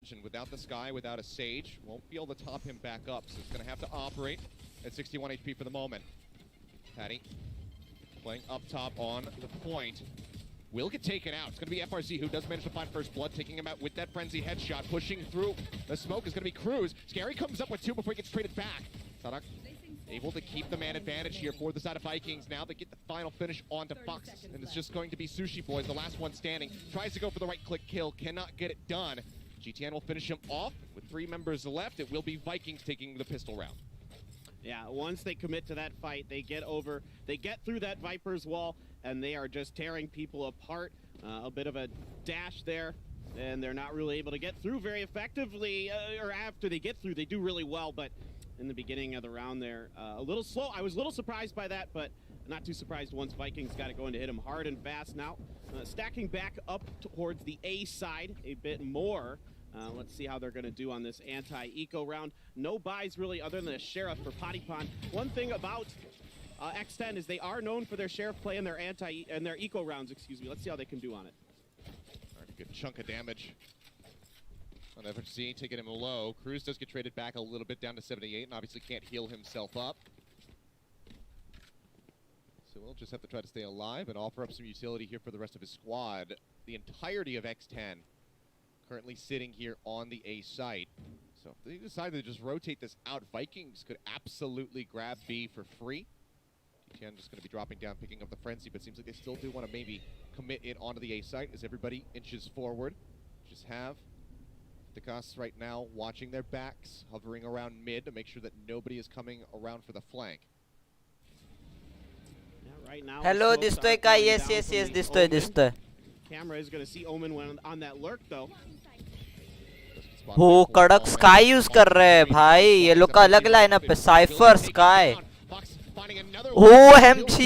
mentioned, without the Sky, without a Sage, won't be able to top him back up, so it's going to have to operate at 61 HP for the moment. Patty playing up top on the point. Will get taken out. It's going to be FRZ who does manage to find first blood, taking him out with that frenzy headshot. Pushing through the smoke is going to be Cruz. Scary comes up with 2 before he gets traded back. Sadak able to keep the man advantage here for the side of Vikings. Now they get the final finish onto Fox, and it's just going to be Sushi Boys, the last one standing. Tries to go for the right-click kill, cannot get it done. GTN will finish him off. With 3 members left, it will be Vikings taking the pistol round. Yeah, once they commit to that fight, they get through that Viper's wall, and they are just tearing people apart. A bit of a dash there, and they're not really able to get through very effectively, or after they get through, they do really well, but in the beginning of the round there, a little slow. I was a little surprised by that, but not too surprised once Vikings got it going to hit him hard and fast. Now, stacking back up towards the A side a bit more. Let's see how they're going to do on this anti-eco round. No buys really other than a Sheriff for Potty Pond. One thing about X10 is they are known for their Sheriff play and their eco rounds, excuse me. Let's see how they can do on it. All right, good chunk of damage on FFC, taking him low. Cruz does get traded back a little bit down to 78 and obviously can't heal himself up. So we'll just have to try to stay alive and offer up some utility here for the rest of his squad. The entirety of X10 currently sitting here on the A site. So if they decide to just rotate this out, Vikings could absolutely grab B for free. GTN just going to be dropping down, picking up the frenzy, but seems like they still do want to maybe commit it onto the A site as everybody inches forward. Just have the Gus right now watching their backs, hovering around mid to make sure that nobody is coming around for the flank. Yeah, right now, hello, distoy ka? Yes, distoy. Camera is going to see Omen when on that lurk though. वो कड़क sky use कर रहे हैं भाई, ये लोग का अलग लाइनअप है. Cypher Skye OMG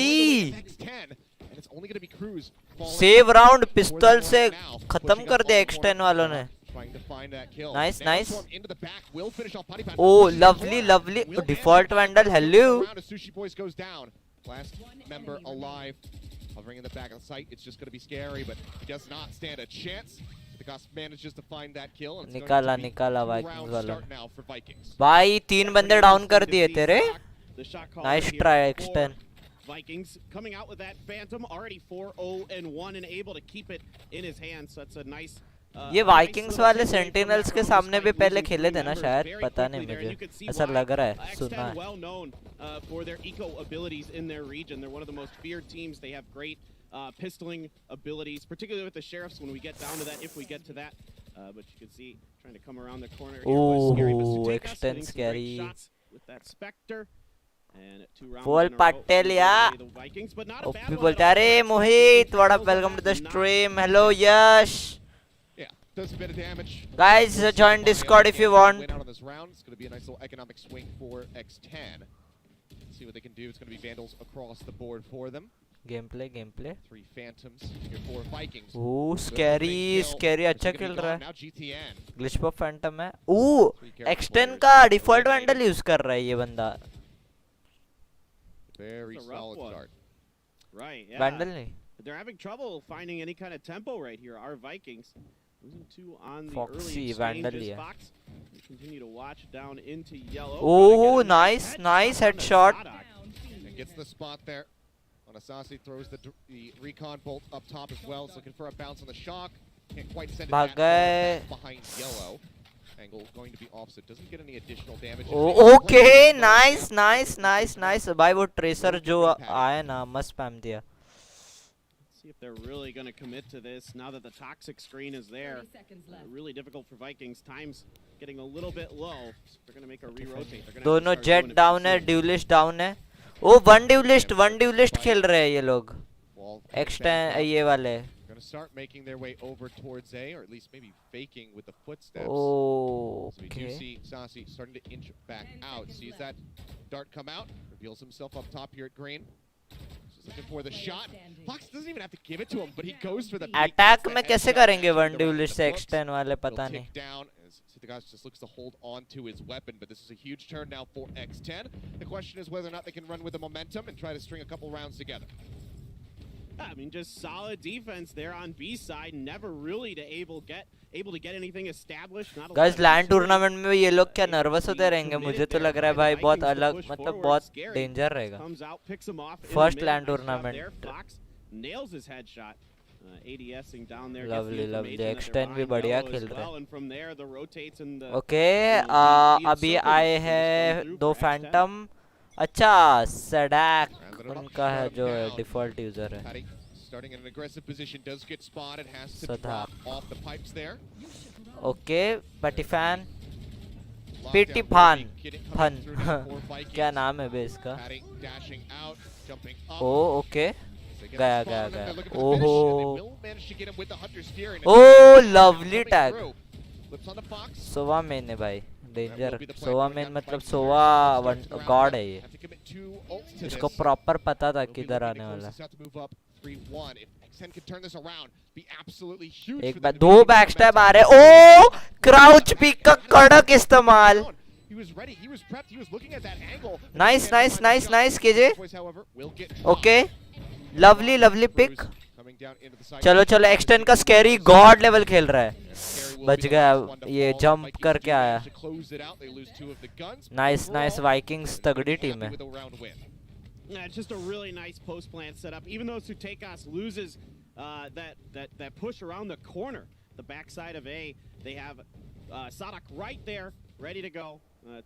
save round pistol से खत्म कर दिया X10 वालों ने. Nice nice. Oh lovely lovely. Default Vandal. Hello. Last member alive, hovering in the back of the site. It's just going to be scary, but he does not stand a chance. The Gus manages to find that kill. And निकाला Vikings वाला. भाई 3 बंदे down कर दिए तेरे. Nice try X10. Vikings coming out with that Phantom, already 4-0-1 and able to keep it in his hands. So that's a nice. ये Vikings वाले sentinels के सामने भी पहले खेले थे ना शायद, पता नहीं मुझे, ऐसा लग रहा है, सुना है. For their eco abilities in their region, they're one of the most feared teams. They have great pistoling abilities, particularly with the Sheriffs when we get down to that, if we get to that. But you can see trying to come around the corner here. Oh, X10 scary. With that Spectre. And 2 rounds Full Patel ya. People अरे मोहित, what up, welcome to the stream. Hello Yash. Does a bit of damage. Guys, join Discord if you want. Win out on this round. It's going to be a nice little economic swing for X10. Let's see what they can do. It's going to be Vandals across the board for them. Gameplay. 3 Phantoms here for Vikings. Ooh, scary. अच्छा खेल रहा है. Now GTN. Glitch Pop Phantom है. Ooh, X10 का default vandal use कर रहा है ये बंदा. Very solid start. Right, yeah. Vandal नहीं. They're having trouble finding any kind of tempo right here. Our Vikings. Losing 2 on the Foxy early Vandal exchanges. लिया. Fox continue to watch down into yellow. Oh, nice headshot. And gets the spot there. Anasasi throws the recon bolt up top as well. It's looking for a bounce on the shock. Can't quite send it back behind yellow. Angle going to be off, so it doesn't get any additional damage. Oh, okay, nice. भाई वो tracer जो आया ना, मस्त spam दिया. See if they're really going to commit to this now that the toxic screen is there. Really difficult for Vikings. Time's getting a little bit low. So they're going to make a re-rotate. दोनों jet down है, dualist down है. ओ one dualist खेल रहे हैं ये लोग. X10 ये वाले. Going to start making their way over towards A, or at least maybe faking with the footsteps. Oh, so we do see Sasi starting to inch back out. Sees that dart come out, reveals himself up top here at green. Looking for the shot. Fox doesn't even have to give it to him, but he goes for the attack में कैसे करेंगे one dualist से X10 वाले, पता नहीं. Down as Sithigas just looks to hold on to his weapon, but this is a huge turn now for X10. The question is whether or not they can run with the momentum and try to string a couple rounds together. I mean, just solid defense there on B side. Never really able able to get anything established. Not a guys lot of land concerted tournament में ये लोग क्या effort nervous होते being रहेंगे मुझे committed तो there लग रहा है by the भाई बहुत Vikings to अलग push मतलब forward. बहुत Scary डेंजर रहेगा comes out, picks him off in the first mid. Land Nice shot tournament there. Fox nails his headshot. ADSing down there. Lovely Gets the lovely information that they're extend भी behind बढ़िया yellow खेल as रहे well, and from there the rotates and the okay the अभी encirclement आए is हैं going through दो for X10. Phantom अच्छा सडैक Rounded it up, उनका है shut him जो है down. डिफॉल्ट यूजर है Patty starting in an aggressive position, does get spotted, has to Sadha. drop off the pipes there. Okay पटी fan Lockdown, पीटी Rosie फान getting fun coming through now for Vikings. क्या नाम है बे इसका Patty dashing out, jumping up. Oh okay They get गया a spot गया on him, गया they're looking for the finish, and they ओहो will manage to get him with the Hunter Spear, and oh it's lovely coming tag through. Flips on the Fox. Sova main है भाई danger be the play Sova going main down मतलब Vikings Sova here. One Starts to round god up. है ये Have to commit 2 ults to इसको this. Proper पता था They'll be किधर looking आने to close वाला this out to move up 3-1. If X10 can turn this around, be absolutely huge एक for बार them to दो be able to बैकस्टैप आ momentum. रहे ओ क्राउच पिक का कड़क इस्तेमाल He was ready, he was prepped, he was looking at that angle. Nice nice nice nice कीजिए Boys, however, will get okay lovely lovely pick coming down into the side. चलो चलो extend का scary God level खेल रहा है Scary will बच be the गया last one to ये fall. जंप Vikings करके do आया manage to close it out. They lose 2 of the guns. Nice nice Overall, Vikings तगड़ी happy टीम है with a round win. Yeah, it's just a really nice post plant setup. Even though Sutekas loses that push around the corner, the backside of A, they have Sadak right there, ready to go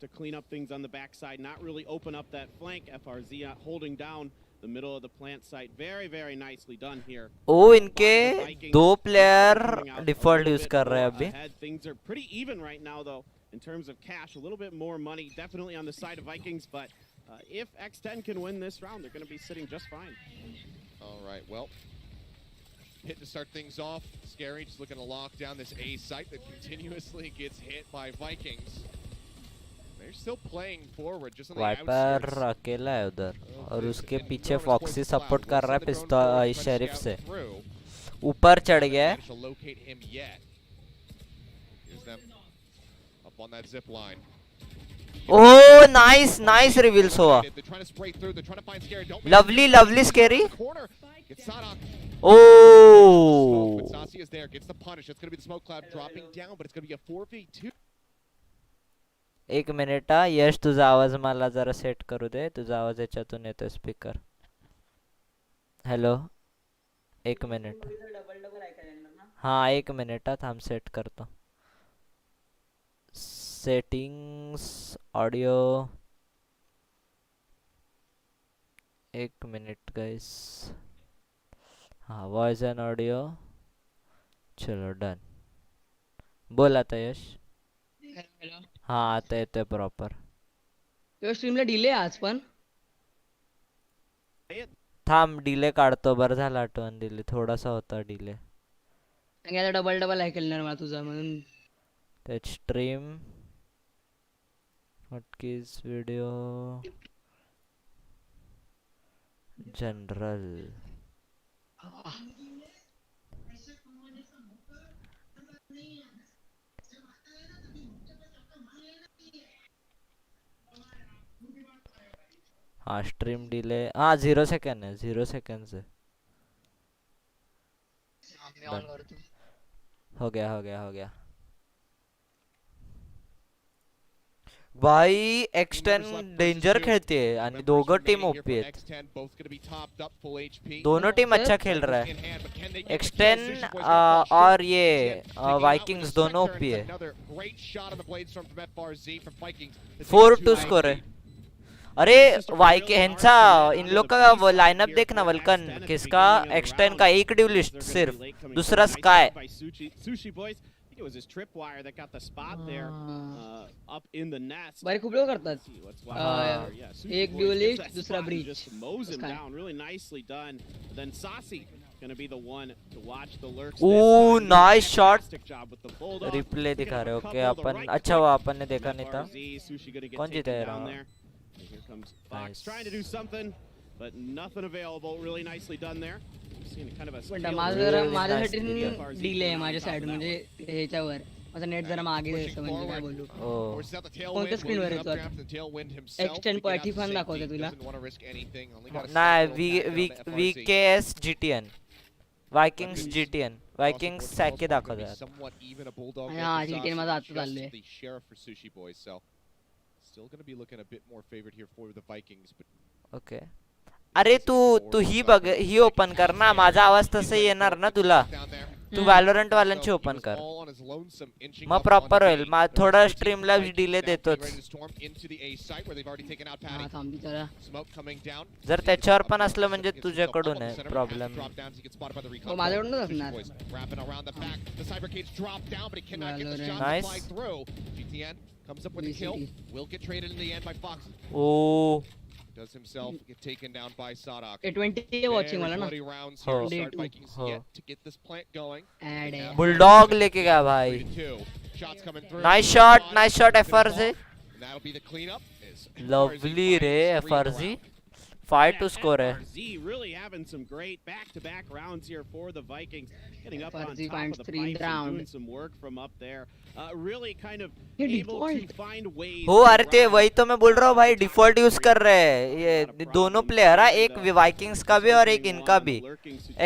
to clean up things on the backside, not really open up that flank. FRZ holding down the middle of the plant site. Very, very nicely done here. ओ इनके दो player default use कर रहे हैं अभी Ahead. Things are pretty even right now, though, in terms of cash. A little bit more money, definitely on the side of Vikings, but if X10 can win this round, they're going to be sitting just fine. All right, well, hit to start things off. Scary just looking to lock down this A site that continuously gets hit by Vikings. They're still playing forward, just on the Viper outskirts. अकेला है उधर और Of उसके this पीछे enormous foxy poison cloud. Support We'll कर रहा है send the drone forward, try to sheriff scout से through. ऊपर चढ़ गया है Managed to locate him yet. Here's them up on that zip line. Oh nice nice reveals हुआ They're trying to spray through. They're trying to find Scary. Don't lovely lovely scary corner. Gets Sadak. Oh But Sasi is there. Gets the punish. It's going to be the smoke cloud dropping down, but it's going to be a 4v2. एक minute यश तुझा आवाज मला जरा set करू दे तुझा आवाज याच्यातून येतोय स्पीकर हॅलो एक मिनिट हाँ एक मिनिट थांब सेट करतो सेटिंग्स ऑडियो एक मिनिट गाइस हाँ वॉइस एंड ऑडियो चलो डन बोल आता यश हॅलो हाँ आता येतोय प्रॉपर तुझ्या स्ट्रीमला डिले आज पण थांब डिले काढतो बरं झालं आठवण दिली थोडासा होता डिले आता डबल डबल ऐकलं मला तुझा म्हणून त्याच स्ट्रीम हॉटकीज व्हिडिओ जनरल हाँ स्ट्रीम डिले हाँ 0 सेकंड है 0 सेकंड से मी ऑन करतो हो गया हो गया हो गया भाई एक्सटेन डेंजर खेळते आणि दोघं टीम ओपी आहेत दोनों टीम अच्छा खेल रहा है एक्सटेन और ये वाइकिंग्स दोनों ओपी है 4-2 स्कोर है अरे वाईके ह्यांचा इन लोग का लाइनअप देखना वल्कन किसका एक्सटेन का एक ड्यूलिस्ट सिर्फ दूसरा sky It was his tripwire that got the spot there up in the nest. बारी खूप लोक करतात एक duelist, That दूसरा spot and breach. just mows him Sky. down. Really nicely done. Then Sasi gonna be the one to watch the lurks. Ooh, nice shot. Fantastic job with the bulldog. Replay Picking दिखा up रहे a okay couple, the upon right अच्छा हुआ अपन ने देखा नहीं था FRZ, Sushi gonna get कौन जीता taken है down रहा? there. And here comes Fox Nice. trying to do something, but nothing available. Really nicely done there. Seeing kind of a पण skill माझं there. जरा Really माझ्यासाठी nice डिले आहे माझ्या साइड म्हणजे ह्याच्यावर माझा नेट जरा मागे जायचं म्हणजे काय बोलू ओ कोणत्या स्क्रीनवर येतो आता एक्सटेंड पार्टी फन दाखवते तुला नाही VKS GTN Vikings GTN Vikings सॅके दाखवतात. Somewhat even a bulldog. हा, GTN माझा आता just चाललंय. the sheriff for Sushi Boys, so still going to be looking a bit more favored here for the Vikings, but okay. अरे तू ही बघ, ही open कर ना. माझा आवाज तसं येणार ना तुला. तू व्हॅलोरंट वाल्यांची ओपन कर, मग प्रॉपर होईल. थोडा स्ट्रीम लॅब्स डिले देतोच. हा, थांब की जरा. जर त्याच्यावर पण असलं म्हणजे तुझ्याकडून आहे प्रॉब्लेम. हो, माझ्याकडूनच असणार. Nice. Comes up with a kill. Will get traded in the end by Fox. Oh Does himself get taken down by Sadak. 20 watching मला ना. rounds Oh. here. Start Day Vikings two. yet to get this plant going. ऍड आहे. Bulldog लेके गया भाई. 3-2. Shots coming through. Nice shot FRZ. And that'll be the cleanup. Lovely रे FRZ. 5 to score है. FRZ really having some great back-to-back rounds here for the Vikings, getting up on FRZ top finds of the 3 pipes and round. doing some work from up there. Really kind of ये able to default. find ways. हो to अरे ते run. वही तो मैं बोल रहा हूँ भाई. डिफॉल्ट यूज कर रहे हैं ये दोनों प्लेयर. एक वाइकिंग्स का भी और एक इनका भी.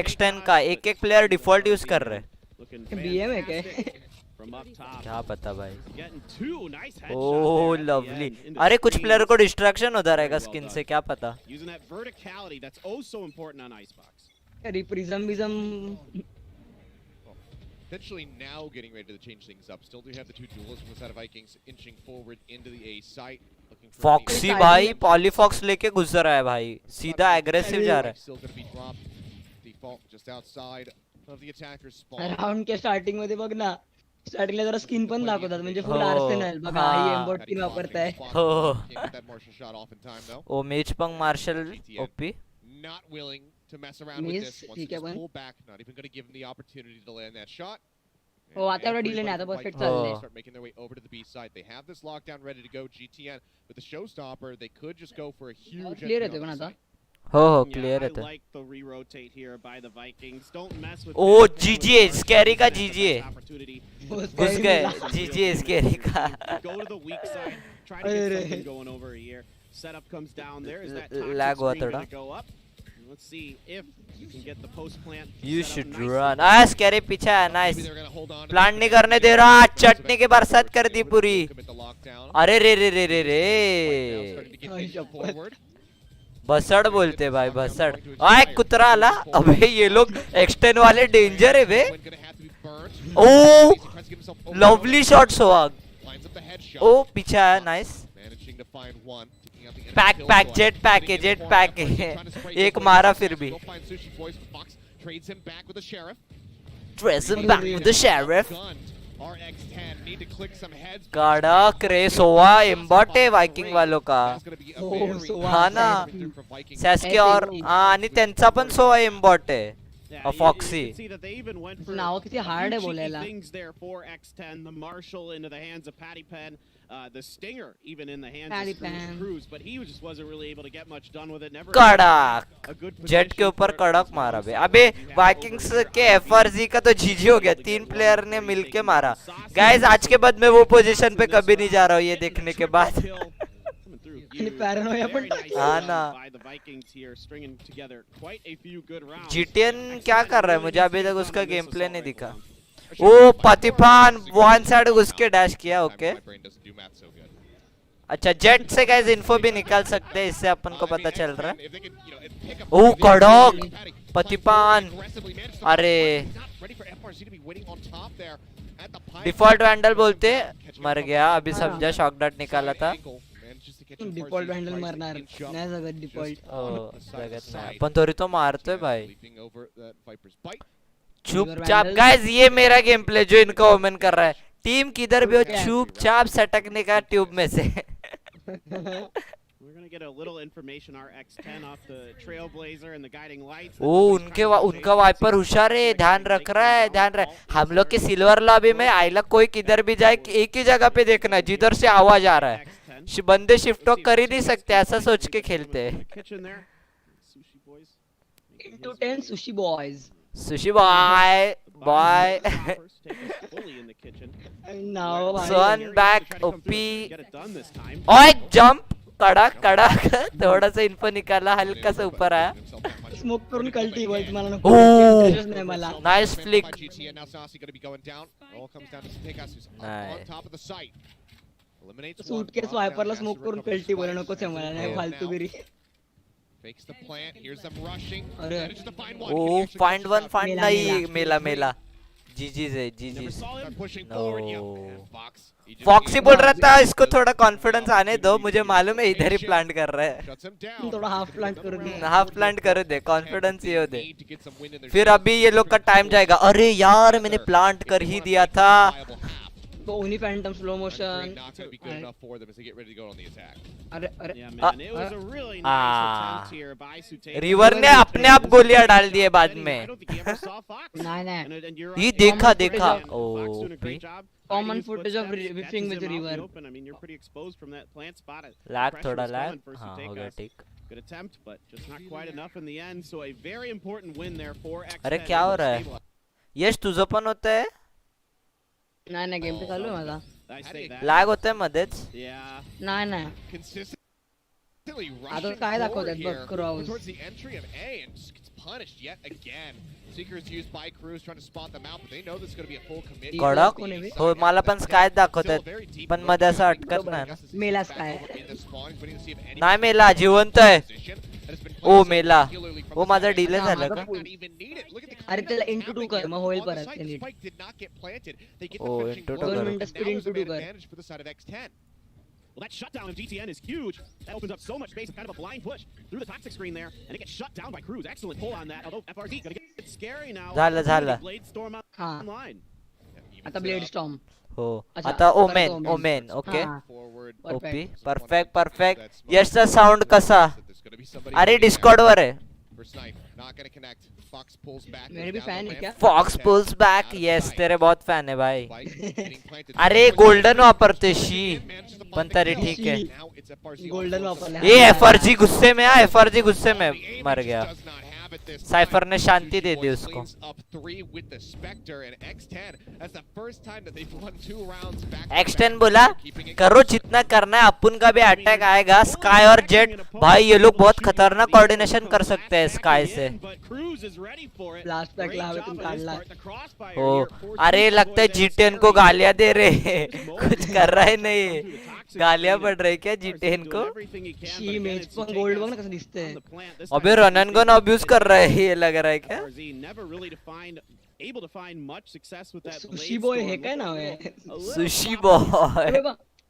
X10 का एक प्लेयर डिफॉल्ट यूज कर रहे हैं. Looking BM है क्या? fantastic from up top. क्या पता भाई. Getting 2 nice headshots oh there at the lovely. end into अरे कुछ screens. प्लेयर को डिस्ट्रैक्शन होता रहेगा Very well स्किन done. से, क्या पता. Using that verticality that's oh so important on Icebox. रिप्रिझम बिझम. Eventually now getting ready to change things up. Still do have the two duelists from the side of Vikings inching forward into the A site. Looking for foxy भाई पॉलीफॉक्स लेके घुस रहा है भाई. सीधा aggressive जा रहा है. Still going to be dropped. Default just outside of the attacker's spawn. Round के स्टार्टिंग मध्ये बघ ना. स्टार्टिंगला जरा स्किन पण दाखवतात म्हणजे फुल हो. आर्सेनल बघा. हा. ही एम्बॉट स्किन वापरताय. हो. Can't get that Marshall shot off in time though. Uh मेज पंग marshal OP. Not willing to mess around with Miss, this. Once ठीक he है just पण. pull back, not even going to give him the opportunity to land that shot. हो, आता एवढा delay नाही, आता Everybody perfect from Vikings चाललंय. start making their way over to the B side. They have this lockdown ready to go. GTN with the showstopper, they could just go for a huge clear entry येते on पण the आता. site. हो हो Yeah, clear I येतं. like the re-rotate here by the Vikings. Don't mess with Oh, that. GG, scary का GG. Opportunity. घुस गए. GG scary का. Go to the weak side. Try to get something going over here. Setup comes down there. Is that toxic Lag हुआ screen थोड़ा. gonna go up? Let's see if you can get the post plant. You set up should nicely. run. Ah scary पीछे है. Maybe nice. they're gonna hold on to plan this. नहीं करने दे रहा. चटनी की बरसात कर दी Able to पूरी. commit the lockdown. अरे रे रे रे रे Now starting रे. to get Ay, inching शपथ. forward. बसड़ बोलते भाई बसड़. आए कुतरा आला. अबे ये लोग X10 वाले डेंजर है बे. Gonna have to be burned. Uh Tries to get himself over lovely shot सोहाग. Lines up the headshot. ओ पीछे है. Nice. Managing to find one. Taking out the enemy pack kill pack boy. Jet pack है. Getting in jet the pack corner. है. Trying to spray एक this मारा way. फिर भी. Go find Sushi Boys. Fox trades him back with the sheriff. Dress him back with the sheriff. Gunned. RX10 need to click some heads. कड़क रे सोवा एम्बॉट है Viking वालों का. That's gonna be a Oh, very so हाँ ना. through for Vikings. सॅस्के और आणि त्यांचा पण सोवा एम्बॉट आहे. Yeah, A you Foxy. can see that they even went for नाव किती hard a आहे few cheeky बोलायला. things there for X10. The Marshall into the hands of Patty Penn. The Stinger even in the hands Patty of Screws Penn. Cruz, but he just wasn't really able to get much done with it. Never कड़क. a good jet के position ऊपर for it. कड़क मारा बे. अबे Vikings के FRZ का तो जीजी हो गया. 3 प्लेयर ने मिलके मारा. गाइस आज के बाद मैं वो पोजीशन पे कभी नहीं जा रहा हूँ ये देखने के बाद. आणि paranoia पण. हाँ ना. GTN क्या कर रहा है मुझे अभी तक उसका गेम प्ले नहीं दिखा. ओ पतिफान वन साइड घुस के डैश किया. Okay My brain doesn't do math so good. अच्छा जेट से गाइस इन्फो भी निकाल सकते हैं. इससे अपन को I mean, पता चल रहा है. X10, if they could, you know, pick up uh the कड़क. Patty, Patiphan. aggressively managed to अरे. not ready for FRZ to be waiting on top there at the pipe. Default vandal बोलते. मर गया अभी समझा. शॉक डॉट निकाला था. Default handle मारणार नाही सगळं डिफॉल्ट. ओ जगत नाही पण तरी तो मारतोय भाई. Leaping over that Viper's bite. चुपचाप गाइस ये मेरा गेम प्ले जो इनका ओमेन कर रहा है. टीम किधर भी हो चुपचाप सटकने का ट्यूब में से. We're gonna get a little information. Our X10 off the Trailblazer and the guiding lights. ओ उनका वाइपर होशियार है. ध्यान रख रहा है. ध्यान रख. हम लोग के सिल्वर लॉबी में आइला कोई किधर भी जाए एक ही जगह पे देखना जिधर से आवाज आ रहा है. बंदे शिफ्ट कर ही नहीं सकते. ऐसा सोच के खेलते हैं. Kitchen there. Sushi boys. into 10 sushi boys. Sushi boy boy. Fully in the kitchen. नाव भाई. Swan back Try to come OP. through, get it done this time. ओए जंप. कड़क कड़क. थोड़ा सा इन्फो निकाला. हल्का सा ऊपर आया. स्मोक करून कल्टी बोलत मला Ooh. नको interest नाही मला. Nice flick. By GTN, now Saucy going to be going down. It all comes down to Tegas, who's up on Nice. top of the site. Eliminates one. Suitcase drops down वायपरला Master smoke करून recovers कल्टी बोला twice. नकोच आहे मला नाही Now, फालतूगिरी. fakes the plant. Here's them rushing. अरे. Manages to find one. Can he Oh, actually find catch one, us out? find मेला, नाही मेला. मेला GG's है Never GG's. saw him. Start pushing No. forward. Yeah. And Fox. He just foxy gave बोल up. रहा था इसको थोड़ा confidence आने दो, मुझे मालूम है इधर ही प्लांट कर रहा है. Shuts him down. थोड़ा हाफ प्लांट करू दे. हाफ प्लांट करो दे, कॉन्फिडेंस ये हो दे. Need to get some win in their फिर season. अभी ये लोग का टाइम जाएगा. अरे यार मैंने प्लांट कर ही दिया था. तो ओनी Phantom slow Not motion. going to be good enough for them as they get ready to go on the attack. अरे अरे Yeah, man, it was a really nice attempt here by Suteka. River ने अपने आप गोलियां डाल दिए बाद I में. don't think he ever saw Fox. नहीं नहीं. And you're ये right. देखा Common देखा. footage Fox uh doing a great job. Common Hiding his footage of footsteps, whiffing catches with him out in the river. open. I mean, you're pretty exposed from that plant spot. Lag Pressure थोड़ा was lag. coming for हाँ हो गया Sutekas. ठीक. Good attempt, but just not quite enough in the end. So a very important win there for X10. अरे क्या हो रहा है? यश तुझं पण होत आहे? नाही नाही गेम पे चालू आहे माझा. I say that. लॅग होतंय मध्येच. Yeah. नाही नाही. Consistently आता rushing काय forward दाखवतात here बघ cross. towards the entry of A and just gets punished yet again. Seekers used by Cruz trying to spot them out, but they know this is going to be a full commit. कडक कोण आहे बे? हो मला पण sky दाखवतात पण मध्ये असं अटकत नाही. मेला स्काय. नाही मेला जिवंत आहे. ओ मेला. ओ माझा डिले झाला का? अरे त्याला इंटू टू कर मग होईल परत ते नीट. Oh, into two 2 करो. मिनिटं स्पीड इंटू टू कर. Well, that shutdown of GTN is huge. That opens up so much space, kind of a blind push through the toxic screen there, and it gets shut down by Cruz. Excellent pull on that. Although FRZ gonna get scary now. झालं झालं. Blade Storm हा online. आता blade storm. हो अच्छा, आता परत Omen Omen. Omen okay. हा. OP perfect perfect. यशचा साऊंड कसा? अरे डिस्कॉर्ड वर आहे. मेरे भी फैन है क्या? Fox pools back. यस तेरे बहुत फैन है भाई. अरे गोल्डन वापरते शी पण तरी ठीक है. गोल्डन वापरले. ये एफआरजी गुस्से में. एफआरजी गुस्से में मर गया. साइफर ने शांति दे दी उसको. X10 बोला करो जितना करना है. अपन का भी अटैक आएगा. स्काई और जेट भाई ये लोग बहुत खतरनाक कोऑर्डिनेशन कर सकते हैं स्काई से. ब्लास्ट पैक लावे तुम काढला. ओ अरे लगता है जीटेन को गालियां दे रहे. कुछ कर रहा है नहीं. गालियां पड़ रही क्या जीटेन को? शी मेज पण गोल्ड बघ ना कसं दिसतंय. अबे रन एंड गन अब्यूज कर रहा है ये लग रहा है क्या? Able to find much success with that. Sushi boy हे काय नाव आहे? Sushi boy.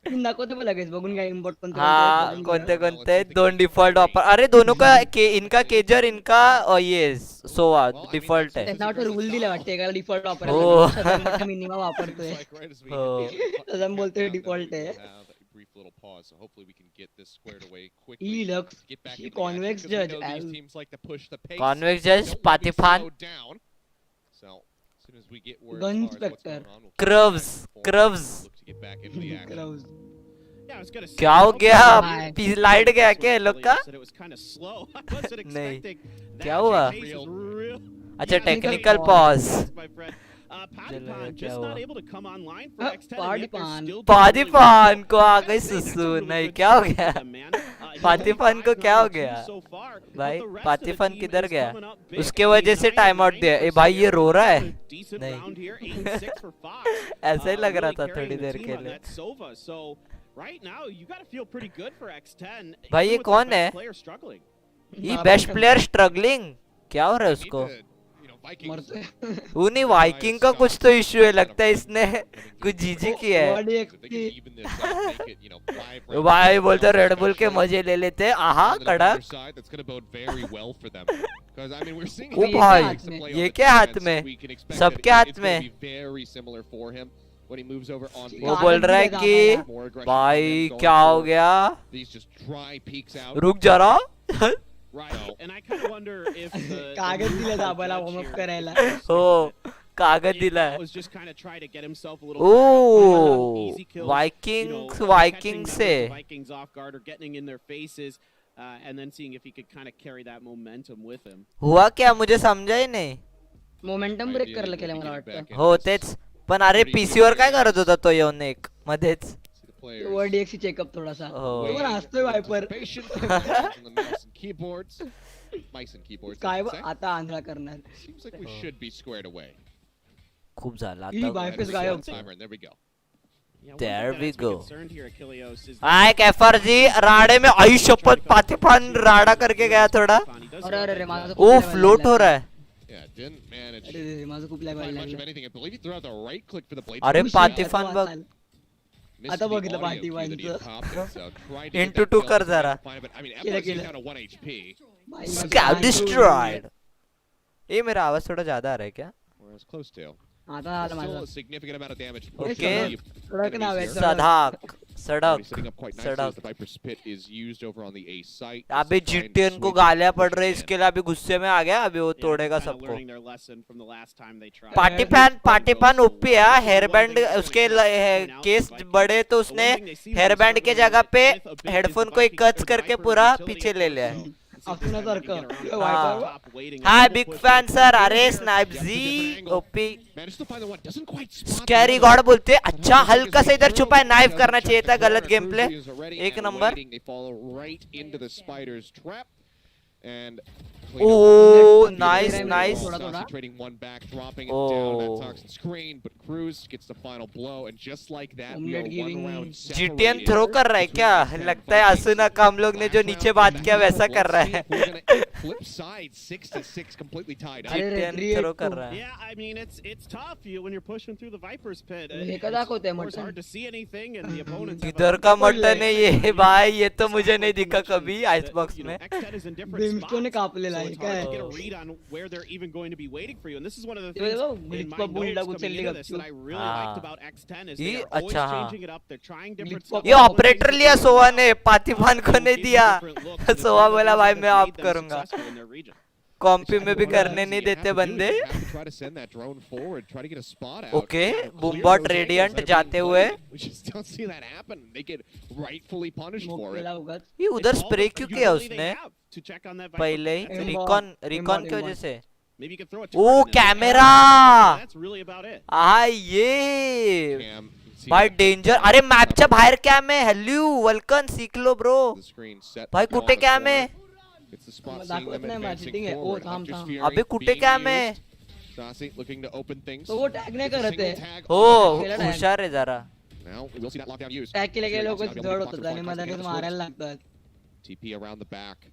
दाखवते मला लगेच बघून काय इम्पोर्ट कोणते हाँ कोणते कोणते दोन डिफॉल्ट वापर. अरे दोनों का इनका केजर इनका ये सोवा डिफॉल्ट है. नाव तर रूल दिला वाटते एकाला डिफॉल्ट हो. वापरायला मिनिमम वापरतोय. हो. तसं बोलतोय डिफॉल्ट आहे. brief little pause, so hopefully we can get this squared away quickly. He looks Get back he into the action, convex 'cause we judge know these as teams like to push the pace. Convex judge, Don't wanna be Patifan. slowed down. So, as soon as we get word Gun as far as what's inspector. going on, we'll Curves, forward, curves. look to get back into the action. Crowds. Yeah, I was gonna say, क्या हो गया? Bye. P light गया क्या ये लोग का? Said it was kind of slow. I wasn't नहीं. expecting that. क्या हुआ? Pace is real. अच्छा Yeah, technical pause. Pause. My friend. चलो, Padipan क्या just हुआ? not able to come online for X10. and yet they're Padipan. still doing पादीपान really को आ well. गई That's सुसु. a really नहीं good क्या हो start गया? for them, man. He's पादीपान only को 5 क्या हो number गया? 2 so far, but भाई the rest of the पादीपान team किधर is गया? coming up big. उसके वजह से 89 टाइम आउट दिया. ए भाई ये रो रहा है. Decent नहीं. round here, 8-6 for Fox. ऐसा ही लग रहा Really था carrying थोड़ी the देर team के on लिए. that Sova. So right now you got to feel pretty good for X10. भाई even ये with their कौन best है? player struggling. ये बेस्ट प्लेयर स्ट्रगलिंग. क्या हो रहा है उसको? मरते. वो नहीं वाइकिंग का कुछ तो इश्यू है लगता है. इसने कुछ जीजी किया है. Body XP. भाई बोलते रेड बुल के मजे ले लेते. आहा कड़क. ओ भाई ये क्या हाथ में? सबके हाथ में. वो बोल रहा है कि भाई क्या हो गया? रुक जरा. Right. And I kind of wonder if कागद दिला दाबाला वार्म अप करायला. हो कागद दिला है. was just kind of trying to get himself a little back, easy uh kills, Vikings catching Viking the से. Vikings off guard or getting in their faces and then seeing if he could kind of carry that momentum with him. हुआ क्या मुझे समझा ही नाही. Momentum break करायला केलं मला वाटतं. हो तेच. पण अरे पीसी वर काय करत होता तो येऊन एक मध्येच. वर्ड एक्सी चेकअप थोडासा. हो. तो पण हसतोय viper. keyboards. mice and keyboards. I काय should say. आता आंधळा करणार. Seems like we should be squared away. खूप झालं ही आता. बायफेस And गायब. timer, and there we go. Yeah, one There thing that we has me go. concerned here, Achilleos, is आय एफआरजी राड़े में आई शपथ पातिफान राड़ा करके गया थोड़ा. अरे अरे अरे माझं ओ फ्लोट हो रहा है. Yeah, didn't manage अरे अरे माझं खूप lag to find much of लागला. anything. I believe he threw out the right click for the blade. अरे Missed पातिफान बघ. the आता audio बघितलं cue that he had पातिफानचं. popped it, so tried to get Into that two kill, कर couldn't जरा. find it, but I mean, केलं, FRC is केलं. down to 1 HP. Scout destroyed. ये मेरा आवाज थोड़ा ज्यादा आ रहा है क्या? Whereas close to. आता आलं Still माझं. a significant amount of damage. Okay. सडक नाव आहे, सडक. सड़क Already सड़क setting up quite nicely as सड़क. the Viper's Pit is used over on the A site. अबे Just to try and GTN को switch गालियां it, पड़ push रही it in. इसके लिए अभी गुस्से में आ गया अभी वो Yeah, तोड़ेगा kinda सबको. learning their lesson from the last time they tried. Party fan OP है हेयर बैंड उसके केस बड़े तो उसने हेयर बैंड के जगह पे हेडफोन को एक कच करके पूरा पीछे ले लिया है. असण्यासारखं. हाय बिग फैन सर अरे स्नाइपजी OP Managed to find the one, doesn't quite spot the scary other. God बोलते अच्छा हल्का से इधर छुपा है नाइफ करना चाहिए था गलत गेम प्ले. Is already एक and number. waiting. They fall right into the spider's trap. And Oh, nice, nice. Trading one back, dropping it Oh. down that toxin screen, but Cruz gets the final blow, and just like that, we are one round जीटीएन separated throw कर रहा है क्या? लगता है असुना का हम लोग ने जो नीचे बात किया वैसा कर रहा है. Flip side, 6-6, completely tied up. अरे रे, जीटीएन थ्रो कर रहा है. Yeah, I mean it's tough when you're pushing through the Viper's Pit. हे का It's दाखवतंय of course mutton. hard to see anything, and the opponents. have a- किधर का mutton है ये भाई ये तो मुझे नहीं दिखा कभी आइस बॉक्स You know, में. X10 is in different बिमस्टोन ने spots, कापलेला so आहे it's hard to काय. get a read on where they're even going to be waiting for you. And this is one of the ये things बघ, in glitch my पर बुलडा notes coming उचलली into this that I गपचूप. really liked about X10 is they ये are always अच्छा, हाँ. changing it up. They're trying different glitch stuff. पर ये ऑपरेटर लिया सोवा ने पातिफान को नहीं दिया. सोवा बोला भाई मैं ऑफ करूंगा. कॉम्पी में भी करने नहीं देते बंदे. Try to send that drone forward, try to get a spot out. Okay Clear बूमबॉट those radiant angles that are जाते being हुए. played. We just don't see that happen. They get rightfully punished for it. मोकेला उगाच. ये उधर spray क्यों किया उसने पहले ही Aimbot, recon aimbot, की वजह aimbot. से. Maybe you could throw a uh turret in there. Camera. That's really about it. आ ये Cam, see भाई that डेंजर. अरे मॅपच्या बाहेर कॅम आहे. हॅल्यू वल्कन सीख लो ब्रो. the screen set भाई to go कुठे on the कॅम corner. आहे? It's the spot मला seeing दाखवत them नाही, advancing cheating आहे. ओ, forward. थांब, Hunter's थांब. Fury अबे कुठे being कॅम आहे? used. Stassi looking to open things. तो वो टॅग नाही करत Single आहे. tag हो on the केला top. tag. हुशार आहे जरा. Now we will see that lockdown used. Tag केले गेले लोक Fury also जड not होतात able to आणि block मला the लगेच against मारायला wolves. लागतात. TP around the back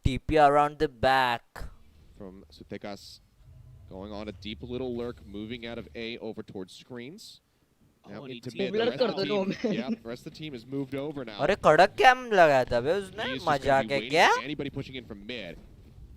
TP around the back. from Sutekas. Going on a deep little lurk, moving out of A over towards screens. Now Oh, and into he mid. The lurk rest of the करतो team, तो. yeah, the rest of the team is moved over now. अरे कड़क cam लगाया था बे He उसने. is just मजाक gonna be है waiting क्या? for anybody pushing in from mid.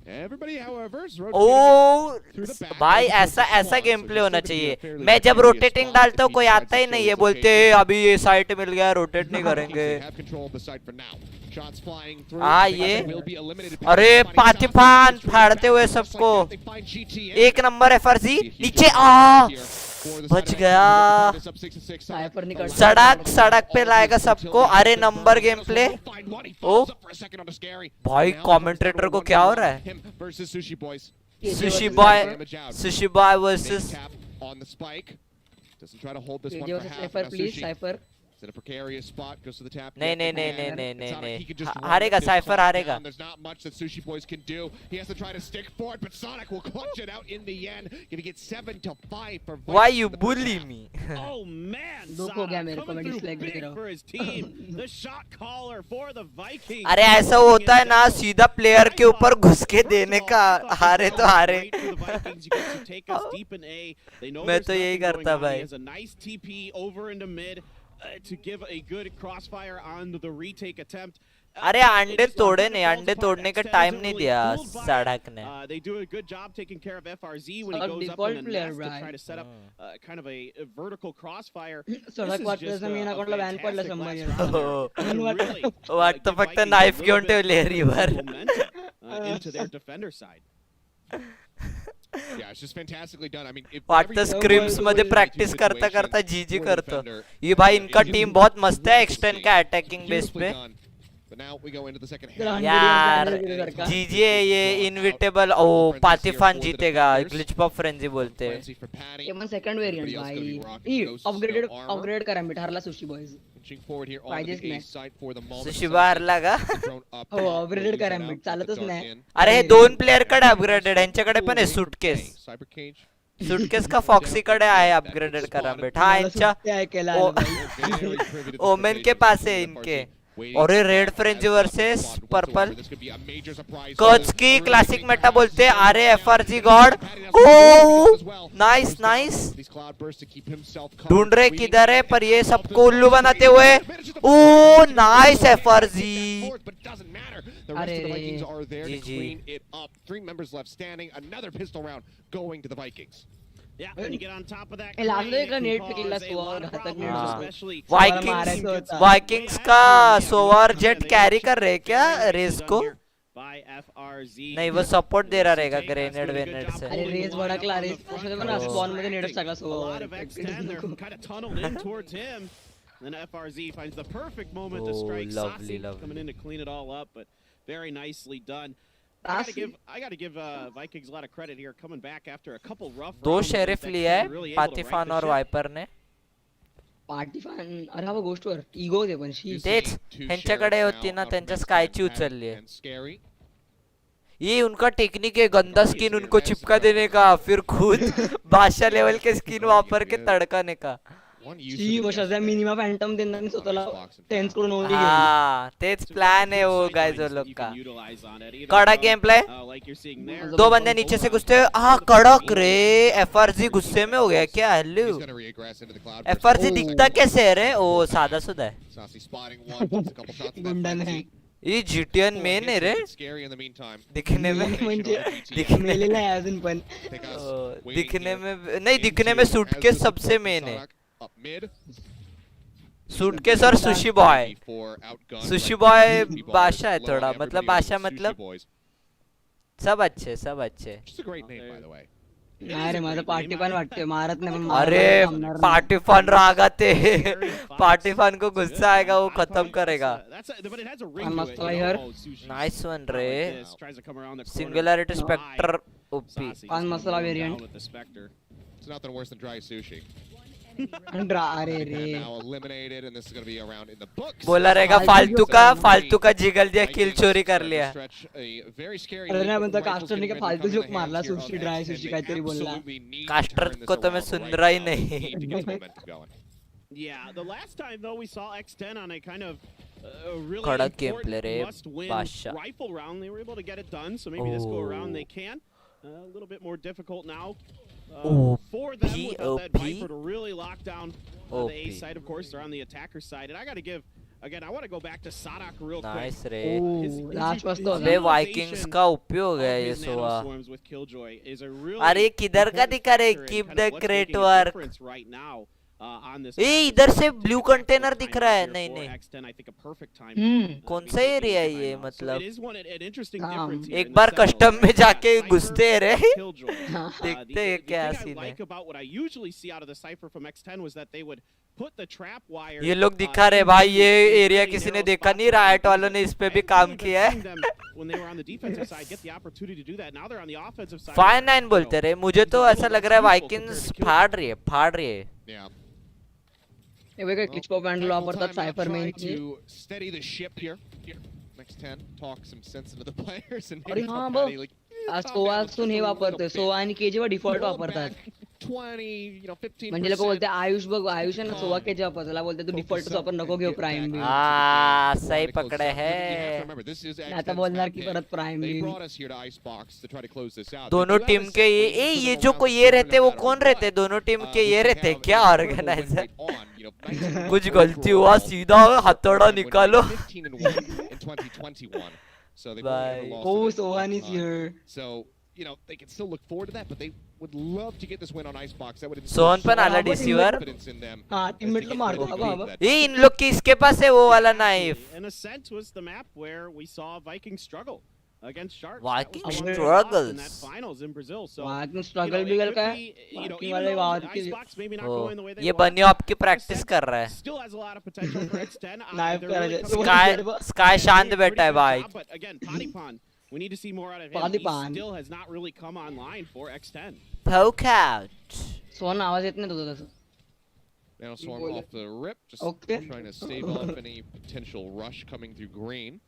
Everybody, however, is rotating uh through the back. भाई over towards ऐसा the ऐसा front, game so play he's होना still gonna be चाहिए. a fairly मैं जब precarious रोटेटिंग spot डालता हूँ if कोई he आता decides ही to नहीं kill है his बोलते location. अभी ये साइट मिल गया रोटेट नहीं They करेंगे. have control of the site for now. Shots flying through. हाँ, They ये. will be eliminated. अरे Finding पातिफान Stassi, फाड़ते हुए just like सबको. that, they find GTN. एक number FRC Be a huge नीचे advantage here for the बच side of गया. X10. This up 6-6. Cipher निकल. सड़क सड़क पे लाएगा सबको. अरे नंबर गेम प्ले. ओ भाई कमेंटेटर को क्या हो रहा है? Him versus Sushi Boys. Sushi Damage boy out. Sushi boy versus Big tap on the spike. Doesn't try to hold this one video for से half. Cipher Now please Sushi cipher. is in a precarious spot. Goes to the tap. नहीं yet नहीं नहीं again. नहीं नहीं It's not like he नहीं can just run हारेगा this cipher top हारेगा. down. There's not much that Sushi Boys can do. He has to try to stick for it, but Sonic will clutch it out in the end. Gonna get 7-5 for Vikings Why in you the first bully half. me? Oh man, दुख हो गया Sada मेरे को, coming मैं through dislike big दे रहा हूँ. for his team. The shot caller for the Vikings. अरे ऐसा होता है ना सीधा प्लेयर के ऊपर घुस के देने का. हारे तो हारे. मैं तो यही करता भाई. He has a nice TP over into mid to give a good crossfire on the retake attempt. अरे अंडे तोड़े नहीं. अंडे तोड़ने का टाइम नहीं दिया सड़क ने. They do a good job taking care of FRZ when he Sir, goes up default in the player, nest to right? try to set up kind of a vertical crossfire. सडक वाटलं मी ना कोणाला ban पडलं संभाजी. वाटतं फक्त knife घेऊन ठेवले river. Into their defender side. Yeah, it's just fantastically done. I mean, if वाटतं every- स्क्रिम्स मध्ये प्रॅक्टिस करता करता जीजी करतो. ये भाई इनका टीम बहुत मस्त है. एक्सटेंड का अटैकिंग बेस पे. But now we go into the second चलो, half. 100 यार years का लड़का। जीजिए ये इनविटेबल ओ पातिफान जीतेगा ग्लिच पॉप फ्रेंजी बोलते हैं Frenzy for Patty. ये सेकंड वेरिएंट Everybody else भाई gonna be rocking E ghosts, upgraded no armor. Upgrade करा मी हरला sushi boys Inching forward here on Fighters the A match. side for the moment. सुशिबा हरला का Thrown up हो top. Upgraded We'll करा use me that out चालतच with the नाही dart in. अरे हे दोन प्लेअर कडे अपग्रेडेड यांच्याकडे पण आहे सुटकेस Cyber cage. सुटकेस का फॉक्सी कडे आहे अपग्रेडेड करा बेट हाँ इनचा ऐकायला ओ- आलं भाई. Very privy to the Omen के situations पास है for इनके FRC. Waiting और ये for red that frenzy as versus not one purple whatsoever. This could be a major surprise. कच की क्लासिक मेटा बोलते आरे FRG god oh nice nice These cloud bursts to keep himself covered. ढूंढ रहे Sweeping किधर है back पर ये up सबको to उल्लू the बनाते top. हुए Manages to uh pull nice it. एफआरजी But it doesn't matter. The rest of the अरे Vikings are there to GG. clean it up. 3 members left standing. Another pistol round going to the Vikings. Yeah, when you get on top of that, ए, last crane, एक it can net cause पिकला a Sova lot of घातक problems, net हाँ. especially Vikings- when the team gets Vikings way का back in. सोवार Yeah, jet they carry got कर रहे क्या very nicely रेस done को here by FRZ. नहीं वो सपोर्ट दे रहा रहेगा VCT grenade doing a good वेनेड job से अरे holding रेस the बड़ा line up क्ला on the रेस front असं पण court, स्पॉन मध्ये नेट distracting सगळा a Sova lot of X10. They're kind of tunneled in towards him. Then FRZ finds the perfect moment to Oh, strike. lovely, Sasi lovely. coming in to clean it all up, but very nicely done. I gotta give Vikings a lot of credit here, coming back after a couple rough दो rounds sheriff against लिया X10, है really able to right पातिफान the और ship. Wiper ने party fan अरे हा गोष्ट वर इगो दे पण she तेच ह्यांच्याकडे होती ना त्यांच्या स्कायची उचलली है ये उनका टेक्निक है गंदा स्किन उनको चिपका देने का फिर खुद बादशाह लेवल के स्किन वापर के तड़काने का शी वर्षाचा मिनिमम फॅन्टम देणार आणि स्वतःला टेन्स करून ओनली गेम हाँ तेच प्लान है वो गाइस वो लोग का कड़ा कड़ा गेम प्ले दो बंदे नीचे से घुसते हुए हाँ कड़क रे एफआरजी गुस्से में हो गया क्या हेलो एफआरजी दिखता कैसे है रे ओ सादा सुदा है गुंडा नाही ये जीटीएन मेन है रे दिखने में म्हणजे मेलेला आहे अजून पण दिखने में नहीं दिखने में सूटकेस सबसे मेन है सूटकेस और सुशी बॉय बादशाह है थोड़ा मतलब बादशाह मतलब सब अच्छे सब अच्छे नाही रे माझं पार्टी पण वाटते मारत नाही पण अरे थांबणार नाही. पार्टी फन रागाते पार्टी फन को गुस्सा आएगा वो खत्म करेगा मस्त आहे यार. नाइस वन रे सिंगुलैरिटी स्पेक्टर ओपी पान मसाला variant It's nothing worse than dry sushi. अरे रे Now eliminated, and this is going to be around in the books. बोला रहेगा फालतू का जिगल दिया किल चोरी कर लिया Stretch a very scary अरे lead, नाही but म्हणतो the rifles कास्टरने getting काय ready to फालतू come in जोक the मारला hands here of सुशी ड्राय X10. सुशी They काहीतरी बोलला absolutely need to caster turn this को तो मैं around सुन right रहा ही now. They नहीं. need to get the momentum going. Yeah, the last time though we saw X10 on a kind of really Kadak important gameplay रे, must-win बादशाह. rifle round. They were able to get it done, so maybe this go around they Oh. can. A little bit more difficult now OP, for them without that OP. Viper to really lock down the A OP. side. Of course, they're on the attacker side, and I got to give again. I want to go back to Sadak real nice quick. रे last मस्त होता बे Vikings का उपयोग है ये His Sowa nanoswarms with Killjoy is a really अरे किधर का important दिखा रे factor in keep kind the of what's crate making a work difference right now, on this A map. इधर से It's blue a perfect container time दिख रहा है here नहीं for नहीं X10, I think a perfect time, कौन to सा make a area है game ये right now. So मतलब it is an interesting हाँ, difference here एक in bar the Sentinels. Custom में जाके Cypher, घुसते रहे Killjoy. देखते The हैं क्या thing I सीन है like about what I usually see out of the Cypher from X10 was that they would put the trap wire, ये लोग दिखा रहे भाई ये एरिया किसी ने देखा नहीं राइट वालों ने इस पे भी काम किया है when they were on the defensive side get the opportunity to do that. Now they're on the offensive side. 5-9 बोलते रहे मुझे तो ऐसा लग रहा है वाइकिंग्स फाड़ रही है Yeah. हे बघा क्लिच पॉप हँडल वापरतात Full time now cipher trying main to steady the ship here. Next 10, talk some sense into the players and अरे maybe हाँ tell बघ Patty, like, आज calm सोवा down, let's असून just hey a little वापरतोय bit. सोवा आणि KG default Pull वापरतात back 20, 15%. म्हणजे लोक बोलते आयुष बघ आयुष आहे ना सोवा केजी वापरतो त्याला बोलते तू डिफॉल्ट वापर नको घेऊ प्राईम बी हाँ सही पकड़े है आता बोलणार की परत प्राईम They बी brought us here to Icebox to try to close this out. दोनों They do have team a के ये similar ये to जो the को ones ये that रहते no वो matter कौन what, रहते दोनों टीम के ये we रहते have क्या a organiser win rate on, 19 कुछ wins गलती हुआ overall. सीधा हथौड़ा Win rate निकालो 15-1 in 2021. So they've only ever Bye. lost Oh, to them Sohan one is time. here. So, you know, they can still look forward to that, but they would love to get this win on Icebox. That would instill Sohan so पण आला much deceiver. confidence in them हाँ as to teammate get मारतो over अबा that- अबा that ये इन लोग की इसके पास है वो वाला knife In a sense was the map where we saw Vikings struggle. against Sharks. Viking That was a loss struggles. in that finals in Brazil. So, Viking you struggle know, भी it कर could का है be, you know, Viking even वाले though बात की Icebox maybe not O going the way they ये want, बनियो आपकी प्रैक्टिस कर रहा है still has a lot of potential for X10. Knife They're कर really रहे coming sky together. Sky They're शांत doing a pretty बैठा है good भाई job, but again, Padipan, we need to see more out of him. He Padipan. still has not really come online for X10. poke out सोन आवाज इतने दो दो Now Swarm off the rip, just Okay. trying to stave off any potential rush coming through green.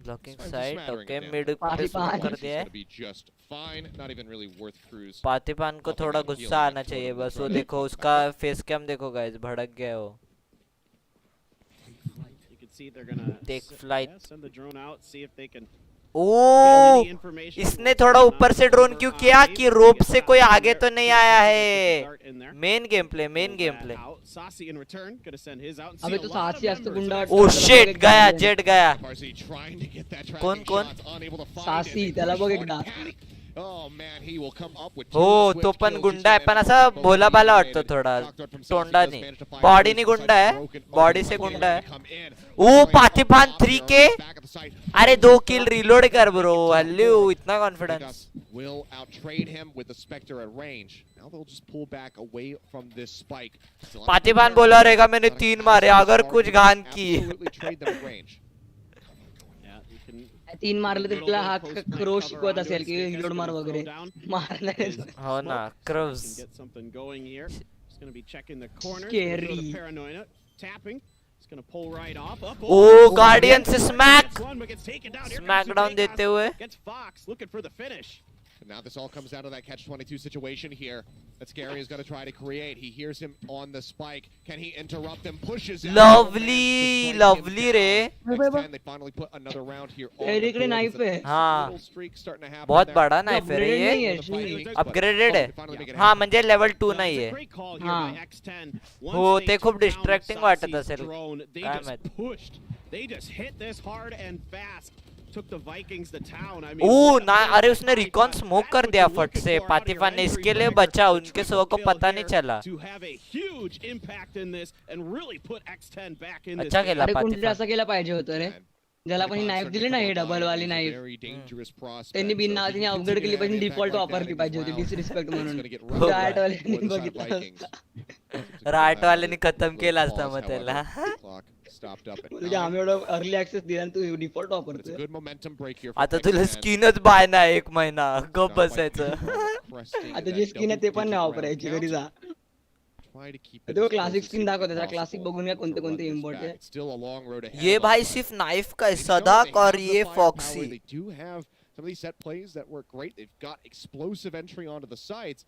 Blocking Just site smattering okay of damage. Mid पे पातिपान। Smoke कर This is दिया है gonna be just fine. Not even really worth Cruz. पातिपान को Popping थोड़ा that गुस्सा healing आना and चाहिए throwing it बस in वो the देखो front. उसका फेस कैम देखो गाइस भड़क गया वो You can see they're gonna Take flight. send the drone out, see if they can O get any information. इसने थोड़ा ऊपर से ड्रोन क्यों किया कि रोप से कोई आगे तो नहीं आया है main game play Sasi in return gonna send his out and अबे see तो a lot सासी of आज तो members गुंडा of ओ X10 शिट गया जेट गया Parsi trying to get that कौन tracking कौन shots, unable to find सासी it. त्याला बघ Push एकदा forward, Patty. Oh man, he will come up with हो two तो swift पण kills. गुंडा आहे Each पण man असा both भोला भाला वाटतो eliminated. थोडा Shock threat from Sasi तोंडा does नाही manage to find body Cruz नहीं inside गुंडा है broken बॉडी open से lane गुंडा है come in. O Going up पातिपान top 3 here के on the back of the site. अरे 2 किल रिलोड कर ब्रो हल्लू इतना confidence Vegas will outtrade him with the Spectre at range. Now they'll just pull back away from this spike. Still on पातिपान the बोला रहेगा मैंने Not a 3 crazy मारे अगर start, कुछ but घान की absolutely trade them at range. Yeah, you can 3 मारले तर तिला हात Little क्रो cover शिकवत onto असेल it. की Stick is रिलोड मार gonna वगैरे throw down मारणार his हो ना smoke. क्रोव्स Can get something going here. He's gonna be checking the corners. Scary. Gonna go to paranoia. Tapping. He's gonna pull right off. Up. O guardian से smack Gets one, but gets taken down. Here comes SmackDown Vegas. देते हुए Gets Fox looking for the finish. And now this all comes down to that catch-22 situation here that Scary is going to try to create. He hears him on the spike. Can he interrupt him? Pushes out. Lovely lovely रे X10, they finally put another round here on the Eric ने board. Knife There's है a हाँ little streak starting to happen बहुत there. बड़ा knife है रे Upgraded नहीं ये है, The fighting, but अपग्रेडेड है finally make it हाँ happen. म्हणजे लेवल 2 Now, नाही it's a आहे great call here हाँ. by X10. हो Once ते they खूप took down डिस्ट्रॅक्टिंग वाटत Sasi's असेल drone, they काय just माहित pushed. They just hit this hard and fast. Took the Vikings to town. I mean, uh what a ना win अरे by उसने Padipan. रिकॉन स्मोक That's कर what दिया you're फट looking से for out of your पातिफान ने entry इसके लिए trigger. बचा A उनके triple सबको को kill पता नहीं here चला to have a huge impact in this and really put X10 back in this अच्छा game. केला अरे कोणतरी पातिफान असं केलं पाहिजे होतं रे ज्याला पण ही नाईफ दिली ना हे डबल वाली नाईफ त्यांनी बिना तिने अपग्रेड केली पाहिजे डिफॉल्ट वापरली पाहिजे होती डिसरिस्पेक्ट म्हणून राईट वाल्यांनी बघितलं राईट वाल्याने खतम केला असता मग त्याला म्हणजे आम्ही एवढं अर्ली ऍक्सेस दिला आणि तू डिफॉल्ट वापरतोय आता तुला स्किनच बाय ना 1 महिना गप बसायचं आता जी स्किन आहे ते पण नाही वापरायची घरी जा तो क्लासिक स्किन दाखवते जरा क्लासिक बघून घ्या कोणते कोणते इम्पोर्ट आहे ये भाई सिर्फ नाइफ का है सदाक और ये foxy They do have some of these set plays that work great. They've got explosive entry onto the sites.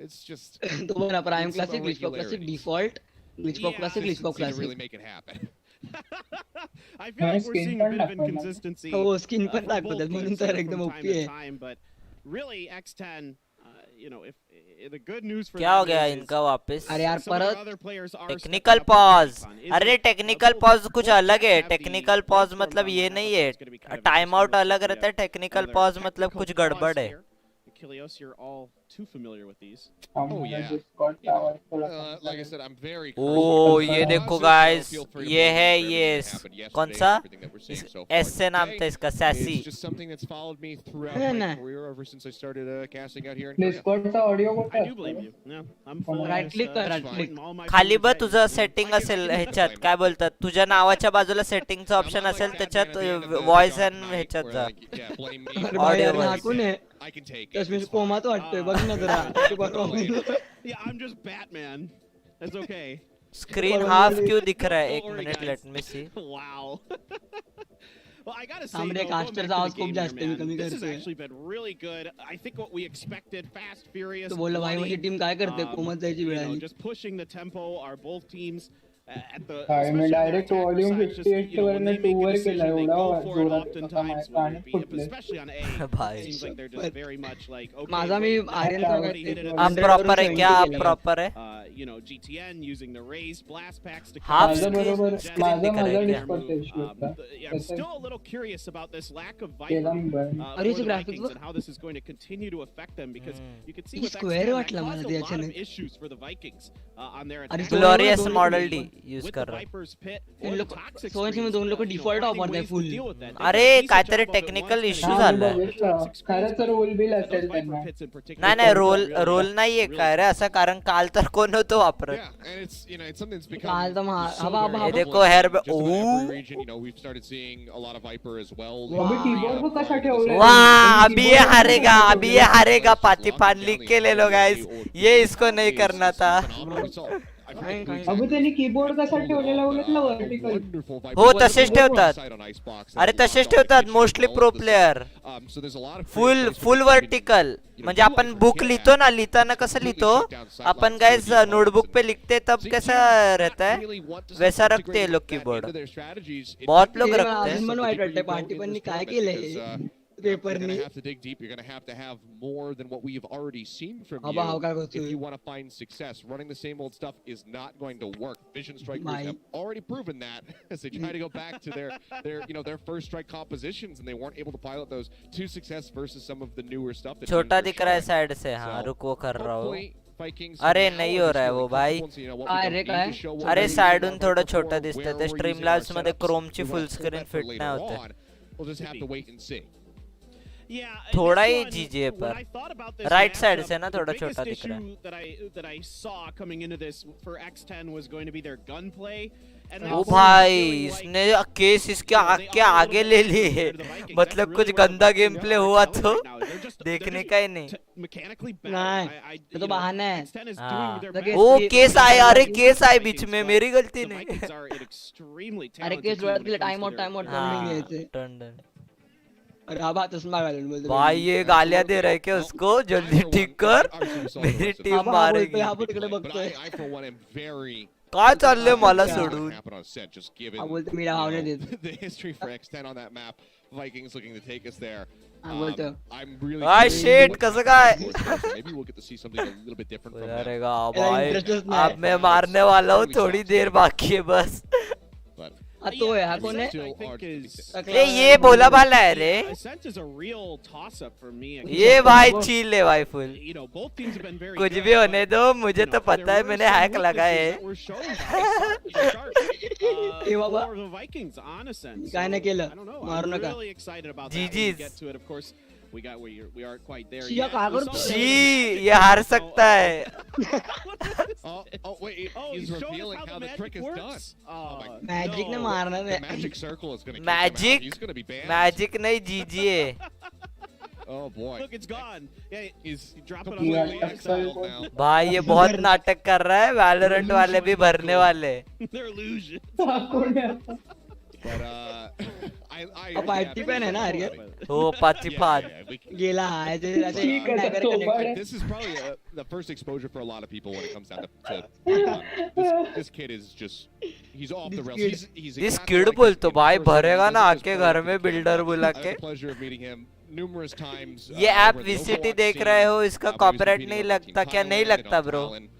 It's just तो बघ ना prime classic glitch pop classic default glitch pop classic glitch pop to really classic make it happen. I feel like we're seeing a bit of inconsistency. हो skin पण from both दाखवतात म्हणून teams तर here एकदम from time OP to आहे time, but really X10, you know, if the good news for क्या हो them गया is इनका वापस अरे यार some of their परत other players are technical stepping up pause on Padipan. अरे टेक्निकल पॉज कुछ अलग है टेक्निकल पॉज मतलब ये नहीं है टाइम आउट अलग रहता है टेक्निकल पॉज मतलब कुछ गड़बड़ है Kilios, you're all too familiar with these. Oh yeah. Like I said, I'm very. ओ ये देखो गाइस ये है ये कौन सा एस से नाम था इसका sassy It's just something that's followed me throughout है my ना career ever since I started casting out here in Korea. डिस्कॉर्डचा ऑडिओ कुठे I do believe you. No, I'm fully Right click कर, right just, click. in all my खाली बघ fingers तुझं that, you know, setting I can असेल see ह्याच्यात काय बोलतात तुझ्या नावाच्या बाजूला सेटिंगचं ऑप्शन असेल त्याच्यात व्हॉइस अँड ह्याच्यात जा अरे भाई Audio यार voice. नाकून आहे I can take it. तसमीच It's कोमात fine. वाटतोय बघ ना जरा तू बघ Yeah, I'm just Batman. That's okay. Screen half क्यों दिख रहा है 1 minute let me see Wow. Well, I gotta say, सामने though, going caster back to आवाज the खूप game जास्त here, आहे, man, कमी this has करतोय. actually been really good. I think what we expected, fast, furious, तो बोलला भाई माझी bloody, टीम काय करते कोमात जायची you वेळ know, आली just pushing the tempo are both teams at the काय मी especially on their direct attacker volume side, just, 58 you know, when वरनं they 2 make a were decision, केला they एवढा go for it जोरात होता oftentimes, माझ्या whether it be, फुटले especially on A, it भाई seems like they're just very much like, okay, माझा मी wait, Aryan somebody hit it at आप the प्रॉपर है center, क्या आप somebody प्रॉपर है you know, GTN using the raised blast packs to Half cover screen- बरोबर screen दिख रहा है क्या? डिस्कॉर्डचा इश्यू होता I'm still a little curious about this lack of केला Viper मी बरं for अरे the इसे graphics Vikings बघ. and how this is going to continue to affect them because you can see he with square X10 that वाटला मला caused a lot त्याच्याने. of issues for the Vikings on their अरे attack. तो glorious दोन्ही model पण. D use with कर the रहा है. Viper's pit in or the लोग toxic सोच में screens, दोन लोग you know, डिफॉल्ट finding वापरताय ways to full. deal with that. They अरे did a decent काहीतरी job of it technical once, issue and हा it झालाय. मी was बघितलं. toxic screens, खरंच but रोल बिल those असेल Viper त्यांना. pits in particular नाही नाही really रोल got रोल नाहीये really काय रे tough. असं, कारण काल तर कोण होतं वापरत. Yeah, and it's it's something that's become काल तर so हवा very हवा ये देखो prevalent here in just about oh. every region. You know, we've started seeing a lot of Viper as well. अबे कीबोर्ड को कसा ठेवलाय? वाह त्यांनी अभी ये keyboard को हारेगा, कसा अभी ठेवलाय? ये हारेगा. पातिपान लिख के ले लो गाइस, ये इसको नहीं करना था. अबे त्यांनी कीबोर्ड कसा ठेवलेला बघितलं वर्टिकल. हो तसेच ठेवतात. अरे तसेच ठेवतात mostly pro player. Full vertical. म्हणजे आपण बुक लिहितो ना, लिहिताना कसं लिहितो आपण गाइस, नोटबुक पे लिखते तब कैसा रहता है वैसा रखते हैं लोग कीबोर्ड. बहुत लोग रखते हैं. अजून वाईट वाटतंय पार्टिपननी काय केलंय पेपरनी. have to dig deep. You're going to have more than what we've already seen from Aba, how काय you करतोय? if you want to find success. Running the same old stuff is not going to work. Vision Strikers Bye. have already proven that as they try to go back to their first strike compositions, and they weren't able to pilot those to success versus some of the newer stuff that छोटा teams are दिख रहा है showing. Side से. हाँ So, रुक वो कर रहा हूँ. hopefully Vikings अरे now नहीं are हो just रहा है really वो भाई. comfortable, so you know what we अरे don't काय? need to show what अरे we're साइडून using थोडं before, छोटं where दिसतंय. ते we're using stream our labs मध्ये setups. क्रोमची We full won't hold screen that for fit later नाही होते. on. We'll just have to wait and see. Yeah, थोड़ा this he one, GG when पर. I thought about this Right side matchup, से ना the थोड़ा biggest छोटा दिख रहा है. issue that I saw coming into this for X10 was going to be their gunplay. And that uh was भाई feeling like, इसने केस इसके you know, आग they के are a आगे little ले bit लिए. compared to the Vikings. That's मतलब really कुछ where the गंदा Vikings गेम प्ले are हुआ excelling तो right now. They're just देखने का ही नहीं. mechanically better. नहीं, I ये तो you know, बहाना है. X10 is हाँ. doing their लगे best. ओ ये- केस आए. अरे केस आए बीच में, Vikings, मेरी गलती the नहीं. Vikings are an extremely अरे talented केस team जोड़त when के लिए it comes time to out their time out gunplay. करने हाँ, घ्यायचे. टन टन. अरे आबा चष्मा घालून बोलतो. भाई ये गालियां दे रहे क्या उसको, जल्दी ठीक कर, मेरी टीम आबा हा मारेगी. बोलतोय, हा पण तिकडे But बघतोय. I for one am very काय चाललंय मला Yeah. सोडून. happen on set, just given हा बोलतो मी भावने you देतो. know, the history for X10 on that map. Vikings looking to take us there. हा बोलतो. I'm really Ah, curious shit, what कसं the काय? fourth is. Maybe we'll get to see something a little bit different from them. अरेगा याला भाई, interest नाही. अब मैं मारने वाला हूँ, थोड़ी देर बाकी है बस. But हा तो आहे, हा कोण आहे? still I think hard to is- say. ए ये भोला भाला है रे. Ascent is a real toss-up for me. ये भाई चील है भाई full. You know, both teams have been very कुछ good, भी होने but, दो, मुझे you तो know, पता there है were मैंने some हैक लगा weaknesses है. that were shown by Sharp, A Baba. for the Vikings on Ascent. काय नाही केलं. I don't know. मारू I'm नका. really excited about that. When we GG's. get to it, of course, we aren't quite there शिया yet. काय We saw करतो? a शी little bit of ये हार magic, so, सकता है. Oh wait, Oh, he's showing us revealing how the magic trick is done. works? Oh, magic ने no. मारणार The आहे. magic circle is going to Magic? He's going to be banned. Magic नहीं जीजी है. Oh boy. Look, it's gone. Yeah, He's drop it on completely the exiled now. भाई ये बहुत नाटक कर रहा है. वैलोरेंट वाले भी भरने वाले. They're illusion. हा कोण आहे? But I अब पार्टी पे है ना आर्यन. हो पातिपान. Yeah, we can- गेला आहे ते असे ठीक आहे, नगर तो connect. बरं. This is probably the first exposure for a lot of people when it comes down to this kid is just he's off the This rails. kid. He's This exactly kid like बोलतो his भाई, person. भरेगा ना He doesn't आके just घर play में for the builder kid. बुला I had के. the pleasure of meeting him numerous times. ये over app in the VCT Overwatch देख scene, रहे हो, इसका when he was copyright competing नहीं over लगता Team क्या? नहीं Thailand and लगता on ब्रो. Talon,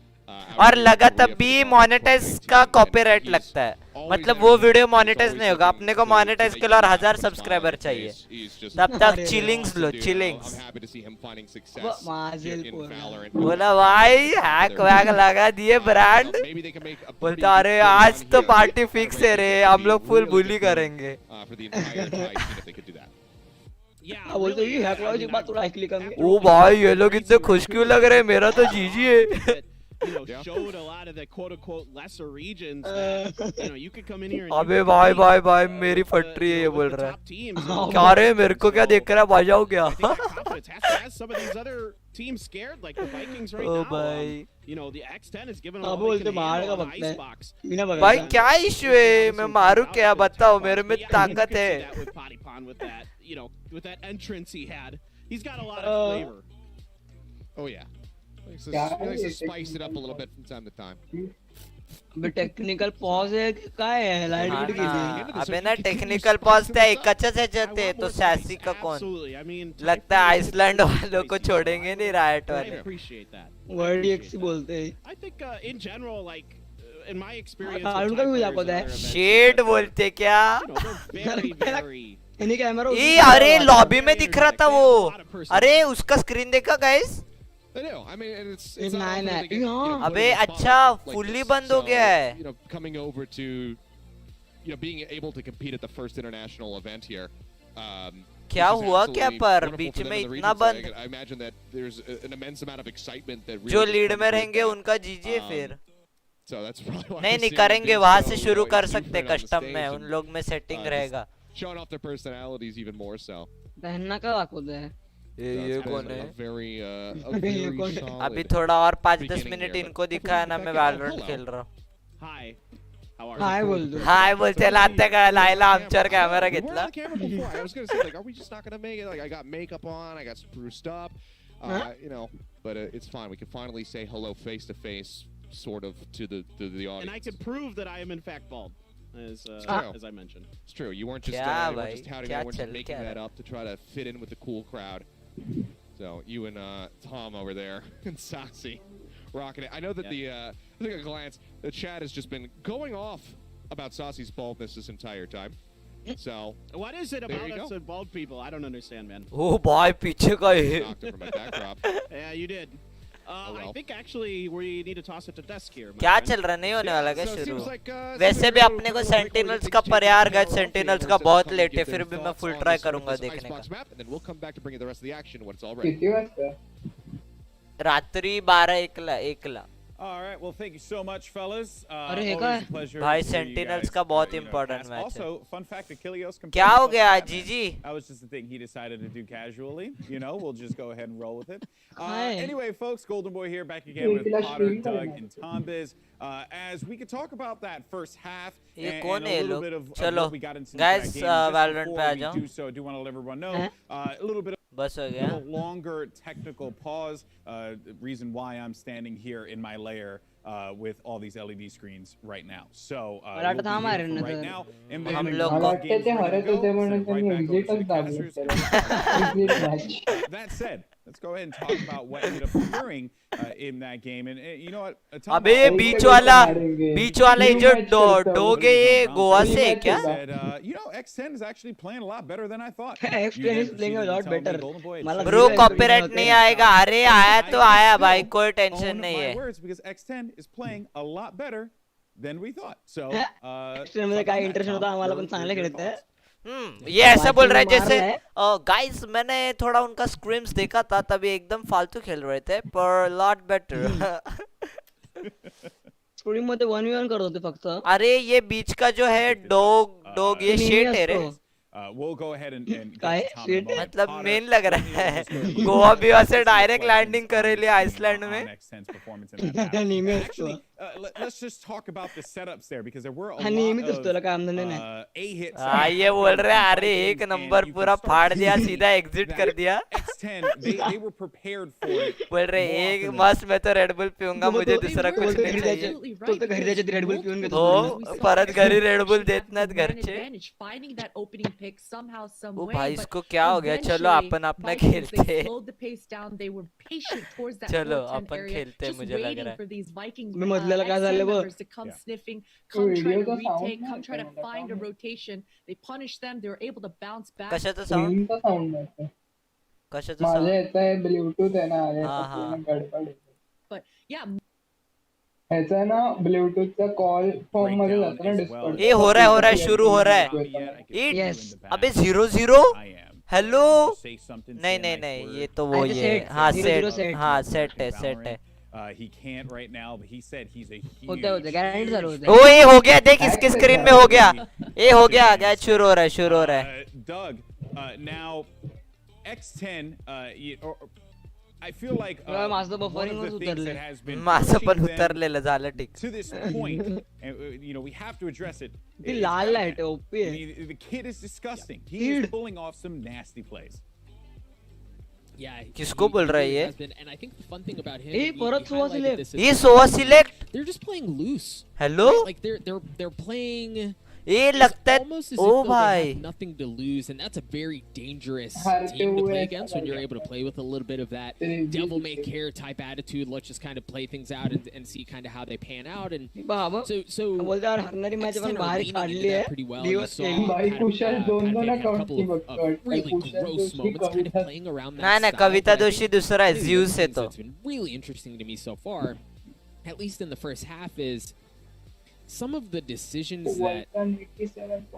और out लगा in तब Korea भी for the मोनेटाइज Talon का team, and कॉपीराइट he's लगता है. always मतलब had वो a- video he's monetise always नहीं होगा. looking अपने को to मोनेटाइज make के लिए और you laugh 1000 and smile subscriber on his चाहिए. face. He's just तब तक अरे चिलिंग्स awesome low, dude. चिलिंग्स. I'm happy to see him finding success माजिल here in पोरगा. Valorant. बोला भाई हैक वैक लगा दिए brand. Maybe they can make a pretty बोलता good अरे run आज तो here. पार्टी फिक्स है रे, हम लोग फुल Really बुली good move, करेंगे. for the entire Thai scene if they could do that. Yeah, हा बोलतो really, ही हॅक I लावायची mean, बात तुला ऐकली का मी? ओ भाई ये लोग इतने खुश क्यों लग रहे हैं? मेरा तो जीजी है. that, you know, Yeah. showed a lot of the quote-unquote lesser regions that, you know, you could come in here and you अबे could भाई compete भाई भाई with मेरी the, फट रही है, you ये know, बोल with the रहा है. top teams. हाँ, क्या रे मेरे को क्या देख रहा है? बजाओ क्या? I think that confidence has some of these other teams scared, like the Vikings right O now. भाई. You know, the X10 is giving हाँ, all they बोलते can बाहर handle का on बकता है. Icebox. बिना बघा. भाई क्या इशू है? मैं मारू क्या? बताओ, मेरे में But yeah, you ताकत could see है. that with Potty Pond with that, you know, with that entrance he had. He's got a lot of Uh, flavor. Oh yeah. He likes to, Yeah, he likes to it's- spice it up a little bit from time to time. अबे technical pause आहे की काय आहे? Light हाँ गेली. ना. अबे ना टेक्निकल पॉज त्या एकाच्याच ह्याच्यात आहे. तो सॅसी का कोण? Absolutely. I mean, लगता है आइसलैंड वालों को छोड़ेंगे नहीं, रायट I वाले. appreciate that. वर्ल्ड एक्सी बोलते. I think in general, like in my experience, हाँ, with उनका Thai भी players दाखवत and है. other events, शेड बोलते क्या? you know, they're very, very. यानी कैमरा ए अरे लॉबी में दिख रहा था वो. अरे उसका स्क्रीन देखा guys? They do. I mean, and it's It's not often nine, they get, you know, yeah. put in अबे a spot अच्छा like fully this. बंद हो So, गया है. you know, coming over to, you know, being able to compete at the first international event here. क्या which is हुआ क्या absolutely पर wonderful बीच for them में in the इतना region. So बंद. I imagine that there's an immense amount of excitement that really जो just lead comes में with रहेंगे that. उनका जीजिए फिर. So that's probably why नहीं we're नहीं seeing करेंगे them वहां so, से you शुरू know, कर सकते exuberant on the कस्टम में stage उन and, लोग में सेटिंग just रहेगा. showing off their personalities even more so. पहनना का वाकुद है. ये So कौन it's है? a very ये कौन है? solid अभी थोड़ा और 5-10 beginning मिनट here, but इनको hopefully दिखाया we ना get मैं back in. Valorant Hello. खेल रहा हूँ. Hi. How are hi you? बोल दो. हाय बोलते लाते का लायला आमच्यावर कॅमेरा We were घेतला. on the camera before. I was gonna say, like, are we just not gonna make it? Like, I got makeup on, I got spruced up, Huh? you know. But it's fine. We can finally say hello face to face, sort of, to the audience. And I could prove that I am in fact bald, as true. as I mentioned. It's true. You weren't just क्या you weren't भाई? just touting क्या that. You weren't चल just making क्या that रहा? up to try to fit in with the cool crowd. So you and Tom over there and Sassy rocking it. I know that I think at a glance, the chat has just been going off about Sassy's baldness this entire time. So What is it There about you us go. and bald people? I don't understand, man. ओ भाई पीछे का ये. knocked it from my backdrop. Yeah, you did. I well. think actually we need to toss it to desk here. my क्या friend. चल रहा नहीं होने वाला क्या So it शुरू. seems like, वैसे भी अपने को सेंटिनल्स का पर यार गाइस सेंटिनल्स का बहुत लेट है get फिर their भी मैं thoughts full on try this sort of करूंगा this देखने icebox का. map, and then we'll come back to bring you the rest of the action when it's all ready. किती वाजता? रात्री 12-1 All right, well, thank you so much, fellas. अरे Always का? a pleasure भाई to see you Sentinels guys, का बहुत you know, important cast. match है. Also, fun fact, Achilleos compared क्या to हो गया Batman. जीजी? That was just the thing he decided to do casually. You know, we'll just go ahead and roll with it. Hi. Anyway, folks, Golden Boy here, back again with Nicolas Potter, Stream Doug, करेगा. and Tombiz. As we could talk about that first half ये and कौन a है ये little लोग? bit of चलो, what we got into guys, that game. Just Valorant before पे आ we जाओ. do so, I do want to let everyone know Huh? a little bit बस हो a गया. longer technical pause. The reason why I'm standing here in my lair with all these LED screens right now. So मला we'll था be हमारे here for right नजर. now. And हम then लोग when मला the वाटतं game's ते ready to हरत go, होते म्हणून send right त्यांनी back over to एक्झिटच the दाबलं casters. त्याला. Exit match. That said, let's go ahead and talk about what ended up occurring in that game. And you know what? अबे ये Tom बीच Holland वाला मारेंगे. बीच वाला ये New जो match करता हूँ. डोगे ये गोवा New से है match क्या? होगा. Said, you know, X10 is actually playing a lot better than I thought. X10 You then is playing a proceeded to lot tell me, better. Golden Boy, मला it's bro Zero copyright होते नहीं हैं. आएगा. अरे आया तो आया भाई कोई टेंशन own नहीं my है. words because X10 is playing a lot better than we thought. So, X10 मध्ये काय इंटरेस्ट होता आम्हाला पण चांगले खेळत आहे. ये ऐसा बोल रहा है Watching जैसे मार रहा गाइस मैंने थोड़ा उनका स्क्रीम्स देखा था तभी एकदम फालतू खेल रहे थे पर लॉट बेटर. स्टोरी मध्ये 1v1 करत होते फक्त. अरे ये बीच का जो है डोग ये नेहमी शेट है रे. असतो. we'll go ahead and get काय? to Tom in a moment. मतलब Potter, मेन लग रहा certainly है. was going to Goa be बीवा से questions डायरेक्ट लैंडिंग करे लिया on आइसलैंड में. X10's performance in that battle. नेहमी Actually, असतो. let's just talk about the setups there because there were a हा नेहमीच lot असतो त्याला काम धंदे नाही. of A-hits. हाँ ये बोल रहे हैं अरे एक नंबर पूरा फाड़ दिया सीधा एग्जिट कर दिया. X10, they were prepared for it. बोल रहे more एक often than मस्त मैं तो रेड बुल पीऊंगा मुझे दूसरा तो कुछ तो नहीं घरी चाहिए. जायचे. तो घरी जायचे रेड बुल पिऊन घेतो. हो परत घरी रेड बुल देत नाहीत घरचे. finding that opening pick somehow some O way भाई but इसको क्या हो गया. चलो eventually, अपन अपना Vikings, खेलते they हैं. slowed the pace down. They were patient towards that चलो 410 अपन area, खेलते हैं just मुझे लग waiting रहा है. for these Vikings मी मधल्याला काय X10 झालं बघ. members to come Yeah. sniffing, come try video to का sound retake, नाही come try to आता find a मला. rotation. They punished them. They were able to bounce back. कशाचं साऊंड स्क्रीनचा साऊंड आहे. कशाचं माझ्या साऊंड. याचा आहे ब्लूटूथ आहे ना हा, हा. But yeah, ह्याचा आहे ना ब्लूटूथचा कॉल फॉर्म मध्ये जातो ना डिस्कॉर्ड. ये हो रहा है शुरू हो रहा है. Yes. अबे 0-0 I am. Hello. Say something, नहीं say a नहीं nice नहीं word. ये तो वो अरे ये सेट, हाँ 0-0 सेट सेट. हाँ सेट है सेट है. He can't right now, but he said he's a huge. होते guarantee झालं होतं. ओ ये हो गया देख इसके स्क्रीन में हो गया. ये हो गया गया शुरू हो रहा है शुरू हो रहा है. Doug, now X10, I feel like माझं one of buffering the च things उतरलंय. that has been माझं pushing पण them उतरलेलं झालं ठीक. to this point, and you know we have to address it. ती is Lal Batman. Light OP I आहे. mean, the kid is disgusting. He Dude. is pulling off some nasty plays. Yeah. किसको बोल रहा है ये? And I think the fun thing about him, A, we परत सुवा highlighted this, is ये Sova select. they're just playing loose. हेलो. Like they're playing ये it's लगता है almost as if O though they भाई have nothing to lose, and that's a very dangerous हारते team to हुए play ऐसा against when लग you're रहा able to play with a little bit of that तेरे devil बीच may से। care type attitude. Let's just kind of play things out and see kind of how they pan out. And Baba so बोलते यार हरणारी match X10 upon are बाहर leaning काढली into आहे that pretty well. You दिवस saw केली भाई कुशल दोन Padman दोन had a अकाउंट couple की of बघतोय really Kusal gross Joshi moments kind of Kavita playing around नाही that नाही style. कविता But I दोषी think दुसरा आहे one of the juice other आहे things तो that's been really interesting to me so far, at least in the first half, is some of the decisions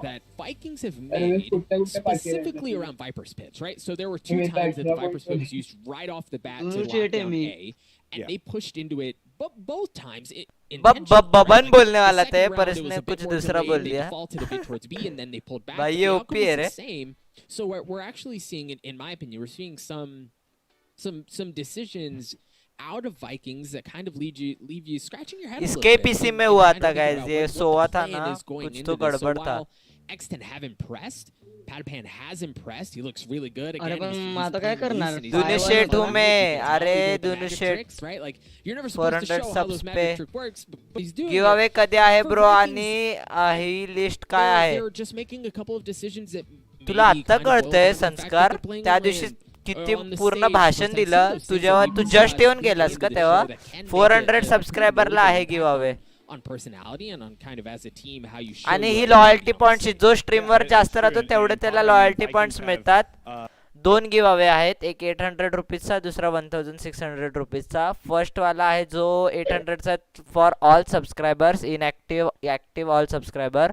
that Vikings have made specifically around Viper's pitch, right? So there were two times that the Viper's pitch was used right off the bat to lock down A, and they pushed into it, but both times it Baban बोलने वाला था second पर round, it was इसने a bit कुछ more दूसरा delayed, बोल they दिया defaulted a bit towards B, and then they pulled back. भाई but ये the OP outcome है was रे the same. So we're actually seeing, in my opinion, we're seeing some decisions out of Vikings that kind of leave you scratching your head a little इसके bit. PC and- में and हुआ kind था of thinking guys about ये what the सोआ था plan ना is going कुछ into तो this. So गड़बड़ था while X10 have impressed, Padman has impressed. He looks really good अरे again. पण He's मग आता काय playing करणार? loose and he's दुनु playing शेट well. हूँ मैं He can अरे tell you the दुनु magic shed tricks, right? Like you're never supposed to 400 show how those subs magic पे trick works, but he's doing give it. Away कधी आहे For bro Vikings, आणि ही list काय आहे they're just making a couple of decisions that तुला maybe आता kind of boil कळतंय down to the fact that संस्कार they're playing त्या on दिवशी land. किती On the पूर्ण stage, भाषण because I see दिलं those तू things जेव्हा that तू we जस्ट येऊन saw गेलास into का the तेव्हा show that can make 400 a सबस्क्रायबरला आहे impact give away on personality and on kind of as a team how you show आणि your he identity loyalty on the points stage. जो स्ट्रीमवर it's जास्त true, राहतो and तेवढे in त्याला Bali, loyalty Vikings points have, मिळतात दोन give away आहेत एक 800 रुपीजचा दुसरा 1600 रुपीजचा फर्स्ट वाला आहे जो 800चा for all subscribers inactive active all subscriber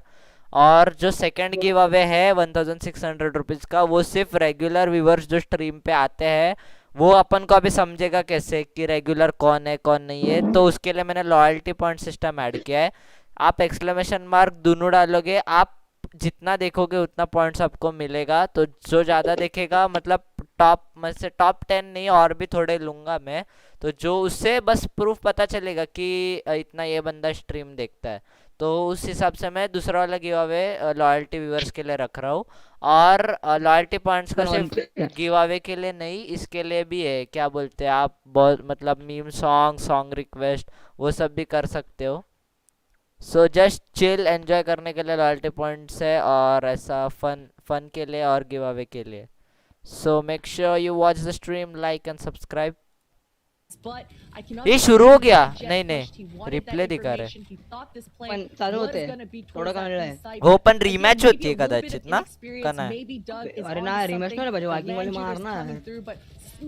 और जो सेकंड गिव अवे है 1600 रुपीज का वो सिर्फ रेगुलर व्यूवर्स जो स्ट्रीम पे आते हैं वो अपन को अभी समझेगा कैसे कि रेगुलर कौन है कौन नहीं है तो उसके लिए मैंने लॉयल्टी पॉइंट सिस्टम ऐड किया है आप एक्सक्लेमेशन मार्क दोनों डालोगे आप जितना देखोगे उतना पॉइंट्स आपको मिलेगा तो जो ज़्यादा देखेगा मतलब टॉप में से टॉप 10 नहीं और भी थोड़े लूँगा मैं तो जो उससे बस प्रूफ पता चलेगा कि इतना ये बंदा स्ट्रीम देखता है तो उस हिसाब से मैं दूसरा वाला गिव अवे लॉयल्टी व्यूअर्स के लिए रख रहा हूँ और लॉयल्टी पॉइंट्स का सिर्फ गिव अवे के लिए नहीं इसके लिए भी है क्या बोलते हैं आप बहुत मतलब मीम सॉन्ग रिक्वेस्ट वो सब भी कर सकते हो सो जस्ट चिल एंजॉय करने के लिए लॉयल्टी पॉइंट्स है और ऐसा फन के लिए और गिव अवे के लिए so make sure you watch the stream like and subscribe ये शुरू हो गया नहीं रिप्ले दिखा रहे पण चालू होते थोडं का वेळ आहे हो पण रीमॅच होती है कदाचित ना का नाही अरे ना रिमॅच नाही पाहिजे वाकिंग वाले मारना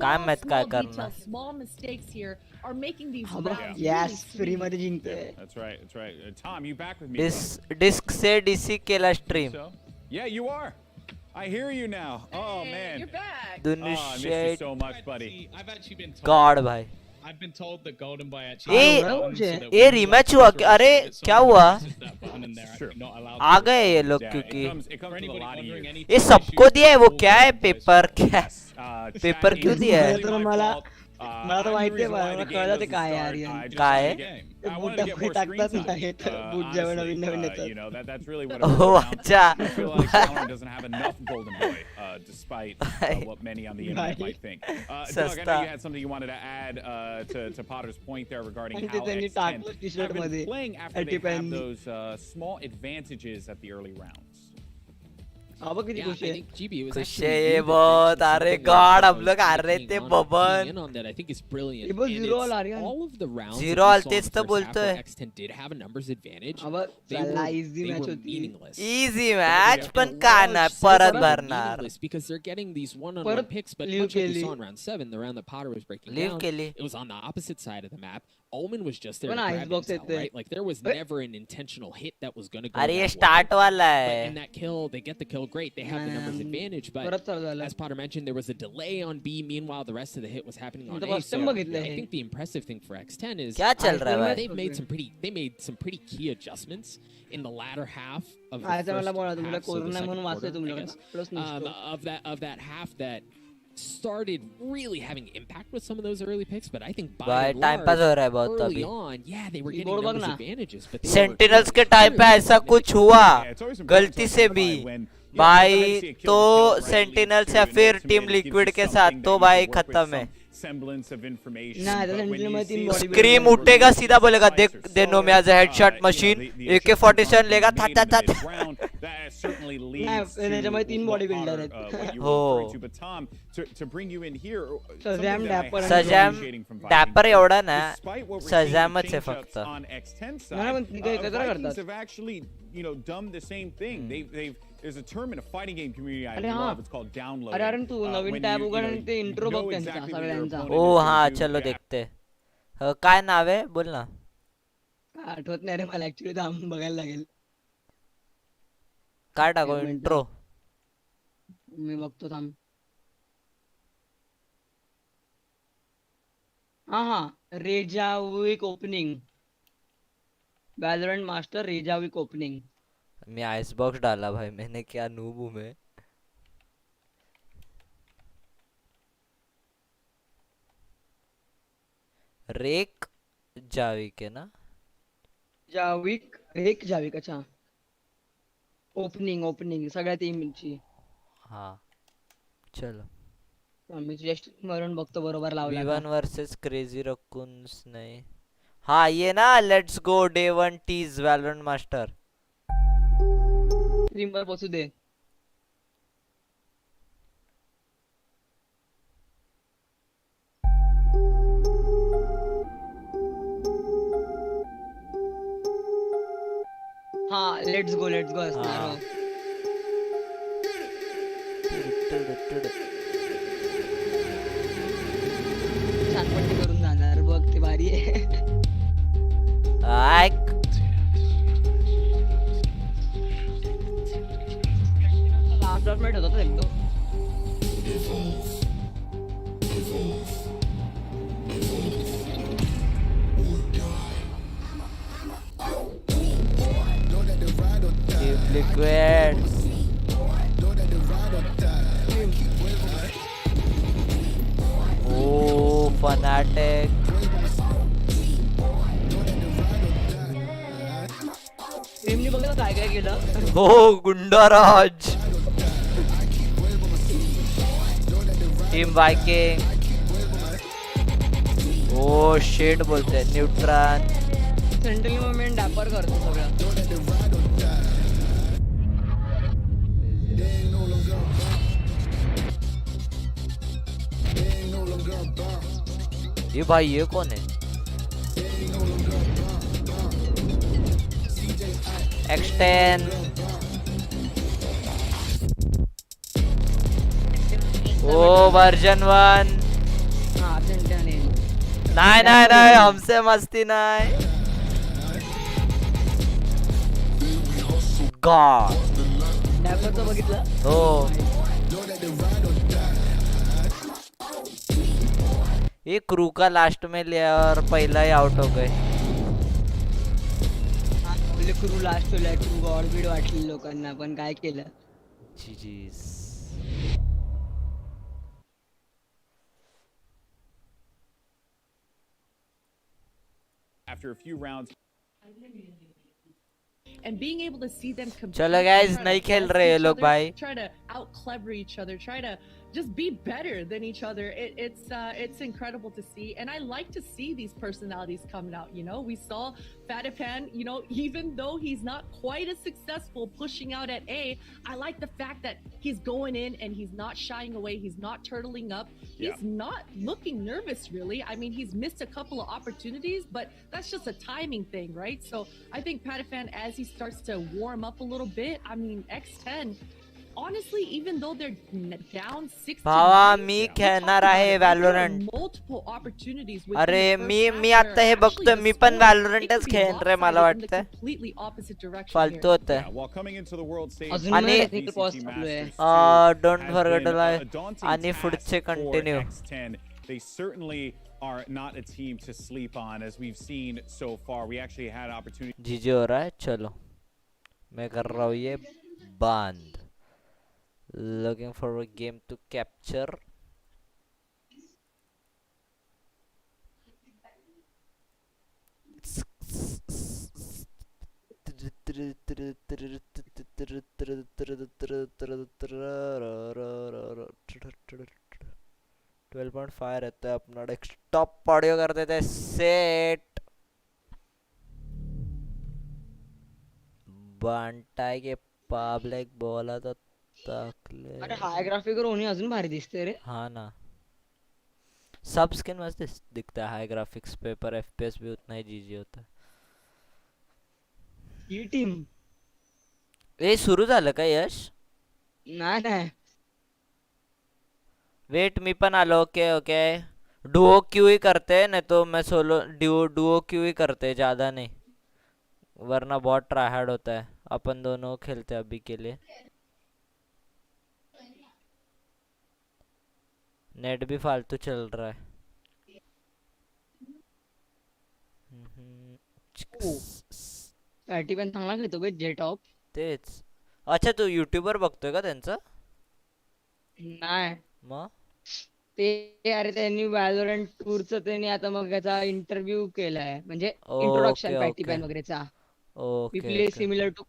काय माहित काय करणार यस फ्री मध्ये जिंकतोय That's right. Tom, you back with me? Disk से डीसी केला stream So? Yeah, you are. I hear you now. Oh man. You're back. Oh, I missed you so much, buddy. I've actually been told. God भाई I've been told that Golden Boy actually. ये रिमैच हुआ अरे क्या हुआ Sure. आ गए ये लोग Yeah, क्योंकि it comes to a lot of years. ये सबको दिया है वो क्या है पेपर क्या पेपर Chat क्यों is दिया है really my मला fault. मला तर I'm माहिती the reason why आहे the game कळलं ते doesn't काय start. यार I just काय? wanted to get- I wanted to get more screen टाकतात time. नाही तर बूट जेव्हा Honestly, नवीन नवीन येतात you know, that's really what it Oh, boils down to. अच्छा. I feel like Valorant doesn't have enough Golden Boy, despite what many on the internet might think. Doug, I know Sasta. you had something you wanted to add to Potter's point there regarding आणि how ते त्यांनी X10 टाकलं t-shirt have been मध्ये playing after they Anti-pen. have those small advantages at the early rounds. हा बघ किती Yeah, खुश I आहे think GB was खुश actually है really ये good बहुत, at अरे something God, that हम लोग was हार रहे kicking थे, on, Baban. keying in on that I think is brilliant. ये बघ And zero it's La Aryan all of the rounds Zero that we आलतेच saw in तर the first half बोलतोय. where X10 did have a numbers advantage. हा बघ They चला were, easy they match were होती meaningless. Easy match But पण a का large नाही set परत of them were भरणार meaningless because they're getting these one-on-one परत picks, but leave much like we केली. saw in round 7, the round that Potter was breaking Leave down, केली. it was on the opposite side of the map. Omen was just there पण to grab Icebox intel, येते. right? Like there was never an intentional hit that was going to go अरे ये that way. Start वाला But in है that kill, they get the kill. Great, they have the numbers advantage. But परत चालू झालं as Potter mentioned, there was a delay on B. Meanwhile, the rest of the hit was happening on तो A. first So time I बघितलं हे. think the impressive thing for X10 is क्या चल रहा है भाई they've made some pretty key adjustments in the latter half of the आज मला बोला first तुमला half, so the corona second म्हणून वाचतोय quarter, I तुमच्याकडे guess. प्लस नुसतं Of that half that started really having impact with some of those early picks, but I think by भाई and time pass large, हो रहा है बहुत early अभी on, yeah, they were getting Keyboard numbers बघ ना. advantages, but they sentinels के were time पे ऐसा कुछ हुआ Yeah, it's always important गलती to से identify भी when- भाई Yeah, sometimes you see a kill तो to kill, right, sentinels leads या to an फिर ultimate, team it gives you liquid के something साथ that तो you भाई can work with, खत्म है semblance of information. Nah, but doesn't when you really see mean the Scream way उठेगा the सीधा बोलेगा देख fights are दे नो sold, में as a headshot you know, machine the AK-47 लेगा था made था in था this round, that certainly leads to त्याच्यामध्ये 3 what bodybuilder Potter, आहेत. what you were हो. referring to. But Tom, to bring you in here, something Shazam that I Dapper have आणि been Shazam appreciating from Dapper Vikings, एवढा ना despite what we're seeing in Shazamच आहे change-ups फक्त on X10 नाही, पण side, ती काय एकत्र Vikings करतात. have actually, you know, done the same thing. There's a term in a fighting game community I अरे हाँ. love. It's called downloading. अरे अरे तू नवीन when टॅब you उघड know, आणि ते you इंट्रो know बघ त्यांचा exactly what your सगळ्यांचा. opponent ओ is gonna हाँ do. चलो Yeah. देखते काय नाव आहे बोल ना आठवत नाही रे मला ऍक्च्युली थांब बघायला लागेल. काय टाको एक मिनिट. इंट्रो मी बघतो थांब. हा रेजाविक ओपनिंग वैलोरेंट मास्टर रेजाविक ओपनिंग. मैं आइस बॉक्स डाला भाई मैंने क्या नूब हूँ मैं रेक जाविक है ना जाविक रेक जाविक अच्छा ओपनिंग सगळ्या टीमची. हाँ चलो मी जस्ट वरून बघतो बरोबर लावला का. V1 वर्सेस क्रेजी रकून्स नहीं हाँ ये ना लेट्स गो डे 1 टीज वैलोरेंट मास्टर स्ट्रीम वर पोचू दे. हा लेट्स गो असणार हो. छानपट्टी करून जाणार बघ ते भारी आहे. आक लास्ट मिनिट होता तो एकदम. लिक्विड ओ फनाटिक टीमनी बघ ना काय काय केलं. हो गुंडाराज टीम वाइकिंग ओ शेट बोलते न्यूट्रॉन सेंट्रल मुवमेंट डॅपर करतो सगळं. ये भाई ये कौन है X10 ओ वर्जन 1 हा अर्जेंटिना नाही हमसे मस्ती नाही गॉड डॅपरचं बघितलं. हो ये क्रू का लास्ट में लिया और पहला ही आउट हो गए. क्रू लास्ट होलाय. क्रू गॉडबीड वाटली लोकांना पण काय केलं. जीजीस After a few rounds. And being able to see them compete, चलो guys, try to नहीं खेल best रहे ये each लोग other, भाई. try to out clever each other, try to just be better than each other. It's incredible to see, and I like to see these personalities coming out. You know, we saw Fatapan. You know, even though he's not quite as successful pushing out at A, I like the fact that he's going in and he's not shying away. He's not turtling up. He's not looking nervous, really. I mean, he's missed a couple of opportunities, but that's just a timing thing, right? So I think Patafan, as he starts to warm up a little bit, I mean, X10, honestly, even though they're down 6 भावा मी खेळणार आहे वॅलोरंट. multiple opportunities अरे मी आता हे बघतोय मी पण वॅलोरंटच खेळेन रे मला वाटतंय. फालतू होतंय. While coming into the world stage, अजून आणि टेक्निकल पॉज चालू आहे. डोंट फॉरगेट आणि पुढचे continue. They certainly are not a team to sleep on, as we've seen so far. We actually had opportunity. जीजी हो रहा है चलो मैं कर रहा हूँ ये बंद. Looking for a game to capture. 12.5 रहता है अपना डेस्कटॉप ऑडियो कर देते सेट बंटाय के पब्लिक बोला तो तकले अरे हाय ग्राफिक होणी अजून भारी दिसते रे. हाँ ना सब स्किन मस्त दिखता है हाई ग्राफिक्स पे पर एफपीएस भी उतना ही जीजी होता है. ही टीम ए सुरू झालं का यश. नाही वेट मी पण आलो. ओके ओके डुओ क्यू ही करते नहीं तो मैं सोलो डुओ क्यू ही करते ज्यादा नहीं वरना बहुत ट्राई हार्ड होता है. अपन दोनों खेलते हैं अभी के लिए. नेट भी फालतू चल रहा है. पॅटी पण चांगला खेळतो बे जेट ऑफ. तेच. अच्छा तू युट्यूबर बघतोय का त्यांचा. नाही मग ते अरे त्यांनी व्हॅलोरंट टूरचं त्यांनी आता मग याचा इंटरव्ह्यू केलाय म्हणजे ओके, इंट्रोडक्शन पॅटी ओके. पॅन वगैरेचा. We okay play okay. Similar to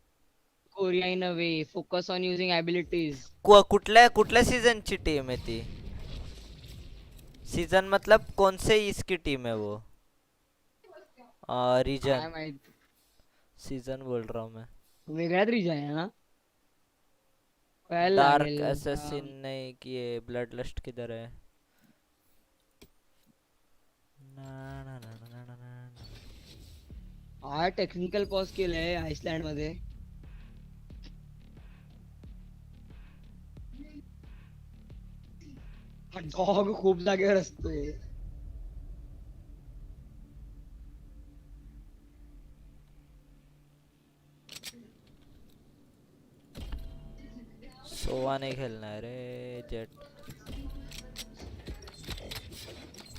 Korea in a way focus on using abilities. कुठल्या कुठल्या सीजनची टीम है ती. सीजन मतलब कौन से इसकी टीम है वो. काय रीजन माहित सीजन बोल रहा हूँ मैं. वेगळ्याच रिजन आहे ना. कळायला डार्क लागेल. असैसिन नहीं कि ये ब्लड लस्ट किधर है. ना ना ना ना ना ना. हा टेक्निकल पॉज केलंय आइसलँड मध्ये. डॉग खूप जागेवर असतोय. सोवा नहीं खेलना है रे जेट.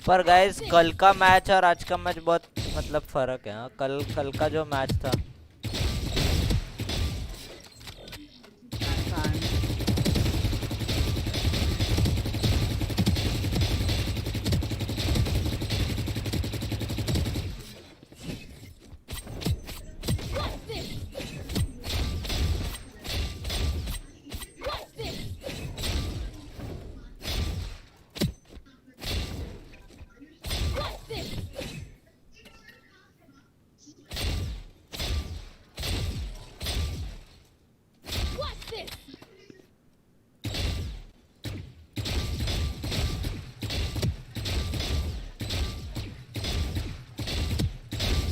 पर गाइस कल का मैच और आज का मैच बहुत मतलब फर्क है. हाँ कल का जो मैच था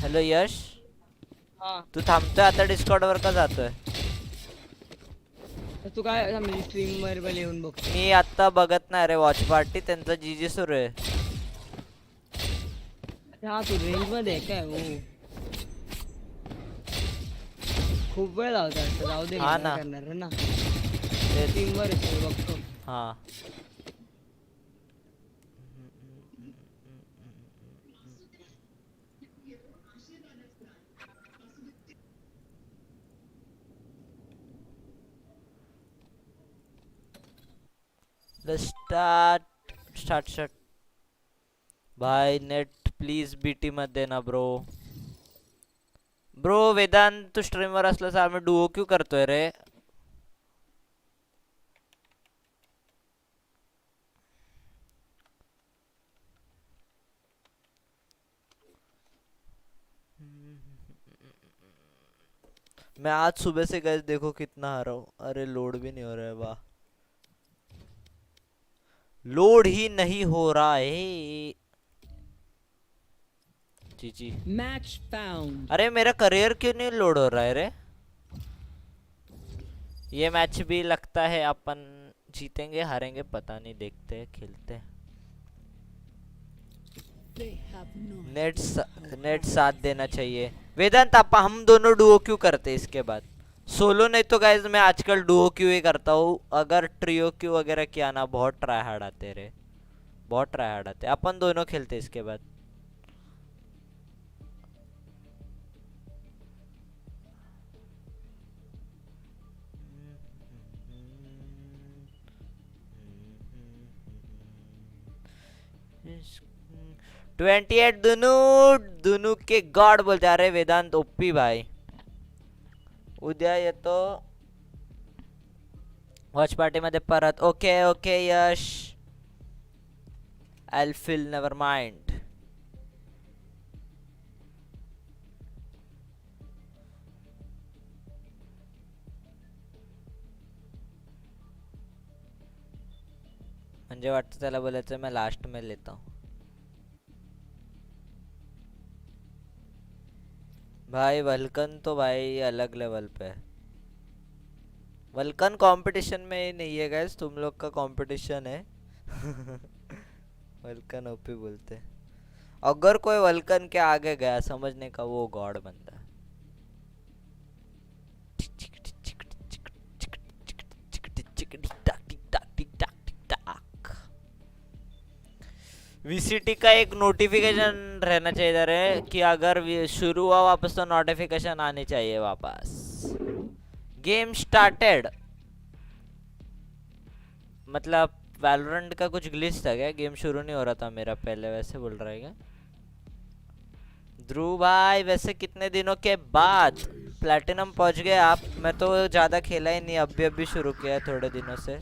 हॅलो यश हा तू थांबतोय आता डिस्कॉर्ड वर का जातोय. तर तू काय स्ट्रीम वर येऊन बघ. मी आता बघत नाही रे वॉच पार्टी त्यांचा जीजी सुरू आहे. हा तू रेंज मध्ये आहे काय. हो खूप वेळ लावतात जाऊ दे. हा मी ना. काय करणार आहे ना. तेच. स्ट्रीम वर येतो बघतो. हा स्टार्ट भाई नेट प्लीज बीटी मध्ये ना ब्रो. वेदांत तू स्ट्रीमवर असलास आम्ही डुओ क्यू करतोय रे. मैं आज सुबह से गैस देखो कितना आ रहा हूँ. अरे लोड भी नहीं हो रहा है. वाह लोड ही नहीं हो रहा है. जी मैच फाउंड. अरे मेरा करियर क्यों नहीं लोड हो रहा है रे. ये मैच भी लगता है अपन जीतेंगे हारेंगे पता नहीं. देखते हैं खेलते हैं. नेट साथ देना चाहिए. वेदांत आपा हम दोनों डुओ क्यों करते इसके बाद. सोलो नहीं तो गाइज मैं आजकल डुओ क्यू ही करता हूँ. अगर ट्रियो क्यू वगैरह किया ना बहुत ट्राई हार्ड आते रे. बहुत ट्राई हार्ड आते. अपन दोनों खेलते इसके बाद. ट्वेंटी एट दुनू के गॉड बोलते. अरे वेदांत ओप्पी भाई उद्या येतो वॉच पार्टी मध्ये परत. ओके ओके यश I'll fill, never mind. म्हणजे वाटतं त्याला बोलायचं मैं लास्ट में लेता हूँ. भाई वल्कन तो भाई अलग लेवल पे है. वल्कन कंपटीशन में ही नहीं है गाइस, तुम लोग का कंपटीशन है. वल्कन ओपी बोलते हैं. अगर कोई वल्कन के आगे गया समझने का वो गॉड बनता है. VCT का एक नोटिफिकेशन रहना चाहिए इधर है कि अगर शुरू हुआ वापस तो नोटिफिकेशन आनी चाहिए वापस. गेम स्टार्टेड मतलब वैलोरेंट का कुछ ग्लिच था क्या? गेम शुरू नहीं हो रहा था मेरा पहले, वैसे बोल रहा है क्या? ध्रुव भाई वैसे कितने दिनों के बाद प्लैटिनम पहुंच गए आप? मैं तो ज़्यादा खेला ही नहीं, अभी शुरू किया है थोड़े दिनों से.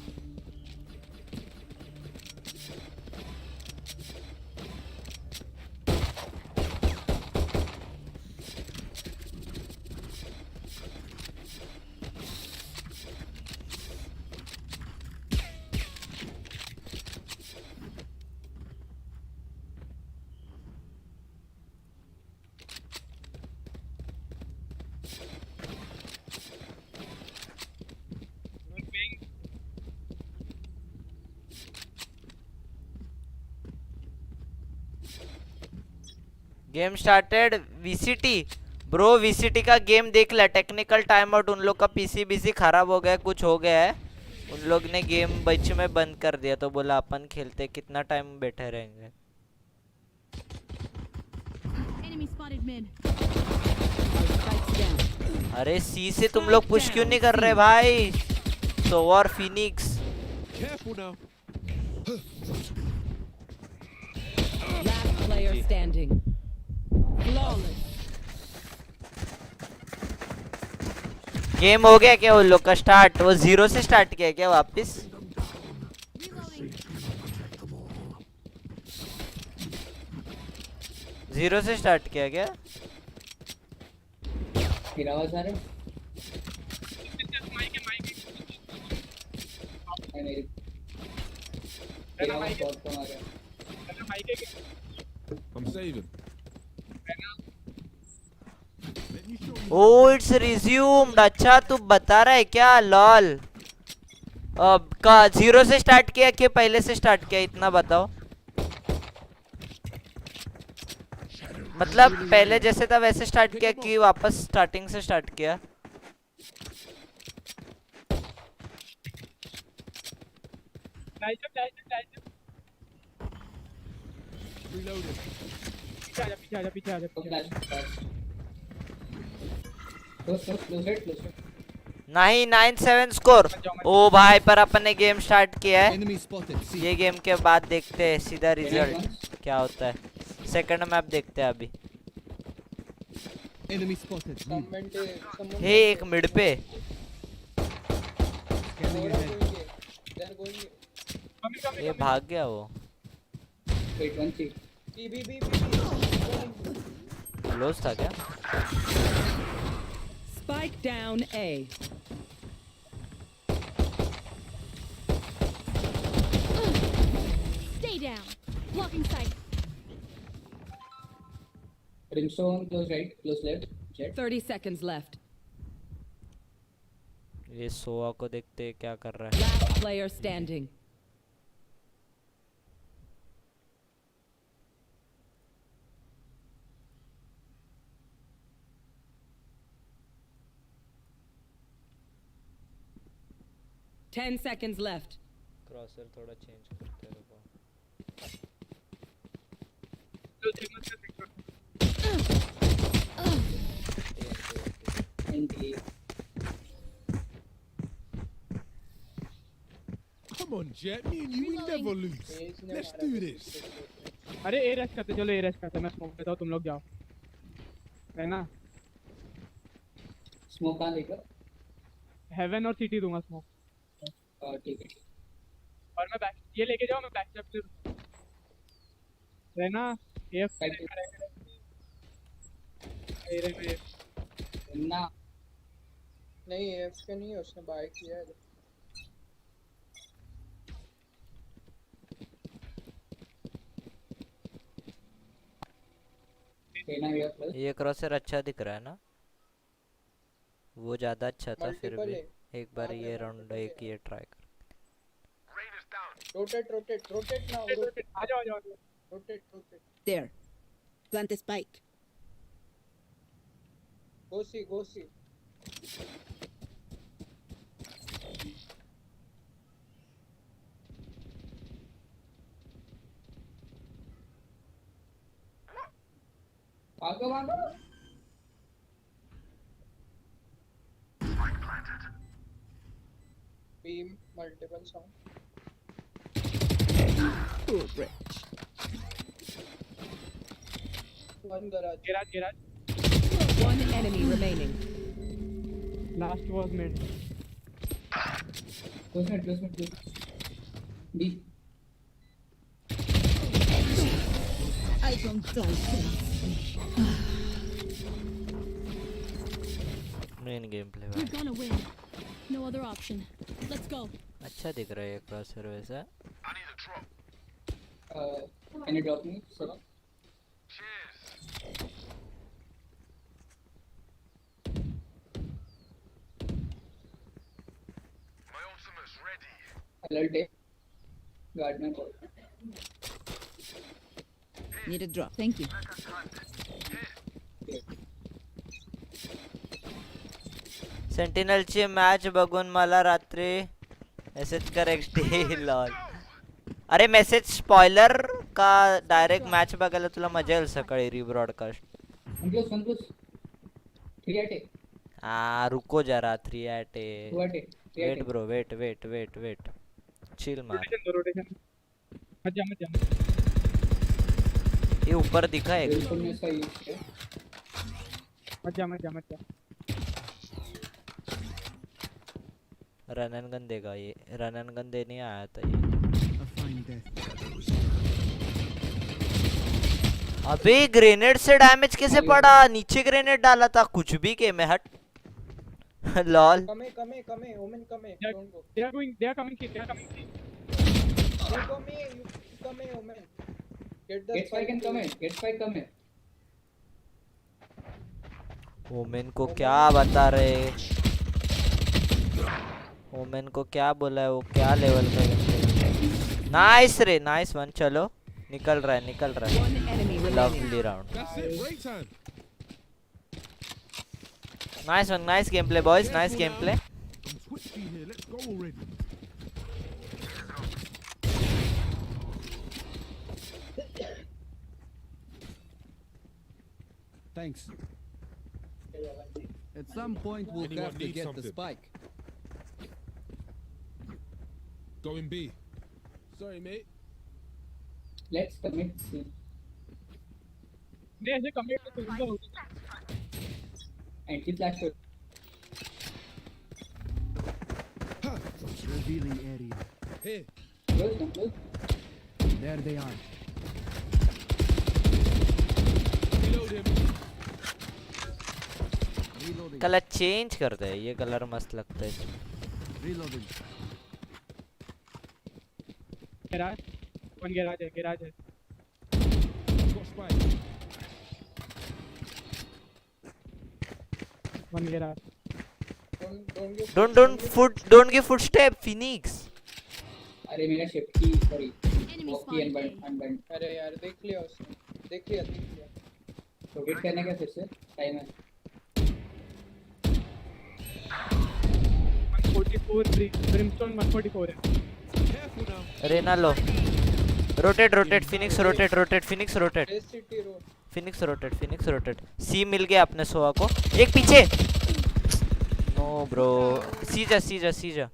Game started. VCT bro, VCT का गेम देख ला. टेक्निकल टाइम आउट, उन लोग का पीसी बीसी खराब हो गया, कुछ हो गया है. उन लोग ने गेम बीच में बंद कर दिया तो बोला अपन खेलते. कितना टाइम बैठे रहेंगे? अरे सी से तुम लोग पुश क्यों नहीं कर रहे भाई? सोवर Phoenix. Last player standing. Flawless. Game हो गया क्या उन लोग का स्टार्ट? वो 0 से स्टार्ट किया क्या वापस? जीरो से स्टार्ट किया क्या? फिर आवाज आ रहा है? I'm saving. Oh it's resumed. अच्छा तू बता रहा है क्या? लॉल. अब का 0 से स्टार्ट किया कि पहले से स्टार्ट किया, इतना बताओ. मतलब पहले जैसे था वैसे स्टार्ट किया कि वापस स्टार्टिंग से स्टार्ट किया? नहीं 9-7 स्कोर. ओ भाई पर अपन ने गेम स्टार्ट किया है. ये गेम के बाद देखते हैं सीधा रिजल्ट क्या होता है. सेकंड मैप देखते हैं अभी. हे एक मिड पे. ये भाग गया वो. क्लोज था क्या? Spike down A. Stay down. Blocking sight. Brimstone, close right, close left. Jet. 30 seconds left. ये सोआ को देखते हैं क्या कर रहा है. Last player standing. Ten seconds left. क्रॉसर थोड़ा चेंज करते रहो. Come on, Jet. Me and you, we never lose. Let's do this. अरे ए रश करते, चलो ए रश करते. मैं स्मोक देता हूँ, तुम लोग जाओ. है ना? स्मोक कहाँ लेकर? हेवन और सिटी दूंगा स्मोक. ठीक है. और मैं बैक ये लेके जाओ, मैं बैक स्टेप से. रहना एफ ना नहीं एफ के नहीं उसने बाय किया है ये क्रॉसर अच्छा दिख रहा है ना वो ज्यादा अच्छा था फिर भी एक बार ये राउंड एक ये ट्राई कर रोटेट रोटेट रोटेट ना रोटेट आ जाओ rotate rotate There. Plant the spike. go see भागो beam multiple sound one garage One enemy remaining. Last was mid. close B I don't die. Main game play We're gonna win. No other option. Let's go. अच्छा दिख रहा है ये क्रॉसर वैसा any drop me sir alert day guard में call Need a drop. Thank you. सेंटिनलची match बघून मला रात्री मेसेज कर एक्सटी लॉल अरे मेसेज स्पॉइलर का डायरेक्ट मॅच बघायला तुला मजा येईल सकाळी रीब्रॉडकास्ट रुको जरा 3 वेट ब्रो वेट चिल मार मत जा ये ऊपर दिखा है मत जा रन एंड गन देगा ये रन एंड गन देने आया था ये अबे ग्रेनेड से डैमेज कैसे पड़ा नीचे ग्रेनेड डाला था कुछ भी के में हट lol come omen come don't go they are coming C. you come omen get spike and come here Omen को क्या बता रहे ओमेन को क्या बोला है वो क्या लेवल का नाइस रे नाइस वन चलो निकल रहा है lovely round nice one nice game play boys nice game play Thanks. At some point we'll have to get the spike. Going B. Sorry, mate. let's commit C नहीं ऐसे commit तो तुम लोग anti flash Revealing area. Here. close There they are. Reload him. Reloading. Colour change कर दे ये colour मस्त लगता है इसमें Reloading. गैराज है Got spike. One garage don't give footstep Phoenix अरे मेरा शिफ्ट की सॉरी Enemy ओके spotted. अनबन अरे यार देख लिया उसने देख लिया रोटेट करने का फिर से टाइम है 144 ब्रिमस्टोन 144 है Careful now. रेना लो rotate Phoenix rotate city road Phoenix rotate C मिल गया अपने सोआ को एक पीछे नो ब्रो सी जा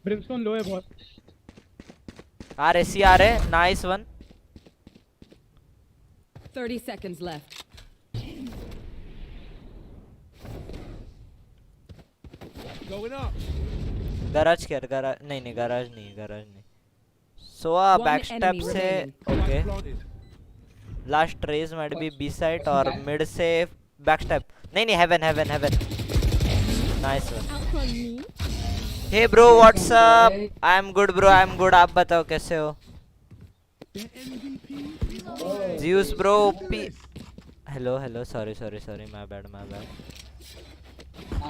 ब्रिमस्टोन लो है बहुत आ रहे nice one 30 seconds left. Going up. Garage नहीं गराज नहीं सोआ One बैकस्टेप enemy से remaining. Okay last Raze might be B side और मिड से बैकस्टेप नहीं heaven heaven heaven nice one Outrun me. Hey bro what's up I am good bro I am good आप बताओ कैसे हो Zeus bro OP hello hello sorry sorry sorry my bad नाम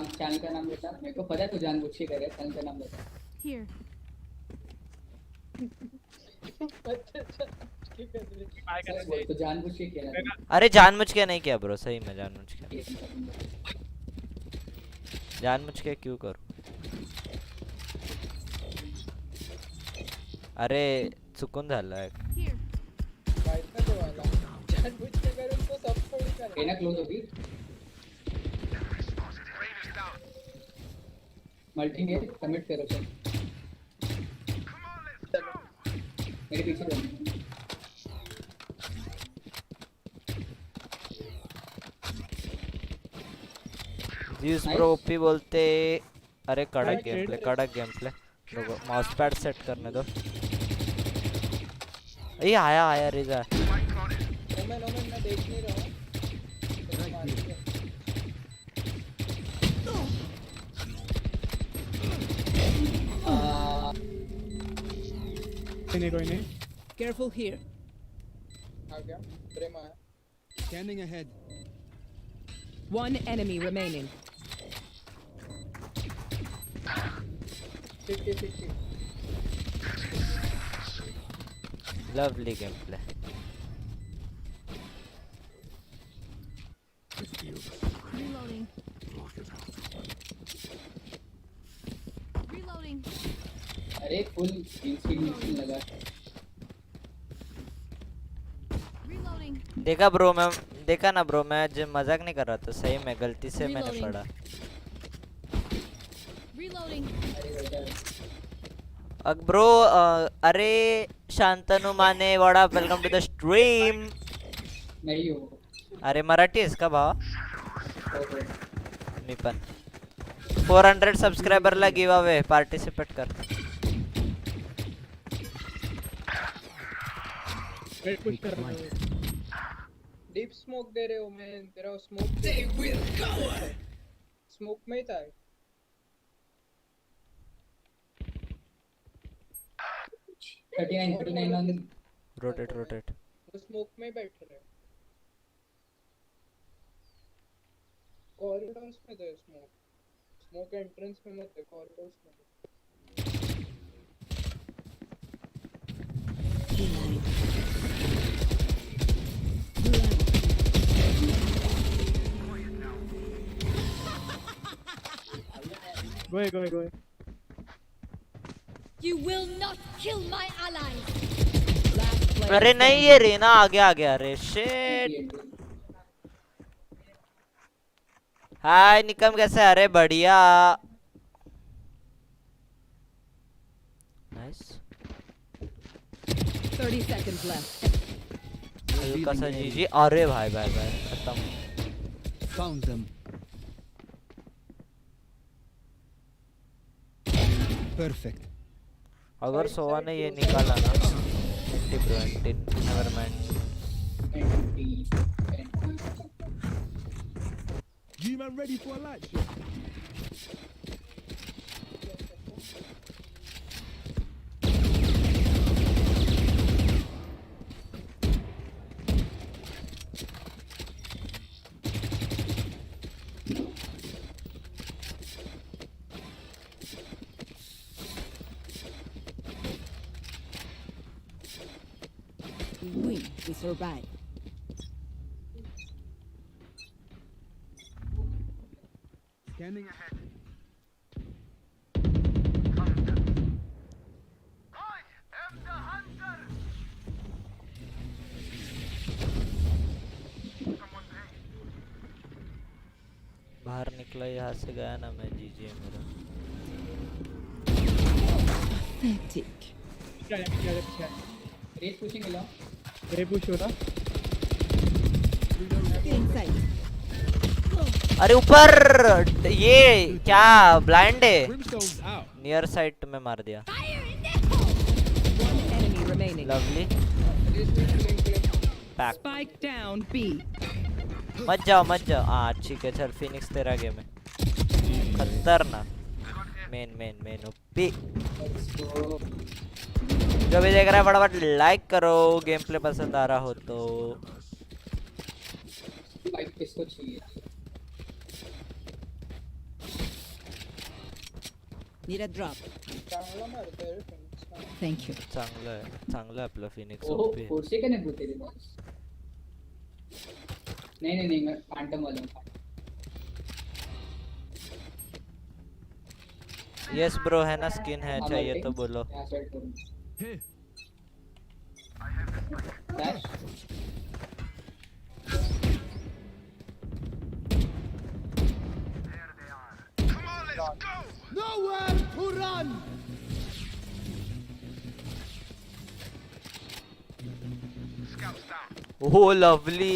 channel का नाम बता मेरे को पता है तू जानबूझ के कर रहा है चैनल का नाम बता Here. तो जानबूझ के किया है अरे जानबूझ के नहीं किया ब्रो सही में जानबूझ के क्यों करूं अरे चुकून झालं Here. माहित नाही तुम्हाला जानबूझ के करून तो सब थोडी कर है ना क्लोज होगी मल्टी है कमिट करो सर मेरे पीछे रहो जिस ब्रो ओपी बोलते अरे कड़क गेम प्ले लोगों माउस पैड सेट करने दो ये आया रिजा मैं देख नहीं रहा कोई नहीं Careful here. आ गया प्रेमा है Scanning ahead. One enemy remaining. 50-50 lovely game play Reloading. Reloading. अरे फुल स्क्रीन लगा Reloading. देखा ना ब्रो मैं मजाक नहीं कर रहा था सही में गलती से मैंने Reloading. पढ़ा Reloading. ब्रो अरे शांतनु माने वडा वेलकम टू द स्ट्रीम नहीं हो अरे मराठी आहेस का भावा मी पण 400 सबस्क्रायबरला गिव अवे पार्टिसिपेट कर पुश कर रहा हूं डीप स्मोक दे रहे हो मैं तेरा स्मोक स्मोक में ही था 39 ऑन रोटेट वो स्मोक में ही बैठ रहे कॉरिडोर्स में थे स्मोक एंट्रेंस में मत थे कॉरिडोर्स में go. You will not kill my allies. अरे नहीं ये रेना आ गया अरे शिट हाय निकम कैसे अरे बढ़िया नाइस 30 seconds left. हल्का सा जीजी अरे भाई खत्म Found them. Perfect. अगर सोवा ने ये निकाला ना anti never mind G-Man ready for a light show. We survive. Scanning ahead. बाहर निकला यहाँ से गया ना मैं जीजी है मेरा Pathetic. रेस पुशिंग लो रे पुश हो रहा Inside. अरे ऊपर ये क्या ब्लाइंड है Brimstone's out. नियर साइट में मार दिया One enemy remaining. Lovely. Back. Spike down B. मत जाओ हाँ ठीक है चल फिनिक्स तेरा गेम है खतरनाक मेन ओपी जो भी देख रहा है फटाफट लाइक करो गेम प्ले पसंद आ रहा हो तो लाइक किसको चाहिए Need a drop. Thank you. चांगलं आपलं फिनिक्स ओहो ओपी फोर्से का नहीं बोलते रे बॉस नहीं मैं फैंटम वाला हूं यस ब्रो है ना स्किन है चाहिए तो बोलो Dash. Nowhere to run! Oh lovely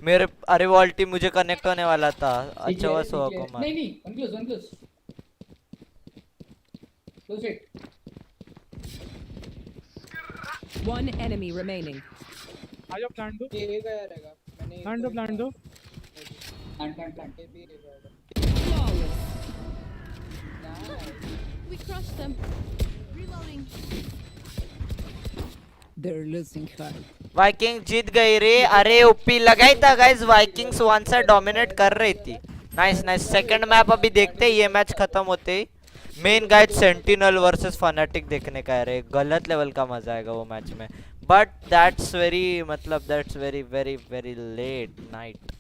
मेरे अरे वो अल्टी मुझे कनेक्ट होने वाला था अच्छा हुआ सो को मार नहीं one clause close it One enemy remaining. आ जाओ प्लांट दो ये गया रहेगा मैंने प्लांट दो प्लांट ये भी रहेगा Flawless. We crushed them. Reloading. They're losing heart. Viking जीत गई रे अरे ओपी लगाई था guys Vikings one side dominate कर रही थी नाइस सेकंड मैप अभी देखते ये मैच खत्म होते ही main guys Sentinels versus Fnatic देखने का है रे गलत लेवल का मजा आएगा वो मैच में but that's very very late night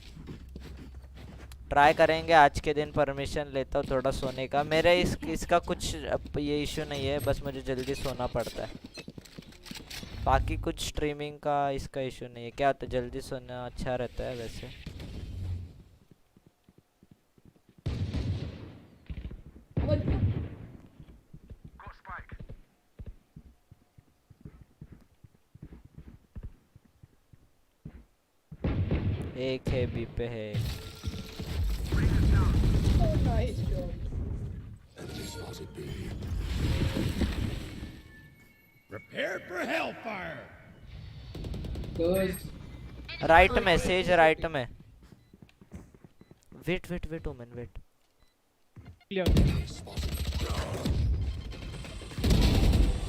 try करेंगे आज के दिन परमिशन लेता हूँ थोड़ा सोने का मेरे इसका कुछ ये इशू नहीं है बस मुझे जल्दी सोना पड़ता है बाकी कुछ स्ट्रीमिंग का इसका इशू नहीं है क्या होता है जल्दी सोना अच्छा रहता है वैसे एक है बी पे है Prepare for hellfire! राइट में सेज राइट में wait Omen wait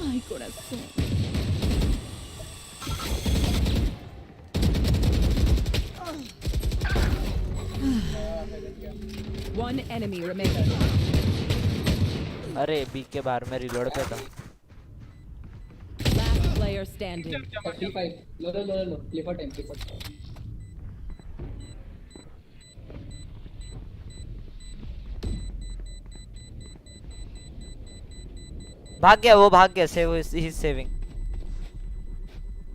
Ay, corazón. One enemy remaining. अरे बी के बाहर में रिलोड पे था Last player standing. 35 low play for time भाग गया सेव ही सेविंग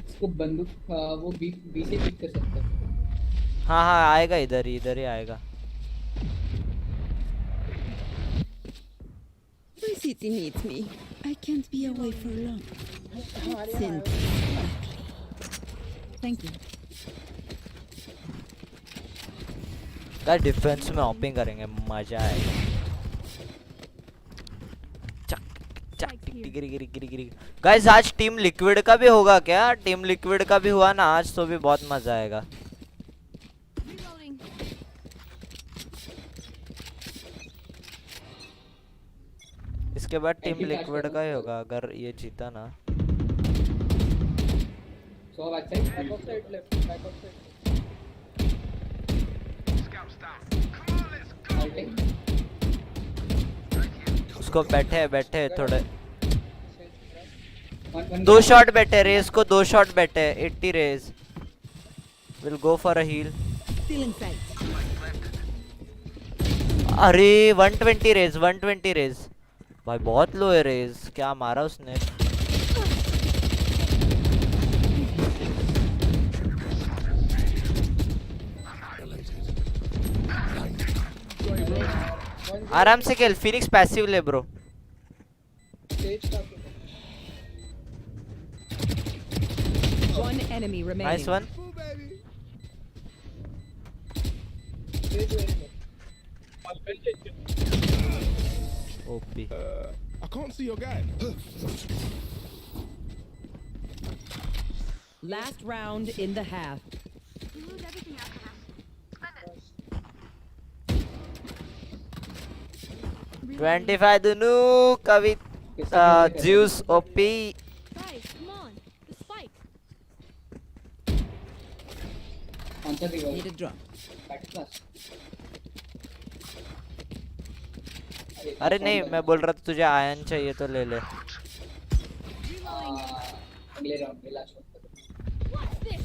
इसको बंदूक वो बी से पिक कर सकता है हाँ आएगा इधर ही आएगा VCT needs me. I can't be away for long. Send. Thank you. Guys defence में ऑपिंग करेंगे मजा आएगा गिरी गाइस आज टीम लिक्विड का भी होगा क्या टीम लिक्विड का भी हुआ ना आज तो भी बहुत मजा आएगा इसके बाद टीम लिक्विड का ही होगा अगर ये जीता ना so back of side left back of side उसको बैठे थोड़े दो शॉट बैठे रेस को 2 शॉट बैठे 80 Raze will go for a heal अरे 120 रेस भाई बहुत लो है रेस क्या मारा उसने आराम से खेल फिनिक्स पैसिव ले bro One enemy remaining. Nice one I can't see your guy. Last round in the half. 25 Dunu, Kavit, Zeus, OP. Guys, come on. The spike. Need a drop. अरे नहीं, मैं बोल रहा था तुझे आयन चाहिए तो ले ले. अगले राउंड में last What's this?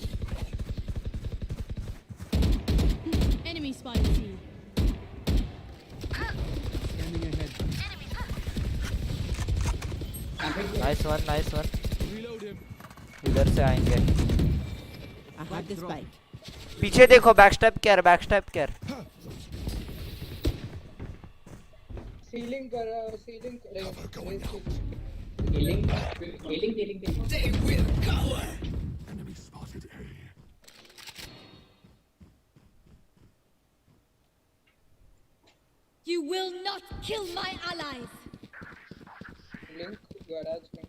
Enemy spotted C. Scanning ahead. Nice one, nice one. Reload him. इधर से आएंगे. I have the spike. पीछे देखो, बैकस्टेप कर. सीलिंग कर ceiling They will cover. Enemy spotted A. You will not kill my allies. Link garage में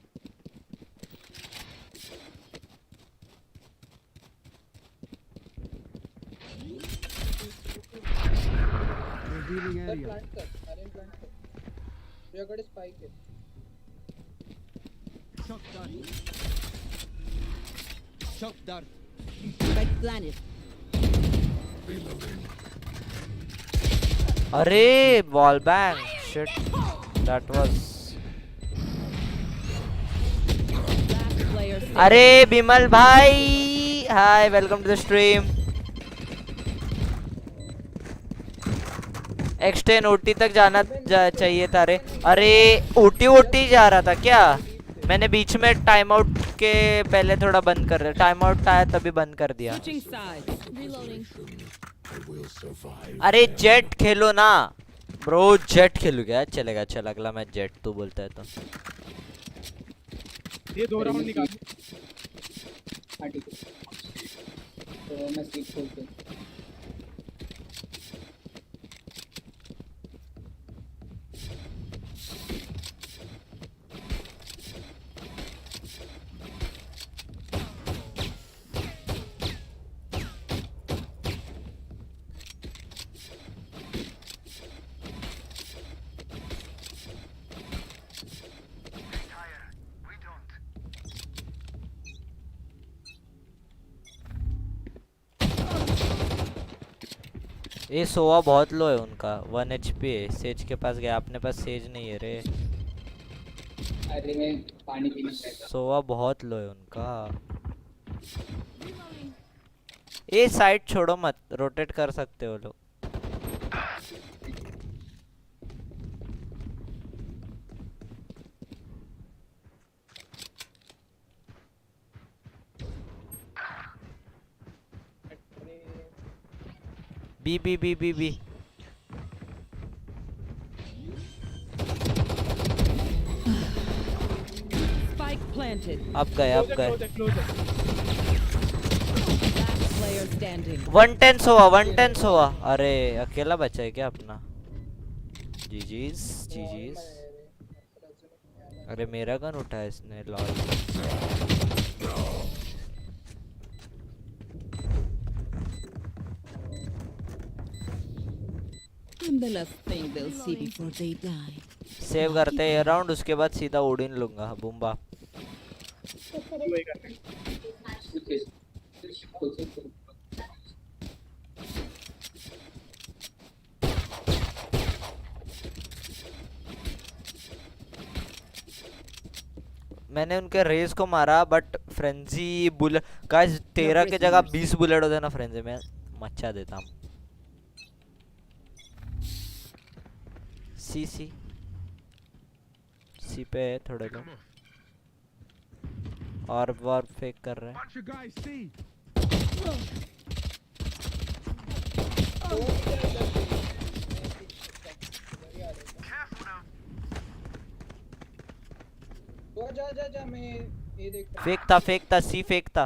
Revealing area. Plant कर plant कर तुझ्याकडे स्पाइक आहे Shock dart. Shock dart. Spike planted. अरे ball bang. Shit. That was. Last player standing. अरे बिमल भाई, hi, welcome to the stream. X ten OT तक जाना चाहिए था. अरे ओटी जा रहा था क्या? मैंने बीच में टाइम आउट के पहले थोड़ा बंद कर दिया. टाइम आउट आया तभी बंद कर दिया. Switching sides. Reloading. I will survive. अरे जेट खेलो ना ब्रो. जेट खेलू क्या? चलेगा, चल अगला मैच जेट तू बोलता है तो. ये 2 राउंड निकाल. हाँ ठीक है तो मैं सीट खोलता हूँ. ये सोवा बहुत लो है उनका. 1 HP है. सेज के पास गया. अपने पास सेज नहीं है रे. अरे मैं पानी पीना चाहता सोवा बहुत लो है उनका. ये साइड छोड़ो मत, रोटेट कर सकते हो लोग. बी. Spike planted. अब गए. Last player standing. 110 सोवा. अरे अकेला बचा है क्या अपना? जीजीज. अरे मेरा गन उठाया इसने. Lol. I'm the last thing they'll see before they die. Save करते हैं राउंड, उसके बाद सीधा ओडिन लूंगा. बूम्बा. मैंने उनके रेस को मारा बट फ्रेंजी बुलेट गाइस 13 के जगह 20 बुलेट होते ना फ्रेंजी में मचा देता हूँ. सी पे है थोड़े लोग और वार फेक कर रहे हैं. जा मैं ये देख फेक था सी फेक था.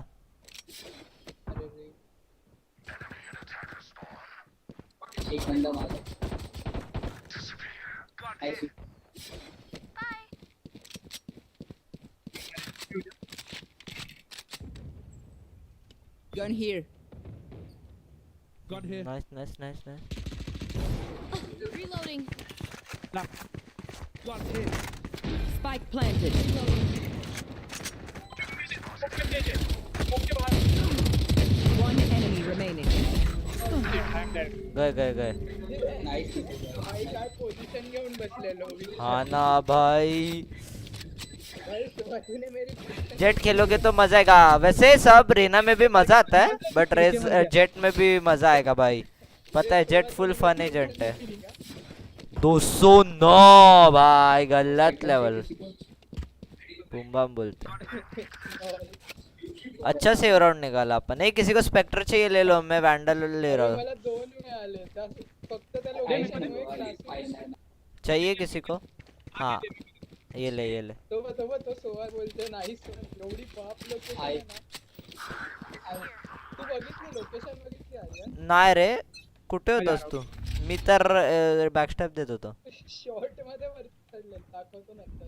एक बंदा मारा. Gun here. Gun here. Nice. Reloading. Gun here. Spike planted. One enemy remaining. गए नाईस भाई काय पोझिशन घेऊन बसलेलो हाँ ना भाई भाई तूने मेरी जेट खेलोगे तो मजा आएगा वैसे सब रेना में भी मजा आता है बट जेट में भी मजा आएगा भाई पता है जेट फुल फन एजेंट है 209 भाई गलत लेवल बूम बोलते अच्छा सेव राउंड निकाला अपन नहीं किसी को स्पेक्टर चाहिए ले लो मैं वैंडल ले रहा हूँ मला 2 मिळाले फक्त त्या लोकेशनमुळे क्लास चाहिए किसी को हाँ ये ले तो सोवा बोलते नाईस एवढी पाप लोकेशन आहे तू बघितली लोकेशन बघितली आर्या नाही रे कुठे होतास तू मी तर बॅकस्टॅप देत होतो शॉर्ट मध्ये वर चढले दाखवतो नंतर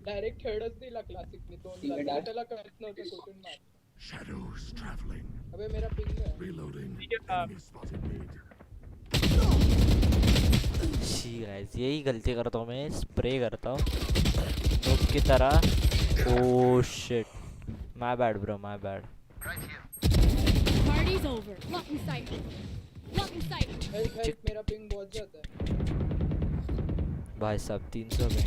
डायरेक्ट हेडच दिला क्लासिकने 2 त्याला कळत नव्हतं कुठून मार Shadows traveling. अबे मेरा पिंग है Reloading. Enemy spotted mid. She guys यही गलती करता हूँ मैं स्प्रे करता हूँ नूब की तरह oh shit my bad bro my bad Party's over. Lock in sight. मेरा पिंग बहुत ज्यादा है भाई साहब 300 में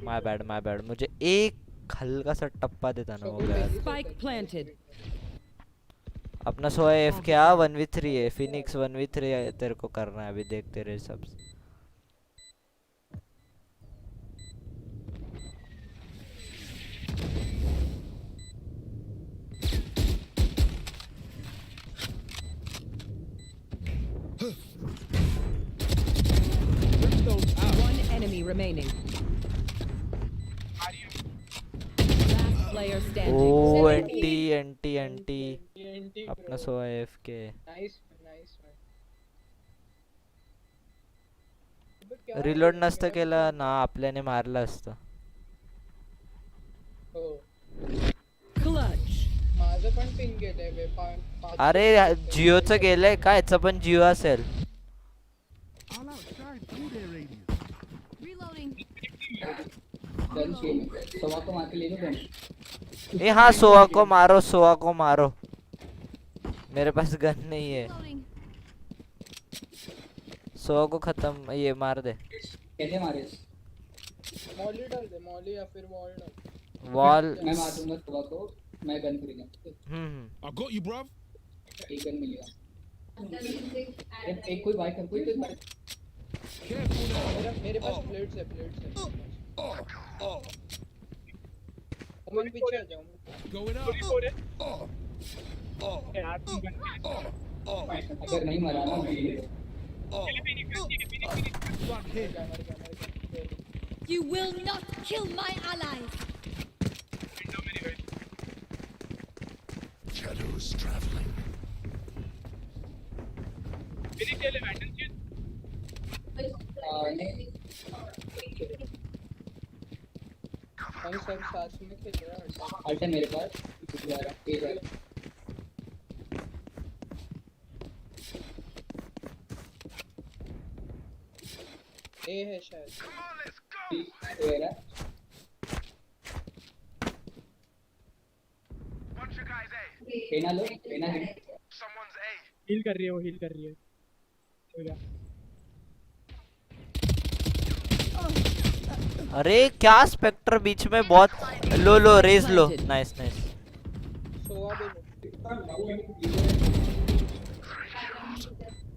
माय बैड मुझे एक हल्का सा टप्पा देता ना हो गया Spike planted. अपना सो एफ क्या 1v3 है फिनिक्स 1v3 तेरे को करना है अभी देख तेरे सब One enemy remaining. Last player standing. ओ एंटी अपना सो एफ के नाइस रिलोड नसतं केलं ना आपल्याने मारलं असतं हो Clutch. माझं पण पिंग गेलंय बे अरे जिओचं गेलंय का याचं पण जिओ असेल All outside through their radius. Reloading. Gun चाहिए सोवा को मार के ले लो गन ए हाँ सोआ को मारो मेरे पास गन नहीं है Reloading. सोआ को खत्म ये मार दे कैसे मारे मॉली डाल दे मॉली या फिर वॉल डाल वॉल मैं मार दूंगा सोवा को मैं गन खरीदूंगा I got you, bruv. एक गन मिलेगा एक कोई बाइक कोई मेरे पास प्लेट्स है ओमन पीछे आ जाओ Going up. अगर नहीं मरा ना You will not kill my allies. Shadows traveling. हम सब साथ में खेल रहे हैं अल्ट है मेरे पास ए है शायद मेरा पेना लो पेना है हील कर रही है हो गया अरे क्या स्पेक्टर बीच में बहुत लो रेज लो नाइस सोवा दे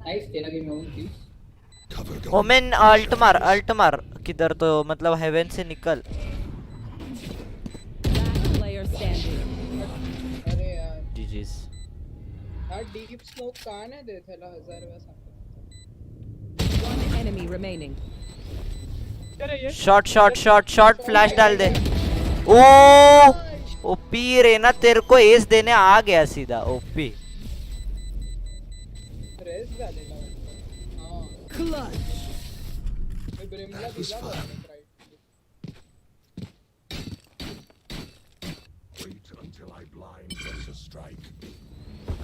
नाइस तेरा भी मैं हूं प्लीज ओमेन अल्ट मार किधर तो मतलब हेवन से निकल Last player standing. अरे यार जीजीस हा डीप स्मोक का नाही देत ह्याला 1000 वेळा सांगतो One enemy remaining. Shot flash डाल दे ओ ओपी रे ना तेरे को एस देने आ गया सीधा ओपी रेस झालेला हां Clutch. मी ब्रेमला दिला right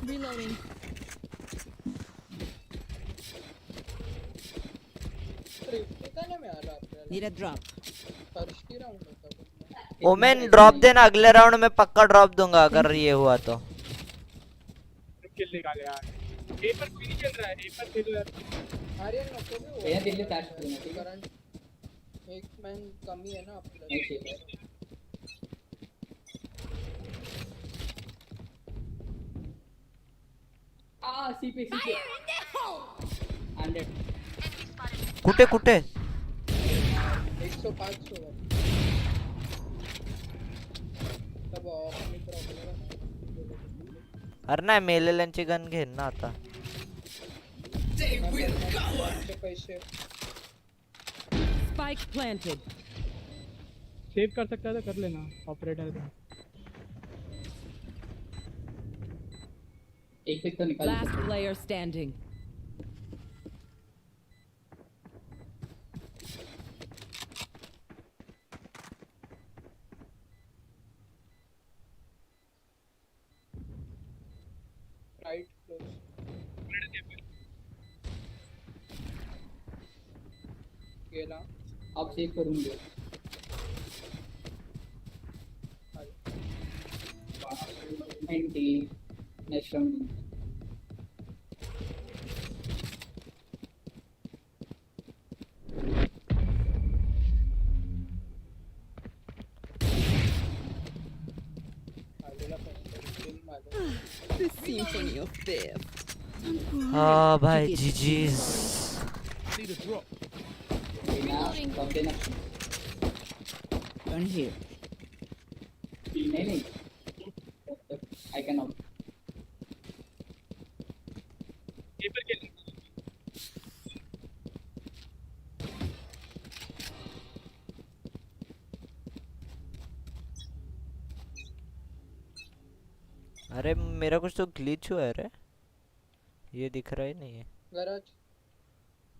Reloading. Need a drop. Omen drop देना, अगले राउंड में पक्का ड्रॉप दूंगा अगर ये हुआ तो। किल निकाले यार। ए पर कोई नहीं चल रहा है, ए पर खेलो यार। आर्यन नको भी हो। ये दिल्ली स्टार्ट करना ठीक है। एक मैन कमी है ना आपके। सीपी 100 कुठे कुठे 105 तब अपनी प्रॉब्लेम है। अरे नाही मेलेल्यांची गन घेन ना आता। Spike planted. सेव कर सकता है तो कर लेना ऑपरेटर का। एक पिक तो निकाल। Last player standing. Right close. गेला आप सेव करूंगे। Anti national The symphony of death. हाँ भाई जीजीस। Turn here. नहीं I cannot. ए पर खेल। अरे मेरा कुछ तो ग्लिच हुआ है रे, ये दिख रहा ही नहीं है। गैराज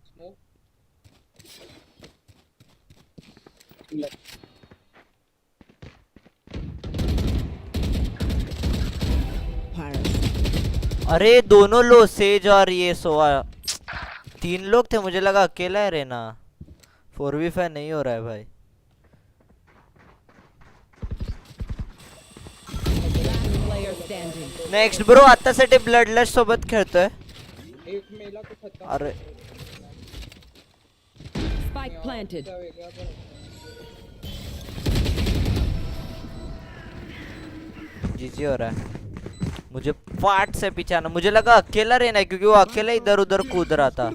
स्मोक अरे दोनों लो सेज और ये सोआ, 3 लोग थे, मुझे लगा अकेला है रेना। 4v5 नहीं हो रहा है भाई। नेक्स्ट ब्रो आतासाठी ब्लडलस्ट सोबत खेळतोय। एक मेला को खत्म। अरे Spike planted. जीजी हो रहा है। मुझे पार्ट से पीछे आना, मुझे लगा अकेला रहना है क्योंकि वो अकेला इधर उधर कूद रहा था।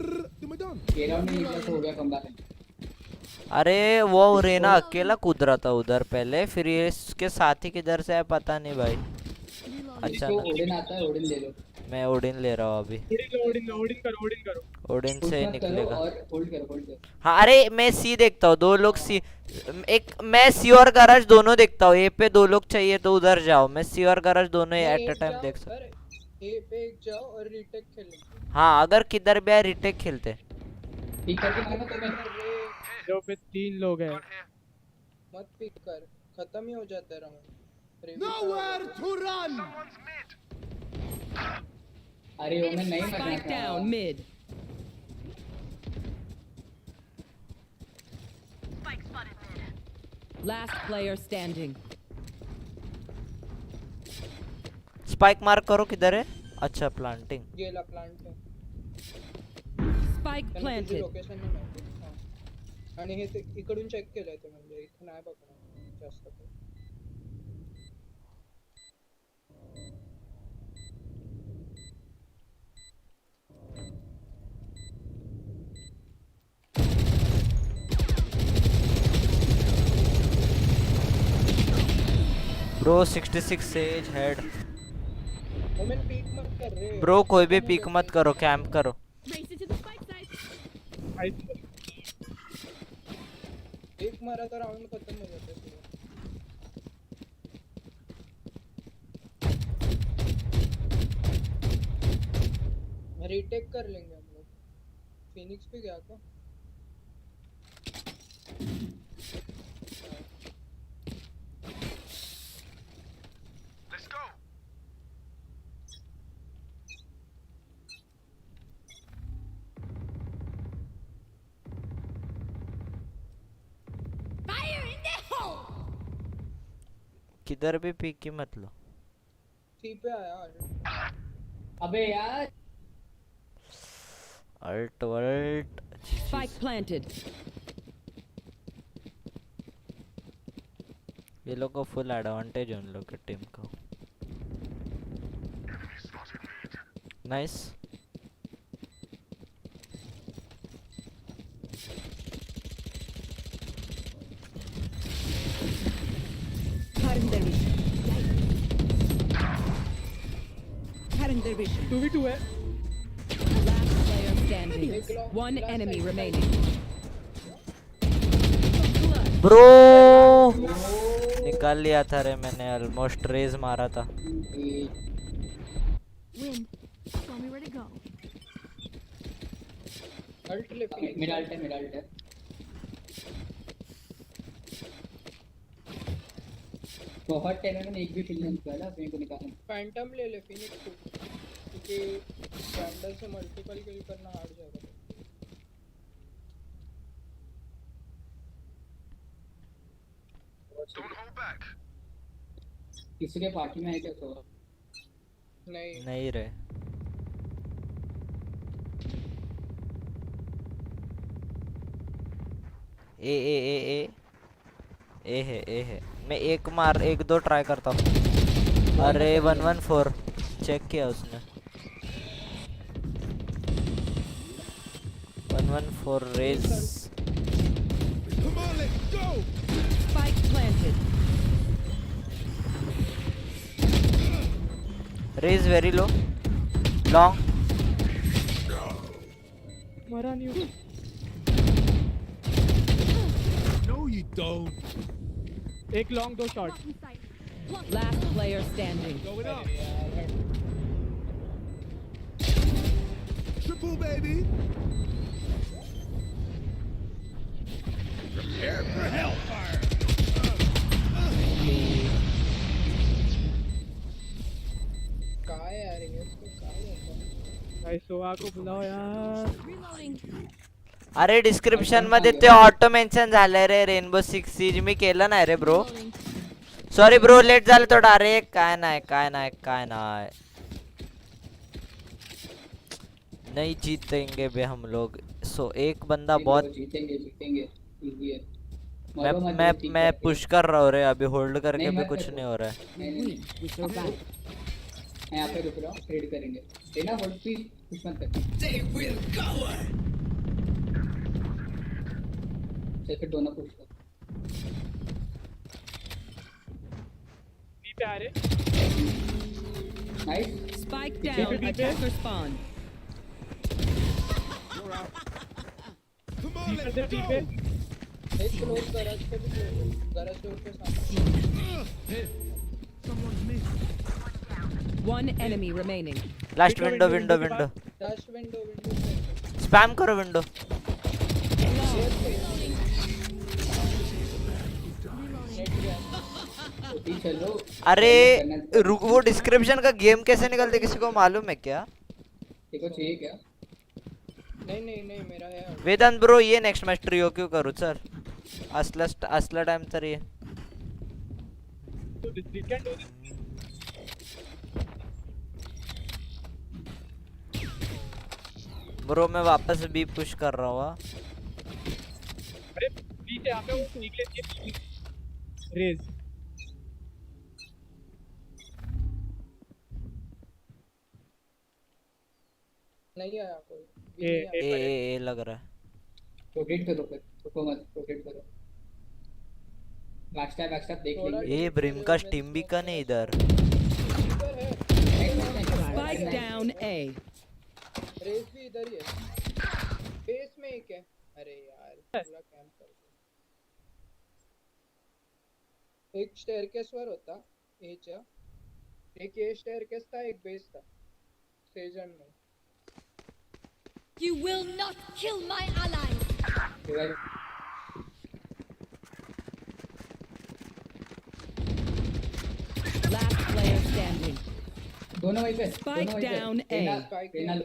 अरे वो रेना अकेला कूद रहा था उधर पहले, फिर ये इसके साथी किधर से है पता नहीं भाई। अच्छा ओडिन आता है, ओडिन ले लो। मैं ओडिन ले रहा हूँ अभी। ओडिन करो। ओडिन से निकलेगा। और होल्ड करो। हाँ अरे मैं सी देखता हूँ, 2 लोग सी, एक मैं सी और गैराज दोनों देखता हूँ। ए पे 2 लोग चाहिए तो उधर जाओ, मैं सी और गैराज दोनों एट अ टाइम देख सकता हूँ। ए पे एक जाओ और रीटेक खेलो। हाँ अगर किधर भी आए रीटेक खेलते। पिक करके मारना तो मैं जो पे 3 लोग हैं। मत पिक कर, खत्म ही हो जाता है राउंड। Nowhere to run. अरे वो मैं नहीं मरना Spike down mid. Last player standing. Spike mark करो किधर है। अच्छा प्लांटिंग। गेला प्लांट है। Spike planted. लोकेशन नाही माहिती। आणि हे ते इकडून चेक केलंय ते, म्हणजे इथं नाही बघणार जास्त काही। Bro 66 Sage head. Omen peek मत कर रहे। ब्रो कोई भी पीक मत करो, कैंप करो। एक मारा तो राउंड खत्म हो जाता है। रीटेक कर लेंगे हम लोग। फिनिक्स पे गया था। किधर भी पीक की मत लो। सी पे आया। अबे यार अल्ट Spike planted. ये लोग को फुल एडवांटेज है उन लोग के टीम को। Nice Cutting their vision. 2v2 है। Last player standing. One enemy remaining. Bro निकाल लिया था रे मैंने, ऑलमोस्ट रेज मारा था। Win. Show me where to go. Ult ले मेरा अल्ट है बहुत टाइम में एक भी किल नहीं किया ना अपने को निकालने। फैंटम ले ले फिनिक्स को, क्योंकि वैंडल से मल्टीपल किल करना हार्ड जाएगा। किसी के पार्टी में है क्या तो? नहीं रे। ए है। मैं एक दो ट्राई करता हूँ। अरे 114 चेक किया उसने। 114 Raze. Come on, let's go. Spike planted. Raze very low. Long. मरा नहीं हूँ। No, you don't. एक long 2 shot. Last player standing. Going up. Triple, baby. Prepare for hellfire. कहाँ है यार ये, इसको कहाँ है? भाई सोआ को बुलाओ यार। Reloading. अरे डिस्क्रिप्शन मध्ये ते ऑटो मेन्शन झालंय रे, रेनबो 6 सीज मी केलं नाही रे ब्रो। सॉरी ब्रो लेट झालं थोडं। अरे काय नाही नहीं जीतेंगे बे हम लोग। सो एक बंदा बहुत जीतेंगे इजी है। मैं पुश कर रहा हूँ रे, अभी होल्ड करके भी कुछ नहीं हो रहा है। मैं यहाँ पे रुक रहा हूँ, ट्रेड करेंगे। देना होल्ड पे कुछ मत कर। चल दोनों पुश कर। बी पे आ रहे। Nice. Spike down. Attacker spawn. Come on, let's B go. पे। एक क्लोज गैराज पे भी क्लोज, गैराज डोर के सामने। Someone's missing. One enemy remaining. Last window. Dash window spam करो विंडो। चलो। अरे वो डिस्क्रिप्शन का गेम कैसे निकलते किसी को मालूम है क्या? देखो चाहिए क्या? नहीं मेरा है। वेदांत ब्रो ये नेक्स्ट मैच ट्रियो क्यों करू सर? असला टाइम तर ये ब्रो मैं वापस बी पुश कर रहा हूँ। अरे बी से यहाँ पे वो निकले रेज। नहीं आया कोई। ए लग रहा है। रोटेट करो फिर, रुको मत, रोटेट करो। बैकस्टैप देख लेंगे। ये ब्रिम का टीम भी का नहीं इधर। Spike down A. रेस भी इधर ही है। बेस में एक है। अरे यार पूरा कैंप कर दिया। एक स्टेयरकेस वर होता एच्या, एक ये स्टेयरकेस था, एक बेस था सेजन में। You will not kill my allies. Last player standing. दोनों वहीं पे। Spike down A. देना लो।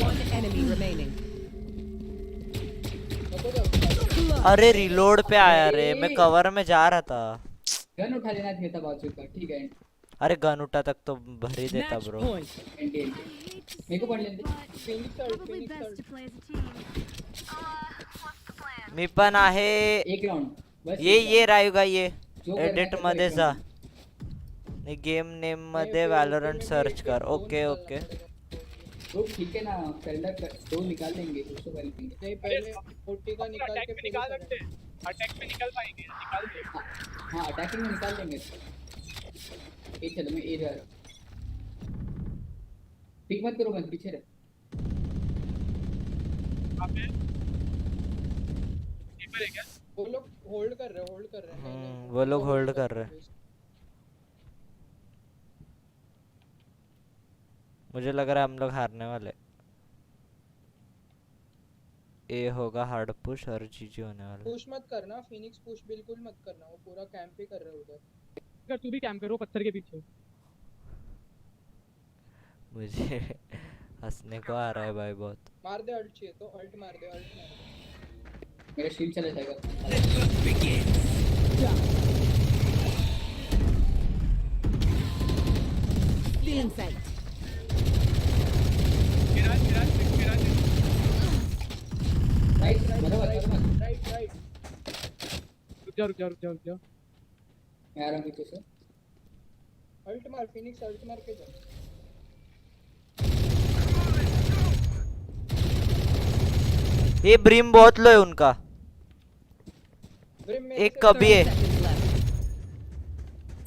One enemy remaining. अरे रिलोड पे आया रे, मैं कवर में जा रहा था। गन उठा लेना चाहिए था बाजू का, ठीक है। अरे गन उठा तक तो भर ही देता Match ब्रो। point. एंटी मेरे को पढ़ लेते। फिनिक्स अल्ट मी पण आहे। एक राउंड बस। ये रायू का ये जो करना एडिट है मध्ये तो जा, गेम नेम मध्ये वॅलोरंट सर्च कर। ओके ओके तो ठीक है ना, सरेंडर कर दो, निकाल लेंगे उसको कर लेंगे। नहीं पहले ओटी का निकाल के फिर निकाल सकते हैं, अटैक में निकल पाएंगे, निकाल दे। हाँ अटैकिंग में निकाल लेंगे। ए चलो मैं ए जा रहा हूँ, पिक मत करो, मत पीछे रह। अबे कीपर है क्या? वो लोग होल्ड कर रहे हैं। वो लोग होल्ड कर रहे हैं। मुझे लग रहा है हम लोग हारने वाले। ए होगा हार्ड पुश और जीजी होने वाला। पुश मत करना फिनिक्स, पुश बिल्कुल मत करना, वो पूरा कैंप ही कर रहे हैं उधर। अगर तू भी कैंप करो पत्थर के पीछे। मुझे हंसने को आ रहा है भाई बहुत। मार दे अल्ट चाहिए तो अल्ट मार दे, अल्ट मार दे। मेरा शील्ड चला जाएगा। Feeling sight. राइट। रुक जा। मैं आ रहा हूँ पीछे से। अल्ट मार फिनिक्स, अल्ट मार के जा। ये ब्रिम बहुत लो है उनका। ब्रिम में एक कभी है।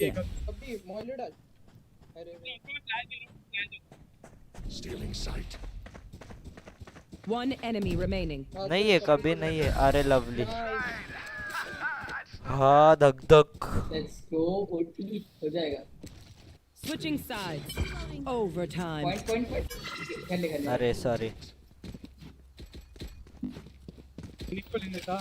कभी मॉली डाल। अरे Stealing sight. One enemy remaining. नहीं है, कभी नहीं है। अरे लवली। हाँ धक धक। लेट्स गो, ओटी हो जाएगा। Switching sides. Overtime. पॉइंट कर ले। अरे सॉरी। फिनिक्स को लेने का।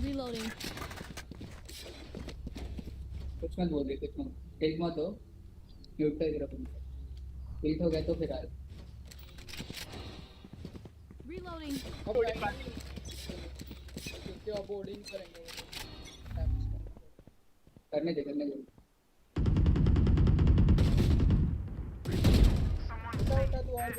Reloading. कुछ मत बोल दे, कुछ मत टेक मत हो, म्यूट कर रखो। हिट हो गया तो फिर आ। Reloading. क्योंकि अब बोर्डिंग करेंगे। करने दे। उठा तू और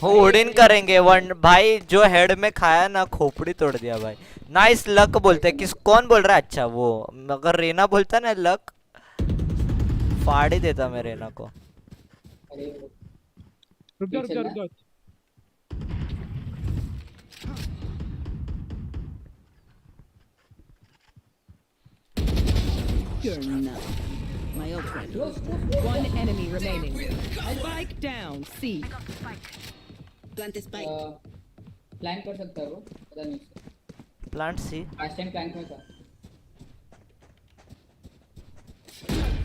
होल्डिंग करेंगे वन भाई। जो हेड में खाया ना, खोपड़ी तोड़ दिया भाई। नाइस लक बोलते हैं। कौन बोल रहा है? अच्छा वो, अगर रेना बोलता ना लक, फाड़ ही देता मैं रेना को। रुक जा। You're not. My ult ready. One enemy remaining. Spike down. C. Plant spike. Plan कर सकता है वो, पता नहीं। प्लांट सी। लास्ट टाइम प्लान में था।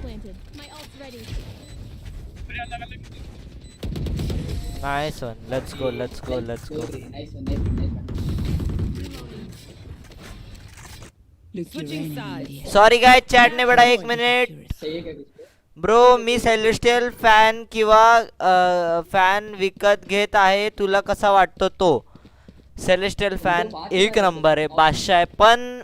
Planted. My ult's ready. Nice one. Let's go. Nice one. Switching sides. Sorry guys, chat ने बडा 1 मिनिट। सही है क्या कुछ? ब्रो मी सेलेस्टियल फॅन किंवा फॅन विकत घेत आहे, तुला कसा वाटतो तो? सेलेस्टियल फॅन एक नंबर आहे, बादशाह आहे, पण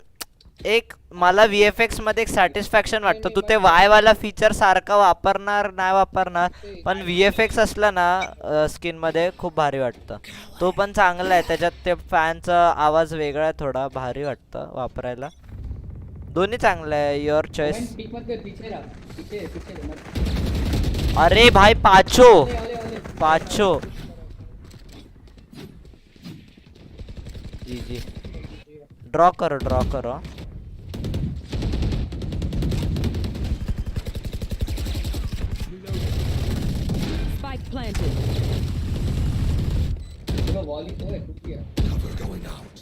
एक मला VFX मध्ये एक सॅटिस्फॅक्शन वाटतं. तू ते वाय वाला फीचर सारखा वापरणार नाही वापरणार, पण VFX असला ना स्किन मध्ये खूप भारी वाटतं. तो पण चांगला आहे, त्याच्यात ते फॅनचा आवाज वेगळा आहे, थोडा भारी वाटतं वापरायला. दोन्ही चांगलं आहे. Your choice. अरे भाई पाचो जी ड्रॉ करो. Spike planted. Cover going out.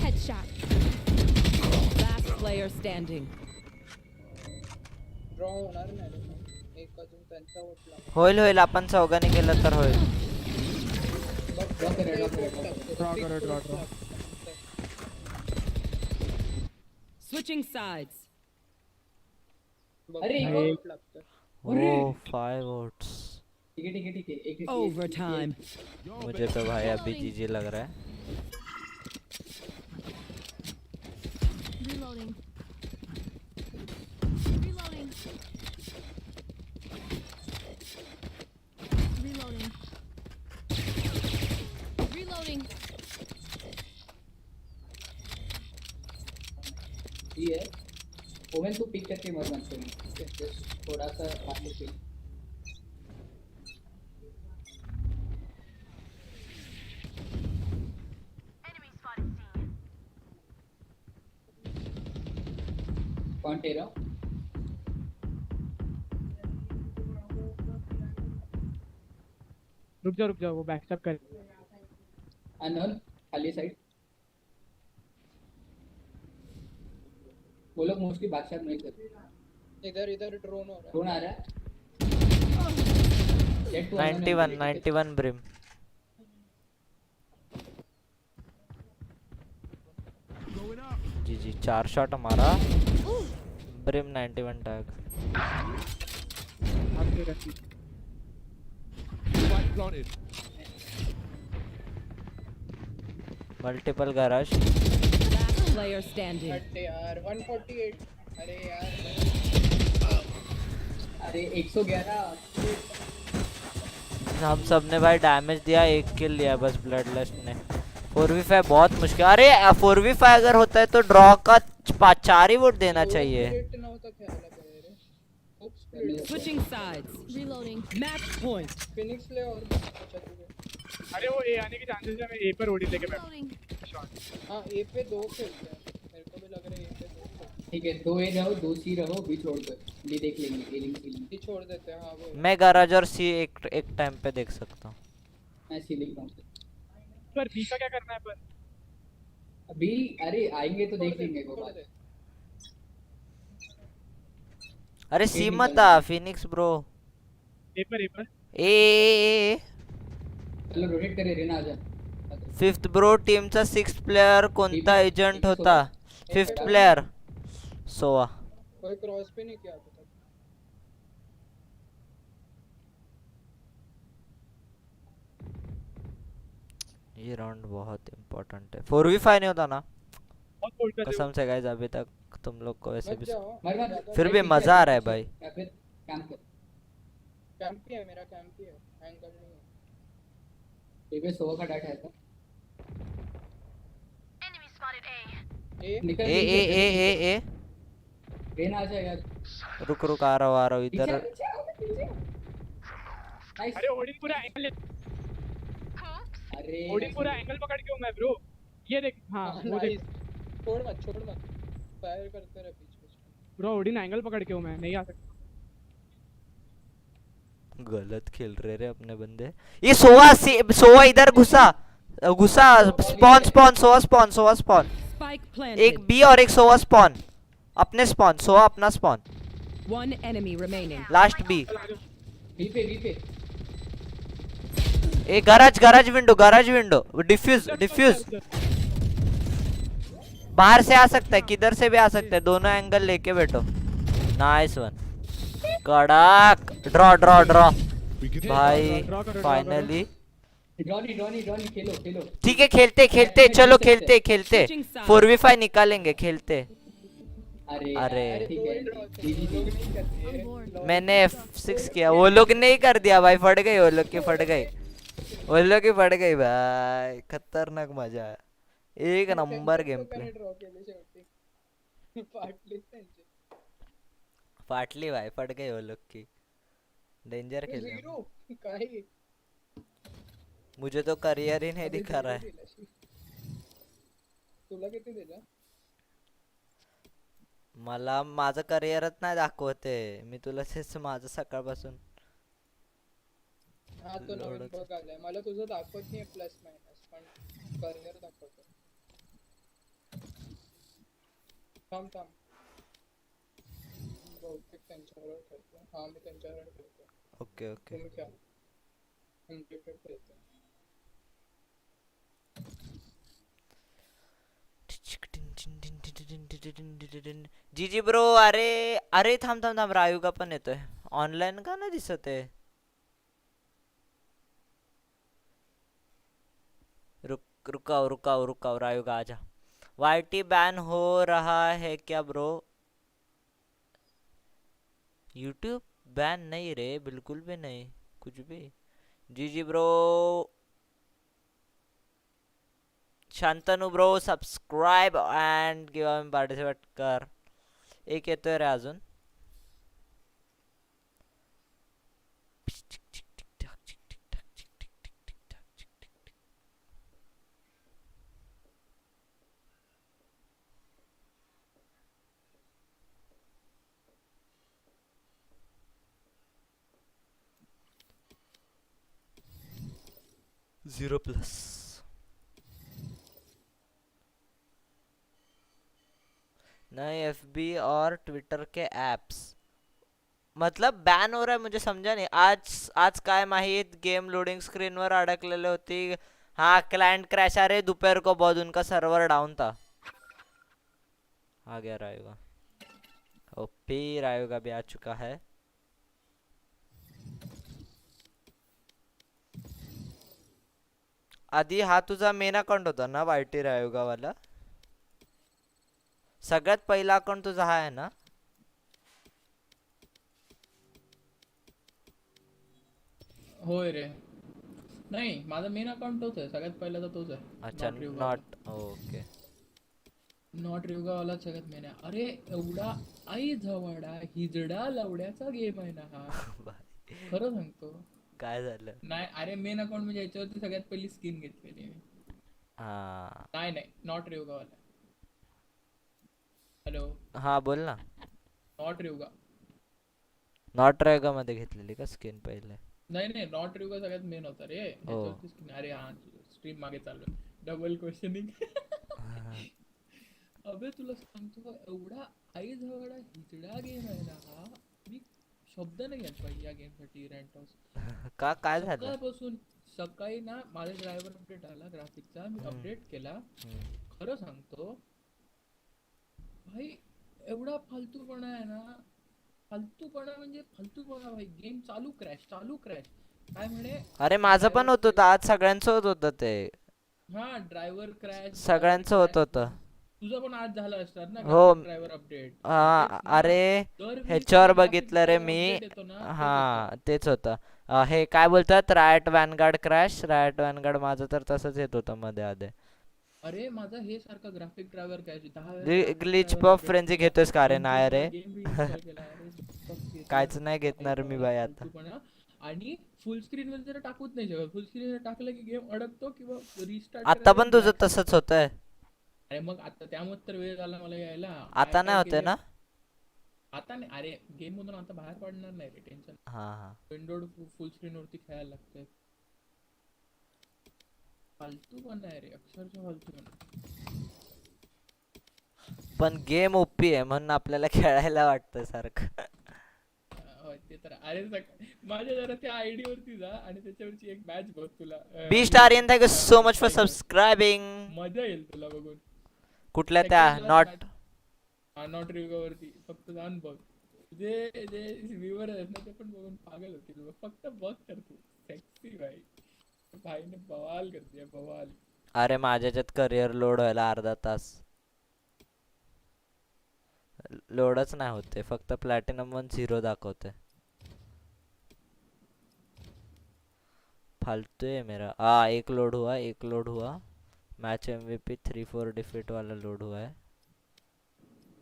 Headshot. Last player standing. Draw होणार नाही एक अजून त्यांचा वोट लागला. होईल होईल आपण चौघांनी केलं तर होईल. Draw. Switching sides. अरे एक वोट लागतं. Oh 5 votes. ठीक है. Overtime. मुझे तो भाई अभी जीजी लग रहा है. Reloading. ये है ओमेन को पिक करके मत करना, थोड़ा सा आगे से कौन टेरा रुक जाओ वो बैकस्टैप कर. अनन खाली साइड वो लोग मोस्टली बैकस्टैप नहीं करते. इधर ड्रोन हो रहा है. ड्रोन आ रहा है. 91 ब्रिम. जी 4 शॉट हमारा. Brim 91 tag. Multiple garage. Player standing. यार 148. अरे यार 111. हम सब ने भाई डैमेज दिया, एक किल लिया बस ब्लडलस्ट ने. 4v5 बहुत मुश्किल. अरे 4v5 अगर होता है तो ड्रॉ का 4 ही वोट देना चाहिए. Switching sides. Reloading. Match point. Phoenix ले और अरे वो ए आने की चांसेस है. मैं ए पर ओडी लेके बैठा. हां ए पे 2 खेलते हैं. मेरे को भी लग रहा है ए पे 2. ठीक है 2 ए रहो 2 सी रहो, बी छोड़ दो. बी देख लेंगे. ए लिंक सी छोड़ देते हैं. हां वो मैं गैराज और सी एक टाइम पे देख सकता हूं. मैं सी लिख रहा हूं. पर बी का क्या करना है पर अभी? अरे आएंगे तो देख लेंगे वो बात. अरे सी मत आ फिनिक्स ब्रो. ए पर ए चलो रोटेट करे. रेना आजा. 5th ब्रो टीमचा 6th प्लेयर कोणता एजंट होता? 5th प्लेयर सोवा. कोई क्रॉस पे नहीं किया अभी तक. ये राउंड बहुत इंपॉर्टेंट है. 4v5 नहीं होता ना कसम से गाइस. अभी तक तुम लोग को ऐसे भी फिर भी मजा आ रहा है भाई. कैंप ही है. मेरा कैंप ही है. एंगल नहीं है. ये पे 100 का डाटा है सर. ए रेन आ जा यार. रुक आ रहा हूँ इधर. अरे ओडिन पूरा एंगल. अरे ओडिन पूरा एंगल पकड़ के हूं मैं ब्रो. ये देख. हां वो देख. छोड़ मत फायर करते रहे बीच ब्रो. ओडिन एंगल पकड़ के हूं मैं. नहीं आ सकता. गलत खेल रहे रे अपने बंदे. ये सोवा इधर घुसा स्पॉन. एक बी और एक सोवा स्पॉन. अपने स्पॉन. सोवा अपना spawn. One enemy remaining. Last B. B पे ए गैराज विंडो. डिफ्यूज बाहर से आ सकता है, किधर से भी आ सकता है. दोनों एंगल लेके बैठो. Nice one. कड़क. ड्रॉ भाई. फाइनली ड्रॉनी खेलो. ठीक है खेलते. चलो खेलते. 4v5 निकालेंगे. खेलते. अरे मैंने F6 किया. वो लोग नहीं कर दिया भाई. फट गई वो लोग की फट गई भाई. खतरनाक मजा है. एक नंबर गेम प्ले. फाटली भाई. फट गई वो लोग की. डेंजर खेल. मुझे तो करियर ही नहीं दिखा रहा है. तुला किती दिला? मला माझं करियरच नाही दाखवते. मी तुला तेच माझं सकाळपासून हा तो नवीन बघ आलाय. मला तुझं दाखवत नाही प्लस मायनस, पण करियर दाखवतो. थांब बहुतेक त्यांच्याबरोबर खेळतो. हा मी त्यांच्याबरोबर खेळतो. Okay okay. तुम्ही खेळा. अनप्रिपेअर्ड खेळतो. जीजी ब्रो, अरे अरे थांब थांब थांब, रायुगा पण येतोय ऑनलाइन का नाही दिसत आहे. रुकाओ रुकाओ रुकाओ, रायुगा आजा. वाईटी बैन हो रहा है क्या ब्रो? यूट्यूब बैन नहीं रे, बिल्कुल भी नहीं, कुछ भी. जीजी bro, Shantanu bro subscribe and किंवा पार्टिसिपेट कर. एक येतोय रे अजून. $0+. नए एफबी और ट्विटर के एप्स मतलब बॅन हो रहा है, मुझे समझा नहीं. आज काय माहित, गेम लोडिंग स्क्रीन वर अडकलेली होती. हाँ क्लाइंट क्रैश आ रहे दोपहर को बहुत, उनका सर्वर डाउन था. आ गया रायुगा. ओपी रायुगा भी आ चुका है. आधी हा तुझा मेन अकाउंट होता ना वायटी रायुगा वाला? सगळ्यात पहिला अकाउंट तुझा हा आहे ना? होय रे. नाही, माझा मेन अकाउंट तोच आहे, सगळ्यात पहिला तर तोच आहे. अच्छा, नॉट ओके. नॉट रिवगा वाला सगळ्यात मेन आहे. अरे एवढा आई झवाडा हिजडा लवड्याचा गेम आहे ना हा. खरं सांगतो. काय झालं? नाही अरे, मेन अकाउंट म्हणजे याच्यावरती सगळ्यात पहिली स्किन घेतलेली मी. नाही नाही, नॉट रिवगा वाला. हॅलो. हा बोल ना. नॉट रिवगा. नॉट रेगा मध्ये घेतलेली का स्किन पहिले? नाही नाही, नॉट रिवगा सगळ्यात मेन होता रे याच्यावरती स्किन. अरे हा, स्ट्रीम मागे चालू आहे. Double questioning. अबे तुला सांगतो, एवढा आई झवडा हिजडा गेम आहे ना हा. मी शब्द नाही घेत पाहिजे या गेम साठी. रेंटॉस का काय झालं? सकाळपासून सकाळी ना माझा ड्रायव्हर अपडेट आला ग्राफिकचा, मी अपडेट केला. खरं सांगतो भाई, एवढा फालतूपणा आहे ना. फालतूपणा म्हणजे फालतूपणा भाई. गेम चालू क्रॅश काय म्हणे. अरे माझं पण होत होतं आज, सगळ्यांचं होत होतं ते. हा, ड्रायव्हर क्रॅश सगळ्यांचं होत होतं. तुझं पण आज झालं असणार ना. हो. Driver update. अरे ह्याच्यावर बघितलं रे मी. हा तेच होतं. हे काय बोलतात, रायट वॅनगार्ड क्रॅश. रायट वॅनगार्ड माझं तर तसंच येत होतं मध्ये आधे. अरे माझा हे सारखं graphic driver crash. Glitch pop frenzy घेतोस का रे? नाही रे, काहीच नाही घेतणार मी बाई आता. आणि फुल स्क्रीन वर जर टाकूच नाही शकत. फुल स्क्रीन वर टाकलं की गेम अडकतो किंवा रिस्टार्ट. आता पण तुझं तसंच होतंय. अरे मग आता त्यामुळे तर वेळ झाला मला यायला. आता नाही होते ना? आता नाही. अरे गेम मधून आता बाहेर पडणार नाही रे, टेन्शन. विंडोड फुल स्क्रीन वरती खेळायला लागतंय. फालतू पण आहे रे, अक्षरशः फालतू पण गेम ओपी आहे म्हणून आपल्याला खेळायला वाटतं सारखं. ते तर. अरे माझ्या जरा त्या आयडी वरती जा आणि त्याच्यावरची एक मॅच बघ तुला. B Starion, thank you so much for subscribing. मजा येईल तुला बघून. कुठल्या त्या? नॉट रिव्ह्यू वरती फक्त जाऊन बघ. जे व्ह्यूअर आहेत ना ते पण बघून पागल होतील. फक्त बघ तर तू. सेक्सी भाईने बवाल करते बवाल. अरे माझ्याच्यात करिअर लोड व्हायला अर्धा तास. लोडच नाही होते, फक्त प्लॅटिनम 1 0 दाखवते. फालतू है मेरा. एक लोड हुआ. मैच MVP 3-4 डिफीट वाला लोड हुआ है.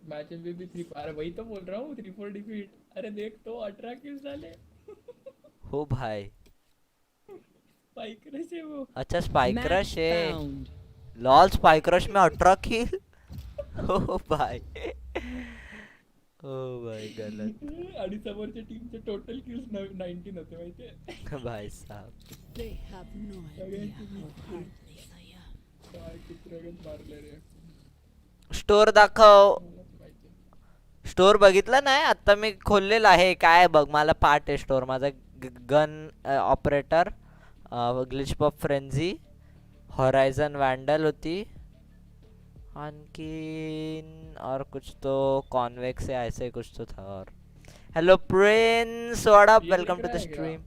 Match MVP 3. अरे वही तो बोल रहा हूँ, 3-4 डिफीट. अरे देख तो 18 किल्स डाले. हो भाई, स्पाइक रश है वो. अच्छा स्पाइक रश है. लॉल स्पाइक रश में 18 किल. हो भाई. ओ भाई गलत. आणि समोरच्या टीमचे टोटल किल्स 19 होते माहितीये. भाई साहब. They have no idea how hard this I am. काय किती रगत मारले रे. स्टोर दाखव. स्टोर बघितला नाही आता मी खोललेला आहे. काय बघ मला पार्ट आहे स्टोर माझा. Gun operator, glitch pop frenzy, horizon Vandal होती आणखीन और कुछ तो कॉन्वेक्स है ऐसे कुछ तो था. और hello Prince what up welcome to the stream.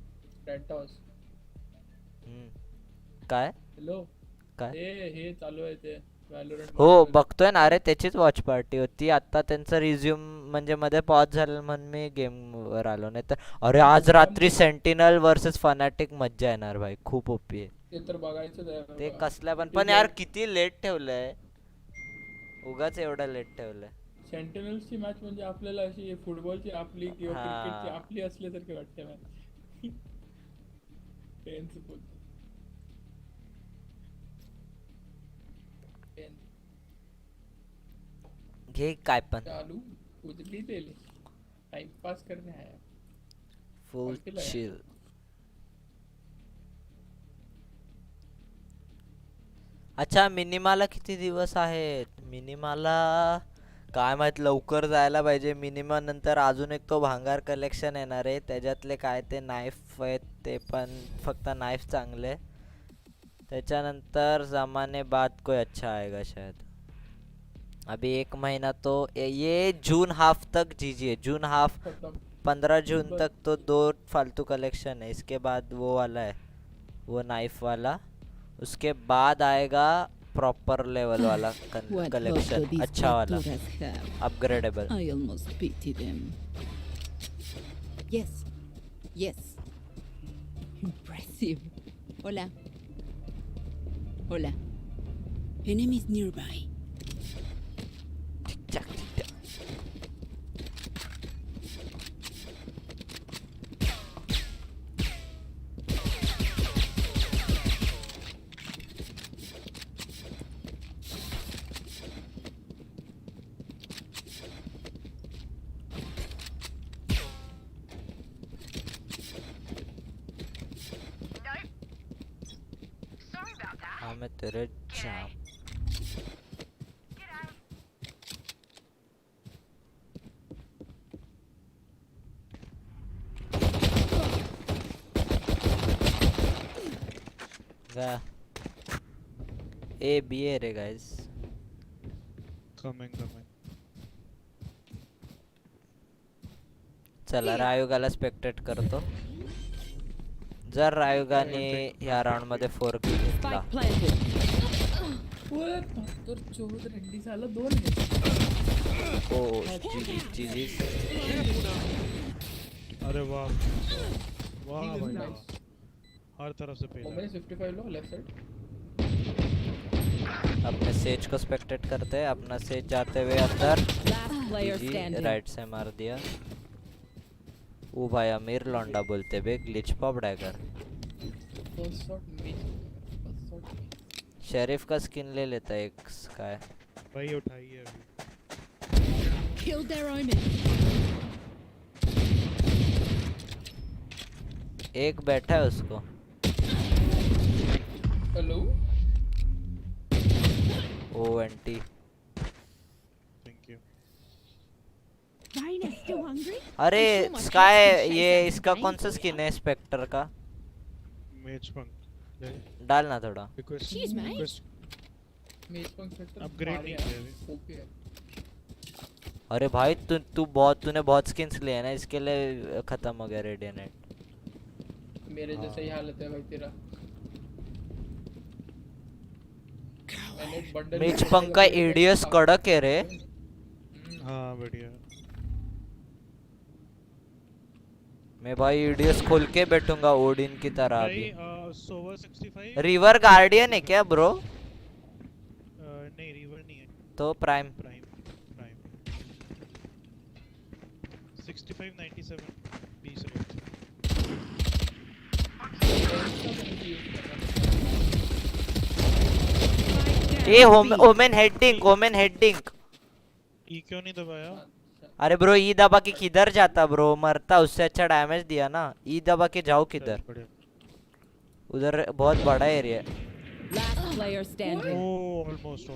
काय हॅलो काय हे चालू आहे ते Valorant हो बघतोय ना. अरे त्याचीच वॉच पार्टी होती आता. त्यांचं रिझ्यूम म्हणजे मध्ये पॉज झालं म्हणून मी गेम वर आलो. नाही तर अरे आज रात्री सेंटिनल वर्सेस फनाटिक मज्जा येणार भाई. खूप ओपी आहे ते तर बघायचं आहे. ते कसल्या पण यार किती लेट ठेवलंय. उगाच एवढं लेट ठेवलंय. सेंटिनल्सची मॅच म्हणजे आपल्याला अशी फुटबॉलची आपली किंवा क्रिकेटची आपली असल्यासारखी वाटते मॅच. टेन्स बोलतो घे काय पण चालू उजली लेले टाइम पास करने आया फुल चिल. अच्छा मिनिमाला किती दिवस आहेत. मिनिमाला काय माहित लवकर जायला पाहिजे. मिनिमा नंतर अजून एक तो भांगार कलेक्शन येणार आहे त्याच्यातले काय ते नाईफ आहेत ते पण फक्त नाईफ चांगले. त्याच्यानंतर जमाने बाद कोई अच्छा आएगा शायद. अभी 1 महीना तो ये जून हाफ तक जीजिए. जून हाफ 15 जून तक तो 2 फालतू कलेक्शन है. इसके बाद वो वाला है वो नाइफ वाला. उसके बाद आएगा प्रॉपर लेवल वाला कलेक्शन अच्छा वाला upgradable. I almost pity them. Yes. Yes. Impressive. Hola. Hola. Enemies nearby. मैं तेरे चाप ए बी ए रे गाइस. कमिंग चला रायुगाला स्पेक्टेट करतो. जर रायुगाने या राउंड मध्ये 4 किल घेतला तर 14 रंडी झालं 2. ओ जी. अरे वाह वाह भाई वाह. हर तरफ से पेल. मैंने 55 लो लेफ्ट साइड. अपने सेज को स्पेक्टेट करते हैं. अपना सेज जाते हुए अंदर राइट से मार दिया. ओ भाई अमीर लौंडा बोलते बे ग्लिच पॉप डैगर. शेरिफ का स्किन ले लेता है एक स्काई भाई उठाई है अभी. Killed their omen. एक बैठा है उसको. हेलो ओ एंटी. अरे स्काई ये इसका कौन सा स्किन है स्पेक्टर का. मेज पंक डालना थोड़ा. अपग्रेड नहीं किया. अरे भाई तूने बहुत स्किन्स लिए हैं ना इसके लिए खत्म हो गया रेडियनेट. मेरे जैसा ही हालत है भाई तेरा. मेज पंक का एडीएस कड़क है रे. हाँ बढ़िया. मैं भाई ईडीएस खोल के बैठूंगा ओडिन की तरह अभी. सोवर 65 रिवर गार्डियन है क्या ब्रो. नहीं रिवर नहीं है तो प्राइम 65 97 20 रेट. ए ओमेन हेडिंग ई क्यों नहीं दबाया. अरे ब्रो ई दबा के किधर जाता ब्रो. मरता उससे अच्छा डैमेज दिया ना. ई दबा के जाओ किधर. उधर बहुत बड़ा एरिया है. player standing. Oh, almost.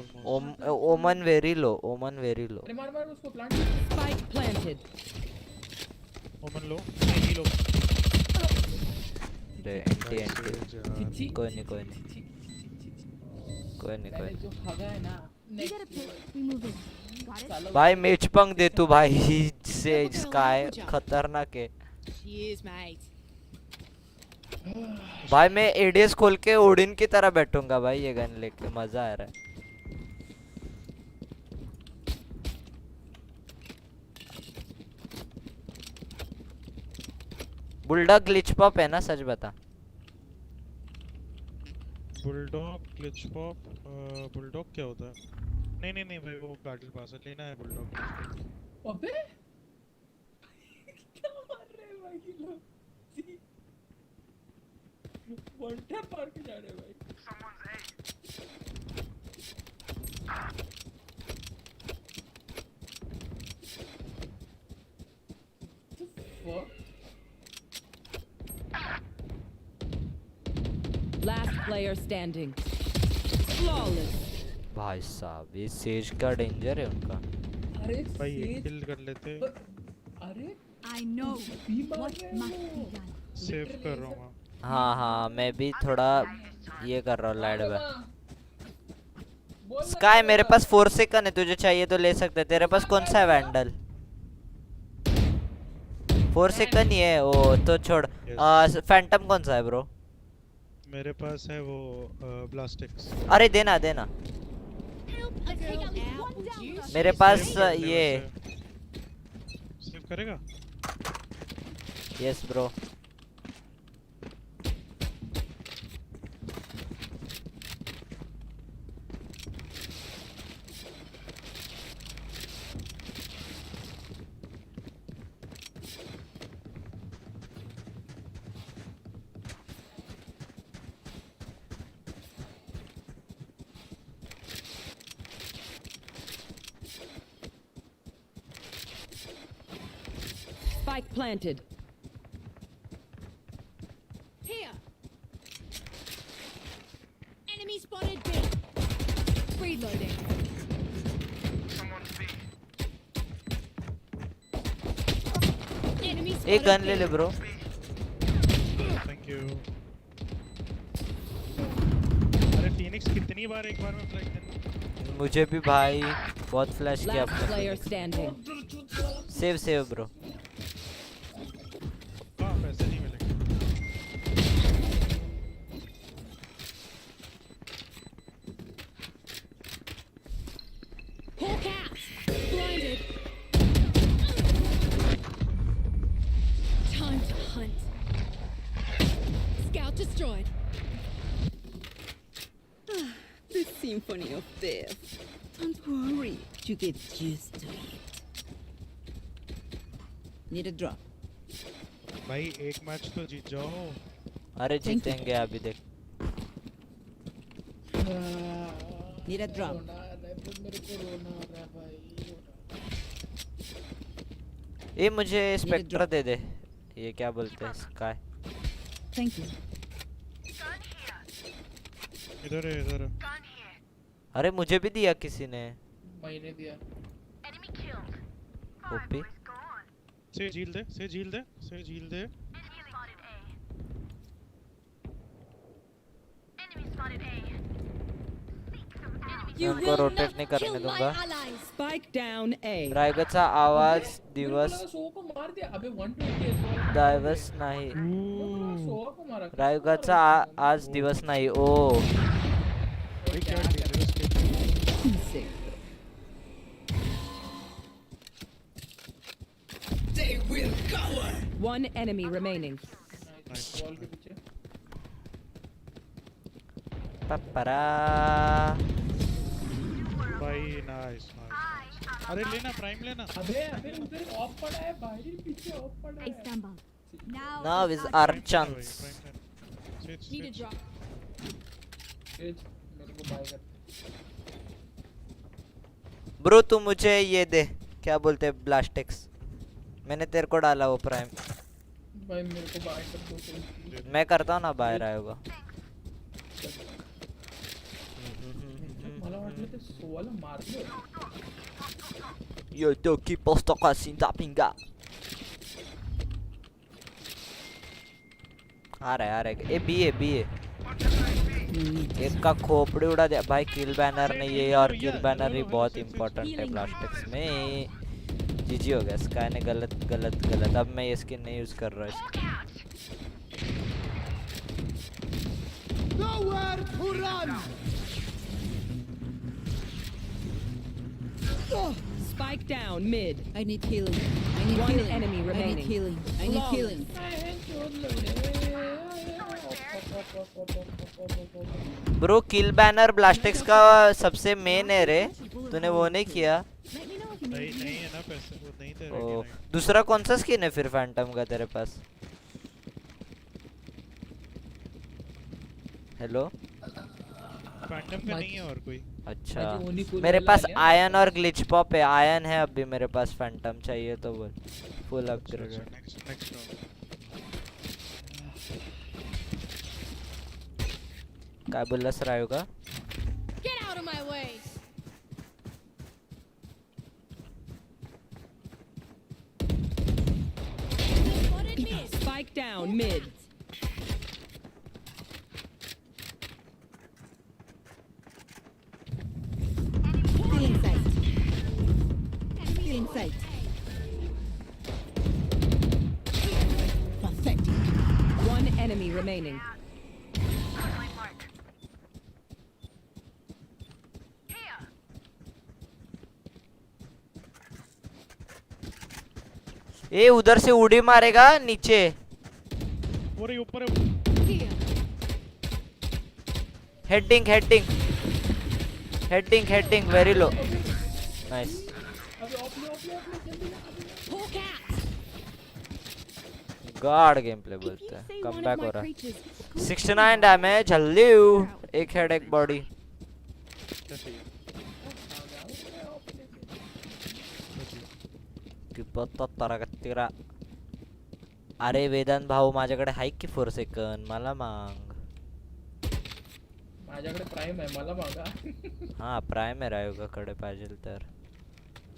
Omen very low. अरे मार मार उसको plant Spike planted. Omen low. नहीं low. एंटी कोई नहीं जो हगा है ना भाई मेच पंग दे तू भाई से स्काई खतरनाक है भाई मैं एडीएस खोल के ओडिन की तरह बैठूंगा भाई ये गन लेके मजा आ रहा है बुलडॉग ग्लिच पॉप है ना सच बता बुलडॉग ग्लिच पॉप बुलडॉग क्या होता है नहीं भाई वो बैटल पास है लेना है बुलडॉग अबे क्या मार रहे हैं भाई ये लोग वन टैप मार के जा रहे हैं भाई Last player standing. Flawless. भाई साहब ये सेज का डेंजर है उनका अरे भाई ये किल कर लेते अरे I know what must be done. Save कर रहा हूँ हाँ मैं भी थोड़ा ये कर रहा हूँ लाइट में स्काई मेरे पास 4 सेकंड है तुझे चाहिए तो ले सकते तेरे पास कौन सा है वैंडल 4 सेकंड ही है ओ तो छोड़ फैंटम कौन सा है ब्रो मेरे पास है वो ब्लास्टिक्स अरे देना मेरे पास ये सेव करेगा yes bro Spike planted. Here. Enemy spotted B. Reloading. Enemy spotted एक गन ले ले ब्रो थैंक यू अरे फिनिक्स कितनी बार एक बार में फ्लैश कर मुझे भी भाई बहुत फ्लैश किया Last player standing. Save bro पैसे नहीं मिलेंगे Hawk out. Blinded. Time to hunt. Scout destroyed. The symphony of death. Don't worry, you get used to it. Need a drop. भाई एक मैच तो जीत जाओ अरे जीतेंगे अभी देख Need a drop. मेरे को रोना आ रहा है भाई ये मुझे स्पेक्टर दे दे ये क्या बोलते हैं स्काई Thank you. इधर अरे मुझे भी दिया किसी ने मैंने दिया ओपी से झील दे उनको रोटेट नहीं करने दूंगा Spike down A. रायगडचा आवाज दिवस सो को मार दिया अबे 120 दिवस नाही सो को मारा रायगडचा आज दिवस नाही ओ They will cover. One enemy remaining. Wall के पीछे पपरा भाई नाइस अरे लेना प्राइम लेना अबे उधर ऑफ पड़ा है भाई पीछे ऑफ पड़ा है now is our chance Need a drop. मेरे को बाय कर ब्रो तू मुझे ये दे क्या बोलते हैं ब्लास्टिक्स मैंने तेरे को डाला वो प्राइम भाई मेरे को बाय कर दो मैं करता हूँ ना बाहर आएगा सोवाला मारलो. Yo to keep postoka sinta pinga. आ रहा है ए बी है एक का खोपड़ी उड़ा दिया भाई. किल बैनर नहीं है और किल बैनर ही बहुत इंपॉर्टेंट है ब्लास्टिक्स में. जीजी हो गया. स्काई ने गलत. अब मैं ये स्किन नहीं यूज कर रहा हूँ. Nowhere to run! Spike down mid. I need healing. I need One healing. enemy remaining. I need healing. I need healing. Bro kill banner Blastx का सबसे मेन है रे. तूने वो नहीं किया. नहीं है ना पैसे वो नहीं थे. दूसरा कौन सा स्किन है फिर फैंटम का तेरे पास? हेलो फैंटम का नहीं है और कोई. अच्छा मेरे पास आयन और ग्लिच पॉप है. आयन है अभी मेरे पास. फैंटम चाहिए तो बोल. Full upgrade. काय बोललास रायुगा? Get out of my way. Spike down mid. Feeling sight. Feeling sight. Pathetic. One enemy remaining. ए उधर से उड़ी मारेगा नीचे. ऊपर heading very low. Nice. Guard game play बोलते हैं. कम बैक हो रहा है. 69 डैमेज. हल्लू. एक हेड एक बॉडी. अरे वेदांत भाऊ माझ्याकडे आहे की 4 सेकंद. मला मांग. माझ्याकडे प्राइम आहे. मला मागा. हा प्राइम आहे रायुगाकडे पाहिजे तर.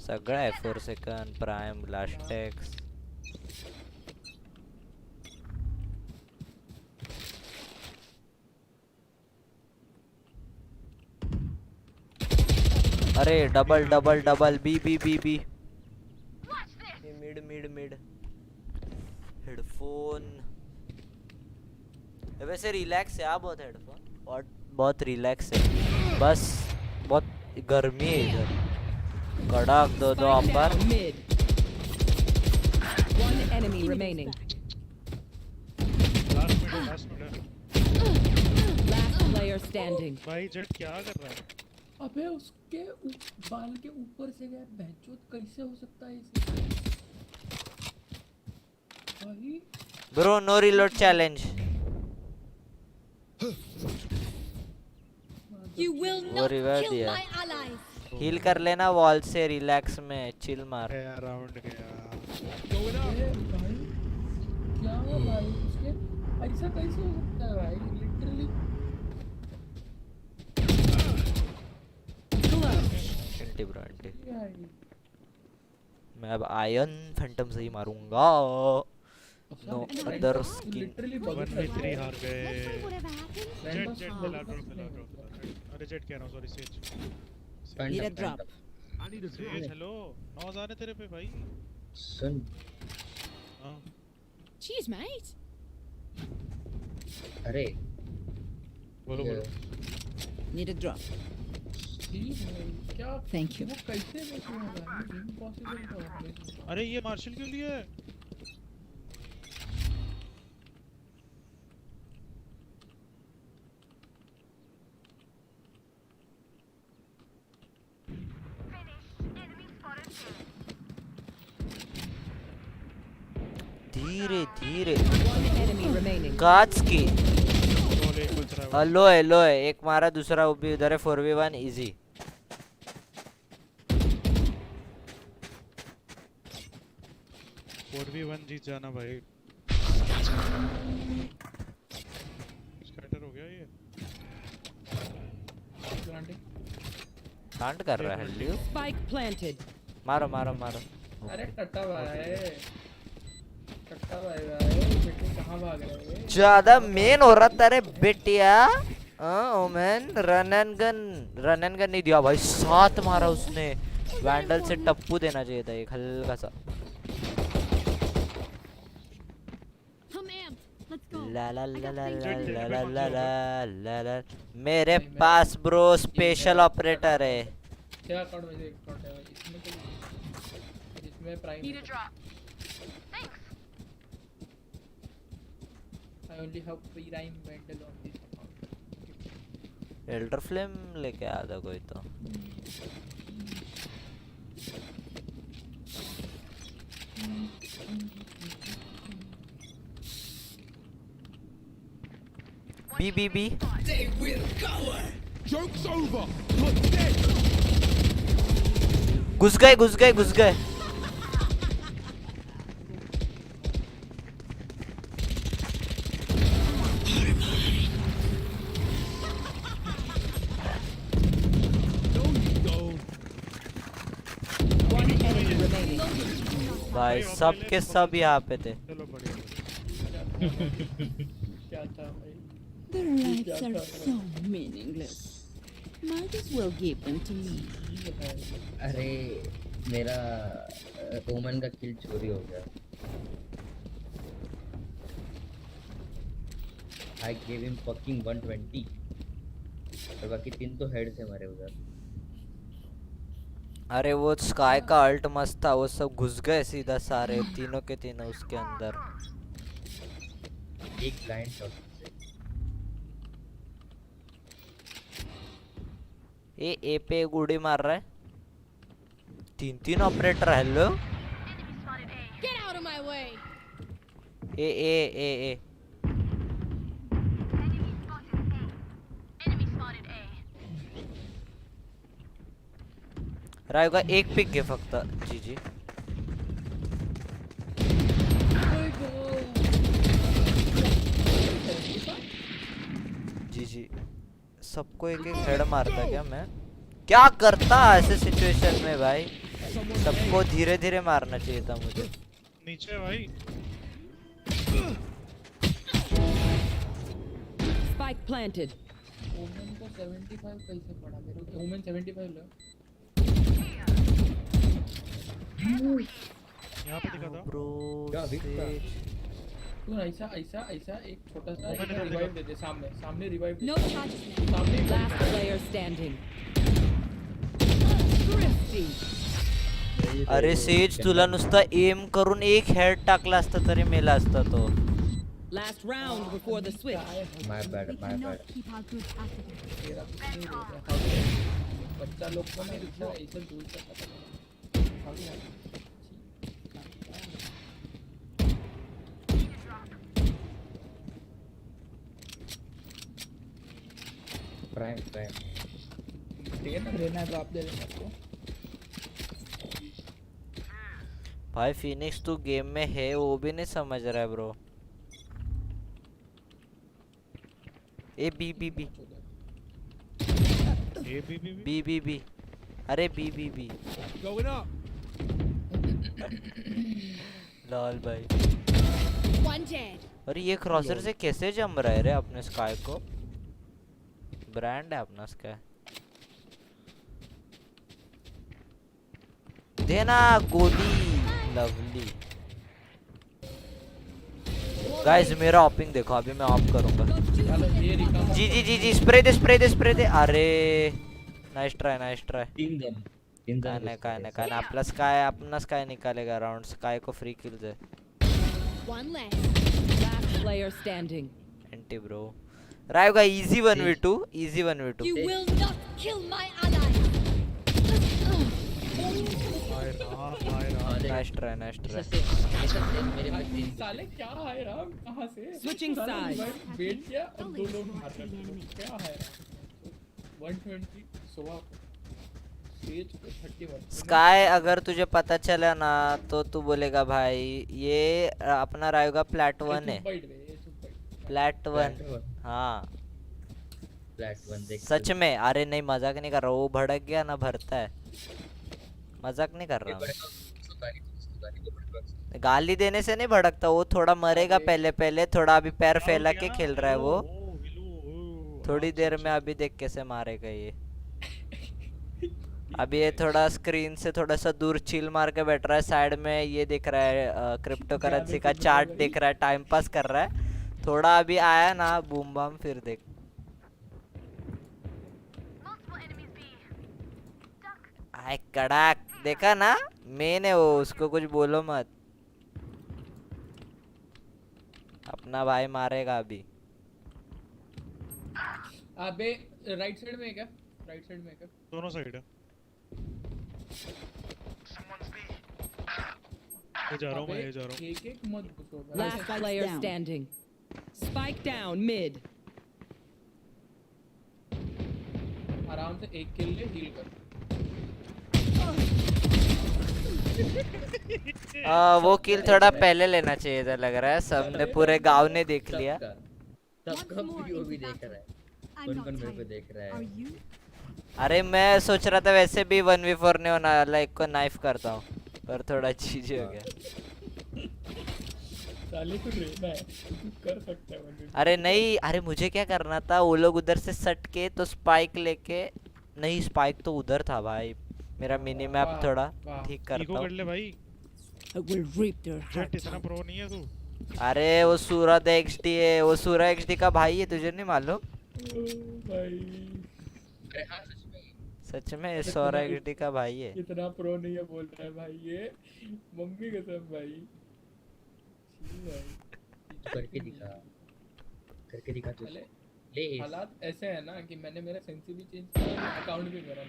सगळं आहे 4 सेकंद प्राइम ब्लास्टेक्स. अरे डबल बी मिड हेडफोन. वैसे रिलैक्स है बहुत हेडफोन. और बहुत रिलैक्स है. बस बहुत गर्मी है इधर. कड़क दो अपर. One enemy remaining. Last minute. Last player standing. भाई जेट क्या कर रहा है? अबे उसके बाल के ऊपर से गया. बहचोद कैसे हो सकता है इसे? भाई bro no reload challenge. You will वो not रिवाइव kill दिया. my allies. हील कर लेना वॉल से. रिलैक्स में चिल मार. राउंड गया. भाई क्या हुआ भाई उसके? ऐसा कैसे हो सकता है भाई? Literally anti. मैं अब आयन फैंटम से ही मारूंगा. No other skin. 1v3 हार गए. जेट अरे जेट कह रहा हूं. Sorry says. Need a drop. Says hello. 9000 है तेरे पे भाई. सुन. हां. Cheers, mate. अरे बोलो. Need a drop. क्या? Thank you. वो कैसे मिस होगा? इम्पॉसिबल था. अरे ये मार्शल क्यों लिए? धीरे One enemy remaining. काच की. लो है एक मारा. दूसरा वो भी उधर है. 4v1 easy. 4v1 जीत जाना भाई. स्कैटर हो गया ये. कांड कर रहा है लियो। Spike planted. मारो मारो मारो। अरे टट्टा भाई बेटे कहाँ भाग रहे हैं? ज्यादा मेन हो रहा था रे बेटिया। ओमन रन एंड गन नहीं दिया भाई, 7 मारा उसने। वैंडल से टप्पू देना चाहिए था एक हल्का सा। ला ला ला ला ला ला ला ला ला ला। मेरे पास ब्रो स्पेशल ऑपरेटर है। क्या अकाउंट में से एक अकाउंट है इसमें prime I only have prime Vandal on this account. Elder Flame लेके आ था कोई तो। B Joke's over. Not dead. घुस गए। भाई सब के सब यहाँ पे थे। क्या था भाई? The rights are so meaningless. Might as well give them to me. अरे मेरा ओमन का किल चोरी हो गया। I gave him fucking 120 और बाकी 3 तो हेड से मरे उधर। अरे वो स्काई का अल्ट मस्त था, वो सब घुस गए सीधा सारे तीनों के तीनों उसके अंदर। एक ब्लाइंड शॉट से ए पे गुड़ी मार रहा है। 3 operator. Hello Get out of my way. ए राय का एक पिक घे फक्त। जी सबको एक हेड मारता क्या मैं? क्या करता ऐसे सिचुएशन में भाई? सबको धीरे धीरे मारना चाहिए था मुझे। नीचे भाई। Spike planted. ओमन को 75 कैसे पड़ा मेरे को? ओमन 75 लो। यहाँ पे दिखा था ब्रो। तू ऐसा एक छोटा सा रिवाइव दे दे। सामने रिवाइव No charges. सामने। Last player standing. Thrifty. अरे सेज तुला नुसता एम करून एक हेड टाकला असता तरी मेला असता तो। Last round before the switch. My bad. Keep our good after them. तेरा कुछ नहीं होता है। बच्चा लोग को ना ऐसे दूर से पता नहीं। प्राइम देना ड्रॉप दे देना आपको। भाई फिनिक्स तू गेम में है वो भी नहीं समझ रहा है ब्रो। ए बी अरे बी Going up. लाल भाई। One dead. अरे ये क्रॉसर से कैसे जम रहा है रे अपने स्काई को? ब्रांड है अपना स्काई। देना गोली। लवली गाइस मेरा ऑपिंग देखो, अभी मैं ऑफ करूंगा। जी स्प्रे दे। अरे नाइस ट्राई। काय अपना स्काय निकालेगा राउंड। स्काय को फ्री किल दे। One less. Last player standing. Anti bro राइव का easy 1v2। You will not kill my ally. Nice try. साले क्या है राम? कहाँ से? Switching sides. वेट किया और 2 लोग मार रहे। क्या है? 120 सोवा सेज 31। स्काई अगर तुझे पता चला ना तो तू बोलेगा भाई ये अपना राइव का प्लैट 1 है। प्लैट 1 हाँ सच में, अरे नहीं मजाक नहीं कर रहा, वो भड़क गया ना भरता है, मजाक नहीं कर रहा मैं। गाली देने से नहीं भड़कता, वो थोड़ा मरेगा पहले पहले, थोड़ा अभी पैर फैला के खेल रहा है वो, थोड़ी देर में अभी देख कैसे मारेगा ये। अभी ये थोड़ा स्क्रीन से थोड़ा सा दूर चिल मार के बैठ रहा है, साइड में ये देख रहा है क्रिप्टो करेंसी का चार्ट देख रहा है, टाइम पास कर रहा है। थोड़ा अभी आया ना बूम बम, फिर देख। आए कड़ाक, देखा ना, मेन है वो, उसको कुछ बोलो मत, अपना भाई मारेगा अभी। अबे राइट साइड में है क्या? राइट साइड में है क्या? दोनों साइड है। ये जा रहा हूँ मैं, ये जा रहा हूँ। एक मत घुसो। Last player standing. Spike down mid. आराम से एक किल ले, हील कर। वो किल थोड़ा पहले लेना चाहिए था लग रहा है, सबने पूरे गांव ने देख लिया। सबका वीडियो भी देख रहा है, कौन-कौन मेरे को देख रहा है। अरे मैं सोच रहा था वैसे भी 1v4 नहीं होना, लाइक को नाइफ करता हूँ, पर थोड़ा चीज हो गया। साले को रहना है, कर सकता है। अरे नहीं, अरे मुझे क्या करना था, वो लोग उधर से सट के तो स्पाइक लेके, नहीं स्पाइक तो उधर था भाई, मेरा मिनी मैप थोड़ा ठीक करता हूँ। कर ले भाई। इतना प्रो नहीं है तू। अरे वो सूरज एक्सडी है, वो सूरज एक्सडी का भाई है, तुझे नहीं मालूम? सच में सूरज एक्सडी का भाई है। इतना प्रो नहीं है बोल रहा है भाई, ये मम्मी कसम भाई। करके दिखा तू। ले हालात ऐसे है ना कि मैंने मेरा सेंसी भी चेंज किया, अकाउंट भी मेरा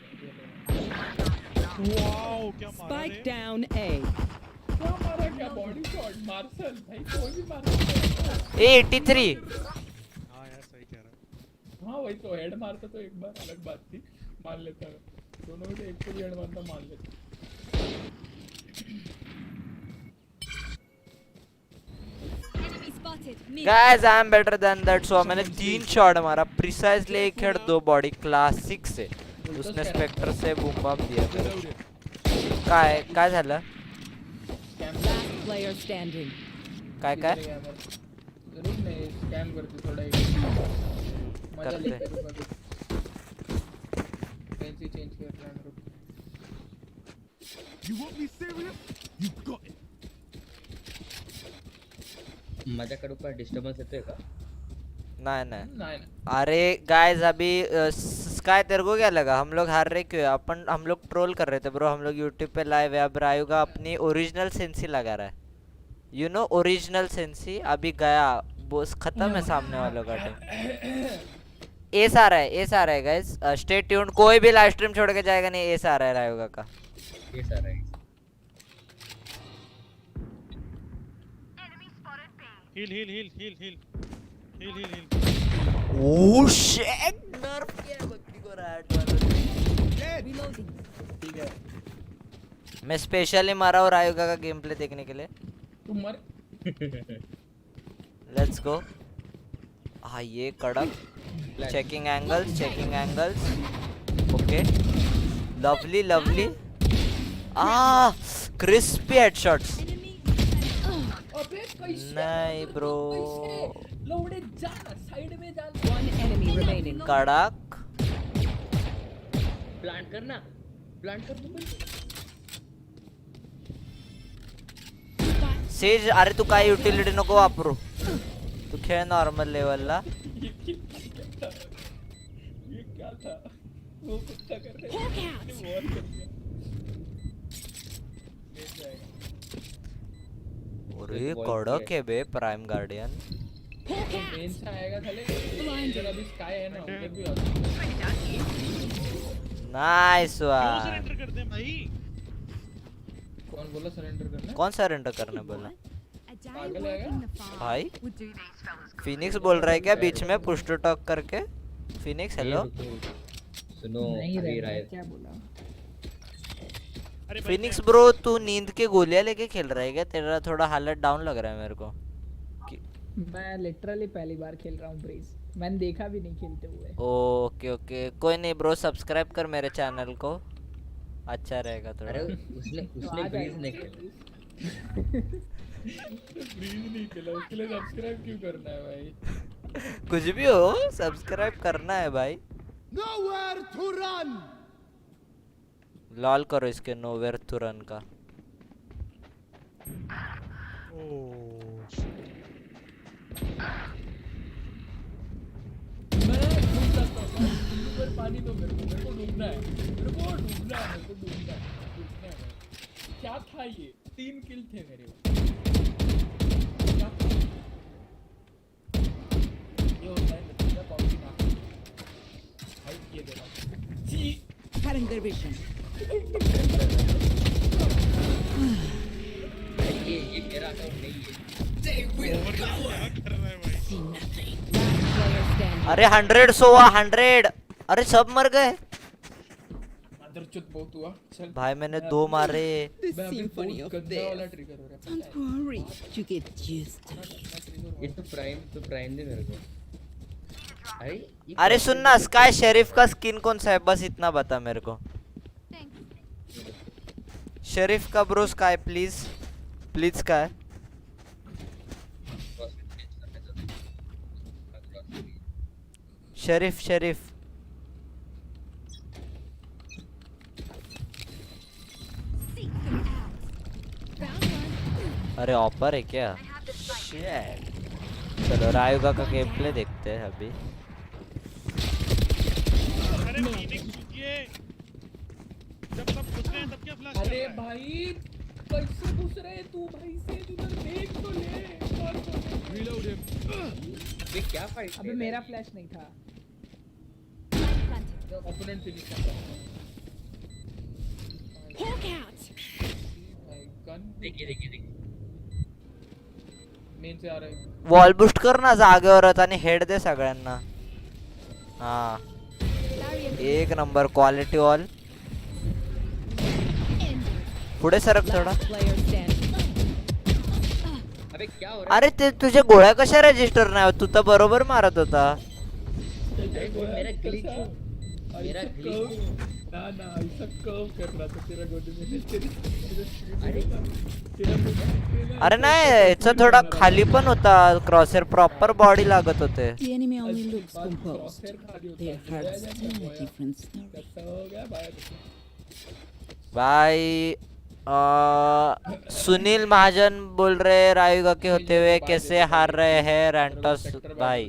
वाओ क्या मारा। Spike down A. क्या मारा, क्या बॉडी शॉट, मार्शल भाई कोई भी मार सकता है। 83। हां यार सही कह रहा है। हां वही तो, हेड मारता तो एक बार अलग बात थी, मान लेता है दोनों में से एक को भी हेड मारता मान लेता। Guys, I am better than that, so मैंने 3 शॉट मारा प्रिसाइजली, एक हेड 2 बॉडी, क्लास 6 से उसने स्पेक्टर से बूम बम दिया। काय झालं? Last player standing. काय जरूर नहीं, स्कैम करते थोड़ा एक मजा लेते हैं। फैंसी चेंज कर रहा है। You want me serious? You got it. माझ्याकडे काय डिस्टर्बन्स येतोय का? नहीं। अरे गाइस अभी स्काई तेरे को क्या लगा हम लोग हार रहे क्यों? हम लोग ट्रोल कर रहे थे ब्रो, हम लोग यूट्यूब पे लाइव है। अब रायू का अपनी ओरिजिनल सेंसी लगा रहा है, यू नो ओरिजिनल सेंसी। अभी गया बॉस, खत्म है सामने वालों का टाइम। एस आ रहा है गाइस, स्टे ट्यून्ड। कोई भी लाइव स्ट्रीम छोड़ के जाएगा नहीं, एस आ रहा है रायू का। एस आ रहा है। हील। ओह शिट, नर्फ किया बकरी को रैट वाले। ठीक है, मैं स्पेशली मारा हूँ रायू का गेम प्ले देखने के लिए। तुम मर। Let's go. हाँ ये कड़क, checking angles. Okay lovely. Crispy headshots. नहीं ब्रो, लौड़े जाना साइड में जाना। One enemy remaining. कड़क प्लांट कर दूं। सेज, अरे तू काय युटिलिटी नको वापरू, तू खेळ नॉर्मल लेवलला। ये क्या था? वो कुत्ता कर रहे अरे कड़क है बे प्राइम गार्डियन। मेन से आएगा साले, इधर अभी स्काई है ना, उधर भी आता। Nice one. सरेंडर कर दे भाई। कौन बोला सरेंडर करना? कौन सरेंडर करने बोला पागल है क्या? भाई? फिनिक्स बोल रहा है क्या बीच में पुश टू टॉक करके? फिनिक्स हेलो सुनो, अभी राय क्या बोला? फिनिक्स ब्रो तू नींद के गोलियां लेके खेल रहा है क्या? तेरा थोड़ा हालत डाउन लग रहा है मेरे को। मैं लिटरली पहली बार खेल रहा हूँ ब्रेज। मैंने देखा भी नहीं खेलते हुए। ओके ओके, कोई नहीं ब्रो, सब्सक्राइब कर मेरे चैनल को, अच्छा रहेगा थोड़ा। अरे उसने ब्रीज नहीं खेला। ब्रीज नहीं खेला, उसके लिए सब्सक्राइब क्यों करना है भाई? कुछ भी हो, सब्सक्राइब करना है भाई। Nowhere to run. लॉल करो इसके नोवेयर टू रन का। पानी तो मेरे को डूबना है, डूबना है। क्या था ये? 3 किल थे मेरे। ये होता है नतीजा बाउंड्री मार। भाई ये देखो जी Cutting their vision. ये मेरा अकाउंट नहीं है। अरे 100 सोवा 100, अरे सब मर गए बहुत हुआ। चल भाई, मैंने 2 मारे। The symphony of death. Trigger हो रहा Don't worry, you get used to it. ये तो प्राइम दे मेरे को। अरे सुन ना, स्काई शेरिफ का स्किन कौन सा है, बस इतना बता मेरे को। शेरिफ का bro sky, please please sky. Sheriff अरे ऑपर है क्या? Shit. चलो रायुगा का गेम प्ले देखते हैं अभी। अरे भाई कैसे घुस रहे तू भाई से? उधर देख तो ले। Reload him. ये क्या फाइट? अबे मेरा फ्लैश नहीं था। ओपोनेंट फिनिश कर रहा है। देखिए मेन से आ रहा है। वॉल बूस्ट कर ना जागेवर आणि हेड दे सगळ्यांना। हाँ, एक नंबर क्वालिटी वॉल। पुढे सरक थोडा। अबे क्या हो रहा है? अरे ते तुझे गोळ्या कशा रजिस्टर नाही होत? तू तर बरोबर मारत होता। मेरा ग्लिच ना ऐसा कर्व कर रहा था तेरा गोड में। अरे नाही, याचा थोडा खाली पण होता क्रॉसर, प्रॉपर बॉडी लागत होते। The enemy only looks composed. Their hearts tell a different story. भाई सुनील महाजन बोल रहे रायुगा के होते हुए कैसे हार रहे हैं रैंटोस भाई।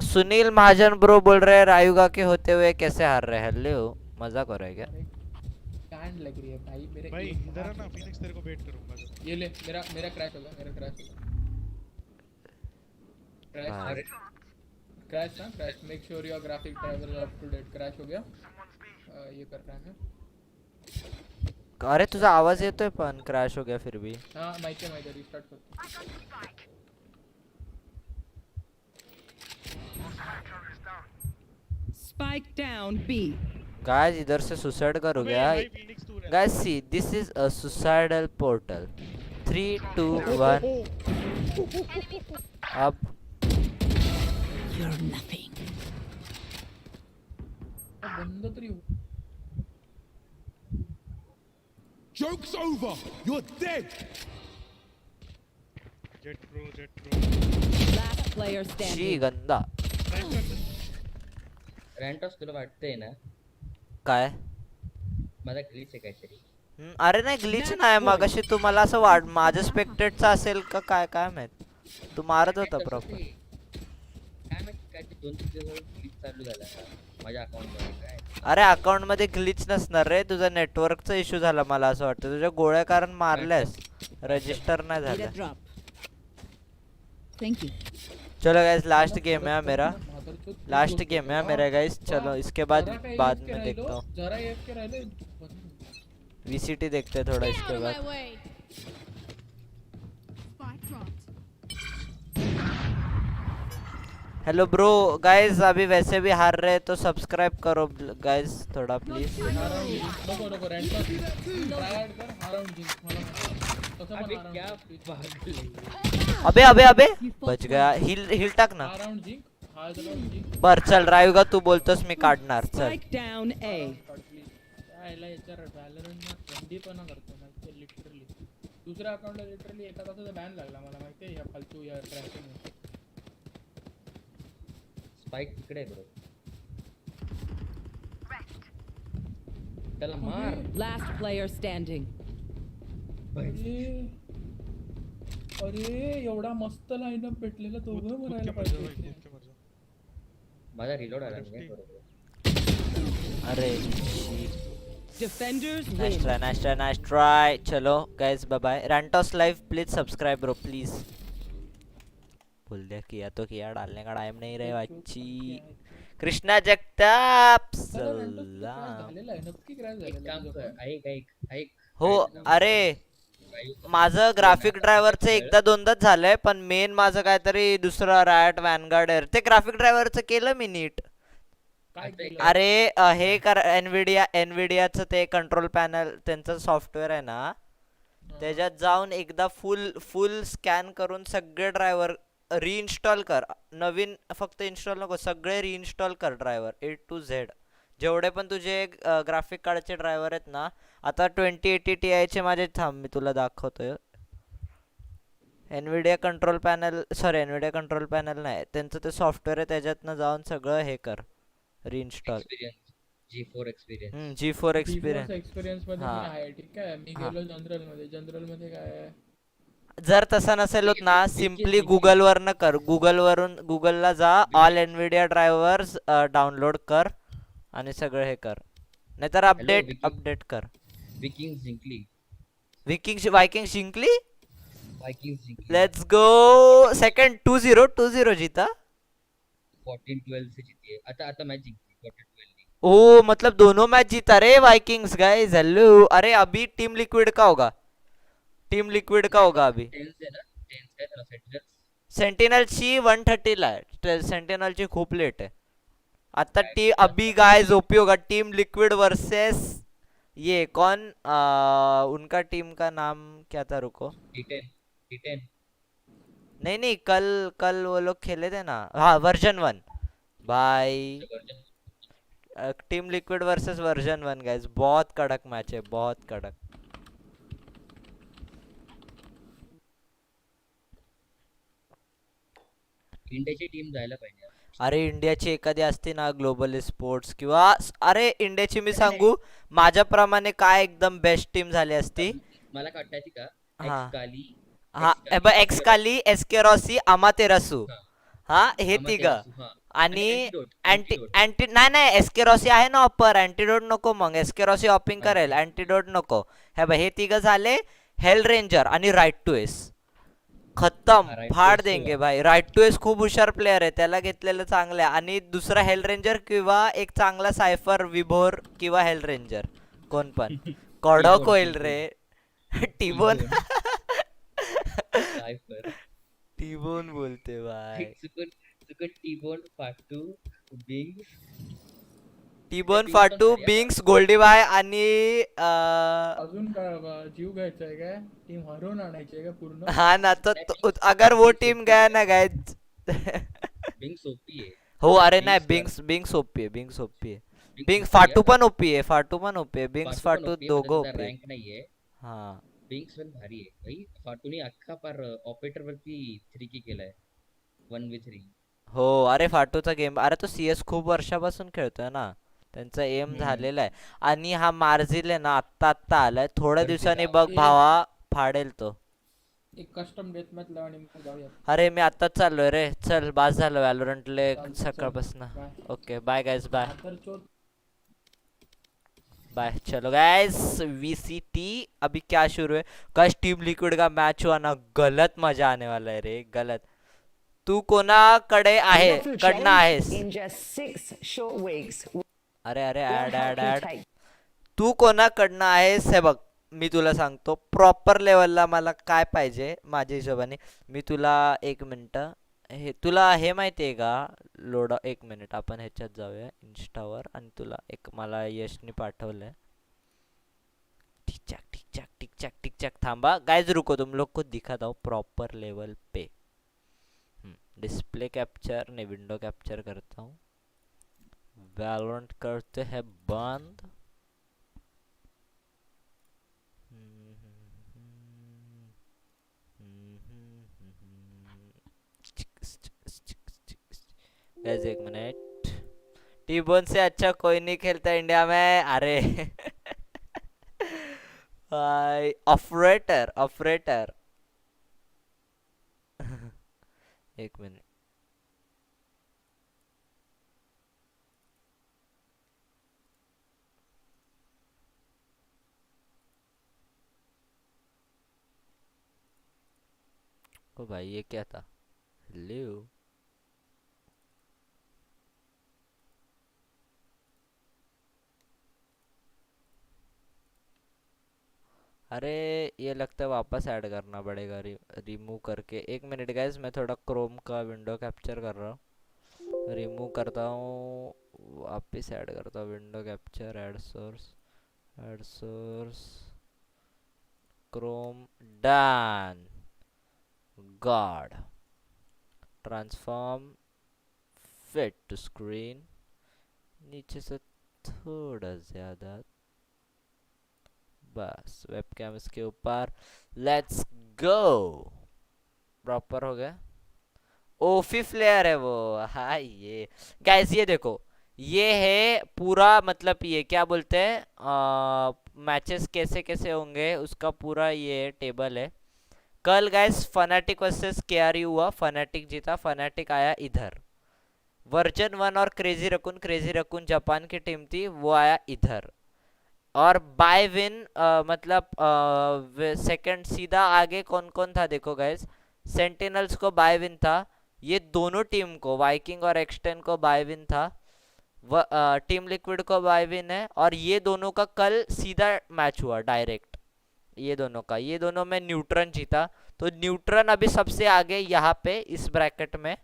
सुनील महाजन ब्रो बोल रहे हैं रायुगा के होते हुए कैसे हार रहे हैं। हेलो, मजाक हो रहा है क्या? कांड लग रही है भाई मेरे। भाई इधर ना, फिनिक्स तेरे को वेट करूंगा। ये ले, मेरा क्रैश हो गया। क्रैश ना, crash. Make sure your graphic driver up to date. Crash हो गया। ये कर रहा है। अरे तुझा आवाज येतोय पण क्रैश हो गया फिर भी। हां माहिती आहे, रिस्टार्ट कर। Spike down B. गाइस इधर से सुसाइड करो गया। Guys see, this is a suicidal portal. 3 2 1 अब You're nothing. बंद तरी हो। Joke's over. You're dead. Jet pro Last player she standing. गंदा। रॅन्टॉस तुला वाटतंय ना काय? माझा ग्लिच आहे काहीतरी? अरे नाही, ग्लिच नाही। मगाशी तू मला असं वाट माझं स्पेक्टेटचा असेल का काय काय माहित, तू मारत होता प्रॉपर। काय माहिती काय ते 2-3 दिवस ग्लिच चालू झाला माझ्या अकाउंटमध्ये। काय अरे अकाउंट मध्ये ग्लिच नसणार रे, तुझा नेटवर्कचा इश्यू झाला मला असं वाटतं। तुझ्या गोळ्या कारण मारल्यास रजिस्टर नाही Need a झालं। drop. Thank you. चलो गाइस, लास्ट गेम है मेरा, लास्ट गेम है मेरा गाइस। चलो इसके बाद में देखता हूँ। जरा एफ के रहले। वीसीटी देखते हैं थोड़ा इसके बाद। हेलो ब्रो गाइस, अभी वैसे भी हार रहे तो सब्सक्राइब करो गाइस थोड़ा प्लीज। नको रैंटॉस ट्राई कर, अराउंड जिंक मला कसं पण अबे क्या पागल है अबे अबे अबे बच गया. हिल टाक ना. हा राऊंड जिंक हा राऊंड जिंक बर चल रायुगा तू बोलतोस मी काढणार चल. Spike down A. यायला याच्यावर व्हॅलोरंटला थंडीपणा करतो माहिती लिटरली. दुसऱ्या अकाउंटला लिटरली एका तासाचा बॅन लागला मला माहिती आहे या फालतू या क्रॅशिंग. स्पाइक तिकडे ब्रो त्याला मार. Last player standing. अरे एवढा मस्त लाईनअप भेटलेला दोघं म्हणायला पाहिजे. माझा रिलोड आला नाही बरोबर. अरे Defenders nice win. Try nice try. चलो गाइस बाय बाय. रैंटोस live please subscribe bro please. बोल दिया किया तो किया डालने का टाइम नहीं रहे बच्ची. कृष्णा जगताप सलाम. नक्की क्रॅश एक काम कर ऐक हो अरे माझं ग्राफिक ड्रायव्हरचं एकदा दोनदाच झालंय पण मेन माझं काहीतरी दुसरं रायट वॅनगार्ड ते ग्राफिक ड्रायव्हरचं केलं मी नीट. अरे हे कर एनविडियाचं ते कंट्रोल पॅनल त्यांचं सॉफ्टवेअर आहे ना त्याच्यात जाऊन एकदा फुल स्कॅन करून सगळे ड्रायव्हर रिइन्स्टॉल कर. नवीन फक्त इन्स्टॉल नको सगळे रिइन्स्टॉल कर ड्रायव्हर A to Z जेवढे पण तुझे ग्राफिक कार्डचे ड्रायव्हर आहेत ना. आता 2080 Ti चे माझे थांब मी तुला दाखवतोय. एनविडिया कंट्रोल पॅनल नाही त्यांचं ते सॉफ्टवेअर आहे त्याच्यातनं जाऊन सगळं हे कर रिइन्स्टॉल. G4 एक्सपिरियन्स मध्ये मी आहे ठीक आहे. मी गेलो जनरल मध्ये काय आहे. जर तसं नसेल होत ना सिम्पली गुगलवरनं कर. गुगलला जा ऑल एनविडिया ड्रायव्हर्स डाउनलोड कर आणि सगळं हे कर नाहीतर अपडेट कर. वायकिंग जिंकली. Let's go. सेकंड 2-0 जीता. 14-12 से जीती है. आता मैच जीती 14-12. ओ मतलब दोनों मैच जीता रे वाइकिंग्स गाइस. हेलो अरे अभी टीम लिक्विड का होगा अभी. सेंटिनलची 130 ला आहे. सेंटिनलची खूप लेट आहे आता. अभी गाइस ओपी होगा टीम लिक्विड वर्सेस ये कौन उनका टीम का नाम क्या था रुको. D10 नहीं कल वो लोग खेले थे ना. हाँ वर्जन 1 भाई. Team Liquid versus version 1 guys बहुत कड़क मैच है बहुत कड़क. इंडियाची टीम जायला पाहिजे. अरे इंडियाची एखादी असती ना ग्लोबल स्पोर्ट्स किंवा अरे इंडियाची मी सांगू माझ्याप्रमाणे काय एकदम बेस्ट टीम झाली असती. मला वाटायची का एक्सकाली एस्केरॉसी अमातेरासू हा हे तिघ आणि अँटी नाही एस्केरॉसी आहे ना ऑपर. अँटीडोट नको मग एस्केरॉसी ऑपिंग करेल अँटीडोट नको. हे तिघ झाले. हेल रेंजर आणि राईट टू एस खत्म फाड देंगे भाई. राईट टू एस खूप हुशार प्लेअर आहे त्याला घेतलेलं चांगलं आहे. आणि दुसरा हेल रेंजर किंवा एक चांगला सायफर विभोर किंवा हेल रेंजर कोण पण कॉडॉक होईल रे. टीबोन टीबोन बोलते भाई. टीबोन फाटू बिंग्स गोल्डी बाय आणि अजून काय जीव घ्यायचा आहे काय. टीम हरवून आणायची आहे का पूर्ण. हाँ ना तो अगर वो टीम गया ना गाइस बिंग्स ओपी है. हो अरे नाही बिंग्स ओपी आहे. बिंग्स फाटू पण ओपी आहे. बिंग्स फाटू दोघं ओपी रँक नाहीये. हां बिंग्स पण भारी आहे भाई. फाटूने अख्खा पार ऑपरेटर वरती 3k केलाय 1v3. हो अरे फाटूचा गेम अरे तो CS खूप वर्षापासून खेळतोय ना त्यांचा एम झालेला आहे. आणि हा मार्झिल आहे ना आत्ता आलाय थोड्या दिवसांनी बघ भावा फाडेल तो. एक कस्टम डेथ मॅच लावून मग जाऊया. अरे मी आत्ताच चाललोय रे. चल बास झालं व्हॅलोरंटले सकाळपासून. Okay bye guys bye bye. चलो गाइस VCT अभी क्या शुरू है गाइस. टीम लिक्विड का मैच हुआ ना गलत मजा आने वाला है रे गलत. तू कोणाकडे आहे कडनं आहेस. अरे ऍड तू कोणाकडनं आहेस हे बघ मी तुला सांगतो प्रॉपर लेवलला मला काय पाहिजे माझ्या हिशोबाने. मी तुला एक मिनिट हे तुला हे माहिती आहे का लोड. एक मिनिट आपण ह्याच्यात जाऊया इन्स्टावर आणि तुला एक मला यशनी पाठवलंय. ठीक टिक चैक थांबा गाइज, रुको तुम लोग को दिखाता हूँ प्रॉपर लेवल पे। डिस्प्ले कैप्चर नहीं, विंडो कैप्चर करता हूँ। वैलोरेंट करते हैं बंद। गाइस एक मिनट, टी-बोन से अच्छा कोई नहीं खेलता इंडिया में। अरे भाई ऑपरेटर ऑपरेटर एक मिनट, ओ भाई ये क्या था? हेलो अरे ये लगता है वापस ऐड करना पड़ेगा, रिमूव करके। एक मिनट गाइस, मैं थोड़ा क्रोम का विंडो कैप्चर कर रहा हूँ, रिमूव करता हूँ, वापस ऐड करता हूँ। Window capture, add source, Chrome, done, गॉड, ट्रांसफॉर्म, फिट टू स्क्रीन, नीचे से थोड़ा ज्यादा, बस वेबकैम इसके ऊपर। लेट्स गो, प्रॉपर हो गया। ओफी फ्लेयर है वो, हाँ ये गाइस ये देखो, ये है पूरा, मतलब ये क्या बोलते हैं मैचेस कैसे कैसे होंगे उसका पूरा ये टेबल है। कल गाइस फनाटिक वर्सेस केआरई हुआ, फनाटिक जीता, फनाटिक आया इधर। वर्जन 1 और क्रेजी रकून जापान की टीम थी, वो आया इधर। और बाय विन मतलब सेकंड सीधा आगे कौन कौन था देखो गाइस, सेंटिनल्स को बाय विन था, ये दोनों टीम को, वाइकिंग और एक्सटेन को बाय विन था, टीम लिक्विड को बाय विन है। और ये दोनों का कल सीधा मैच हुआ डायरेक्ट, ये दोनों में न्यूट्रन जीता, तो न्यूट्रन अभी सबसे आगे यहाँ पे इस ब्रैकेट में।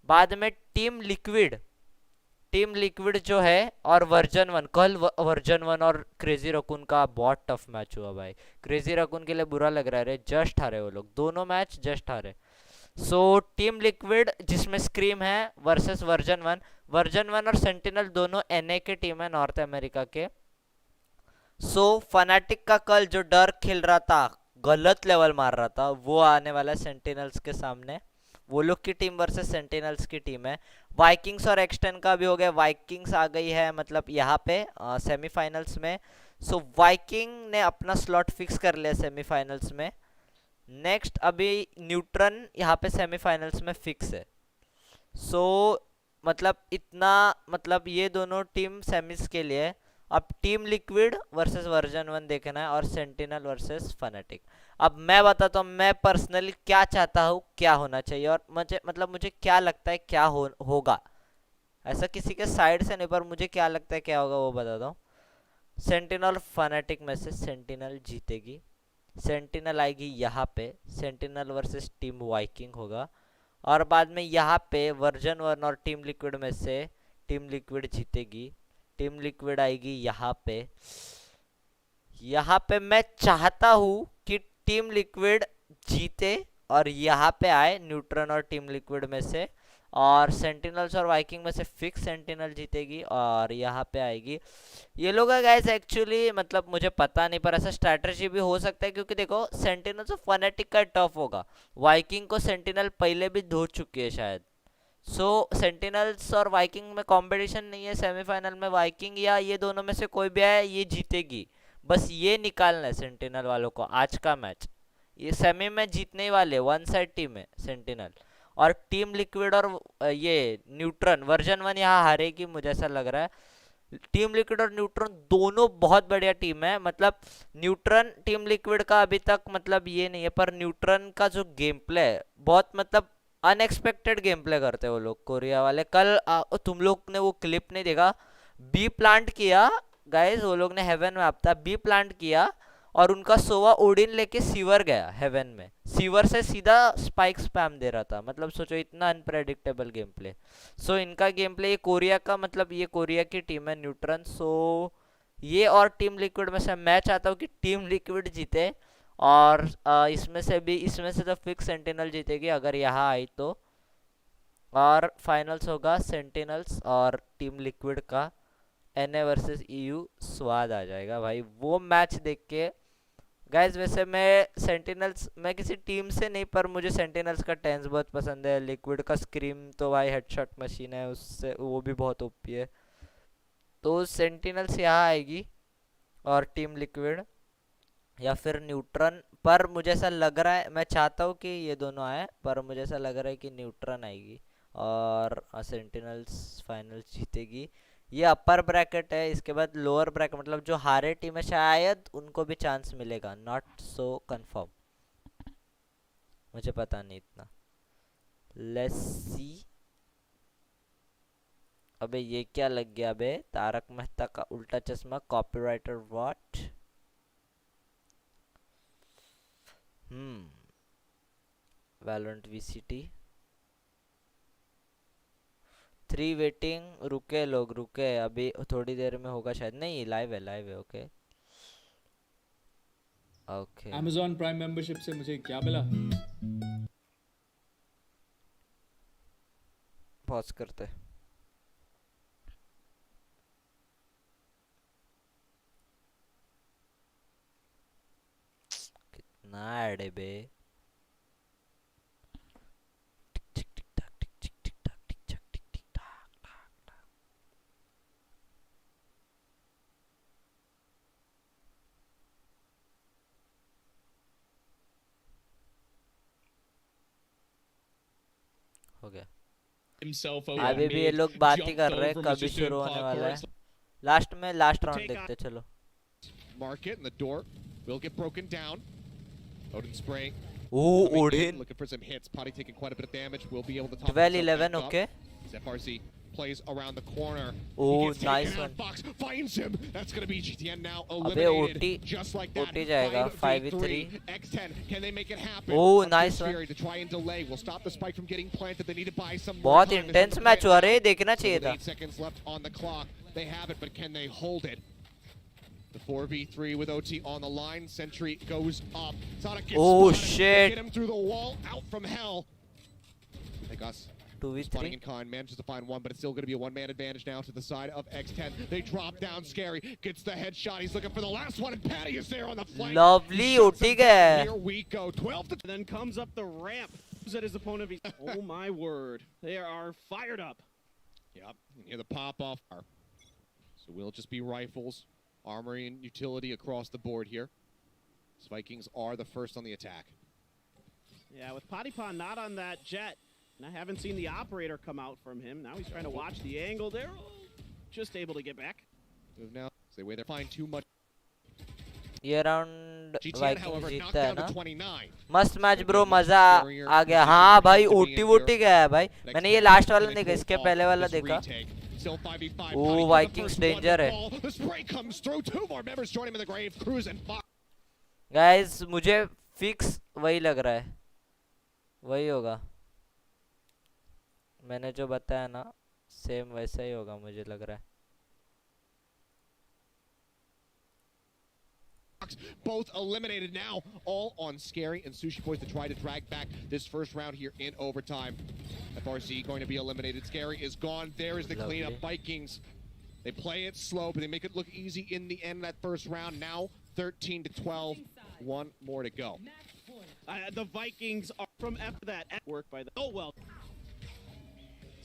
बाद में टीम लिक्विड जो है और वर्जन 1, कल वर्जन 1 और क्रेजी रकून का बहुत टफ मैच हुआ भाई। क्रेजी रकून के लिए बुरा लग रहा है, जस्ट हारे वो लोग, दोनों मैच जस्ट हारे। सो टीम लिक्विड जिसमें स्क्रीम है वर्सेस वर्जन 1 और सेंटिनल दोनों एनए के टीम है, नॉर्थ अमेरिका के। सो फनाटिक का कल जो डर खेल रहा था, गलत लेवल मार रहा था, वो आने वाला है सेंटिनल्स के सामने। वो लोग की टीम वर्सेस सेंटिनल्स की टीम है। वाइकिंग्स और एक्सटेन का भी हो गया, वाइकिंग्स आ गई है मतलब यहाँ पे सेमीफाइनल्स में। सो वाइकिंग ने अपना स्लॉट फिक्स कर लिया सेमीफाइनल्स में। नेक्स्ट अभी न्यूट्रन यहाँ पे सेमीफाइनल्स में फिक्स है। सो मतलब इतना, मतलब ये दोनों टीम सेमीज के लिए। अब टीम लिक्विड वर्सेस वर्जन 1 देखना है और सेंटिनल वर्सेस फनाटिक। अब मैं बताता हूँ मैं पर्सनली क्या चाहता हूँ, क्या होना चाहिए, और मुझे क्या लगता है क्या होगा। ऐसा किसी के साइड से नहीं, पर मुझे क्या लगता है क्या होगा वो बताता हूँ। सेंटिनल फनाटिक में से सेंटिनल जीतेगी, सेंटिनल आएगी यहाँ पे, सेंटिनल वर्सेस टीम वाइकिंग होगा। और बाद में यहाँ पे वर्जन 1 और टीम लिक्विड में से टीम लिक्विड जीतेगी, टीम लिक्विड आएगी यहाँ पे। यहाँ पे मैं चाहता हूँ कि टीम लिक्विड जीते और यहाँ पे आए न्यूट्रन और टीम लिक्विड में से, और सेंटिनल्स और वाइकिंग में से फिक्स सेंटिनल जीतेगी और यहाँ पे आएगी ये लोग। गाइस एक्चुअली मतलब मुझे पता नहीं, पर ऐसा स्ट्रैटेजी भी हो सकता है, क्योंकि देखो सेंटिनल्स और फनाटिक का टफ होगा। वाइकिंग को सेंटिनल पहले भी धो चुकी है शायद। सो सेंटिनल्स और वाइकिंग में कंपटीशन नहीं है। सेमीफाइनल में वाइकिंग या ये दोनों में से कोई भी आए, ये जीतेगी। बस ये निकालना है सेंटिनल वालों को आज का मैच। ये सेमी में जीतने वाले वन साइड टीम है सेंटिनल, और टीम लिक्विड और ये न्यूट्रन वर्जन 1 यहाँ हारेगी मुझे ऐसा लग रहा है। टीम लिक्विड और न्यूट्रन दोनों बहुत बढ़िया टीम है। मतलब न्यूट्रन टीम लिक्विड का अभी तक मतलब ये नहीं है, पर न्यूट्रन का जो गेम प्ले है बहुत मतलब अनएक्सपेक्टेड गेम प्ले करते हैं वो लोग, कोरिया वाले। कल तुम लोग ने वो क्लिप नहीं देखा, बी प्लांट किया गाइस, वो लोग ने हेवन में आपता बी प्लांट किया और उनका सोवा ओडिन लेके सीवर गया हेवन में, सीवर से सीधा स्पाइक स्पैम दे रहा था। मतलब सोचो इतना अनप्रेडिक्टेबल गेम प्ले। सो इनका गेम प्ले, ये कोरिया का, मतलब ये कोरिया की टीम है न्यूट्रन। सो ये और टीम लिक्विड में से मैं चाहता हूँ कि टीम लिक्विड जीते और इसमें से तो फिक्स सेंटिनल जीतेगी अगर यहाँ आई तो। और फाइनल्स होगा सेंटिनल्स और टीम लिक्विड का। NA वर्सेस EU स्वाद आ जाएगा भाई वो मैच देख के। गाइज वैसे मैं सेंटिनल्स मैं किसी टीम से नहीं, पर मुझे सेंटिनल्स का टेंस बहुत पसंद है। लिक्विड का स्क्रीम तो भाई हेडशॉट मशीन है, उससे वो भी बहुत ओपी है। तो सेंटिनल्स यहाँ आएगी और टीम लिक्विड या फिर न्यूट्रन। पर मुझे ऐसा लग रहा है, मैं चाहता हूँ कि ये दोनों आए, पर मुझे ऐसा लग रहा है कि न्यूट्रन आएगी और सेंटिनल्स फाइनल्स जीतेगी। ये अपर ब्रैकेट है, इसके बाद लोअर ब्रैकेट मतलब जो हारे टीम है शायद उनको भी चांस मिलेगा, नॉट सो कंफर्म, मुझे पता नहीं इतना। Let's see. अबे ये क्या लग गया बे, तारक मेहता का उल्टा चश्मा, copywriter what. Valorant VCT 3 waiting. रुके लोग रुके, अभी थोड़ी देर में होगा शायद। नहीं लाइव है okay okay. Amazon prime membership से मुझे क्या मिला? पॉज करते। कितना ऐड है बे। हो गया। अभी भी ये लोग बात ही कर रहे हैं कभी शुरू होने वाला है। लास्ट राउंड देखते चलो। Market and the door will get broken down. Odin spraying. Ooh, Odin. Looking for some hits. Potty taking quite a bit of damage. Will be able to top 12-11, okay. FRZ plays around the corner. Oh, nice one. Fox finds him. That's going to be GTN now अबे eliminated. Just like that. OT जाएगा 5v3. X10. Can they make it happen? Oh, nice one. To try and delay. Will stop the spike from getting planted. They need to buy some more बहुत time. intense match हुआ रे, देखना चाहिए था। 8 seconds left on the clock. They have it, but can they hold it? The 4v3 with OT on the line. Sentry goes up. Sonic gets spotted. Shit. Get him through the wall. Out from hell. Like us. 2v3. Spotting in Khan manages to find one, but it's still going to be a one-man advantage now to the side of X10. They drop down. Scary gets the headshot. He's looking for the last one, and Patty is there on the flank. Lovely OT गया। Here we go. 12 to. Then comes up the ramp. At his opponent. Oh my word! They are fired up. Yep. You hear the pop off. So will it just be rifles? Armory and utility across the board here. Vikings are the first on the attack. Yeah, with Patipon not on that jet, and I haven't seen the operator come out from him. Now he's trying to watch the angle there. Just able to get back. Move now. Stay away there. Find too much. ये round GTN, however, Vikings knocked जीतता है down ना। to 29. मस्त match bro, मजा आ गया। हाँ भाई OT गया है भाई। मैंने ये लास्ट वाला देखा, इसके पहले वाला देखा। ओ वाइकिंग्स डेंजर है। गाइस मुझे फिक्स वही लग रहा है, वही होगा। मैंने जो बताया ना सेम वैसा ही होगा मुझे लग रहा है। Both eliminated now, all on Scary and Sushi Boys to try to drag back this first round here in overtime. FRC going to be eliminated. Scary is gone. There is the cleanup. Vikings, they play it slow, but they make it look easy in the end of that first round. Now 13 to 12. One more to go. The Vikings are from after that work by the. Oh well.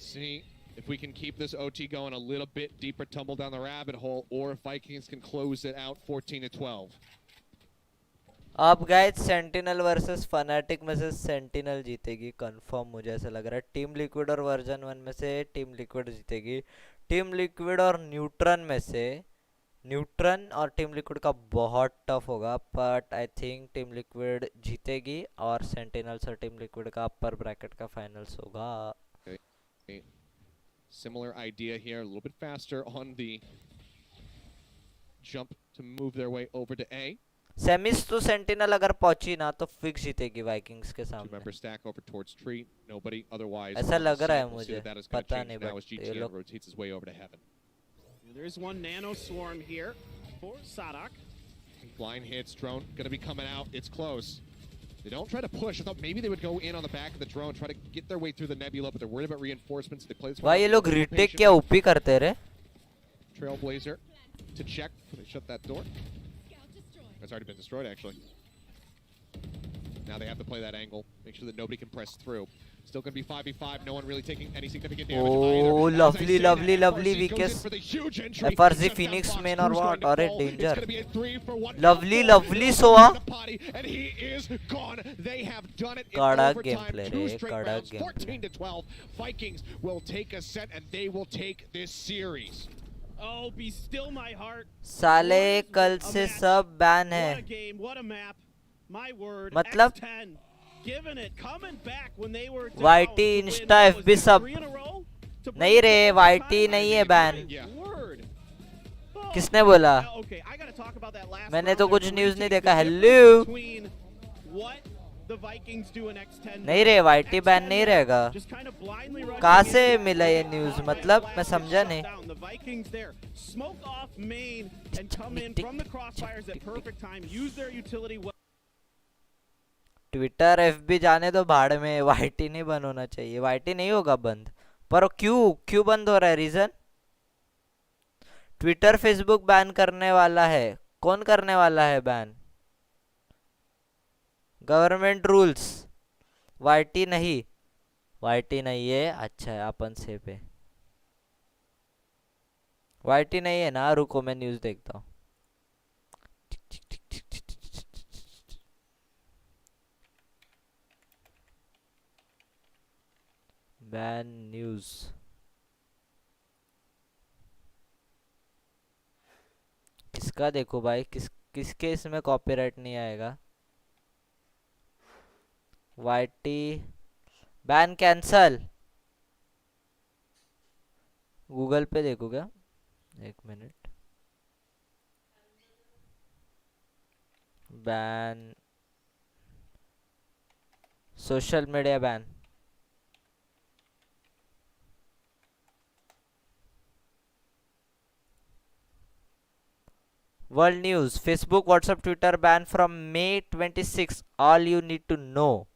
See if we can keep this OT going a little bit deeper, tumble down the rabbit hole, or if Vikings can close it out 14 to 12. अब guys Sentinels versus fanatic में से sentinel जीतेगी confirm, मुझे ऐसा लग रहा है। Team liquid और वर्जन 1 में से टीम लिक्विड जीतेगी। टीम लिक्विड और न्यूट्रन में से न्यूट्रन और टीम लिक्विड का बहुत टफ होगा, but I think team liquid जीतेगी और सेंटिनल्स और टीम लिक्विड का अपर ब्रैकेट का फाइनल्स होगा। Similar idea here, a little bit faster on the jump to move their way over to A. सेमिस तो सेंटिनल अगर पहुंची ना तो फिक्स जीतेगी वाइकिंग्स के सामने। Remember stack over towards tree, nobody otherwise. ऐसा लग रहा है We'll see मुझे, that is gonna पता change नहीं now as बट ये GTN लोग rotates his way over to heaven. There's one nano swarm here for Sadak. Blind hits, drone gonna be coming out. It's close. They don't try to push. I thought maybe they would go in on the back of the drone, try to get their way through the nebula, but they're worried about reinforcements. They play this. भाई ये लोग retake क्या OP करते रे? Trailblazer to check before they shut that door. It's already been destroyed, actually. Now they have to play that angle, make sure that nobody can press through. Still going to be 5v5, no one really taking any significant damage either. Oh, lovely, lovely, lovely weakest. FRZ Phoenix main or what? Or it danger. Lovely, lovely Soa. And he is gone. They have done it in Kadak overtime. gameplay, 2 re. straight Kadak rounds, gameplay. 14-12. Vikings will take a set and they will take this series. Oh, be still my heart. साले कल से सब ban है. What a game, what a map. My word. मतलब X10 giving it, coming back when they were down YT to win, Insta what was FB it, सब 3 in a row? To bring नहीं it रे to YT overtime? नहीं है ban. Word. किसने बोला? Okay, I gotta talk about that last मैंने तो round. कुछ The न्यूज़ नहीं difference देखा. Hello. between what the Vikings do in X10 नहीं रे YT बैन नहीं रहेगा. just kind of blindly rushing कहाँ से into मिला ये न्यूज़? मतलब मैं समझा नहीं. down. The Vikings there smoke off main and come in from the crossfires at perfect time. Use their utility well. Twitter FB जाने दो भाड़ में. YT नहीं बंद होना चाहिए. YT नहीं होगा बंद. पर क्यों बंद हो रहा है? रीजन? ट्विटर फेसबुक बैन करने वाला है. कौन करने वाला है बैन? Government rules. YT नहीं. YT नहीं है. अच्छा है अपन से पे. YT नहीं है ना. रुको मैं न्यूज़ देखता हूँ. Ban news. किसका देखो भाई. किसके इसमें कॉपीराइट नहीं आएगा. YT ban cancel. गूगल पे देखो क्या. एक minute. Ban social media ban. World News. Facebook, WhatsApp, Twitter ban from May 26. All you need to know.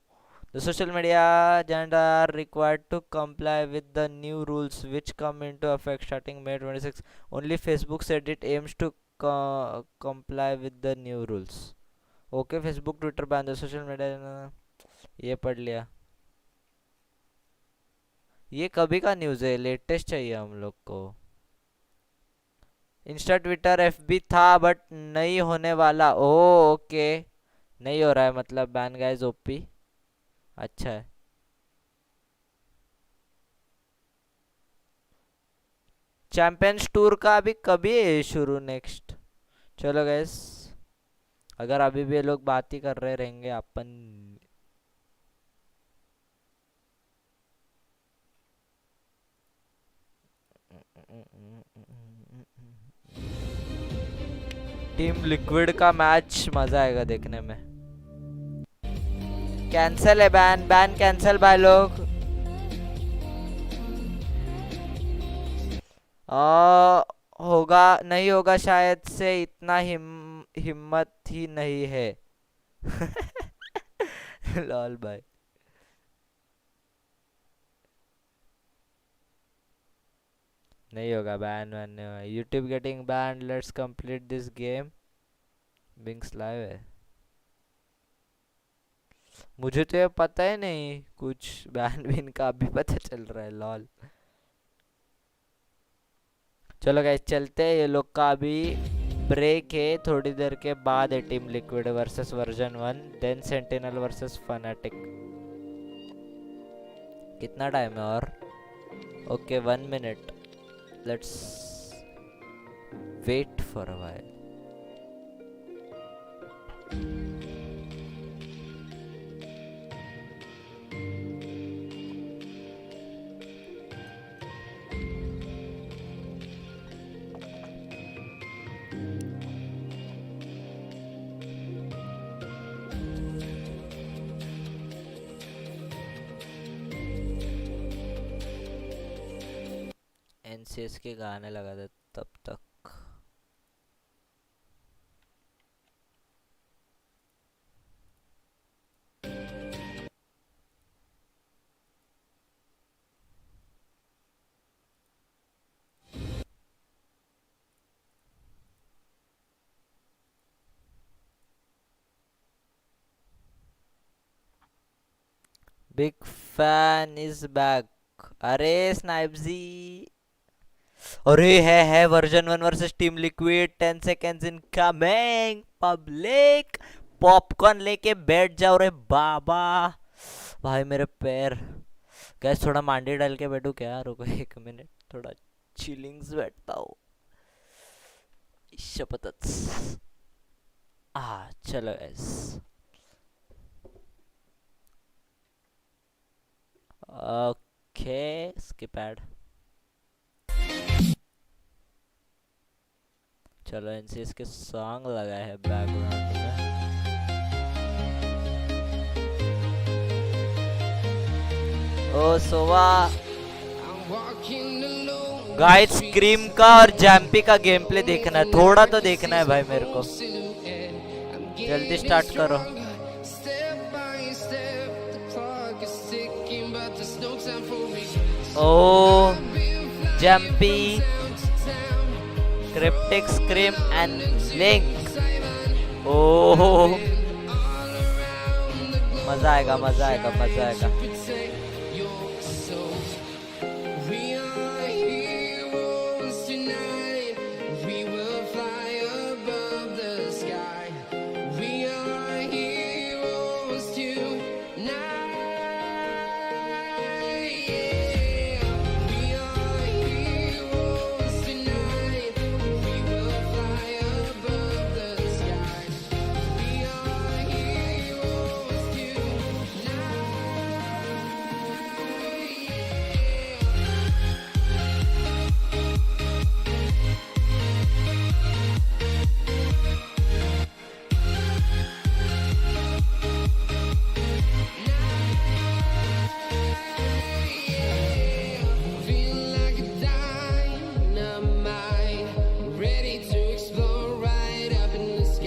The social media giants are required to comply with the new rules which come into effect starting May 26. Only Facebook said it aims to comply with the new rules. Okay, Facebook, Twitter ban the social media. ये पढ़ लिया. ये कभी का news है. Latest चाहिए हम लोग को. इंस्टा ट्विटर FB था बट नहीं होने वाला. ओके नहीं हो रहा है मतलब बैन गाइस. ओपी अच्छा है. चैंपियंस टूर का अभी कभी है शुरू नेक्स्ट. चलो गाइस अगर अभी भी ये लोग बात ही कर रहे रहेंगे अपन टीम लिक्विड का मैच मजा आएगा देखने में. कैंसल है बैन कैंसल भाई लोग. होगा नहीं होगा शायद से. इतना हिम्मत ही नहीं है. लॉल भाई. नहीं होगा ban. YouTube getting ban. Let's complete this game. बिंग्स live है. मुझे तो ये पता ही नहीं कुछ. बैन बिन का अभी पता चल रहा है. लॉल. चलो गाइस चलते हैं. ये लोग का अभी ब्रेक है. थोड़ी देर के बाद है team Liquid versus version 1 then Sentinel versus Fnatic. कितना टाइम है और? Okay 1 minute. Let's wait for a while. NCS के गाने लगा दे तब तक. Big fan is back. अरे स्नाइप्सी, अरे है version 1 versus team liquid. 10 seconds incoming. Public popcorn लेके बैठ जाओ रे बाबा. भाई मेरे पैर. गैस थोड़ा मांडी डाल के बैठू क्या? रुको 1 मिनट, थोड़ा चिलिंग्स बैठता हूँ. शपथच. चलो गैस. Okay skip add. चलो एनसीएस के सॉन्ग लगाए हैं बैकग्राउंड में. ओ सोवा गाइस, स्क्रीम का और जैम्पी का गेम प्ले देखना है, थोड़ा तो देखना है भाई मेरे को. जल्दी स्टार्ट करो. ओ जैम्पी, क्रिप्टिक, स्क्रीम एंड लिंक. ओ मजा आएगा, मजा आएगा, मजा आएगा.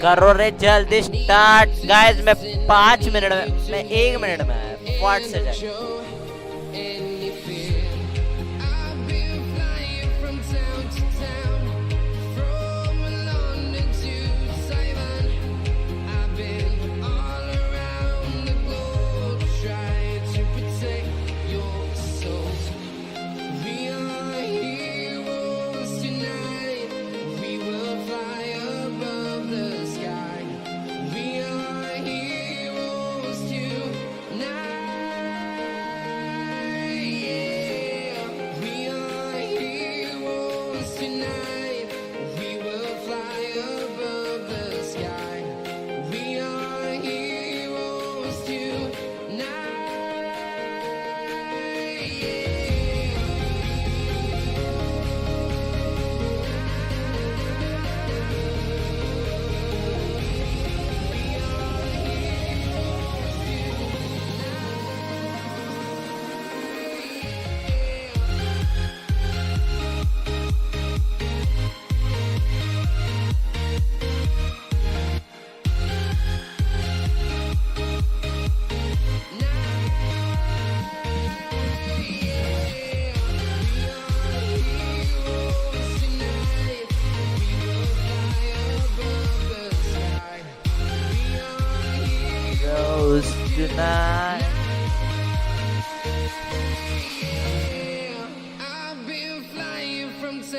करो रे जल्दी स्टार्ट गाइस. मैं 5 मिनट में, मैं 1 मिनट में फट से जाए. Tonight.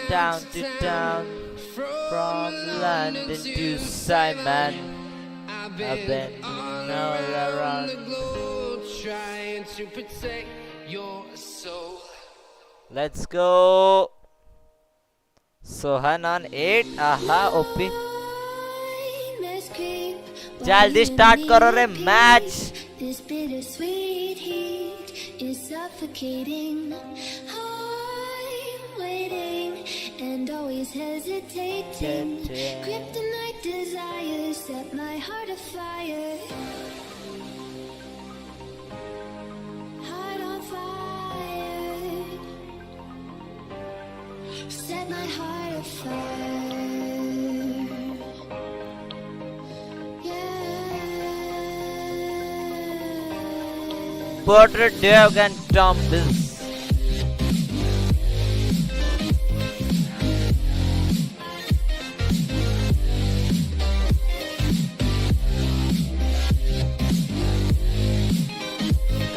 Down to town, from London to Simon, I've been all around the globe trying to protect your soul. Let's go. Sohan on 8. Aha, OP. जल्दी स्टार्ट करो रे match. This bittersweet heat is suffocating. I'm waiting and always hesitating. Kryptonite desires set my heart afire. Heart on fire. Set my heart afire. Portrait Dog and Tom Bills.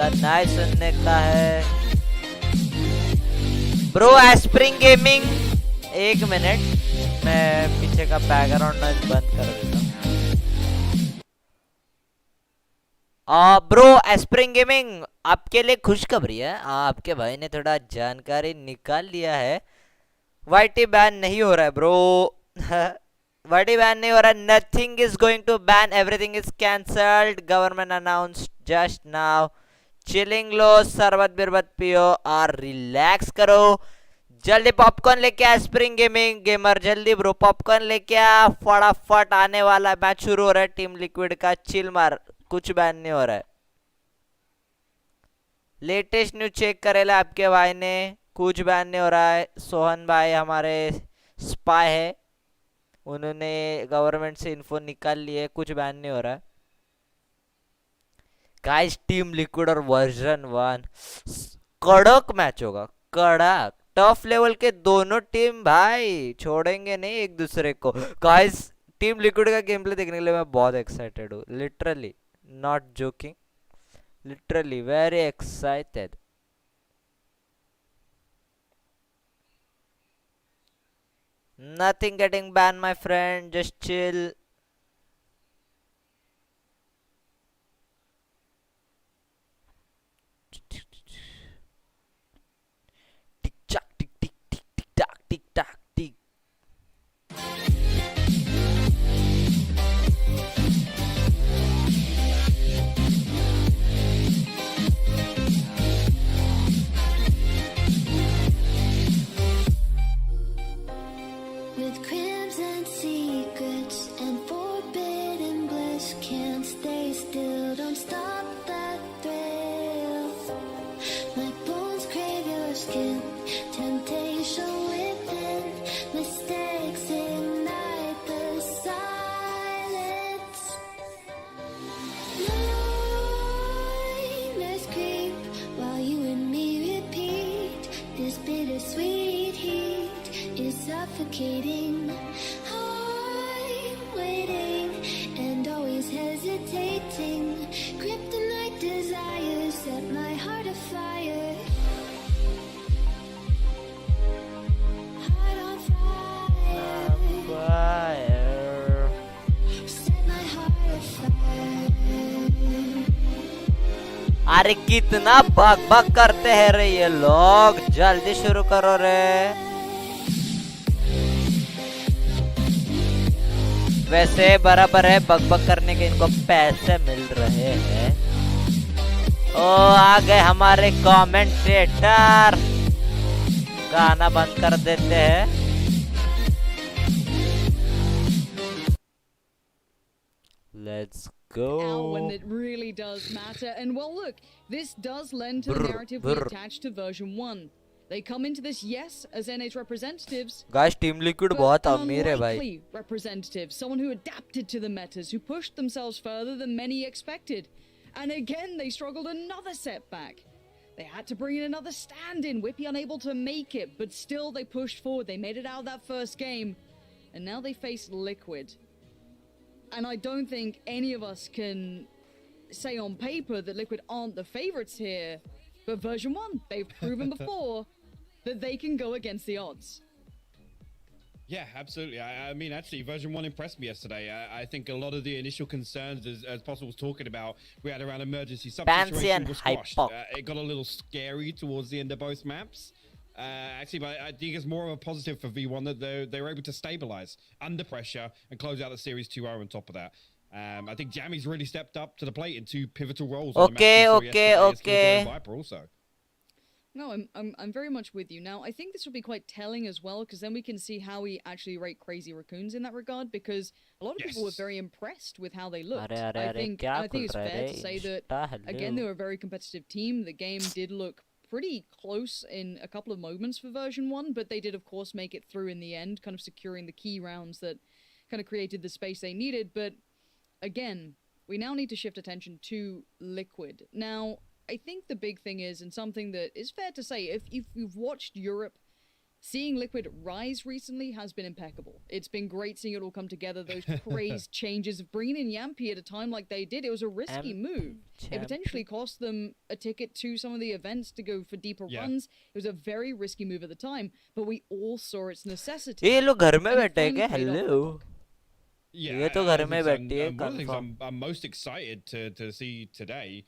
का ना ही सुनने का है। Bro एस्प्रिंग gaming, एक minute मैं पीछे का background noise बंद कर देता हूँ। ब्रो एस्प्रिंग गेमिंग, आपके लिए खुशखबरी है, आपके भाई ने थोड़ा जानकारी निकाल लिया है। वाईटी बैन नहीं हो रहा है ब्रो। वाईटी बैन नहीं हो रहा है, nothing is going to ban, everything is cancelled, government announced just now. Chilling लो, शरबत बिरबत पियो और रिलैक्स करो। जल्दी पॉपकॉर्न लेके आ स्प्रिंग गेमिंग गेमर, जल्दी ब्रो पॉपकॉर्न लेके आ, फटाफट आने वाला मैच शुरू हो रहा है टीम लिक्विड का। चिल मार, कुछ बैन नहीं हो रहा है। लेटेस्ट न्यूज चेक करेला आपके भाई ने, कुछ बैन नहीं हो रहा है। सोहन भाई हमारे स्पाई है, उन्होंने गवर्नमेंट से इन्फो निकाल ली है, कुछ बैन नहीं हो रहा है। गाइस टीम लिक्विड और वर्जन 1 कड़क मैच होगा, कड़क। टफ लेवल के दोनों टीम भाई छोड़ेंगे नहीं एक दूसरे को। गाइस टीम लिक्विड का गेम प्ले देखने के लिए मैं बहुत एक्साइटेड हूँ, literally not joking, literally very excited. Nothing getting banned, my friend. Just chill. Tick tock, tick tick tick tick tock, tick tock, tick. With crimson secrets and forbidden bliss, can't stay still, don't stop that thrill. My bones crave your skin, temptation within, mistakes ignite the silence. Nightmares creep while you and me repeat, this bittersweet heat is suffocating. I'm waiting and always hesitating. Kryptonite desires set my heart afire. Heart on fire. Set my heart afire. अरे कितना बक बक करते हैं रे ये लोग, जल्दी शुरू करो रे। वैसे बराबर है, बक बक करने के इनको पैसे मिल रहे हैं। ओ आ गए हमारे कमेंटेटर, गाना बंद कर देते हैं। Let's go. When it really does matter. And well, look, this does lend to the narrative we attach to version 1. They come into this, yes, as NA's representatives. Guys, Team Liquid बहुत अमीर है भाई. Unlikely representatives, someone who adapted to the metas, who pushed themselves further than many expected. And again, they struggled another setback. They had to bring in another stand-in, Whippy unable to make it, but still they pushed forward. They made it out of that first game. And now they face Liquid. And I don't think any of us can say on paper that Liquid aren't the favorites here. But version 1, they've proven before that they can go against the odds. Yeah, absolutely. I mean, actually, version 1 impressed me yesterday. I think a lot of the initial concerns, as Possible was talking about, we had around emergency situation was squashed. It got a little scary towards the end of both maps. Actually, but I think it's more of a positive for V1 that they were able to stabilize under pressure and close out the series 2-0 on top of that. I think Jammy's really stepped up to the plate in two pivotal roles. Okay. Viper also. No, I'm very much with you. Now, I think this will be quite telling as well, because then we can see how we actually rate Crazy Raccoons in that regard, because a lot of people were very impressed with how they looked. I think it's fair to say that, again, they were a very competitive team. The game did look pretty close in a couple of moments for version 1, but they did, of course, make it through in the end, kind of securing the key rounds that kind of created the space they needed. But again, we now need to shift attention to Liquid. Now, I think the big thing is, and something that is fair to say, if you've watched Europe seeing Liquid rise recently has been impeccable. It's been great seeing it all come together, those crazy changes of bringing in Yampy at a time like they did. It was a risky move. It potentially cost them a ticket to some of the events to go for deeper runs. It was a very risky move at the time, but we all saw its necessity. ये लोग घर में बैठे हैं क्या? Hello. Yeah, ये तो घर में बैठी है, one of the things confirm. I'm most excited to see today,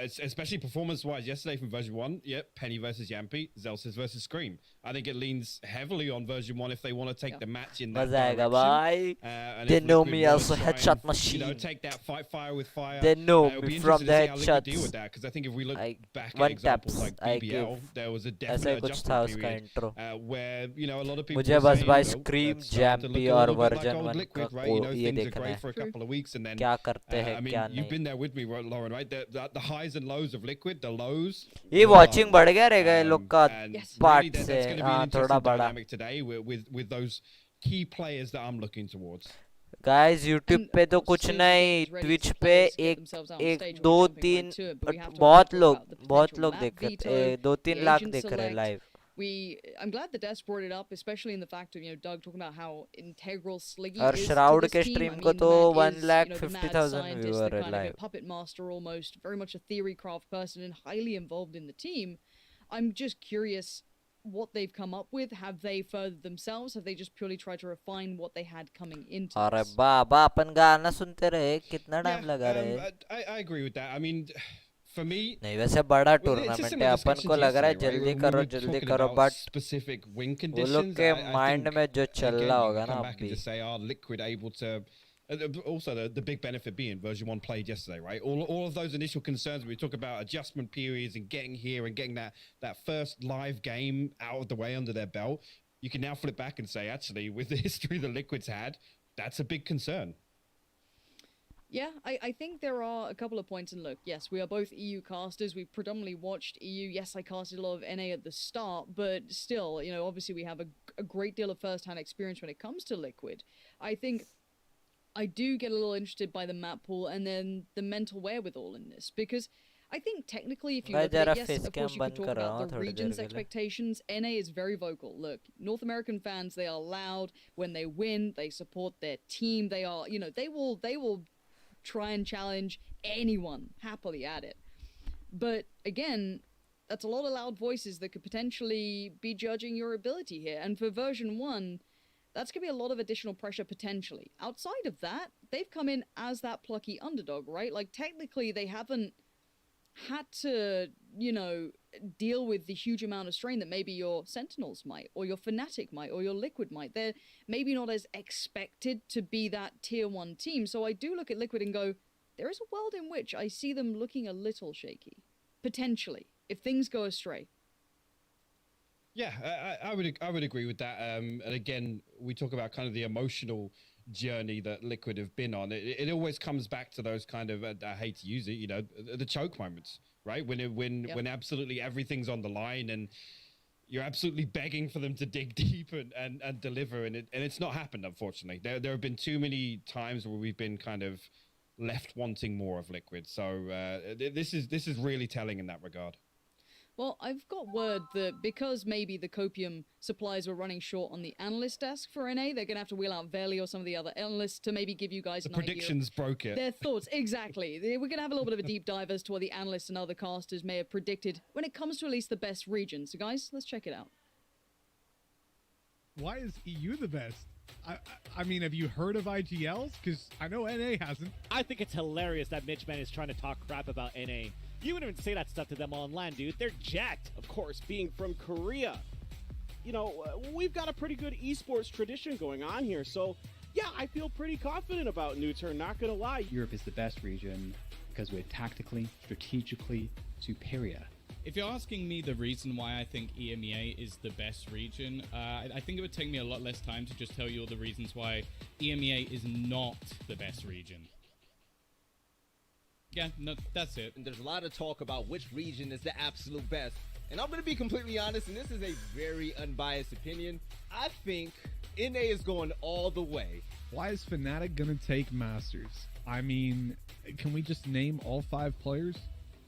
especially performance-wise, yesterday from version 1, Penny versus Yampy, Zelsis versus Scream. I think it leans heavily on version 1 if they want to take the match in that मजा आएगा direction. भाई. And They if know Liquid me wanna as a try headshot and, machine. You know, take that fight fire with fire. They know it'll me be from interesting the to see how Liquid headshots. deal with that, because I think if we look back one at examples taps, like I BBL, give. there was a ऐसा definite कुछ था adjustment उसका period intro. where, you know, a lot of people मुझे were बस saying, भाई you know, Scream, it's starting to look Jampy a और little bit like version old 1 Liquid, का right? You know, ये things are देखना great है. for a couple of weeks, and then क्या करते I हैं mean, क्या you've नहीं. been there with me, Lauren, right? The highs and lows of Liquid, the lows. ये watching बढ़ गया रहेगा ये लोग का And part really, से. that's going to be an हाँ थोड़ा interesting बड़ा. dynamic today with those key players that I'm looking towards. Guys, YouTube पे तो कुछ नहीं, Twitch पे एक दो तीन बहुत लोग देख रहे हैं, 2-3 लाख देख रहे हैं live. I'm glad that Des brought it up, especially in the fact of, you know, Doug talking about how integral Sliggy और is Shroud to के this team. stream I को mean, तो the man is, you know, the mad 1,50,000 scientist, viewer the है kind of a live. puppet master almost, very much a theory craft person and highly involved in the team. I'm just curious what they've come up with. Have they furthered themselves? Have they just purely tried to refine what they had coming into अरे this? बाबा अपन गाना सुनते रहे, कितना time लगा रहे. I agree with that. I mean, for me, नहीं वैसे बड़ा well, it's a tournament similar है, अपन discussion को to लग रहा है yesterday, जल्दी right? करो When we were जल्दी talking करो, about but specific win वो लोग conditions, के I माइंड think, में जो चल again, रहा you होगा can ना come back and अभी. just say, are Liquid able to? Also, the big benefit being version 1 played yesterday, right? All of those initial concerns we talk about adjustment periods and getting here and getting that first live game out of the way under their belt. You can now flip back and say, actually, with the history the Liquid's had, that's a big concern. Yeah, I think there are a couple of points. And look, yes, we are both EU casters. We predominantly watched EU. Yes, I casted a lot of NA at the start, but still, you know, obviously we have a great deal of first-hand experience when it comes to Liquid. I think I do get a little interested by the map pool and then the mental wherewithal in this, because I think technically, if you look at it, yes, of course you could talk about the region's expectations. NA is very vocal. Look, North American fans, they are loud. When they win, they support their team. They are, you know, they will try and challenge anyone happily at it. But again, that's a lot of loud voices that could potentially be judging your ability here. And for version 1, that's going to be a lot of additional pressure potentially. Outside of that, they've come in as that plucky underdog, right? Like, technically, they haven't had to, you know, deal with the huge amount of strain that maybe your Sentinels might, or your Fnatic might, or your Liquid might. They're maybe not as expected to be that tier 1 team. So I do look at Liquid and go, there is a world in which I see them looking a little shaky. Potentially, if things go astray. Yeah, I would agree with that. And again, we talk about kind of the emotional journey that Liquid have been on. It always comes back to those kind of, I hate to use it, you know, the choke moments, right? When absolutely everything's on the line and you're absolutely begging for them to dig deep and deliver, and it's not happened, unfortunately. There have been too many times where we've been kind of left wanting more of Liquid. So this is really telling in that regard. Well, I've got word that because maybe the copium supplies were running short on the analyst desk for NA, they're going to have to wheel out Veli or some of the other analysts to maybe give you guys an predictions idea broke it. Their thoughts. Exactly. We're going to have a little bit of a deep dive as to what the analysts and other casters may have predicted when it comes to at least the best region. So, guys, let's check it out. Why is EU the best? I mean, have you heard of IGLs? Because I know NA hasn't. I think it's hilarious that Mitchman is trying to talk crap about NA. You wouldn't even say that stuff to them online, dude. They're jacked. Of course, being from Korea. You know, we've got a pretty good esports tradition going on here. So, yeah, I feel pretty confident about Newturn, not going to lie. Europe is the best region because we're tactically, strategically superior. If you're asking me the reason why I think EMEA is the best region, I think it would take me a lot less time to just tell you all the reasons why EMEA is not the best region. Yeah, no, that's it. And there's a lot of talk about which region is the absolute best. And I'm going to be completely honest, and this is a very unbiased opinion. I think NA is going all the way. Why is Fnatic going to take Masters? I mean, can we just name all 5 players?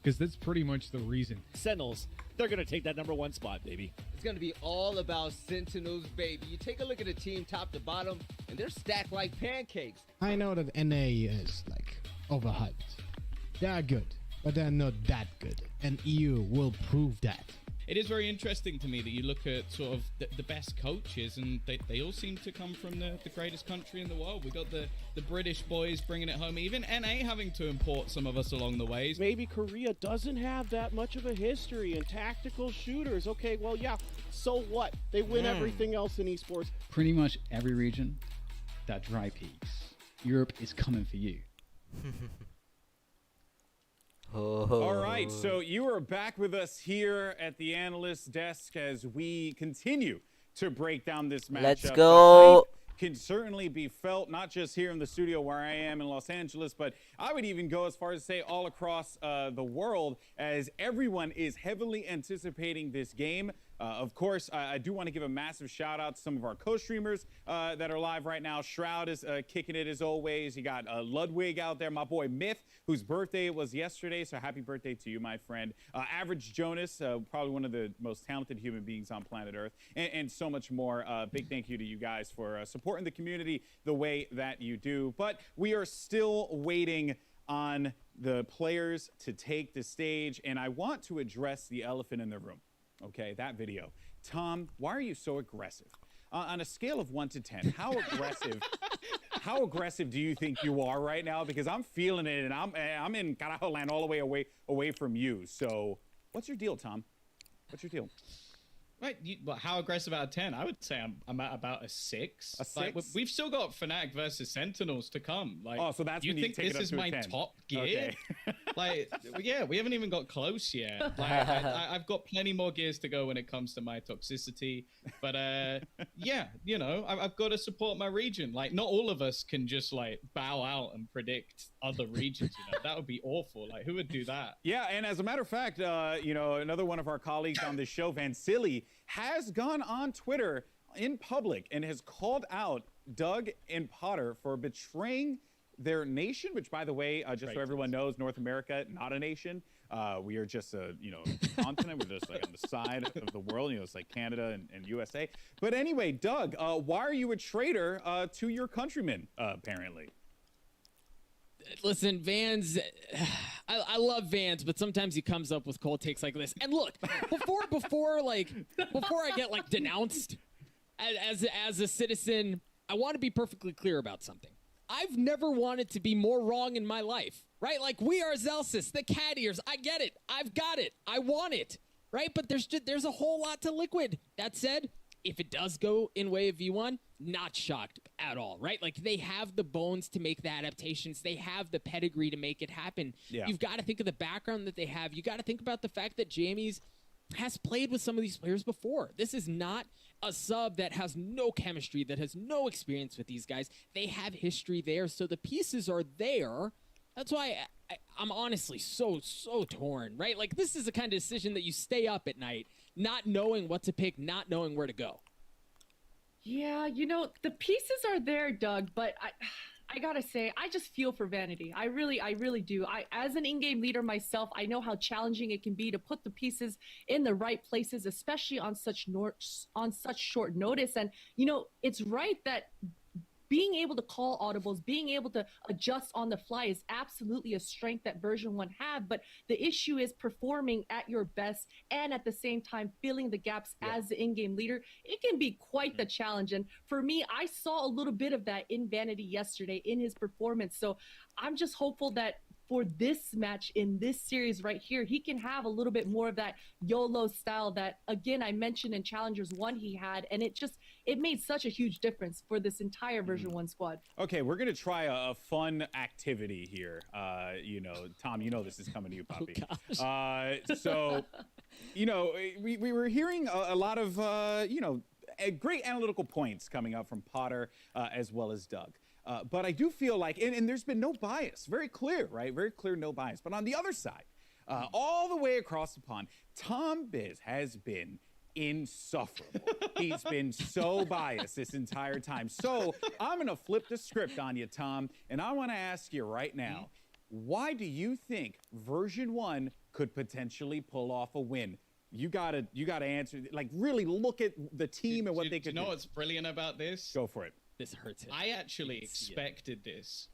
because that's pretty much the reason. Sentinels, they're going to take that #1 spot, baby. It's going to be all about Sentinels, baby. You take a look at the team top to bottom, and they're stacked like pancakes. I know that NA is like overhyped. They are good, but they're not that good, and EU will prove that. It is very interesting to me that you look at sort of the best coaches, and they all seem to come from the greatest country in the world. We got the British boys bringing it home, even NA having to import some of us along the ways. Maybe Korea doesn't have that much of a history in tactical shooters. Okay, well, yeah, so what? They win everything else in esports. Pretty much every region, that dry piece. Europe is coming for you. All right, so you are back with us here at the analyst desk as we continue to break down this matchup. Let's go. Can certainly be felt not just here in the studio where I am in Los Angeles, but I would even go as far as to say all across the world, as everyone is heavily anticipating this game. Of course, I do want to give a massive shout out to some of our co-streamers that are live right now. Shroud is kicking it as always. You got Ludwig out there, my boy Myth, whose birthday was yesterday. So happy birthday to you, my friend. Average Jonas, probably one of the most talented human beings on planet Earth, and so much more. Big thank you to you guys for supporting the community the way that you do. But we are still waiting on the players to take the stage, and I want to address the elephant in the room. Okay, that video. Tom, why are you so aggressive? On a scale of 1 to 10, how aggressive do you think you are right now? Because I'm feeling it, and I'm in Carajo land all the way away from you. So what's your deal, Tom? What's your deal? Right, but how aggressive out of 10? I would say I'm at about a 6. A 6? Like, we've still got Fnatic versus Sentinels to come. Like, oh, so that's you when think you take this it up is to a my 10. top gear? Okay. Like, yeah, we haven't even got close yet. Like, I've got plenty more gears to go when it comes to my toxicity. But yeah, you know, I've got to support my region. Like, not all of us can just like bow out and predict other regions. You know, that would be awful. Like, who would do that? Yeah, and as a matter of fact, you know, another one of our colleagues on this show, Vansili, has gone on Twitter in public and has called out Doug and Potter for betraying their nation, which, by the way, just so everyone knows, North America, not a nation. We are just a, you know, continent. We're just like on the side of the world. You know, it's like Canada and USA. But anyway, Doug, why are you a traitor to your countrymen, apparently? Listen, Vans, I love Vans, but sometimes he comes up with cold takes like this. And look, before I get like denounced as a citizen, I want to be perfectly clear about something. I've never wanted to be more wrong in my life, right? Like, we are Zelsis, the cat ears. I get it. I've got it. I want it, right? But there's a whole lot to Liquid. That said, if it does go in way of V1, not shocked at all, right? Like, they have the bones to make the adaptations. They have the pedigree to make it happen. Yeah. You've got to think of the background that they have. You got to think about the fact that Jamie's has played with some of these players before. This is not a sub that has no chemistry, that has no experience with these guys. They have history there, so the pieces are there. That's why I'm honestly so torn, right? Like, this is the kind of decision that you stay up at night, not knowing what to pick, not knowing where to go. Yeah, you know, the pieces are there, Doug, but I gotta say, I just feel for Vanity. I really do. As an in-game leader myself, I know how challenging it can be to put the pieces in the right places, especially on such short notice. And, you know, it's right that being able to call audibles, being able to adjust on the fly is absolutely a strength that version 1 have. But the issue is performing at your best and at the same time filling the gaps as the in-game leader. It can be quite the challenge. And for me, I saw a little bit of that in Vanity yesterday in his performance. So I'm just hopeful that for this match in this series right here, he can have a little bit more of that YOLO style that, again, I mentioned in Challengers 1 he had, and it made such a huge difference for this entire version 1 squad. Okay, we're gonna try a fun activity here. You know, Tom, you know this is coming to you, Poppy. So, you know, we were hearing a lot of, you know, great analytical points coming up from Potter as well as Doug. But I do feel like, and there's been no bias, very clear, right? Very clear, no bias. But on the other side, all the way across the pond, Tom Biz has been insufferable. He's been so biased this entire time. So I'm going to flip the script on you, Tom, and I want to ask you right now, why do you think version 1 could potentially pull off a win? You gotta answer. Like, really look at the team and what they could do. You know what's brilliant about this? Go for it. This hurts it. I actually expected this.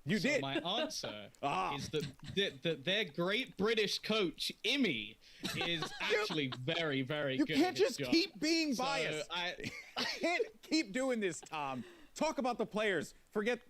You so did. My answer is that their great British coach, Imi, is actually very, very good. You can't at his just job. keep being So biased. I can't keep doing this, Tom. Talk about the players.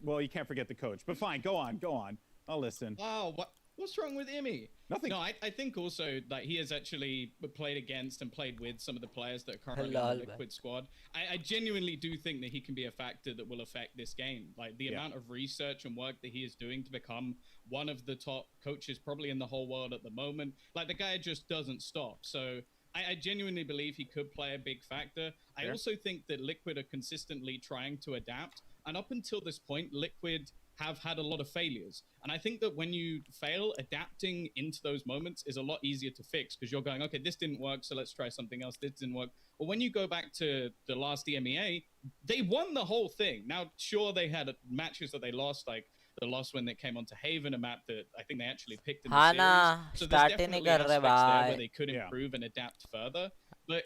Well, you can't forget the coach. But fine, go on. I'll listen. Wow, what's wrong with Imi? Nothing. No, I think also that he has actually played against and played with some of the players that are currently on the Liquid squad. I genuinely do think that he can be a factor that will affect this game. Like, the amount of research and work that he is doing to become one of the top coaches probably in the whole world at the moment. Like, the guy just doesn't stop. So I genuinely believe he could play a big factor. I also think that Liquid are consistently trying to adapt. And up until this point, Liquid have had a lot of failures. And I think that when you fail, adapting into those moments is a lot easier to fix, because you're going, okay, this didn't work, so let's try something else. This didn't work. Or when you go back to the last EMEA, they won the whole thing. Now, sure, they had matches that they lost, like the loss when they came onto Haven, a map that I think they actually picked in the series. So there's definitely aspects there where they could improve and adapt further. But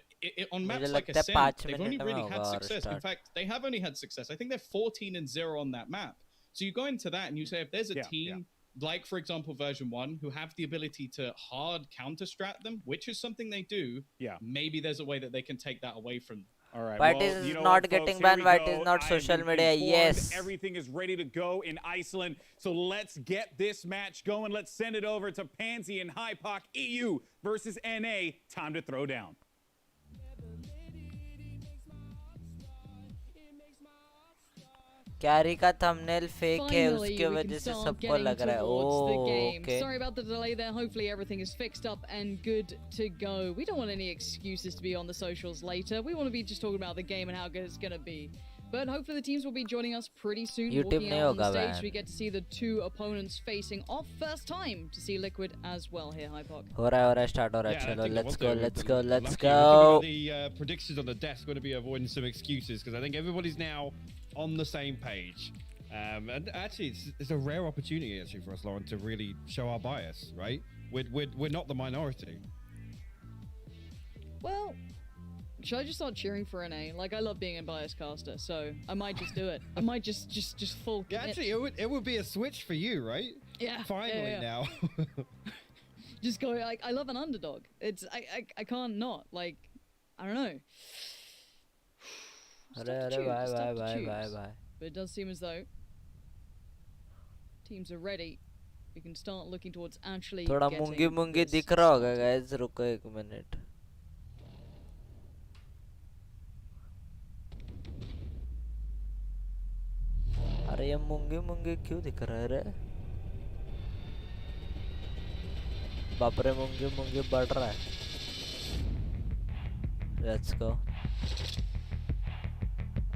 on maps like Ascent, they've only really had success. In fact, they have only had success. I think they're 14-0 on that map. So you go into that and you say, if there's a team like, for example, version 1, who have the ability to hard counter-strat them, which is something they do, maybe there's a way that they can take that away from them. All right. Why it is not getting banned? Why it is not social media? Yes. Everything is ready to go in Iceland. So let's get this match going. Let's send it over to Pansy and Hypoc. EU versus NA. Time to throw down. Carry का thumbnail fake है उसके वजह से सबको लग रहा है okay. Sorry about the delay there. Hopefully everything is fixed up and good to go. We don't want any excuses to be on the socials later. We want to be just talking about the game and how good it's going to be. But hopefully the teams will be joining us pretty soon. Walking out on the stage, we get to see the two opponents facing off. First time to see Liquid as well here, Hypoc. हो रहा है start हो रहा है चलो let's go. The predictions on the desk going to be avoiding some excuses, because I think everybody's now on the same page. And actually, it's a rare opportunity actually for us, Lauren, to really show our bias, right? We're not the minority. Well, should I just start cheering for NA? Like, I love being a bias caster, so I might just do it. I might just full commit. Yeah, actually, it would be a switch for you, right? Yeah. Finally now. Just go, like, I love an underdog. I can't not. Like, I don't know. Bye. But it does seem as though teams are ready. We can start looking towards actually थोड़ा मूंगी दिख रहा होगा guys, रुको एक minute. अरे ये मूंगी क्यों दिख रहा है रे? बाप रे मूंगी बढ़ रहा है. Let's go.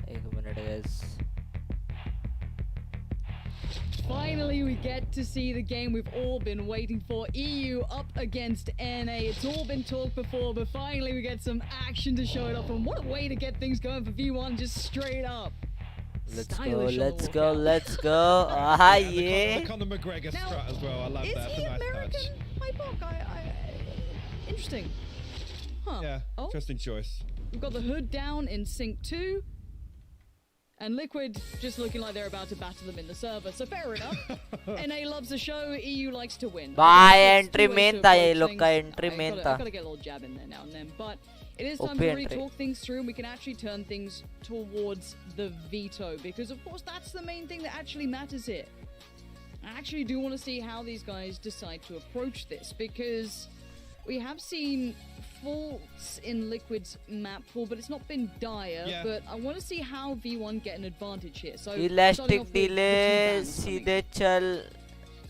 एक minute guys. Finally, we get to see the game we've all been waiting for. EU up against NA. It's all been talked before, but finally we get some action to show it off. And what a way to get things going for V1, just straight up. Let's go. Ah, yeah. The Conor McGregor strat as well. I love that. Is he American? Interesting. Huh. Yeah, interesting choice. We've got the hood down in Sync 2. And Liquid just looking like they're about to battle them in the server. So fair enough. NA loves the show. EU likes to win. Bye, entry main था ये लोग का entry main था. I've got to get a little jab in there now and then. But it is time to really talk things through, and we can actually turn things towards the veto. Because, of course, that's the main thing that actually matters here. I actually do want to see how these guys decide to approach this. Because we have seen faults in Liquid's map pool, but it's not been dire. Yeah. But I want to see how V1 get an advantage here. So Elastic delay सीधे चल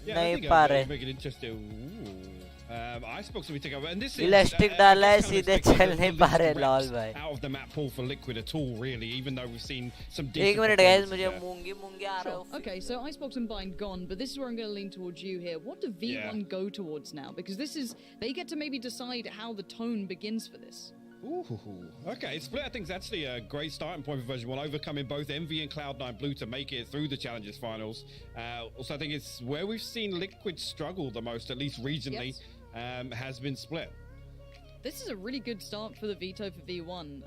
नहीं पा रहे. Make it interesting. Icebox will be taking over, and this is Elastic डाला है सीधे चल नहीं पा रहे lol भाई. Out of the map pool for Liquid at all, really. Even though we've seen some. एक मिनट guys, मुझे मूंगी आ रहा है. Okay, so Icebox and Bind gone, but this is where I'm going to lean towards you here. What do V1 go towards now? Because this is, they get to maybe decide how the tone begins for this. Ooh, okay, Split I think is actually a great starting point for version 1, overcoming both Envy and Cloud9 Blue to make it through the Challenges finals. Also, I think it's where we've seen Liquid struggle the most, at least regionally, has been Split. This is a really good start for the Veto for V1.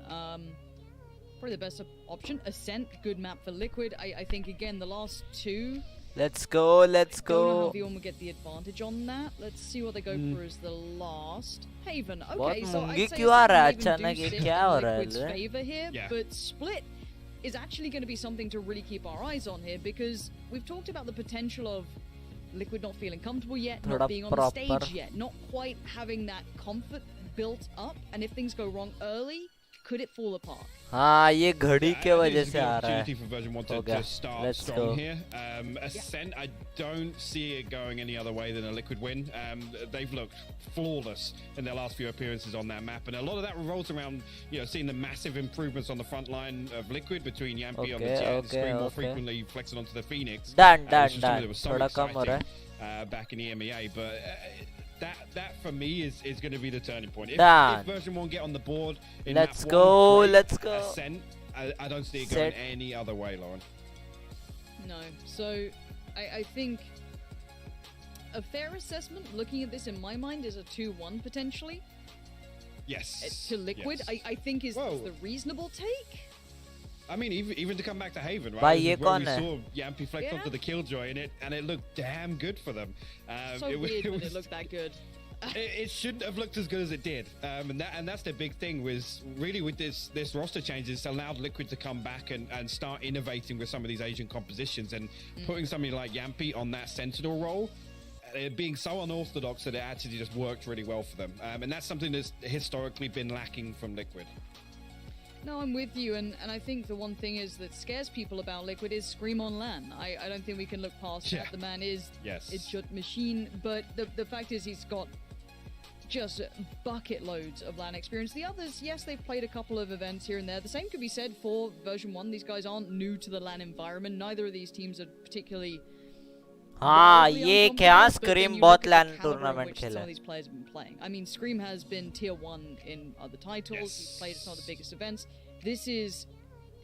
Probably the best option. Ascent, good map for Liquid. I think, again, the last two... Let's go, let's I don't know go. how V1 will get the advantage on that. Let's see what they go for as the last. Haven. बहुत Okay, so मूंगी I'd say क्यों आ रहा है Haven do अचानक ये sit क्या in हो रहा है Liquid's ले? favor here, Yeah. but Split is actually going to be something to really keep our eyes on here because we've talked about the potential of Liquid not feeling comfortable yet, थोड़ा not being on the proper. stage yet, not quite having that comfort built up, and if things go wrong early, could it fall apart? हाँ ये घड़ी के वजह से आ रहा Opportunity for version 1 है. हो to गया. start Let's strong go. here. Ascent, I don't see it going any other way than a Liquid win. They've looked flawless in their last few appearances on that map, and a lot of that revolves around seeing the massive improvements on the front line of Liquid between Yampi on the Jet and Scream more frequently flexing onto the Phoenix. Done. Which was something that was so थोड़ा कम हो रहा है. exciting back in the EMEA, but that for me is going to be the turning point. If Done. version 1 get on the board in Let's map go, 1, great. let's go. Ascent, I don't see it going Set. any other way, Lauren. No. So, I think a fair assessment, looking at this in my mind, is a 2-1 potentially. Yes. To Liquid, yes. I think is Whoa. the reasonable take. I mean, even to come back to Haven, right? Bhai, This ye is where kaun we hai? saw Yampi flex Yeah. onto the Killjoy in it, and it looked damn good for them. So weird when it looked that good. It shouldn't have looked as good as it did, and that's the big thing. Was really with this roster change, it's allowed Liquid to come back and start innovating with some of these Asian compositions and putting somebody like Yampi on that Sentinel role. Being so unorthodox that it actually just worked really well for them, and that's something that's historically been lacking from Liquid. No, I'm with you, and I think the one thing is that scares people about Liquid is Scream on LAN. I don't think we can look past that. The man is a jut machine, but the fact is he's got just bucket loads of LAN experience. The others, yes, they've played a couple of events here and there. The same could be said for version 1. These guys aren't new to the LAN environment. Neither of these teams are particularly... हाँ ये क्या but then Scream you बहुत look at LAN the caliber in tournament which some खेला of these players have been playing. I mean, Scream has been tier 1 in other titles. He's played at some of the biggest events. This is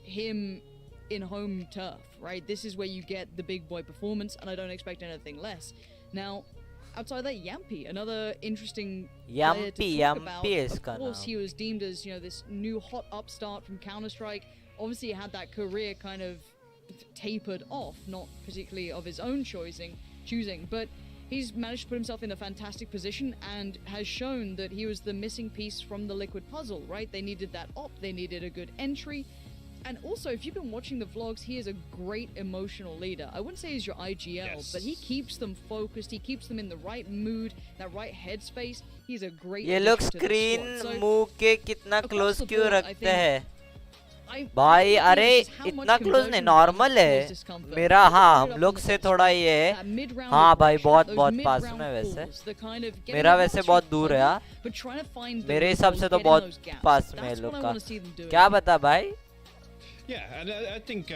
him in home turf, right? This is where you get the big boy performance, and I don't expect anything less. Now, outside that, Yampi, another interesting player to talk about. Of course, he was deemed as this new hot upstart from Counter-Strike. Obviously, he had that career kind of tapered off, not particularly of his own choosing, but he's managed to put himself in a fantastic position and has shown that he was the missing piece from the Liquid puzzle, right? They needed that op, they needed a good entry. And also, if you've been watching the vlogs, he is a great emotional leader. I wouldn't say he's your IGL, but he keeps them focused, he keeps them in the right mood, that right headspace. He's a great ये लोग addition to the screen squad. So, मुंह के कितना across close the क्यों board, I रखते think हैं I भाई think अरे it's how much इतना क्लोज conversion नहीं rate नॉर्मल है causes discomfort. मेरा Look हाँ it हम up लोग on से the थोड़ा ये है that mid-round हाँ भाई aggression, बहुत those बहुत mid-round पास में वैसे pulls, the kind of getting मेरा the वैसे ball बहुत to दूर है cover, हाँ but trying to find the मेरे हिसाब loopholes, से तो getting बहुत those gaps. पास में है That's लोग what I का wanna see them doing. क्या बता भाई Yeah, and I think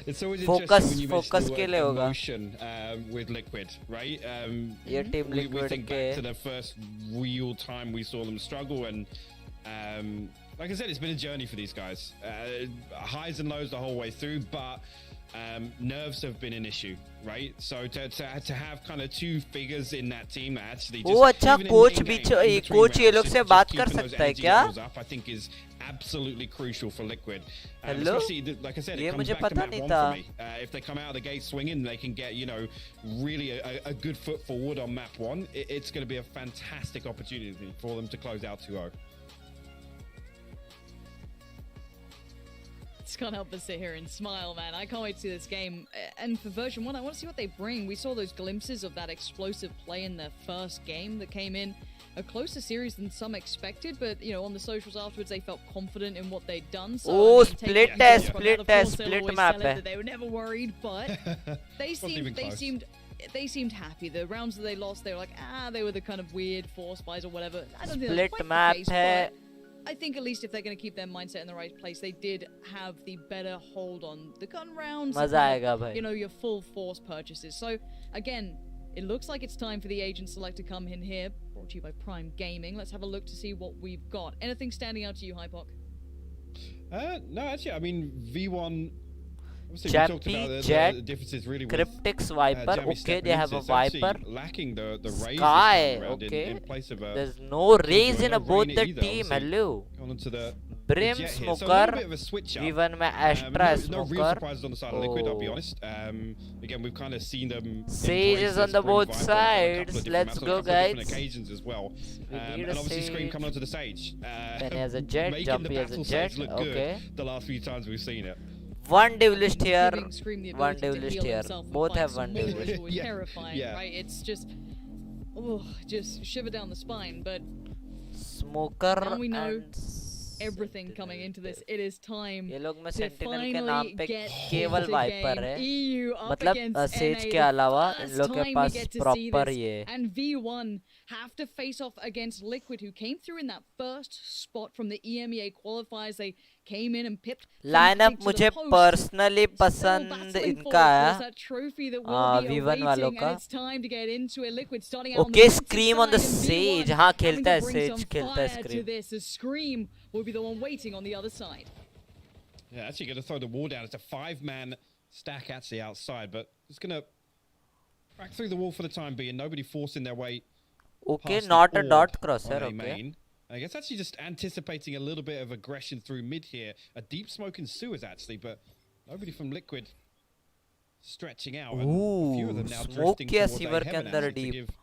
it's always Focus- interesting when you focus mention के the लिए word होगा। emotion with Liquid, right? ये team we Liquid think के- back to the first real time we saw them struggle, and like I said, it's been a journey for these guys. Highs and lows the whole way through, but nerves have been an issue, right? So to have kind of two figures in that team that actually just वो अच्छा even in coach in-game, beach in between coach ये rounds, लोग just- से just बात कर keeping those सकता है energy क्या levels up, I think is absolutely crucial for Liquid. Hello? Especially, like I said, ये it comes मुझे back to पता map नहीं one था for me. If they come out of the gate swinging, they can get, really a good foot forward on map one. It's going to be a fantastic opportunity for them to close out 2-0. Just can't help but sit here and smile, man. I can't wait to see this game. And for version 1, I want to see what they bring. We saw those glimpses of that explosive play in their first game that came in a closer series than some expected, but on the socials afterwards they felt confident in what they'd done. So Oh, take split it test, from split that. Of test, course, they'll split always map tell it है. that they were never worried, but they seemed happy. The rounds that they lost, they were like, they were the kind of weird force buys or whatever. I don't think that's Split quite map the case, है. but I think at least if they're going to keep their mindset in the right place, they did have the better hold on the gun rounds. मजा आएगा भाई. Your full force purchases. So again, It looks like it's time for the Agent Select to come in here. Brought to you by Prime Gaming. Let's have a look to see what we've got. Anything standing out to you, Hypok? No, actually, I mean, V1... Obviously, we talked Champy, about Jet, the differences really with Cryptix, Viper. Jamie Okay, stepping they have into a it. It's actually Viper. lacking the raise this Sky, time around okay. in place of a... There's no raise in no both Rainer the either, team. obviously. Hello. Gone onto the Brim, Jet here. So a Smoker. little bit of a switch up. V1 में Astra, no real Smoker. surprises on the side of Liquid, I'll be honest. Again, we've kind of seen them... Sage is on the both sides. Let's go, guys. Different occasions as well. We need And a obviously Scream Sage. coming onto the Sage. Penny has a Jet, making Jumpy the has a battle Jet. Sage look Okay. good the last few times we've seen it. One duelist here, Giving Scream the one ability to duelist heal here. himself and Both fight have some one more, duelist. which was terrifying, Yeah. right? It's just, oh, just shiver down the spine. But Smoker now we know and everything coming into this. It is time ये लोग में to sentinel के finally नाम पे get केवल into wiper game. है EU up मतलब against says NA, के the अलावा इन first लोग के time we pass get to see proper this. ये And V1 have to face off against Liquid, who came through in that first spot from the EMEA qualifiers. They came in and pipped from lineup pig to मुझे the post. Personally Still पसंद battling for, इनका of course, है that trophy that will be V1 वालों awaiting, का and it's time to get into it. Liquid starting out on the okay defensive scream on the side, and says V1 हाँ having खेलता to है bring says some खेलता है fire to scream this, as Scream will be the one waiting on the other side. Yeah, actually going to throw the wall down. It's a 5-man stack actually outside, but it's going to crack through the wall for the time being. Nobody forcing their way. Okay, past the not a orb dot crosser, on A okay. main. I guess actually just anticipating a little bit of aggression through mid here. A deep smoke in sewers actually, but nobody from Liquid stretching out. And a few of them now smoke drifting किया towards sewer A के heaven अंदर actually to deep. give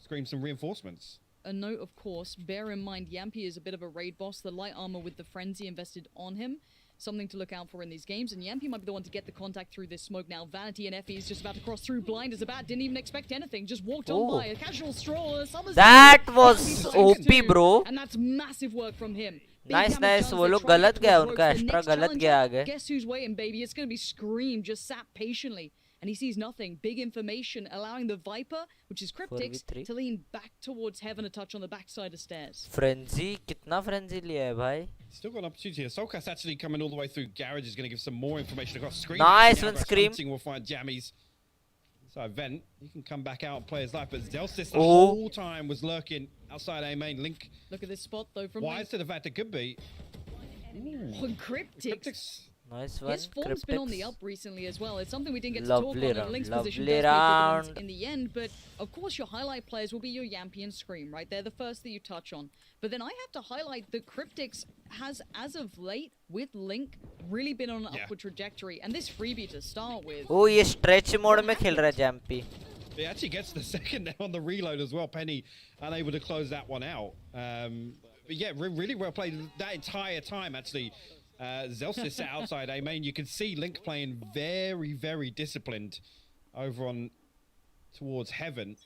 Scream some reinforcements. A note, of course, bear in mind Yampy is a bit of a raid boss. The light armor with the frenzy invested on him. Something to look out for in these games, and Yampy might be the one to get the contact through this smoke now. Vanity and Effie is just about to cross through blind as a bat. Didn't even expect anything. Just walked on Oh. by. A casual stroll. That was OP, bro. And that's massive work from him. Big Nice, damage nice. chance वो they लोग try to गलत get गया towards उनका ropes. The extra next गलत challenger, गया आगे Guess who's waiting, baby? It's going to be Scream, just sat patiently. And he sees nothing. Big information, allowing the Viper, which is Cryptix, 4v3. to lean back towards Heaven, a touch on the backside of stairs. Frenzy कितना frenzy लिया है भाई Still got an opportunity here. Soulcast actually coming all the way through Garage is going to give some more information across Scream. Nice Now one, Grass Scream. Hunting will find Jammies. So Vent, he can come back out and play his life, but Zelstis the Oh. whole time was lurking outside A main. Link Look at this spot, though, from wise to the fact it could be. On Cryptix. Nice one His form's been on the Cryptix up recently as well. It's something we didn't get to Lovely talk on. round, And Link's lovely position does pay dividends round. in the end, but of course your highlight players will be your Yampy and Scream, right? They're the first that you touch on. But then I have to highlight that Cryptix has, as of late, with Link, really been on an upward trajectory. And this freebie to start with. ओ ये stretch mode में खेल रहा है जैम्पी He actually gets the second there on the reload as well. Penny unable to close that one out. But yeah, really well played that entire time actually. Zelstis sat outside A main. You can see Link playing very, very disciplined over on towards Heaven.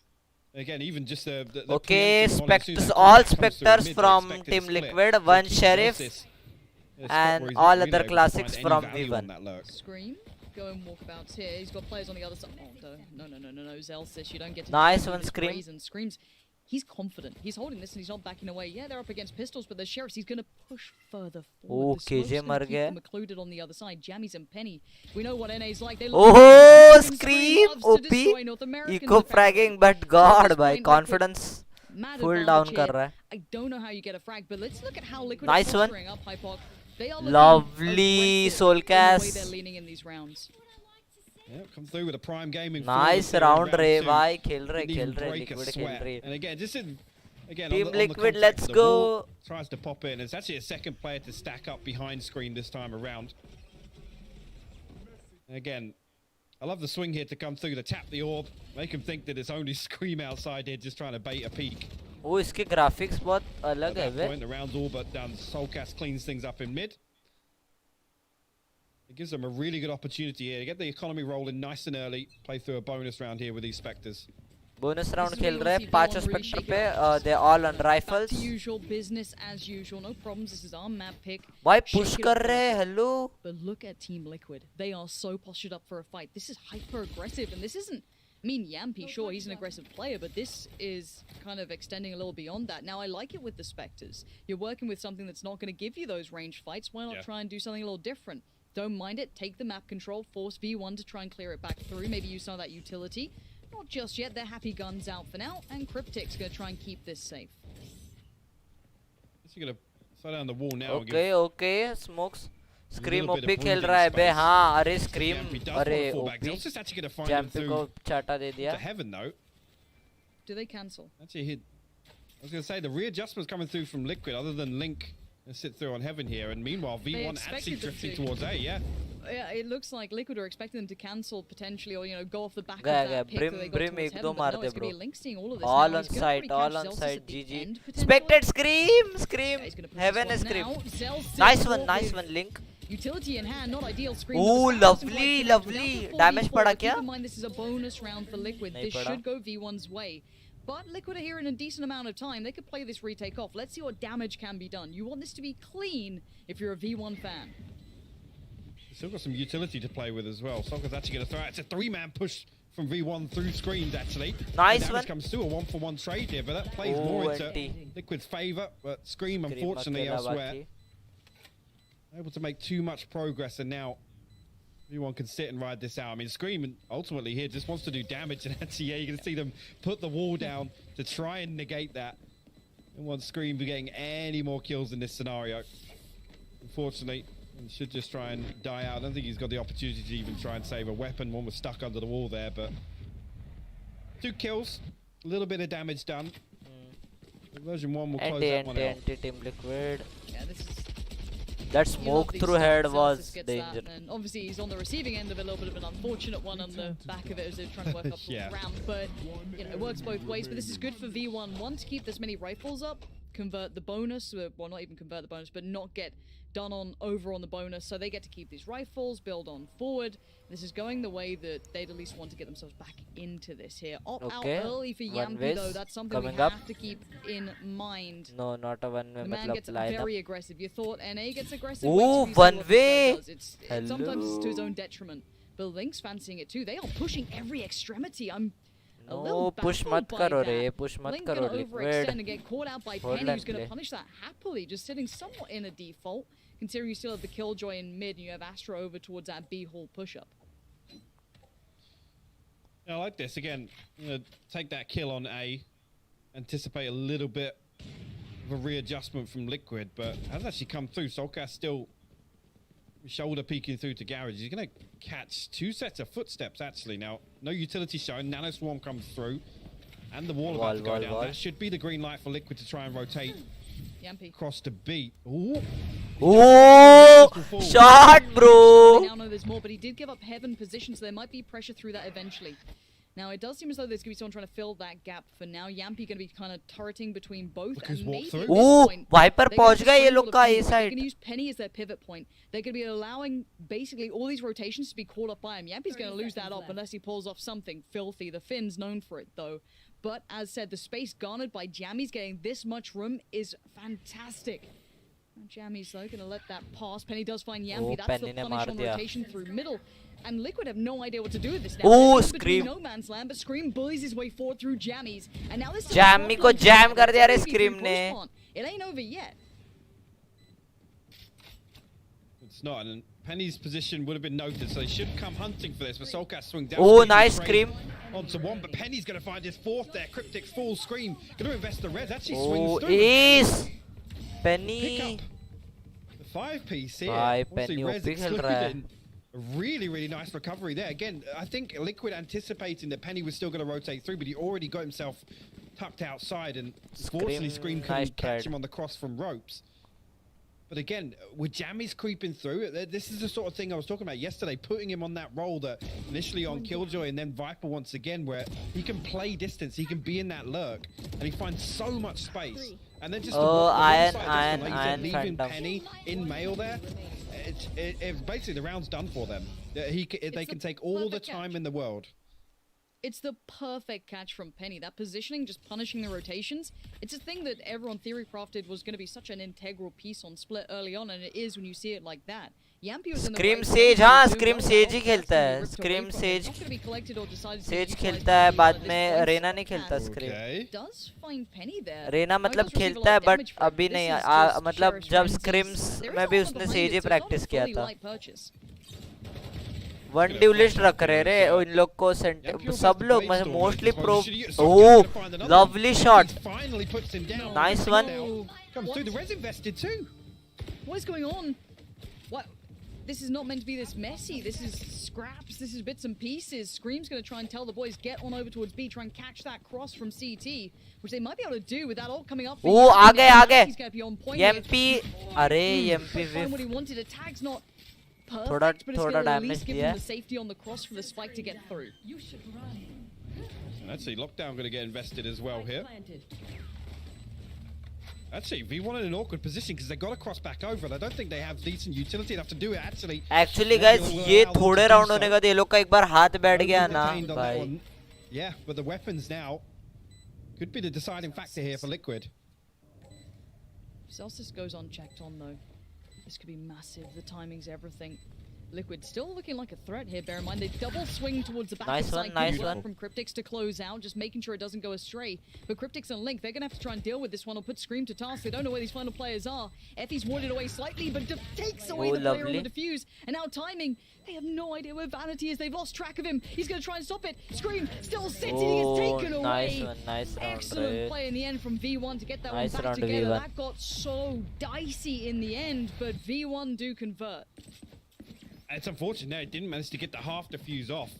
Again, even just the Okay, preemptive one, as soon as Spectres, that all comes through Spectres mid, from expected Team split. Liquid, So one keep Sheriff, Zelstis in a spot and where he's all not really other able to classics find any from value V1. on that lurk. Scream, going walkabouts here. He's got players on the other side. Oh, no, Zelstis. You don't get to Nice do one, this Scream. raise and Screams. He's confident. He's holding this and he's not backing away. Yeah, they're up against pistols, but the Sheriffs, he's going to push further forward. The KJ smoke's gonna मर keep गया them occluded on the other side. Jammies and Penny. We know what NA's like. They Oh, love Scream, loves to destroy North OP, Americans, eco fragging, but God, this भाई point, confidence Mad full advantage down here. कर रहा है. I don't know how you get a frag, but let's look at how Liquid Nice are one. posturing up Hypok. They are looking Lovely aggressive soul in the way cast. they're leaning in these rounds. Yeah, come through with a prime gaming. Nice round रे भाई खेल रहे Liquid Liquid खेल रही And again, just in, again, Team on the Liquid, contact, let's the go. wall tries to pop in. It's actually a second player to stack up behind Screen this time around. Again, I love the swing here to come through to tap the orb, make him think that it's only Scream outside here just trying to bait a peek. वो इसके graphics बहुत अलग At है that way. point, the round's all but done. Soulcast cleans things up in mid. It gives them a really good opportunity here to get the economy rolling nice and early. Play through a bonus round here with these Spectres. Bonus round This is where खेल you रहे wanna see हैं Villain पांचों really Spectre shake पे it up. they're all on Back rifles. to usual, business as usual, no problems. This is our map pick. भाई Shake push it कर up रहे हैं first. hello. But look at Team Liquid. They are so postured up for a fight. This is hyper aggressive, and this isn't. I mean, Yampy, sure, he's an aggressive player, but this is kind of extending a little beyond that. Now, I like it with the Spectres. You're working with something that's not going to give you those ranged fights. Why not try and do something a little different? Don't mind it. Take the map control. Force V1 to try and clear it back through. Maybe use some of that utility. Not just yet. They're happy guns out for now, and Cryptic's gonna try and keep this safe. You're gonna slow down the wall now. Okay, smokes. Scream OP खेल रहा है बे हाँ अरे Scream अरे OP Jampy को चाटा दे दिया. To heaven though. Do they cancel? Actually, I was gonna say the readjustments coming through from Liquid, other than Link sit through on heaven here, and meanwhile V1 actually drifting towards A. Yeah, it looks like Liquid are expecting them to cancel potentially, or go off the back of that pick that they got towards heaven. But no, it's gonna be Link seeing all of this. All on site, GG. Expected Scream. Heaven is Scream. Nice one, Link. Utility in hand, not ideal. Scream. Ooh, lovely. Damage पड़ा क्या? Keep in mind this is a bonus round for Liquid. This should go V1's way. But Liquid are here in a decent amount of time. They could play this retake off. Let's see what damage can be done. You want this to be clean if you're a V1 fan. Still got some utility to play with as well. Sokka's actually going to throw out. It's a 3-man push from V1 through screens, actually. Nice one. Comes through a 1-for-1 trade here, but that plays more into Liquid's favour. But Scream, unfortunately, elsewhere. Able to make too much progress, and now V1 can sit and ride this out. I mean, Scream ultimately here just wants to do damage, and actually, yeah, you can see them put the wall down to try and negate that. And want Scream be getting any more kills in this scenario. Unfortunately, he should just try and die out. I don't think he's got the opportunity to even try and save a weapon. One was stuck under the wall there, but 2 kills, a little bit of damage done. Version 1 will close that one out. Team Liquid. Yeah, this is... That smoke through head was danger. And obviously he's on the receiving end of a little bit of an unfortunate one on the back of it as they're trying to work up the ramp. But it works both ways. But this is good for V1. One, to keep this many rifles up, convert the bonus, well, not even convert the bonus, but not get done over on the bonus. So they get to keep these rifles, build on forward. This is going the way that they'd at least want to get themselves back into this here. Out early for Yampy though, that's something we have to keep in mind. No, not a one way. The man gets very aggressive. You thought NA gets aggressive. Ooh, one way. Sometimes it's to his own detriment. But Link's fancying it too. They are pushing every extremity. I'm a little push mat karo re, push mat Link karo gonna Liquid. overextend and get caught out by Penny, who's gonna punish that happily, just sitting somewhat in a default. Considering you still have the Killjoy in mid and you have Astro over towards that B-hall push-up. Yeah, I like this. Again, take that kill on A. Anticipate a little bit of a readjustment from Liquid, but hasn't actually come through. Solkas still shoulder peeking through to Garage. He's going to catch 2 sets of footsteps, actually. Now, no utility shown. Nano Swarm comes through. And the wall about to go down. That should be the green light for Liquid to try and rotate across the beat. Ooh. Oh, shot, bro. We now know there's more, but he did give up heaven position, so there might be pressure through that eventually. Now, it does seem as though there's going to be someone trying to fill that gap for now. Yampy going to be kind of turreting between both. And maybe at this point, Viper पहुंच गया ये लोग का A side. They're going to use Penny as their pivot point. They're going to be allowing basically all these rotations to be called up by him. Yampy's going to lose that up unless he pulls off something filthy. The Finn's known for it, though. But as said, the space garnered by Jammies getting this much room is fantastic. Jammies though going to let that pass. Penny does find Yampy. That's the punish on rotation through middle. And Liquid have no idea what to do with this now. Oh, Scream! No man's land, but Scream bullies his way forward through Jammies. And now this Jammy को jam कर दिया रे Scream ने. It ain't over yet. It's not, and Penny's position would have been noted, so they should come hunting for this. But Solkas swing down. Oh, nice Scream. Onto one, but Penny's going to find his 4th there. Cryptic full Scream. Going to invest the res. Actually swings through. Ace. Penny. The 5-piece here. Penny res excluded. Really, really nice recovery there. Again, I think Liquid anticipating that Penny was still going to rotate through, but he already got himself tucked outside, and fortunately Scream couldn't catch him on the cross from ropes. But again, with Jammies creeping through, this is the sort of thing I was talking about yesterday, putting him on that role that initially on Killjoy and then Viper once again, where he can play distance, he can be in that lurk, and he finds so much space. And then just Iron leaving Penny in mail there, it's basically the round's done for them. They can take all the time in the world. It's the perfect catch from Penny. That positioning, just punishing the rotations. It's a thing that everyone theory crafted was going to be such an integral piece on Split early on, and it is when you see it like that. Yampy was in the Scream Sage, हाँ Scream Sage ही खेलता है. Scream Sage. Sage खेलता है, बाद में रेना नहीं खेलता Scream. Does find Penny there. Raina मतलब खेलता है, but अभी नहीं. मतलब जब Screams में भी उसने Sage ही practice किया था. वन ड्यूलिस्ट रख रहे रे इन लोग को सब लोग mostly pro oh lovely shot nice one Comes through. The res invested too. What is going on? What? This is not meant to be this messy. This is scraps. This is bits and pieces. Scream's going to try and tell the boys, get on over towards B, try and catch that cross from CT, which they might be able to do with that ult coming up. Oh, आगे. He's going to be on point. MP, अरे MP find what he wanted. A tag's not perfect, थोड़ा but it's going to at least give दिया him the safety on the cross for the spike to get through. You should run. Actually, lockdown going to get invested as well here. Actually, V1 in an awkward position because they got to cross back over. I don't think they have decent utility enough to do it. Actually, guys, ये थोड़े round होने का ये लोग का एक बार हाथ बैठ गया ना भाई. Yeah, but the weapons now could be the deciding factor here for Liquid. Celsius goes unchecked on though. This could be massive. The timing's everything. Liquid still looking like a threat here. Bear in mind they double swing towards the back. Nice one. From Cryptix to close out, just making sure it doesn't go astray. But Cryptix and Link, they're gonna have to try and deal with this one or put Scream to task. They don't know where these final players are. Effie's warded away slightly, but takes away the player on the defuse. And now timing, they have no idea where Vanity is. They've lost track of him. He's gonna try and stop it. Scream still sitting. He gets taken away. Nice round. Excellent play in the end from V1 to get that one back together. That got so dicey in the end, but V1 do convert. It's unfortunate they didn't manage to get the half defuse off.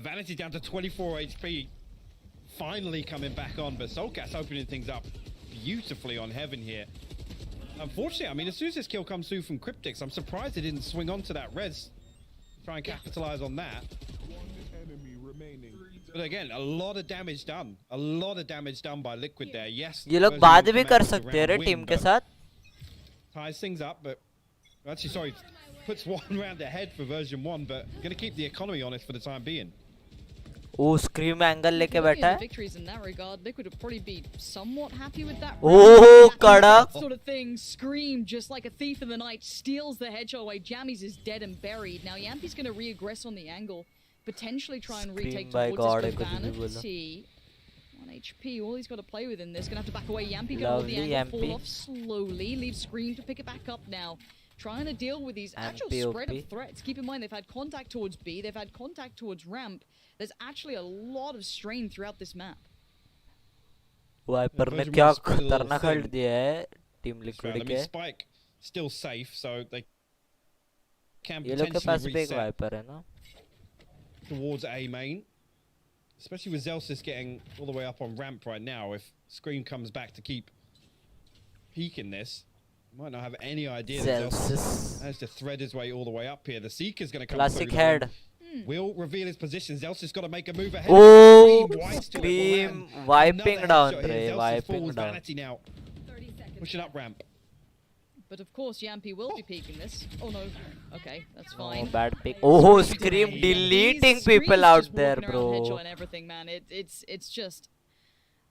Vanity down to 24 HP. Finally coming back on, but Soulcast opening things up beautifully on Heaven here. Unfortunately, I mean, as soon as this kill comes through from Cryptix, I'm surprised they didn't swing onto that res. Try and capitalize on that. But again, a lot of damage done. A lot of damage done by Liquid there. Yes. ये लोग बाद भी कर सकते हैं रे team के साथ. Ties things up, but actually, sorry, puts one round ahead for version 1, but going to keep the economy on it for the time being. Oh, Scream angle लेके बैठा है. Victories in that regard, Liquid would probably be somewhat happy with that. Oh, कड़क. Sort of thing. Scream, just like a thief in the night, steals the headshot away. Jammies is dead and buried. Now Yampi's going to re-aggress on the angle, potentially try and retake towards his Vanity. 1 HP, all he's got to play with in this. Going to have to back away. Yampy going to hold the angle, fall off slowly, leave Scream to pick it back up now. Trying to deal with these actual spread of threats. Keep in mind, they've had contact towards B, they've had contact towards ramp. There's actually a lot of strain throughout this map. Viper ने क्या खतरनाक हल्ट दिया है team liquid के. Spike still safe, so they can ये लोग के पास भी एक potentially Viper है ना. towards A main. Especially with Zelsis getting all the way up on ramp right now. If Scream comes back to keep peeking this, might not have any idea that Zelsis has to thread his way all the way up here. The Seeker's going to come Classic through. head. Will reveal his position. Zelsis got to make a move ahead. Oh, Scream wiping down, Ray. Wiping down. Vanity now. Pushing up ramp. But of course, Yampy will be peeking this. Oh no. Okay, that's fine. Oh, bad pick. Oh, Scream deleting people out there, bro. Headshot and everything, man. It's just.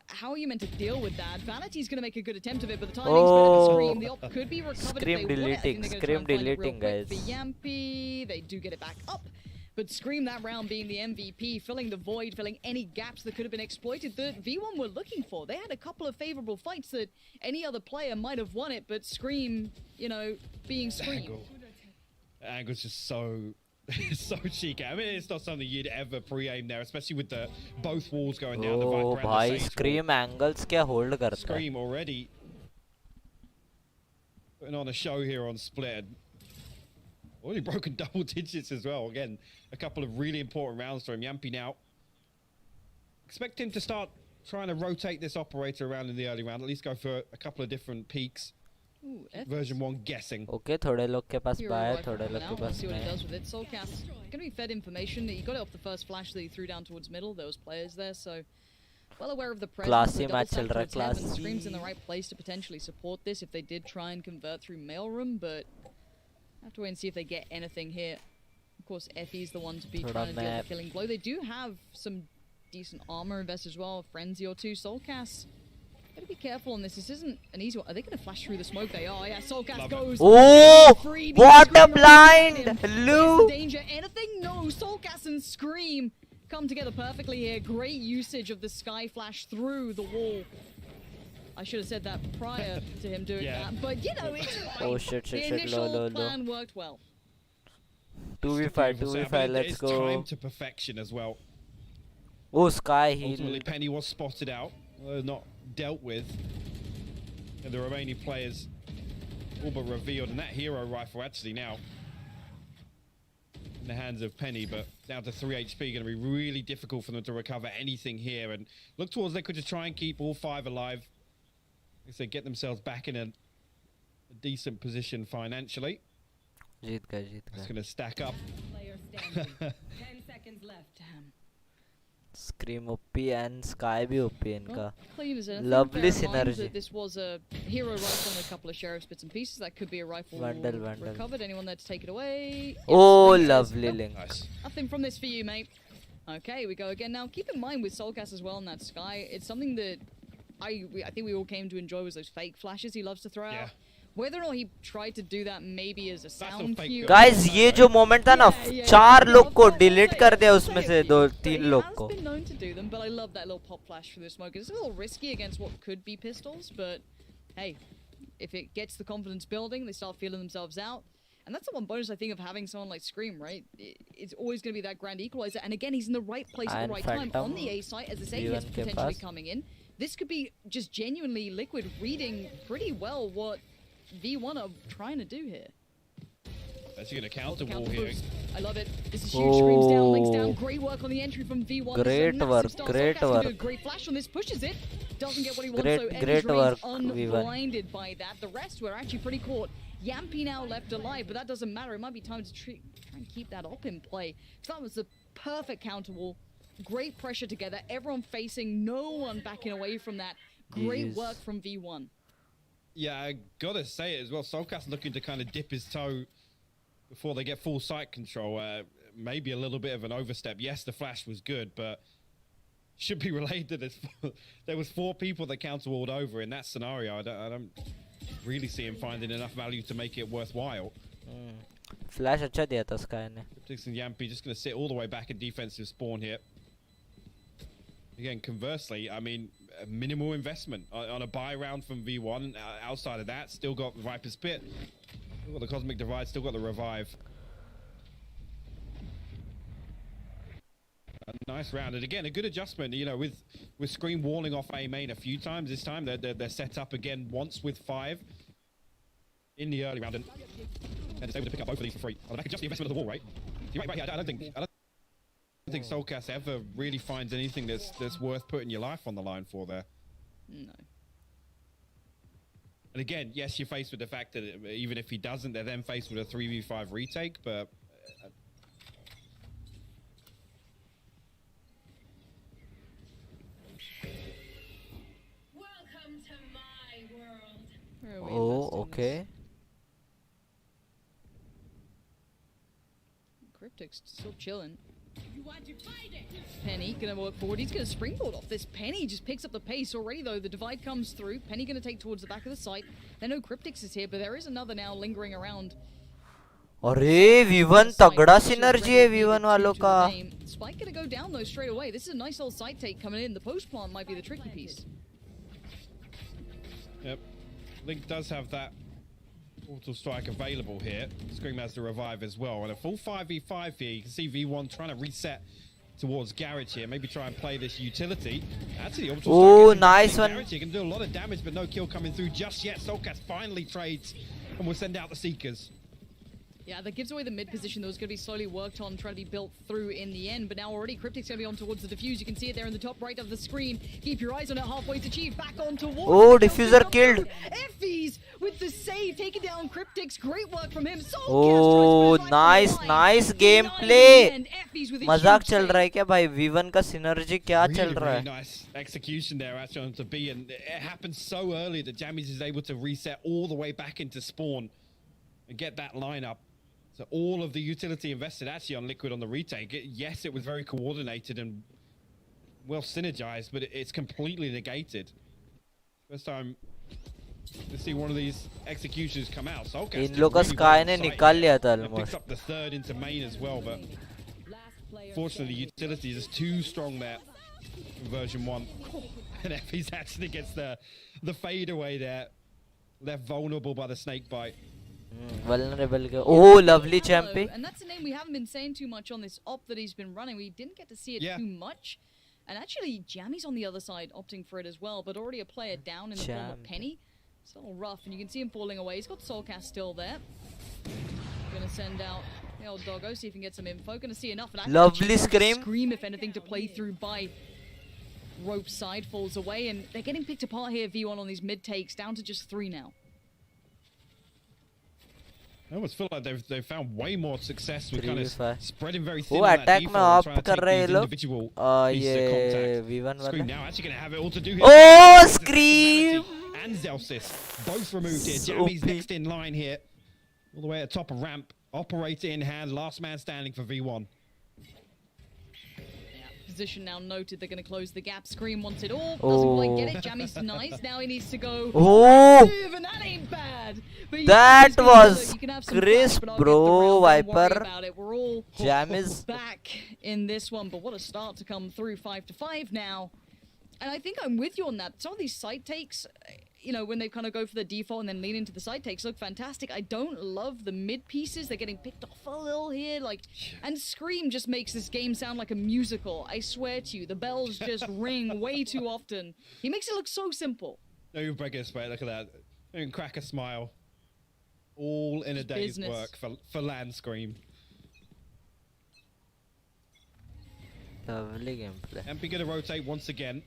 How are you meant to deal with that? Vanity's going to make a good attempt of it, but the timing's better than Scream. The op could be recovered Scream if they deleting. want. Scream deleting, guys. The Yampy, they do get it back up. But Scream that round being the MVP, filling the void, filling any gaps that could have been exploited that V1 were looking for. They had a couple of favorable fights that any other player might have won it, but Scream, you know, being Scream. Angle's just so cheeky. I mean, it's not something you'd ever pre-aim there, especially with the both walls going down. Oh, भाई Scream angles क्या hold करता है. Scream already putting on a show here on Split. Already broken double digits as well. Again, a couple of really important rounds for him. Yampy now. Expect him to start trying to rotate this operator around in the early round. At least go for a couple of different peaks. Ooh, version 1 guessing. Okay, थोड़े लोग के पास bye, थोड़े लोग के पास see what it does with it. Soulcast going to be fed information. He got it off the first flash that he threw down towards middle. There was players there, so well aware of the presence. Classy match चल रहा है, classy. Scream's in the right place to potentially support this if they did try and convert through mailroom, but have to wait and see if they get anything here. Of course, Effie's the one to be trying to deal with the killing blow. They do have some decent armor invest as well, Frenzy or two. Soulcast, gotta be careful on this. This isn't an easy one. Are they gonna flash through the smoke? They are. Yeah, Soulcast goes. Oh, what a blind! Lou! Danger. Anything? No. Soulcast and Scream come together perfectly here. Great usage of the Sky Flash through the wall. I should have said that prior to him doing that, but you know, it's fine. Oh shit, The initial plan worked well. 2v5, 2v5, let's it's go. time to perfection as well. Oh, Sky Ultimately, heal. Penny was spotted out, not dealt with. And the remaining players all but revealed. And that hero rifle actually now in the hands of Penny, but down to 3 HP. Going to be really difficult for them to recover anything here. And look towards they could just try and keep all 5 alive. If they get themselves back in a decent position financially. Jeet gaye. It's going to stack up. 10 seconds left. Damn. Scream OP and Sky bhi OP इनका. Clean as anything. Lovely Bear in mind synergy. that this was a hero rifle and a couple of sheriff's bits and pieces. That could be a rifle Vandal. recovered. Anyone there to take it away? Oh, Yes, lovely Nope. link. Nice. Nothing from this for you, mate. Okay, we go again. Now, keep in mind with Soulcast as well in that Sky, it's something that I think we all came to enjoy was those fake flashes he loves to throw out. Whether or not he tried to do that maybe as a sound cue. Guys, ये जो moment था ना, 4 लोग को delete कर दिया उसमें से 2-3 लोग को. He has been known to do them, but I love that little pop flash for the smoke. It's a little risky against what could be pistols, but hey, if it gets the confidence building, they start feeling themselves out. And that's the one bonus I think of having someone like Scream, right? It's always going to be that grand equalizer. And again, he's in the right place at the right time on the A site as the same is potentially coming in. This could be just genuinely Liquid reading pretty well what V1 are trying to do here. That's going to counter wall here. I love it. This is huge. Screams down, links down. Great work on the entry from V1. Great work, great work. Do a great flash on this, pushes it. Doesn't get what he wants, Great- so great work, V1. unblinded by that. The rest were actually pretty caught. Yampy now left alive, but that doesn't matter. It might be time to try and keep that up in play. So that was the perfect counter wall. Great pressure together. Everyone facing, no one backing away from that. Great Yes. work from V1. Yeah, I gotta say it as well. Soulcast looking to kind of dip his toe before they get full sight control. Maybe a little bit of an overstep. Yes, the flash was good, but should be relayed that there was 4 people that counterwalled over in that scenario. I don't really see him finding enough value to make it worthwhile. Flash अच्छा दिया था Sky ने. Cryptix and Yampy just going to sit all the way back in defensive spawn here. Again, conversely, I mean, minimal investment on a buy round from V1. Outside of that, still got Viper's Pit, still got the Cosmic Divide, still got the Revive. A nice round, and again, a good adjustment. You know, with Scream walling off A main a few times this time, they're set up again once with 5 in the early round, and it's able to pick up both of these for free. On the back of just the investment of the wall, right? You're right here. I don't think Soulcast ever really finds anything that's worth putting your life on the line for there. No. And again, yes, you're faced with the fact that even if he doesn't, they're then faced with a 3v5 retake, but Welcome to my world. Where are we Oh, investing okay. this? Cryptic's still chilling. You want to fight it? Penny gonna work forward. He's gonna springboard off this. Penny just picks up the pace already, though. The divide comes through. Penny gonna take towards the back of the site. They know Cryptix is here, but there is another now lingering around. अरे V1 तगड़ा synergy है V1 वालों का. Spike gonna go down though straight away. This is a nice old site take coming in. The post plant might be the tricky piece. yep, Link does have that Portal Strike available here. Scream has the Revive as well, and a full 5v5 here. You can see V1 trying to reset towards Garage here. Maybe try and play this utility. Actually, Orbital Oh, Strike nice one. Garage here can do a lot of damage, but no kill coming through just yet. Soulcast finally trades, and will send out the Seekers. Yeah, that gives away the mid position that was going to be slowly worked on, trying to be built through in the end. But now already Cryptic's going to be on towards the defuse. You can see it there in the top right of the screen. Keep your eyes on it. Halfway's achieved. Back on towards. Oh, diffuser killed. Effie's with the save, taking down Cryptic's. Great work from him. Oh, nice gameplay. मजाक चल रहा है क्या भाई? V1 का synergy क्या चल रहा है? Nice execution there actually on to B, and it happens so early that Jammies is able to reset all the way back into spawn and get that lineup. So all of the utility invested actually on Liquid on the retake. Yes, it was very coordinated and well synergized, but it's completely negated. First time to see one of these executions come out. Soulcast इन लोग का Sky ने निकाल लिया था picks almost. up the 3rd into main as well, but fortunately the utility is too strong there in version 1. And Effie's actually gets the fade away there, left vulnerable by the snake bite. Vulnerable. Oh, lovely Champy. And that's a name we haven't been saying too much on this op that he's been running. We didn't get to see it too much. And actually, Jammy's on the other side opting for it as well, but already a player down in the form of Penny. It's a little rough, and you can see him falling away. He's got Soulcast still there. Gonna send out the old doggo, see if he can get some info. Gonna see enough. Lovely Scream. Scream, if anything, to play through by Rope side falls away, and they're getting picked apart here, V1 on these mid takes, down to just 3 now. I almost feel like they've found way more success with kind of spreading very thin. Oh, on that attack में default op and trying कर to रहे take हैं these लोग. individual ये pieces of contact. V1 Scream वाला. now actually going to have it all to do here. Oh, Scream! And Zelsis both removed here. Jammy's next in line here, all the way at the top of ramp. Operator in hand, last man standing for V1. Position now noted, they're going to close the gap. Scream wants it all, doesn't quite get it. Jammy's nice, now he needs to go. Oh! And that ain't bad. That was crisp, bro. Viper. We're all Jammy's back in this one, but what a start to come through. 5-5 now. And I think I'm with you on that. Some of these side takes, you know, when they kind of go for the default and then lean into the side takes, look fantastic. I don't love the mid pieces. They're getting picked off a little here. And Scream just makes this game sound like a musical. I swear to you, the bells just ring way too often. He makes it look so simple. No breaking sweat, look at that. And crack a smile. All in a day's work for Land Scream. Lovely gameplay. MP going to rotate once again.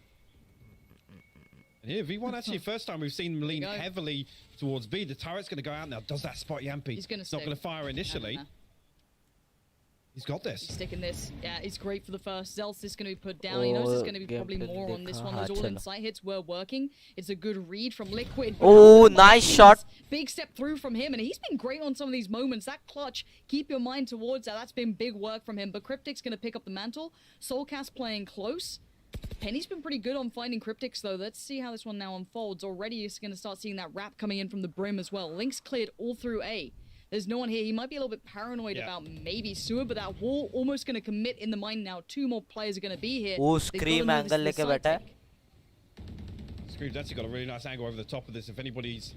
And here, V1 actually, first time we've seen him lean heavily towards B. The turret's going to go out now. Does that spot Yampy? He's going to not going to fire initially. He's got this. He's sticking this. Yeah, it's great for the first. Zel's is going to be put down. He knows there's going to be probably more on this one. Those all insight hits were working. It's a good read from Liquid. Oh, nice shot. Big step through from him, and he's been great on some of these moments. That clutch, keep your mind towards that. That's been big work from him. But Cryptic's going to pick up the mantle. Soulcast playing close. Penny's been pretty good on finding Cryptics, though. Let's see how this one now unfolds. Already he's going to start seeing that wrap coming in from the brim as well. Link's cleared all through A. There's no one here. He might be a little bit paranoid about maybe sewer, but that wall almost going to commit in the mind now. 2 more players are going to be here. Oh, Scream angle leke baita. Scream's actually got a really nice angle over the top of this. If anybody's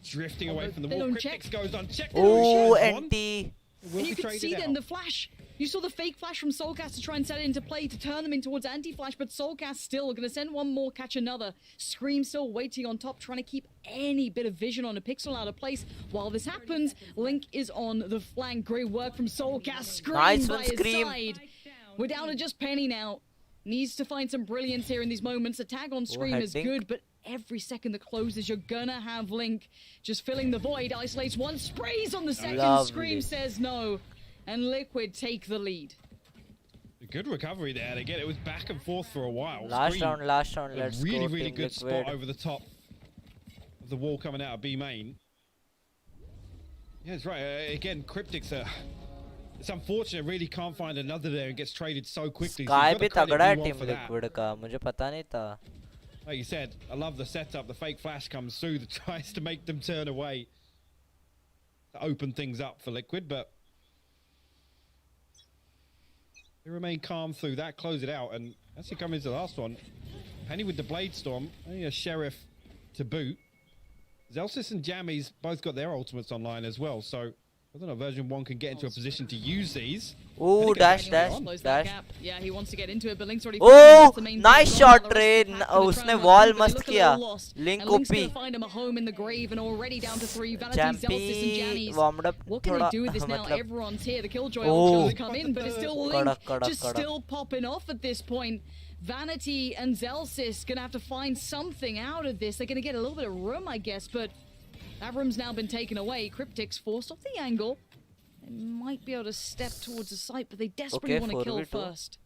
drifting away from the wall, Cryptics goes unchecked. Oh, NT. And you could see then the flash. You saw the fake flash from Soulcast to try and set it into play to turn them in towards anti-flash, but Soulcast still going to send one more, catch another. Scream still waiting on top, trying to keep any bit of vision on a pixel out of place. While this happens, Link is on the flank. Great work from Soulcast. Scream nice by one, his Scream. side. We're down to just Penny now. Needs to find some brilliance here in these moments. A tag on Scream is good, but every second that closes, you're gonna have Link just filling the void. Isolates one, sprays on the second. Lovely. Scream says no, and Liquid take the lead. A good recovery there. Again, it was back and forth for a while. Last Scream, round, let's really, go. really Team good Liquid. spot over the top of the wall coming out of B main. Yeah, that's right. Again, Cryptics are... It's unfortunate, really can't find another there and gets traded so quickly. Sky So भी तगड़ा है Team Liquid का, मुझे पता नहीं था. Like you said, I love the setup. The fake flash comes through that tries to make them turn away. To open things up for Liquid, but they remain calm through that, close it out, and actually come into the last one. Penny with the Blade Storm, only a Sheriff to boot. Zelsis and Jammies both got their ultimates online as well, so I don't know if version 1 can get into a position to use these. Oh, dash. Yeah, he wants to get into it, but Link's already Oh, nice shot, Ray. उसने wall मस्त किया. Link Link's OP. gonna find him a home in the grave, and already down to 3. Vanity, Champy Zelsis, and Jannies. warmed up. What can they do with this now? मतलब- Everyone's here. The Killjoy Oh. options come in, but it's still Link just Kadak. still popping off at this point. Vanity and Zelsis gonna have to find something out of this. They're gonna get a little bit of room, I guess, but that room's now been taken away. Cryptics forced off the angle. They might be able to step towards the site, but they desperately want to kill 4v2. first.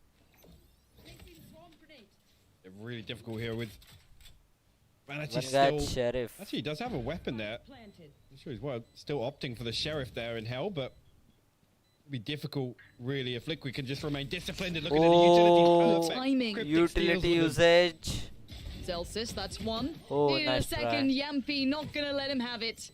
They're really difficult here with Vanity One guy still... Sheriff. Actually, he does have a weapon there. I'm sure he's still opting for the Sheriff there in Hell, but it'll be difficult, really, if Liquid can just remain disciplined and looking at the utility. Perfect. Timing. Cryptic steals Utility with usage. Zelsis, that's one. Oh, In nice a second, try. Yampy not going to let him have it.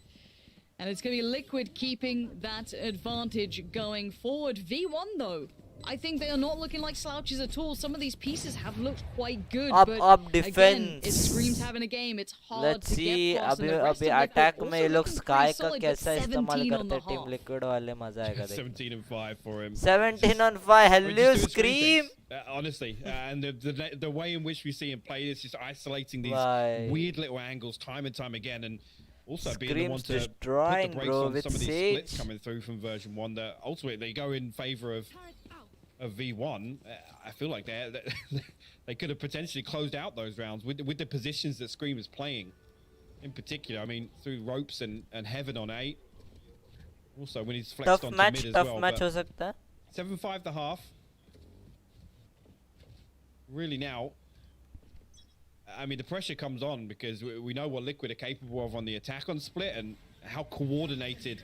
And it's going to be Liquid keeping that advantage going forward. V1, though, I think they are not looking like slouches at all. Some of these pieces have looked quite good. Up Again, defense. it screams having a game. It's hard Let's to see. get past. अभी attack में ये लोग sky का कैसा इस्तेमाल करते team liquid वाले मजा आएगा 17 and 5 for him. 17 on 5. Hello, Scream. Honestly, and the way in which we see him play is just isolating these Why? weird little angles time and time again, and also being the one Scream's to put the destroying, brakes bro, on with some of these Sage. splits coming through from version 1 that ultimately go in favor of V1. I feel like they could have potentially closed out those rounds with the positions that Scream is playing. In particular, I mean, through ropes and Heaven on 8. Also, when he's flexed onto mid as well. Tough match हो सकता है. 7-5 the half. Really now, I mean, the pressure comes on because we know what Liquid are capable of on the attack on split and how coordinated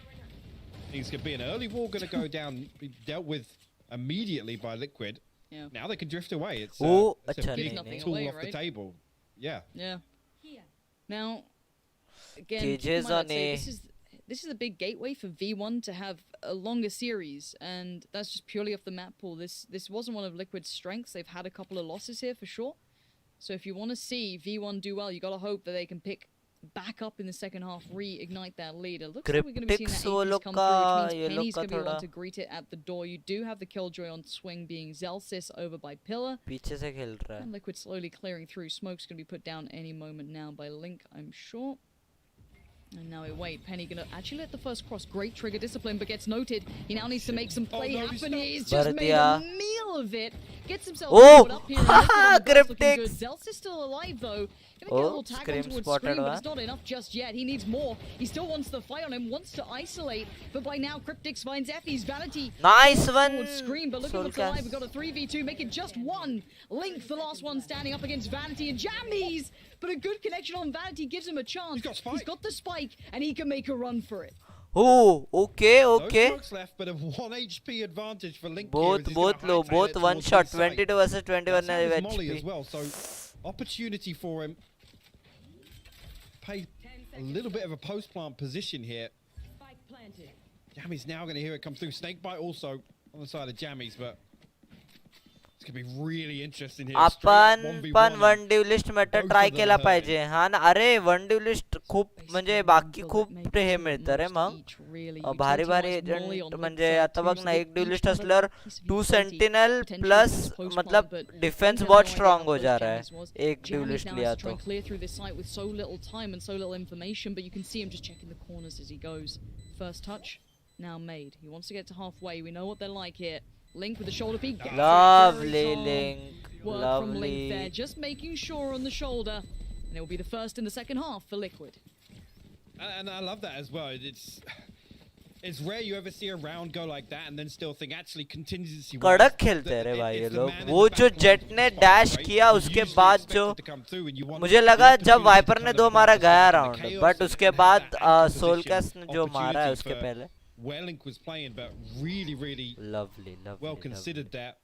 things could be. An early wall going to go down, be dealt with immediately by Liquid. Yeah. Now they can drift away. It's Oh, a big tool away, off the right? table. Yeah. Yeah. Now, again, keep in Cages mind, on I'd say A. this is a big gateway for V1 to have a longer series, and that's just purely off the map pool. This wasn't one of Liquid's strengths. They've had a couple of losses here for sure. So if you want to see V1 do well, you got to hope that they can pick back up in the second half, reignite that lead. It looks like we're going to be seeing that Aegis come through, which means Penny's going to be able to greet it at the door. You do have the Killjoy on swing being Zelsis over by Pillar. पीछे से खेल रहा है. And Liquid slowly clearing through. Smoke's going to be put down any moment now by Link, I'm sure. And now we wait. Penny gonna actually let the first cross. Great trigger discipline, but gets noted. He now needs to make some play happen. He's just made a meal of it. Gets himself up here. Cryptic. Zel's is still alive though. Gonna get a little tag on towards Scream, but it's not enough just yet. He needs more. He still wants the fight on him, wants to isolate, but by now Cryptix finds Effie's Vanity. Nice one. Scream, but look at what's alive. We've got a 3v2, make it just one. Link, the last one, standing up against Vanity and Jammies. But a good connection on Vanity gives him a chance. He's got the spike, and he can make a run for it. Oh, okay. No smokes left, but a 1 HP advantage for Link. Both low, both one shot. 22 versus 21 Molly HP. as well, so opportunity for him. Play a little bit of a post-plant position here. Jammies now going to hear it come through. Snakebite also on the side of Jammies, but it's going to be really interesting here. आपण पण one ड्युलिस्ट method try केला पाहिजे. हा ना, अरे one ड्युलिस्ट खूप म्हणजे बाकी खूप हे मिळतं रे मग. भारी भारी एजंट म्हणजे आता बघ ना, एक ड्युलिस्ट असल्यावर 2 सेंटिनल प्लस मतलब डिफेंस बहुत स्ट्रांग हो जा रहा है एक ड्युलिस्ट लिया तो. Clear through this site with so little time and so little information, but you can see him just checking the corners as he goes. First touch now made. He wants to get to halfway. We know what they're like here. Link with the shoulder peek. Lovely Link. Work from Link there, just making sure on the shoulder, and it will be the first in the second half for Liquid. And I love that as well. It's rare you ever see a round go like that and then still think actually contingency. कड़क खेलते हैं रे भाई ये लोग. वो जो jet ने डैश किया उसके बाद जो मुझे लगा जब वाइपर ने 2 मारा गया राउंड, बट उसके बाद सोलकैस ने जो मारा है उसके पहले. Where Link was playing, but really lovely, well considered that.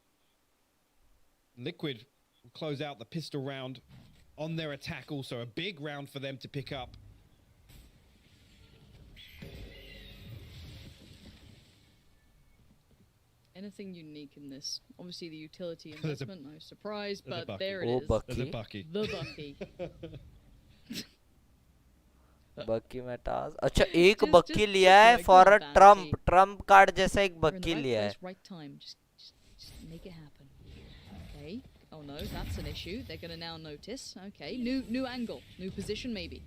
Liquid will close out the pistol round on their attack also. A big round for them to pick up. Anything unique in this? Obviously the utility investment, no surprise, but there it is. There's a Bucky. The Bucky. बक्की में टास. अच्छा एक बक्की लिया है for a Trump card जैसा एक बक्की लिया है. Right time. Just make it happen. Okay. Oh no, that's an issue. They're going to now notice. Okay, new angle, new position maybe.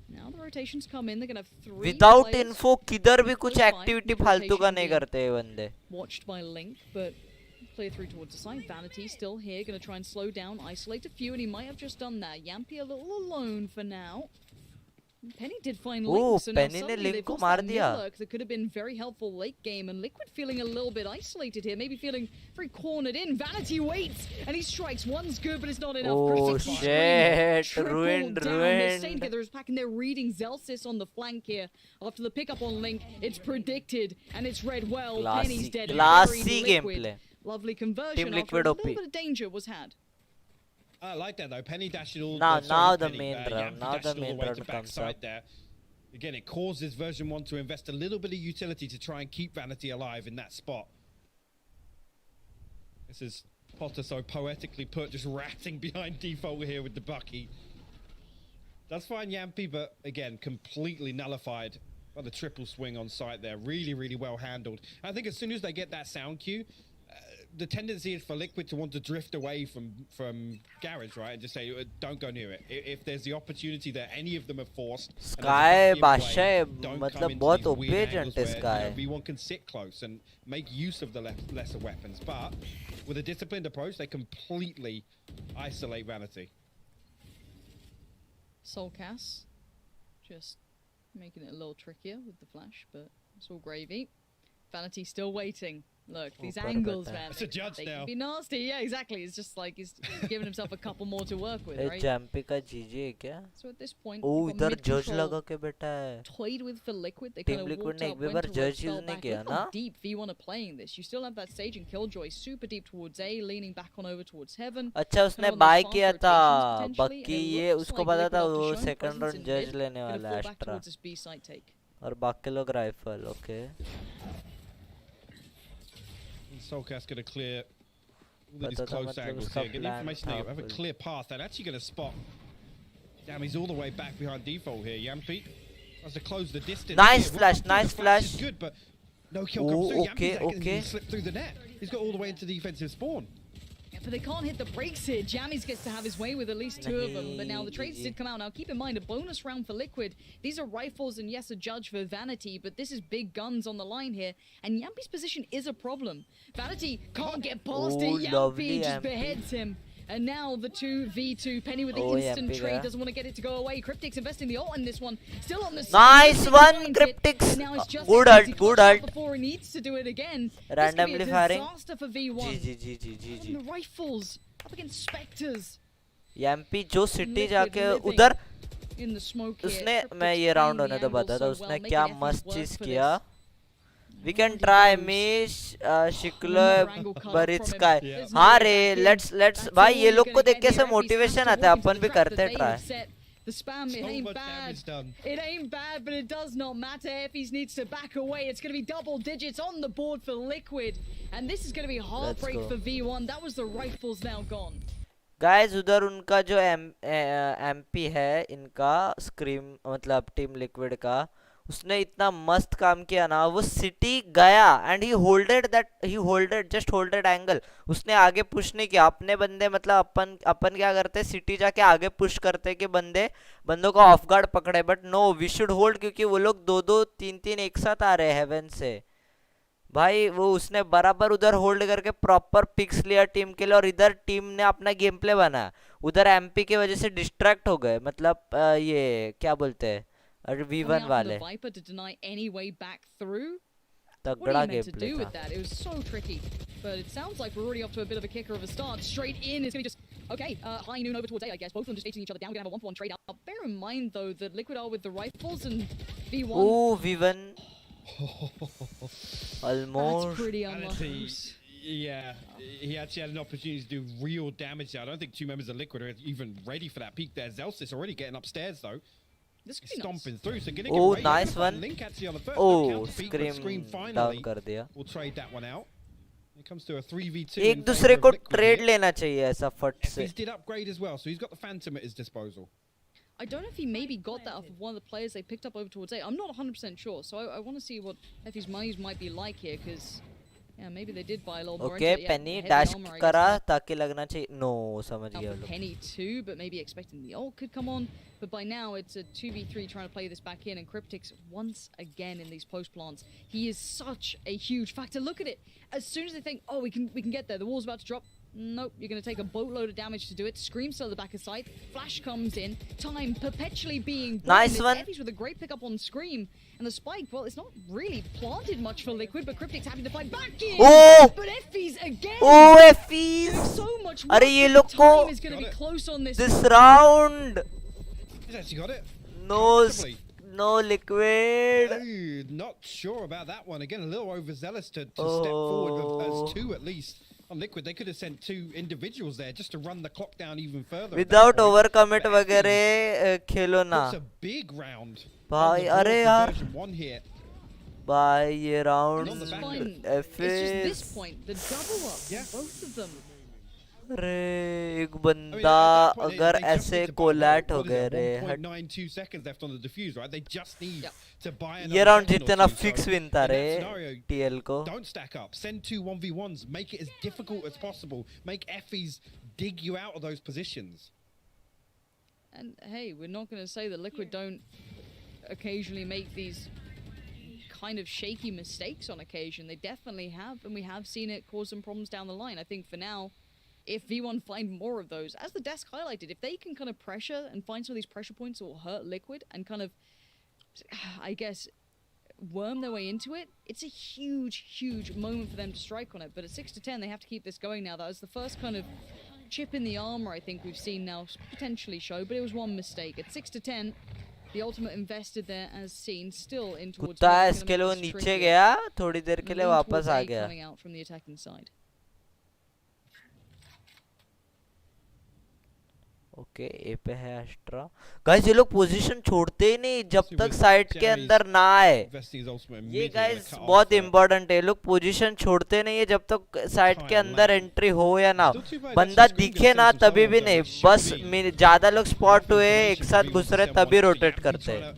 Now the rotations come in. They're going to have 3 Without players. info किधर भी कुछ activity फालतू का नहीं करते ये बंदे. Watched by Link, but clear through towards the side. Vanity still here, going to try and slow down, isolate a few, and he might have just done that. Yampy a little alone for now. Penny did find Link, so now Penny ने suddenly Link they've को lost मार that दिया. mid-lurk that could have been very helpful late game, and Liquid feeling a little bit isolated here, maybe feeling very cornered in. Vanity waits, and he strikes. One's good, but it's not enough. Oh shit, ruined. They're staying together as pack, and they're reading Zelsis on the flank here. After the pickup on Link, it's predicted, and it's read well. Penny's dead. Classy Liquid. gameplay. Lovely conversion. Team After Liquid a OP. little bit of danger was had. I like that though. Penny dashed it all. Now the Penny, main round. Now the main round comes up. there. Again, it causes version 1 to invest a little bit of utility to try and keep Vanity alive in that spot. This is Potter so poetically put, just ratting behind default here with the Bucky. That's fine, Yampi, but again, completely nullified by the triple swing on site there. Really, really well handled. I think as soon as they get that sound cue, the tendency is for Liquid to want to drift away from Garage, right? And just say, don't go near it. If there's the opportunity that any of them are forced, Sky बादशाह मतलब बहुत obedient है Sky. V1 can sit close and make use of the lesser weapons, but with a disciplined approach, they completely isolate Vanity. Soulcast, just making it a little trickier with the flash, but it's all gravy. Vanity still waiting. Look, these angles, man. It's a judge they now. can be nasty. Yeah, exactly. It's just like he's giving himself a couple more to work with, right? Jumpy का GG है क्या? So at this point, Oh, we've got इधर judge mid-control लगा के बैठा है. toyed with for Liquid. They Team kind of Liquid walked ने up, एक भी went bar to judge fell use नहीं back. किया Look ना? how deep V1 are playing this. You still have that Sage and Killjoy super deep towards A, leaning back on over towards Heaven. अच्छा उसने Kind of on buy those किया fast था. rotations potentially, बाकी and it ये looks उसको like पता Liquid था after वो showing second presence run in judge mid, लेने gonna वाला fall है back Astra. towards this B side take. और बाकी लोग rifle, okay. Soulcast going to clear all these close angles here. Get the information they have a clear path. They're actually going to spot. Damn, he's all the way back behind default here. Yampi has to close the distance. Nice here. flash, nice flash. Is good, but no kill comes through. Okay, Yampi's okay. slipped through the net. He's got all the way into the defensive spawn. Yeah, but they can't hit the brakes here. Jammies gets to have his way with at least two of them. But now the trades did come out. Now keep in mind, a bonus round for Liquid. These are rifles and yes, a judge for Vanity, but this is big guns on the line here. And Yampi's position is a problem. Vanity can't get past it. Yampi just beheads him. And now the 2v2. Penny with the instant trade. Doesn't want to get it to go away. Cryptic's investing the ult in this one. Still on the Nice side. one, Cryptic's. Good ult, good ult. Before he needs to do it again. Randomly firing. Disaster for V1. GG. And the rifles up against Spectres. Yampi जो city जाके उधर In the smoke उसने here. मैं ये round होने तो बता था उसने क्या मस्त चीज किया. We can try Mish, Shiklo, Baritska. हाँ रे, let's भाई ये लोग को देख के ऐसे motivation आता है अपन भी करते हैं try. The spam, it ain't bad. It ain't bad, but it does not matter. Effies needs to back away. It's going to be double digits on the board for Liquid. And this is going to be heartbreak for V1. That was the rifles now gone. Guys, उधर उनका जो MP है इनका Scream मतलब Team Liquid का उसने इतना मस्त काम किया ना वो सिटी गया एंड ही होल्डेड एंगल उसने आगे पुश नहीं किया अपने बंदे मतलब अपन क्या करते सिटी जाके आगे पुश करते कि बंदों को ऑफ गार्ड पकड़े but no we should hold क्योंकि वो लोग 2-2 3-3 एक साथ आ रहे हैं हेवन से भाई वो उसने बराबर उधर होल्ड करके प्रॉपर पिक्स लिया टीम के लिए और इधर टीम ने अपना गेम प्ले बनाया उधर एमपी की वजह से डिस्ट्रैक्ट हो गए मतलब ये क्या बोलते हैं V1 वाले तगड़ा गेम प्ले था It was so tricky but it sounds like we're already off to a bit of a kicker of a start straight in it's going to be just okay high noon over towards A I guess both of them just chasing each other down we're going to have a 1-for-1 trade out bear in mind though that Liquid are with the rifles and V1 oh V1 almost that's pretty unlucky. Yeah, he actually had an opportunity to do real damage there. I don't think two members of Liquid are even ready for that peak there. Zelsis already getting upstairs though. This could be stomping nice. through, so gonna oh, get nice one. Link actually on the first. Oh, Scream finally down कर दिया. We'll trade that one out. It comes to a 3v2. एक दूसरे को trade लेना चाहिए ऐसा फट से. He did upgrade as well, so he's got the Phantom at his disposal. I don't know if he maybe got that off of one of the players they picked up over towards A. I'm not 100% sure, so I want to see what Effie's monies might be like here, because yeah, maybe they did buy a little more. Okay, Penny dash करा ताकि लगना चाहिए. No, समझ गया लोग. Penny too, but maybe expecting the ult could come on. But by now it's a 2v3 trying to play this back in, and Cryptic's once again in these post plants. He is such a huge factor. Look at it. As soon as they think, oh, we can get there, the wall's about to drop. Nope, you're going to take a boatload of damage to do it. Scream still at the back of sight. Flash comes in. Time perpetually being nice one. Effie's with a great pickup on Scream. And the spike, well, it's not really planted much for Liquid, but Cryptic's happy to fight back in. Oh! But Effie's again. Oh, Effie's. So much अरे ये लोग को is going to be close on this round. He's actually got it. No Liquid. Oh, not sure about that one. Again, a little overzealous to step forward as two at least. On Liquid, they could have sent two individuals there just to run the clock down even further. Without overcommit वगैरह खेलो ना. It's a big round. भाई अरे यार. One here. Bye ये round This is fine. FS. It's just this point, the double up, both of them. अरे एक बंदा अगर ऐसे कोलैट हो गए रे 1.92 seconds left on the defuse, right? They just need to buy another ये राउंड second or जितना two. फिक्स So, विन था in रे that scenario, टीएल को don't stack up. Send 2 1v1s. Make it as difficult as possible. Make Effie's dig you out of those positions. And hey, we're not going to say that Liquid don't occasionally make these kind of shaky mistakes on occasion. They definitely have, and we have seen it cause some problems down the line. I think for now, if V1 find more of those, as the desk highlighted, if they can kind of pressure and find some of these pressure points that will hurt Liquid and kind of, I guess, worm their way into it, it's a huge, huge moment for them to strike on it. But at 6-10, they have to keep this going now. That was the first kind of chip in the armor I think we've seen now potentially show, but it was one mistake. At 6-10, the ultimate invested there as seen, still in towards कुत्ता इसके लिए वो नीचे गया थोड़ी देर के लिए वापस आ गया coming out from the attacking side. Okay A पे है एस्ट्रा गाइस ये लोग पोजीशन छोड़ते ही नहीं जब तक साइट के अंदर ना आए ये गाइस बहुत इंपॉर्टेंट है लोग पोजीशन छोड़ते नहीं है जब तक साइट के अंदर एंट्री हो या ना बंदा दिखे ना तभी भी नहीं बस ज्यादा लोग स्पॉट हुए एक साथ घुस रहे तभी रोटेट करते हैं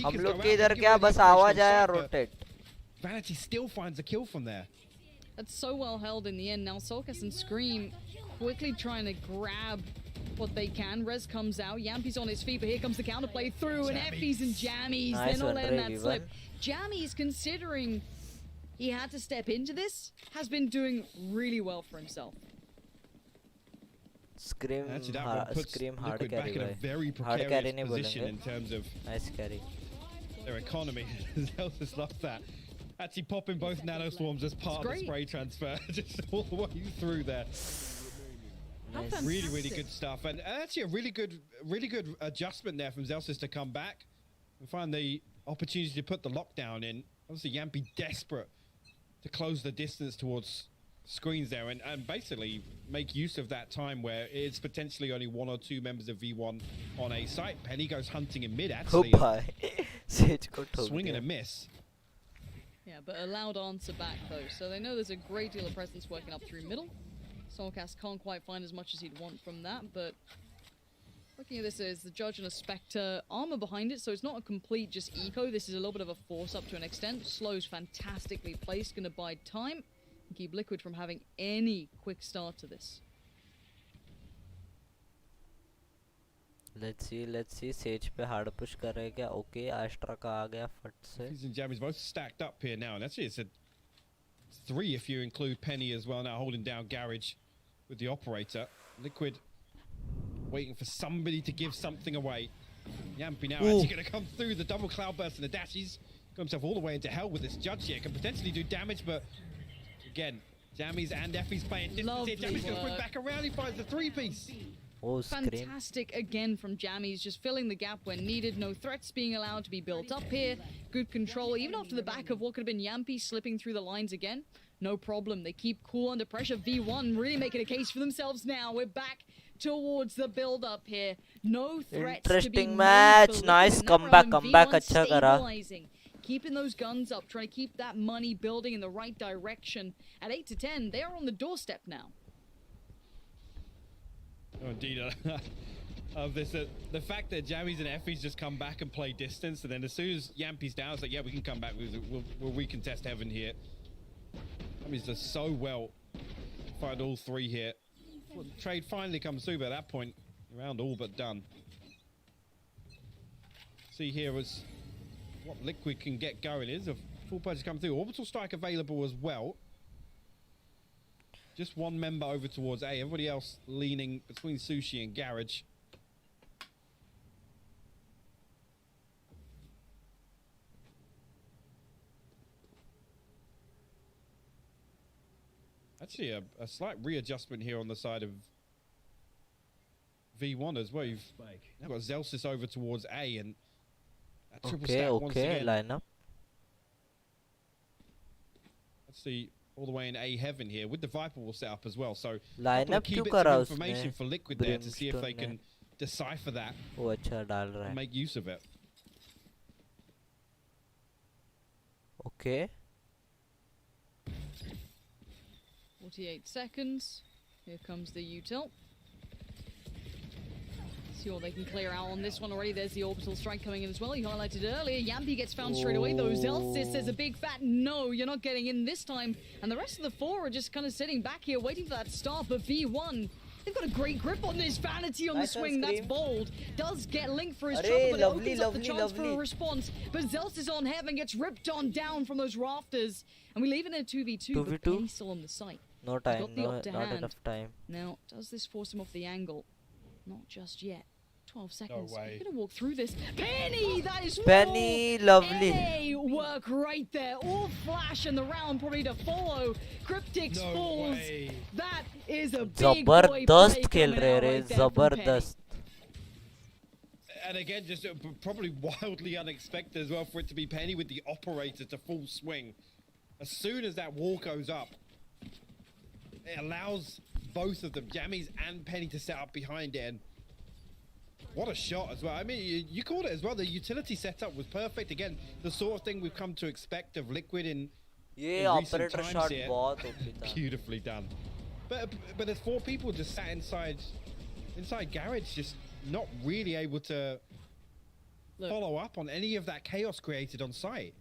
हम लोग के इधर क्या बस आवाज आया rotate Vanity still finds a kill from there. That's so well held in the end. Now Solkas and Scream quickly trying to grab what they can. Rez comes out. Yampy's on his feet, but here comes the counterplay through. And Effie's and Jammies. Nice They're not one, letting that Reggie, slip. Jammies, considering he had to step into this, has been doing really well for himself. Scream Scream hard Liquid back carry in a very hard carry precarious नहीं position in बोलेंगे terms of nice carry their economy. Zelsis loves that. Actually popping both nano swarms as part of the spray transfer. Just all the way through there. Nice. Really, really good stuff. And actually a really good adjustment there from Zelsis to come back and find the opportunity to put the lockdown in. Obviously Yampy desperate to close the distance towards screens there and basically make use of that time where it's potentially only 1 or 2 members of V1 on a site. Penny goes hunting in mid actually. Sage को ठोक swing and दिया a miss. Yeah, but a loud answer back though, so they know there's a great deal of presence working up through middle. Soulcast can't quite find as much as he'd want from that, but looking at this as the Judge and a Spectre, armor behind it, so it's not a complete just eco. This is a little bit of a force up to an extent. Slow's fantastically placed, gonna buy time and keep Liquid from having any quick start to this. let's see Sage पे hard push कर रहे क्या okay Astra का आ गया फट से Fizz and Jammies both stacked up here now, and actually it's a 3 if you include Penny as well now holding down Garage with the operator. Liquid waiting for somebody to give something away. Yampy now actually going to come through the double cloud burst and the dashes. Got himself all the way into hell with this Judge here. Can potentially do damage, but again, Jammies and Effie's playing distance here. Jammies going to bring back around. He finds the 3-piece. Oh, fantastic again from Jammies, just filling the gap when needed. No threats being allowed to be built up here. Good control, even off to the back of what could have been Yampy slipping through the lines again. No problem. They keep cool under pressure. V1 really making a case for themselves now. We're back towards the build-up here. No threats Interesting to be match. made Nice comeback. Comeback अच्छा करा. Keeping those guns up, trying to keep that money building in the right direction. At 8-10, they are on the doorstep now. Oh, indeed. Of this, the fact that Jammies and Effie's just come back and play distance, and then as soon as Yampy's down, it's like, yeah, we can come back. We'll recontest heaven here. Jammies does so well. Find all 3 here. Well, the trade finally comes through, but at that point, around all but done. See here was what Liquid can get going is a full purchase come through. Orbital strike available as well. Just one member over towards A. Everybody else leaning between Sushi and Garage. Actually, a slight readjustment here on the side of V1 as well. You've now got Zelsis over towards A and a triple stack once again. Lineup. Let's see. All the way in A heaven here with the Viper will set up as well. So lineup key क्यों bits करा of information उसने? for Liquid there to see if they can decipher that वो अच्छा डाल रहा है. and make use of it. Okay. 48 seconds. Here comes the util. See what they can clear out on this one already. There's the orbital strike coming in as well. You highlighted earlier. Yampi gets found straight away though. Zelsis says a big fat no, you're not getting in this time. And the rest of the four are just kind of sitting back here waiting for that start. But V1, they've got a great grip on this. Vanity on the swing. That's bold. Does get Link for his trouble, but it opens up the chance for a response. But Zelsis on heaven gets ripped on down from those rafters. And we leave it in a 2v2, but Penny's still on the site. No time, not enough time. Now, does this force him off the angle? Not just yet. 12 seconds. No way. You're gonna walk through this. Penny! That is Penny, lovely. NA work right there. All flash in the round probably to follow. Cryptix falls. That is a big boy Zabardast play खेल coming रहे out रे right there from Penny. Zabardast. And again, just probably wildly unexpected as well for it to be Penny with the operator to full swing. As soon as that wall goes up, it allows both of them, Jammies and Penny, to set up behind it. And what a shot as well. I mean, you called it as well. The utility setup was perfect. Again, the sort of thing we've come to expect of Liquid in recent operator times shot here. बहुत OP था. Beautifully done. But there's four people just sat inside garage, just not really able to follow up on any of that chaos created on site.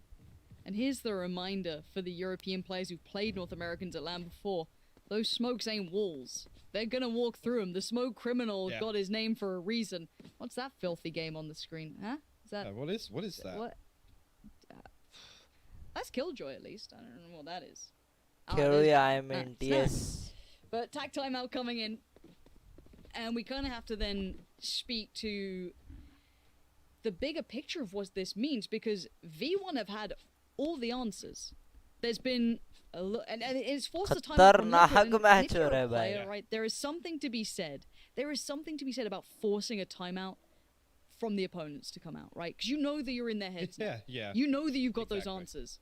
And here's the reminder for the European players who've played North Americans at LAN before. Those smokes ain't walls. They're gonna walk through them. The smoke criminal got his name for a reason. What's that filthy game on the screen? Huh? Is that... what is that? What? That's Killjoy, at least. I don't know what that is. Killjoy, I meant, yes. But tag timeout coming in. And we kind of have to then speak to the bigger picture of what this means, because V1 have had all the answers. There's been a and it's forced the time player, right? There is something to be said. There is something to be said about forcing a timeout from the opponents to come out, right? Because you know that you're in their heads. Yeah. You know that you've got those answers.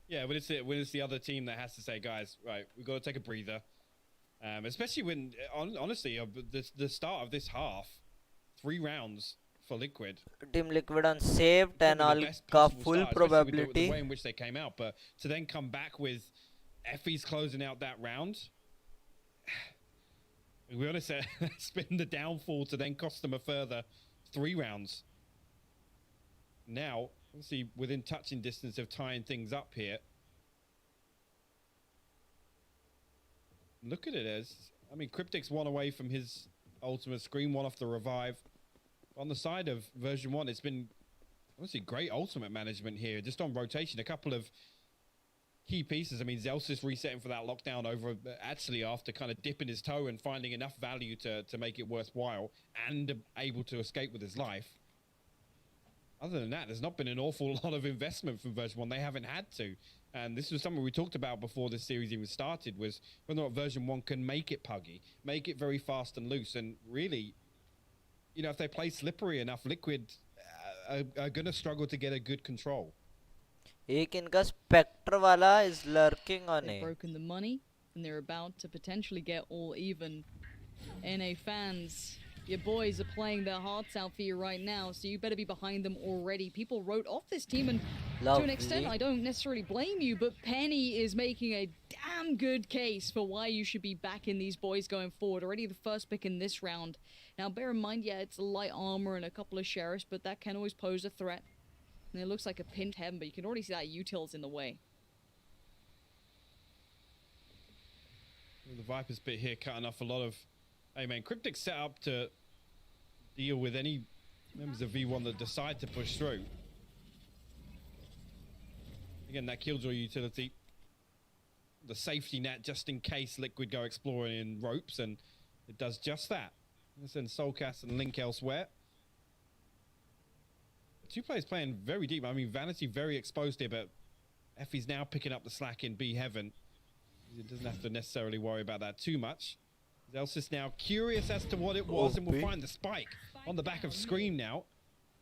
Yeah, when it's the other team that has to say, guys, right, we've got to take a breather. Especially when, honestly, the start of this half, 3 rounds for Liquid. Team Liquid on saved and all ka full probability. The way in which they came out, but to then come back with Effie's closing out that round, we honest, it's been the downfall to then cost them a further 3 rounds. Now, obviously, within touching distance of tying things up here. Look at it as, I mean, Cryptic's 1 away from his ultimate screen, 1 off the revive. On the side of version 1, it's been honestly great ultimate management here, just on rotation. A couple of key pieces. I mean, Zelsis resetting for that lockdown over actually after kind of dipping his toe and finding enough value to make it worthwhile and able to escape with his life. Other than that, there's not been an awful lot of investment from version 1. They haven't had to. And this was something we talked about before this series even started, was whether or not version 1 can make it puggy, make it very fast and loose. And really, you know, if they play slippery enough, Liquid are going to struggle to get a good control. एक इनका Spectre वाला is lurking on They've broken the money, and they're about to potentially get all even. NA fans, your boys are playing their hearts out for you right now, so you better be behind them already. People wrote off this team, and to an extent, I don't necessarily blame you, but Penny is making a damn good case for why you should be backing these boys going forward. Already the first pick in this round. Now, bear in mind, yeah, it's light armor and a couple of sheriffs, but that can always pose a threat. And it looks like a pinned heaven, but you can already see that util's in the way. The Viper's bit here cutting off a lot of... Hey, man, Cryptic's set up to deal with any members of V1 that decide to push through. Again, that Killjoy utility. The safety net just in case Liquid go exploring in ropes, and it does just that. Let's send Soulcast and Link elsewhere. 2 players playing very deep. I mean, Vanity very exposed here, but Effie's now picking up the slack in B Heaven. He doesn't have to necessarily worry about that too much. Zelsis now curious as to what it was, and we'll find the spike on the back of Scream now.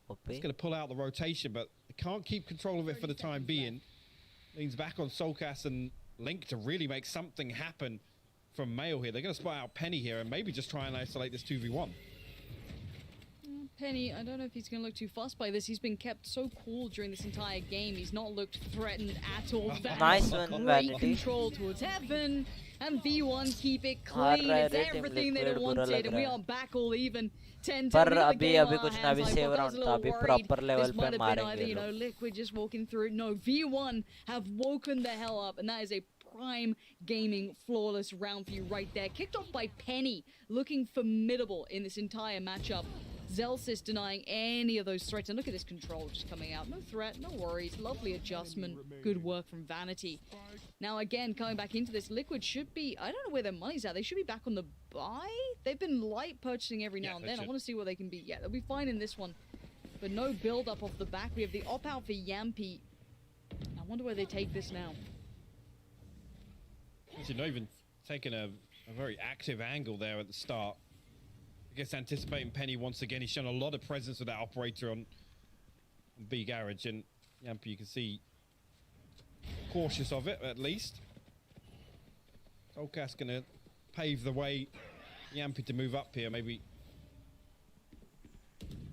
It's going to pull out the rotation, but they can't keep control of it for the time being. Leans back on Soulcast and Link to really make something happen from Mail here. They're going to spot out Penny here and maybe just try and isolate this 2v1. Penny, I don't know if he's going to look too fussed by this. He's been kept so cool during this entire game. He's not looked threatened at all. Nice one, Great Vanity. control towards heaven. And V1 keep it clean. It's everything they'd have wanted. And we are back all even. 10 पर अभी कुछ ना भी save round था अभी proper level पे मारेंगे either, Liquid just walking through. No, V1 have woken the hell up, and that is a prime gaming flawless round for you right there. Kicked off by Penny, looking formidable in this entire matchup. Zelsis denying any of those threats, and look at this control just coming out. No threat, no worries, lovely adjustment, good work from Vanity. Now again, coming back into this, Liquid should be, I don't know where their money's at, they should be back on the buy? They've been light purchasing every now and then. I want to see where they can be. Yeah, they'll be fine in this one, but no build up off the back. We have the op out for Yampi. I wonder where they take this now. Actually, not even taking a very active angle there at the start. I guess anticipating Penny once again. He's shown a lot of presence with that operator on B garage, and Yampi, you can see, cautious of it at least. Solcast gonna pave the way, Yampi to move up here, maybe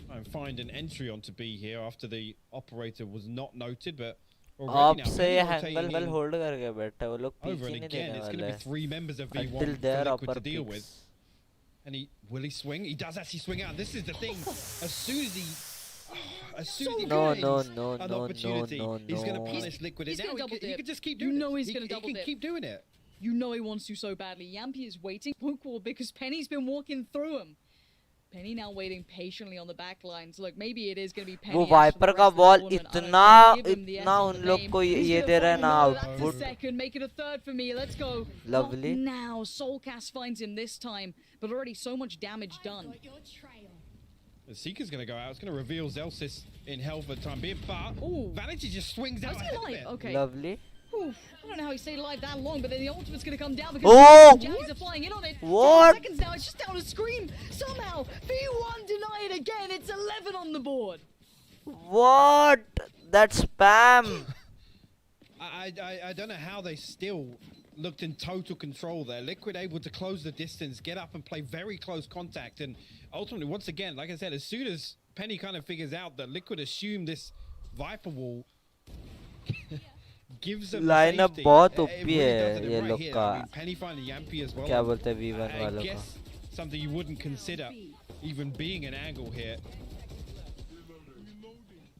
try and find an entry onto B here after the operator was not noted, but आप से हैंगल hold करके बैठे वो लोग पीछे नहीं देने वाले हैं. Three members of V1 Until their for upper Liquid to deal picks. with. And will he swing? He does actually swing out. This is the thing. As soon as he No, an opportunity, he's going to punish Liquid. He's Now gonna double he dip. can just keep doing it. You know he's gonna double He dip. can keep doing it. You know he wants to so badly. Yampi is waiting. Poke wall because Penny's been walking through him. Penny now waiting patiently on the back lines. Look, maybe it is going to be Penny. वो wiper का ball इतना उन लोग को ये दे रहा है ना output. Second, make it a third for me. Let's go. Lovely. Not now Soulcast finds him this time, but already so much damage done. The Seeker's going to go out. It's going to reveal Zelsis in health for the time being, but Vanity just swings out ahead of it. Okay. Lovely. Oof, I don't know how he stayed alive that long, but then the ultimate's going to come down because Oh! Jammies are flying in on it. What? 10 seconds now, it's just down to Scream. Somehow, V1 deny it again. It's 11 on the board. What? That's spam. I don't know how they still looked in total control there. Liquid able to close the distance, get up and play very close contact, and ultimately, once again, like I said, as soon as Penny kind of figures out that Liquid assumed this Viper wall gives them Line up safety, बहुत it OP really है does it ये right लोग here. का. I mean, Penny finding Yampi as well. क्या बोलते हैं V1 I वालों guess का. something you wouldn't consider even being an angle here.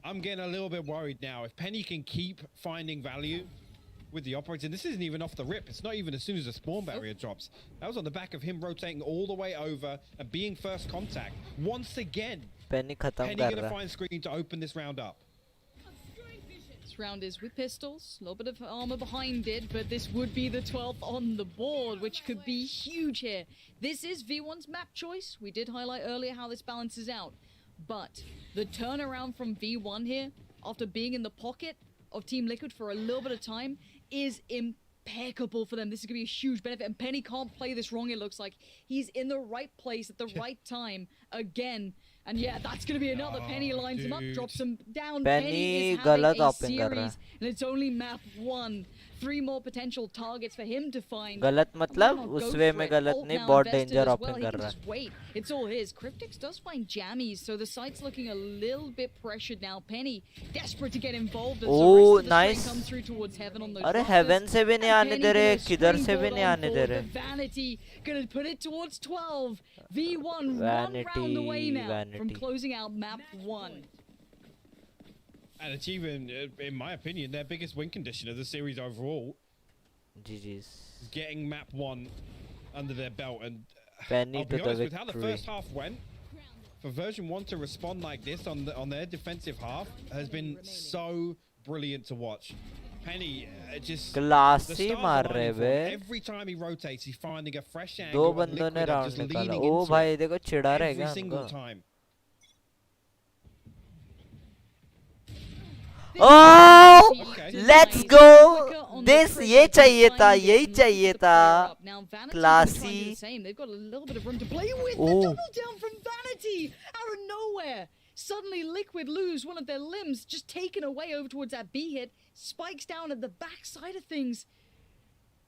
I'm getting a little bit worried now. If Penny can keep finding value with the operator, and this isn't even off the rip. It's not even as soon as the spawn barrier drops. That was on the back of him rotating all the way over and being first contact. Once again, Penny खत्म Penny कर going to रहा. find Screen to open this round up. This round is with pistols, a little bit of armor behind it, but this would be the 12th on the board, which could be huge here. This is V1's map choice. We did highlight earlier how this balances out, but the turnaround from V1 here, after being in the pocket of Team Liquid for a little bit of time, is impeccable for them. This is going to be a huge benefit, and Penny can't play this wrong, it looks like. He's in the right place at the right time again. And yeah, that's going to be another. Penny lines him up, drops him down. Penny is having गलत a open कर रहा है. series, and it's only map 1. 3 more potential targets for him to find. गलत मतलब Now, उस go way for में it. गलत Ult नहीं, now बहुत invested danger as open well. He कर can रहा है. just wait. It's all his. Cryptix does find jammies, so the site's looking a little bit pressured now. Penny desperate to get involved as the Oh, rest of the nice. string comes through towards heaven on those अरे rosters. heaven से भी नहीं And आने Penny दे रहे, gonna किधर से भी springboard नहीं on आने दे board रहे. with Vanity gonna put it towards 12. V1 one Vanity, round away now from Vanity. closing out map 1. And achieving, in my opinion, their biggest win condition of the series overall. GG's. Getting map 1 under their belt. And Penny I'll be to the honest with how the victory. first half went. For version 1 to respond like this on their defensive half has been so brilliant to watch. Penny just Classy the stars मार are रहे lining for bay. him. Every time he rotates, he's finding a fresh दो angle. and बंदों ने Liquid are round just निकाला. leaning ओ into भाई it देखो चिढ़ा every रहेगा single हमको. time. Oh, let's go. This ये चाहिए था, यही चाहिए था. Classy. They've got a little bit of room to play with. Oh. The double down from Vanity out of nowhere. Suddenly, Liquid lose one of their limbs, just taken away over towards that B hit. Spikes down at the back side of things.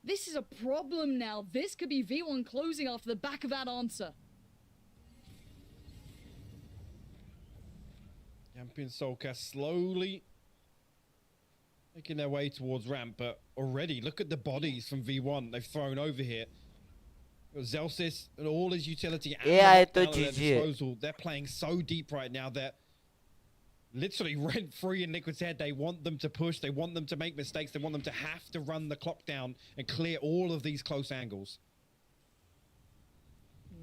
This is a problem now. This could be V1 closing after the back of that answer. Yampi and Soulcast slowly making their way towards ramp, but already look at the bodies from V1 they've thrown over here. Zelsis and all his utility and AI to at their GG है. disposal. They're playing so deep right now that literally rent free in Liquid's head. They want them to push, they want them to make mistakes, they want them to have to run the clock down and clear all of these close angles.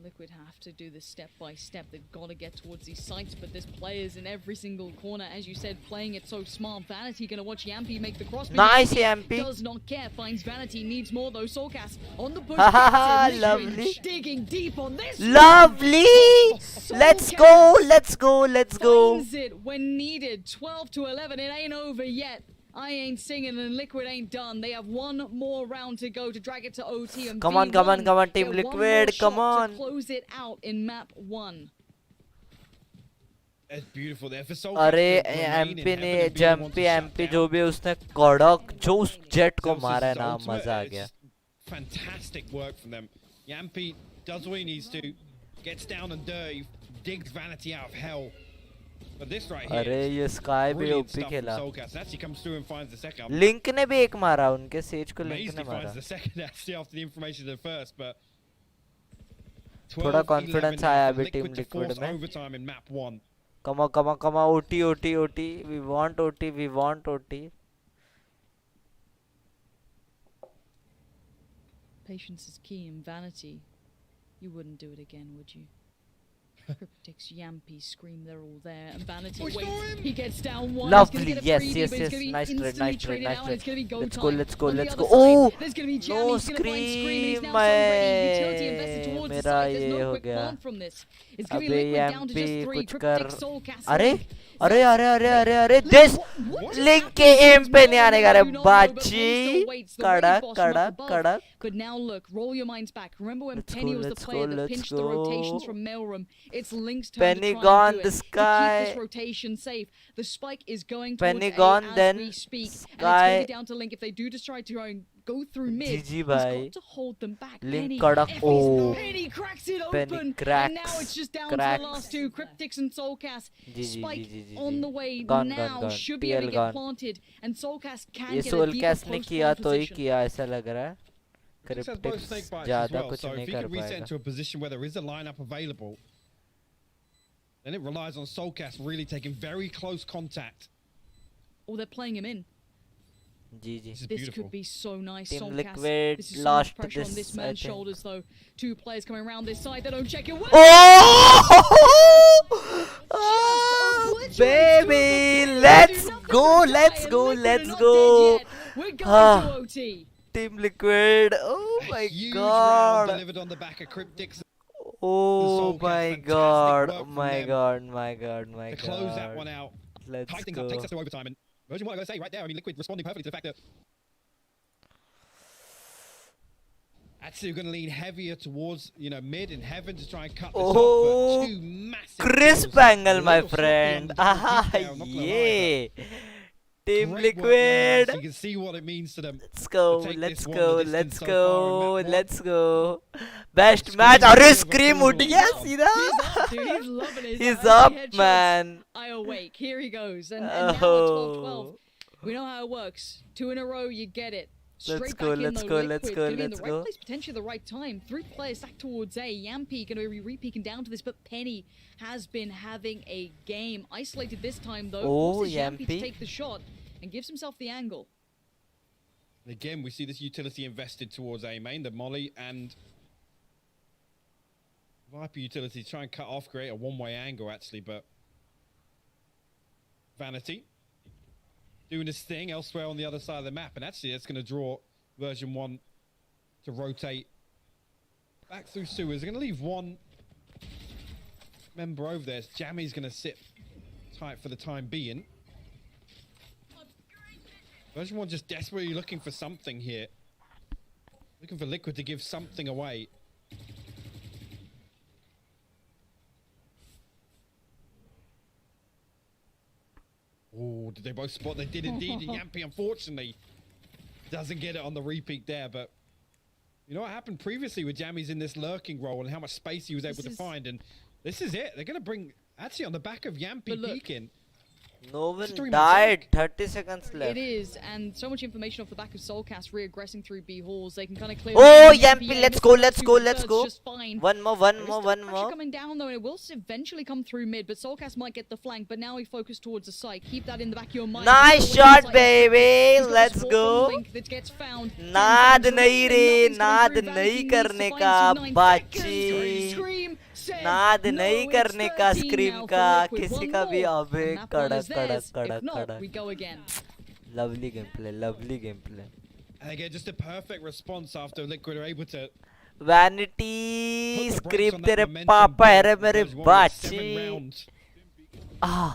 Liquid have to do this step by step. They've got to get towards these sites, but there's players in every single corner, as you said, playing it so smart. Vanity gonna watch Yampi make the cross. Nice, Yampi. Does not care. Finds Vanity, needs more though. Soulcast on the push. Lovely. Digging deep on this. Lovely. Let's go. Let's go. Let's go. Finds it when needed. 12 to 11. It ain't over yet. I ain't singing and Liquid ain't done. They have one more round to go to drag it to OT. And Come on, come on, come on, Team get one more Liquid, come shot on. to close it out in map 1. It's beautiful there for Soul. अरे MP ने jumpy MP जो भी उसने कड़क जो उस jet को मारा है ना मजा आ गया. Fantastic work from them. Yampi does what he needs to, gets down and dirty, digs Vanity out of hell. But this right here, अरे ये स्काई भी brilliant ओपी stuff खेला. from Soulcast. Actually comes through and finds the second. Link ने भी एक मारा उनके says को लिंक Maisley ने मारा. finds the second actually after the information at first, but थोड़ा कॉन्फिडेंस आया अभी team Liquid to liquid force में. overtime in map 1. Come on, come on, come on. OT, OT, OT. We want OT, we want OT. Patience is key in Vanity. You wouldn't do it again, would you? Cryptics, Yampi, Scream, they're all there. And Vanity waits. He gets down one. Lovely. Yes, yes, yes. Nice trade, nice trade, nice trade. Let's go, let's go, let's go. Oh! No Scream. मेरा ये हो गया. अबे MP कुछ कर. अरे अरे अरे अरे अरे अरे this लिंक के एम पे नहीं आने का रे बाजी. कड़क कड़क कड़क. But now look, roll your minds back. Remember when Penny was the player that pinched the rotations from Maelstrom? It's Link's turn Penny to try gone, and do the it. sky. To keep this rotation safe. The spike is going Penny towards gone, A as then we speak. And it's sky. going to be down to Link. If they do just try to go through mid, GG he's bhai. got to hold them back. Link Penny, kadak. if Oh. Penny cracks it Penny open. cracks. And now it's just down Cracks. to the last two. Cryptics and Soulcast. GG, Spike GG, on the way Gone, now. gone, gone. Should be able to TL get gone. planted. And Soulcast can ये get a deeper सोलकैस्ट ने post किया plant तो ही position. किया ऐसा लग रहा है. This has both snake Cryptics bites as ज़्यादा well, कुछ so if नहीं he कर can reset पाएगा. to a position where there is a lineup available, then it relies on Soulcast really taking very close contact. Oh, they're playing him in. GG. This could be so nice. Team Soulcast. Liquid This is so lost much pressure on this, this I man's think. shoulders, though. Two players coming around this side. They don't check it. Oh, baby, let's go, let's go, let's go. We're going Ah. to OT. Team Liquid. Oh my Round god. delivered on the back of Cryptics Oh my Soulcast, god. fantastic work Oh from my them god. My god. My to god. close that one out. Let's Tight things go. up, takes us to overtime. And Virgin, what I'm going to say right there, I mean, Liquid responding perfectly to the fact that actually we're going to lean heavier towards, mid and heaven to try and cut this off. Oh, But two massive crisp kills. angle, A my little sloppy friend. on the Ah, defense there, I'm not gonna lie, yeah. but Team great work there, Liquid. so you can see what it means to them. Let's go, to take let's this one go, the let's distance so far in go, map let's go. Best match. अरे scream उठ गया सीधा. Dude, he's loving it. He's up, man. I awake. Here he goes. And now at 12-12. Oh. We know how it works. 2 in a row, you get it. Let's Straight go, back in let's though, go, Liquid, let's go, gonna be in let's the right go. place, potentially the right time. 3 players stacked towards A. Yampi going to be re-peeking down to this, but Penny has been having a game. Isolated this time though. Oh, Forces Yampi to Yampi. take the shot and gives himself the angle. Again, we see this utility invested towards A main, the Molly and Viper utility try and cut off, create a one-way angle actually, but Vanity doing his thing elsewhere on the other side of the map, and actually that's going to draw version 1 to rotate back through sewers. They're going to leave one member over there. Jammy's going to sit tight for the time being. Version 1 just desperately looking for something here. Looking for Liquid to give something away. Oh, did they both spot? They did indeed. And Yampi, unfortunately, doesn't get it on the repeat there. But you know what happened previously with Jammy's in this lurking role and how much space he was able to find. And this is it. They're going to bring, actually on the back of Yampi peeking. No one died. 30 seconds It left. is, and so much information off the back of Soulcast reaggressing through B halls. They can kind of clear. Oh, Yampi, let's go, let's go, let's go. Just fine. One more. Pressure coming down though, and it will eventually come through mid. But Soulcast might get the flank, but now he focused towards the site. Keep that in the back of your mind. Nice shot, baby. Let's go. That gets found. नाद नहीं रे, नाद नहीं करने का बाची, नाद नहीं करने का स्क्रीम का किसी का भी अबे कड़क कड़क कड़क कड़क. Lovely gameplay. And again, just a perfect response after Liquid are able to. Vanity scream तेरे पापा है रे मेरे बाची.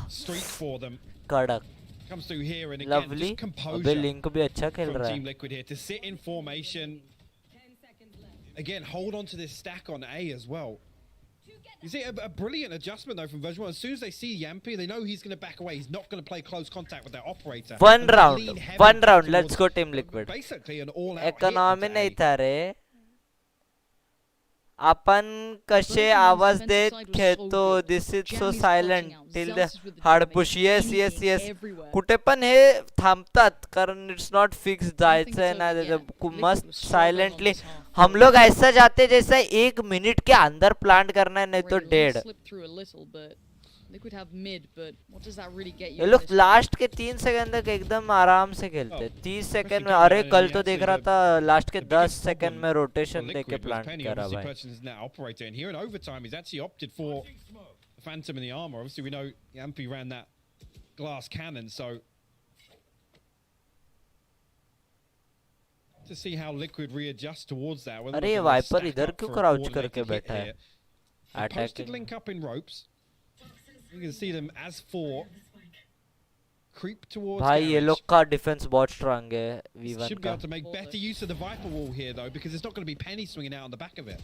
Streak for them. कड़क. Comes through here and again, Lovely. just composure अबे लिंक भी अच्छा खेल from रहा Team है. Liquid here to sit in formation. Again, hold on to this stack on A as well. You see a brilliant adjustment though from Version 1. As soon as they see Yampi, they know he's going to back away. He's not going to play close contact with their operator. One And they round. lean heavy One round. towards Let's go Team Liquid. Basically an all-out Economy नहीं था रे. आपण कसे आवाज देत खेळतो. This is so silent till the hard push. Yes. कुठे पण हे थांबतात कारण it's not fixed जायचं ना. मस्त silently. हम लोग ऐसा जाते जैसा 1 मिनट के अंदर प्लांट करना है नहीं तो dead. Liquid have mid, but what does that really get you? ये लोग लास्ट के 3 सेकंड तक एकदम आराम से खेलते. 30 सेकंड में. अरे कल तो देख रहा था लास्ट के 10 सेकंड में रोटेशन देके प्लांट करा भाई. Operator, and here in overtime, he's actually opted for Phantom in the armor. Obviously, we know Yampi ran that glass cannon, so to see how Liquid readjust towards that. अरे ये wiper इधर क्यों crouch करके बैठा है? Posted link up in ropes. You can see them as 4 creep towards. भाई ये लोग का डिफेंस बहुत स्ट्रांग है. V1 should be able to make better use of the Viper wall here though, because there's not going to be Penny swinging out on the back of it.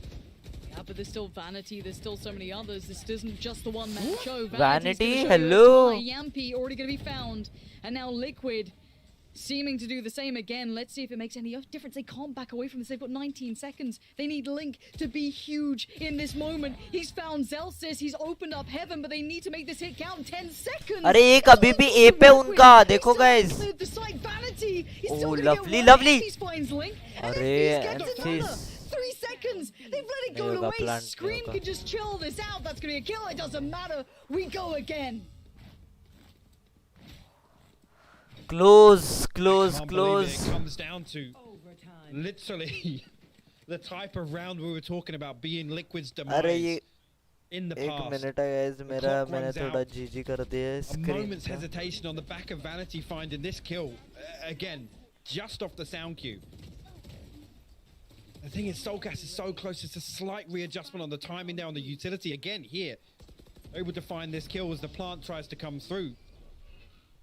Yeah, but there's still Vanity, there's still so many others. This isn't just the one-man show. Vanity, hello. hello. Yampi already going to be found, and now Liquid seeming to do the same again. Let's see if it makes any difference. They can't back away from this. They've got 19 seconds. They need Link to be huge in this moment. He's found Zelsis. He's opened up Heaven, but they need to make this hit count in 10 seconds. अरे एक अभी भी A पे उनका देखो guys. Oh, lovely. अरे Anfis. 3 seconds. They've let it go to waste. Scream can just chill this out. That's going to be a kill. It doesn't matter. We go again. Close. It comes down to literally the type of round we were talking about being Liquid's demise in the past. एक minute है guys मेरा मैंने थोड़ा GG कर दिया है A screen. moment's hesitation on the back of Vanity finding this kill again, just off the sound cue. The thing is, Soulcast is so close. It's a slight readjustment on the timing there on the utility again here. Able to find this kill as the plant tries to come through.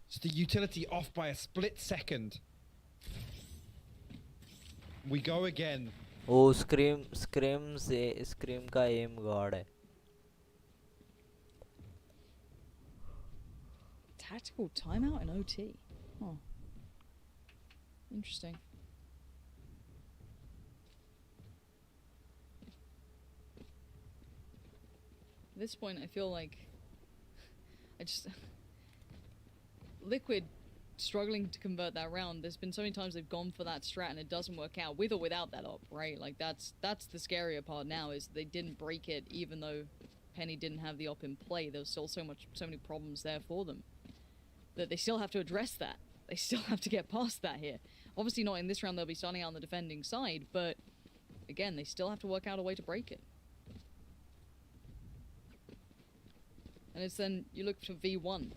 It's the utility off by a split second. We go again. Oh, scream का aim god है. Tactical timeout in OT. Oh, interesting. At this point, I feel like Liquid struggling to convert that round. There's been so many times they've gone for that strat and it doesn't work out, with or without that op, right? Like that's the scarier part now, is they didn't break it even though Penny didn't have the op in play. There was still so many problems there for them that they still have to address that. They still have to get past that here. Obviously not in this round, they'll be starting out on the defending side, but again, they still have to work out a way to break it. And it's then you look for V1,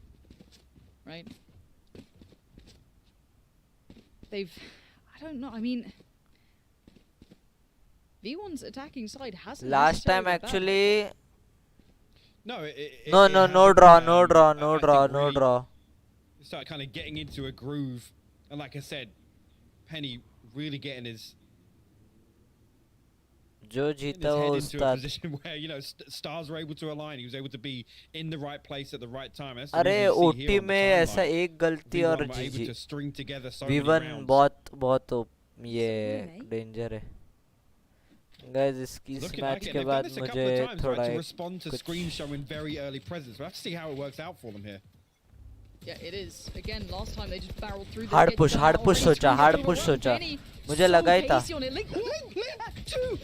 right? I don't know, I mean, V1's attacking side hasn't Last time actually. No, no draw. Start kind of getting into a groove, and like I said, Penny really getting his head into a position where stars were able to align. He was able to be in the right place at the right time. अरे OT में ऐसा एक गलती और GG. V1 बहुत ये danger है. Guys, इस मैच के बाद मुझे थोड़ा respond to screen showing very early presence. We'll have to see how it works out for them here. Yeah, it is. Again, last time they just barreled through. Hard push सोचा. मुझे लगा ही था.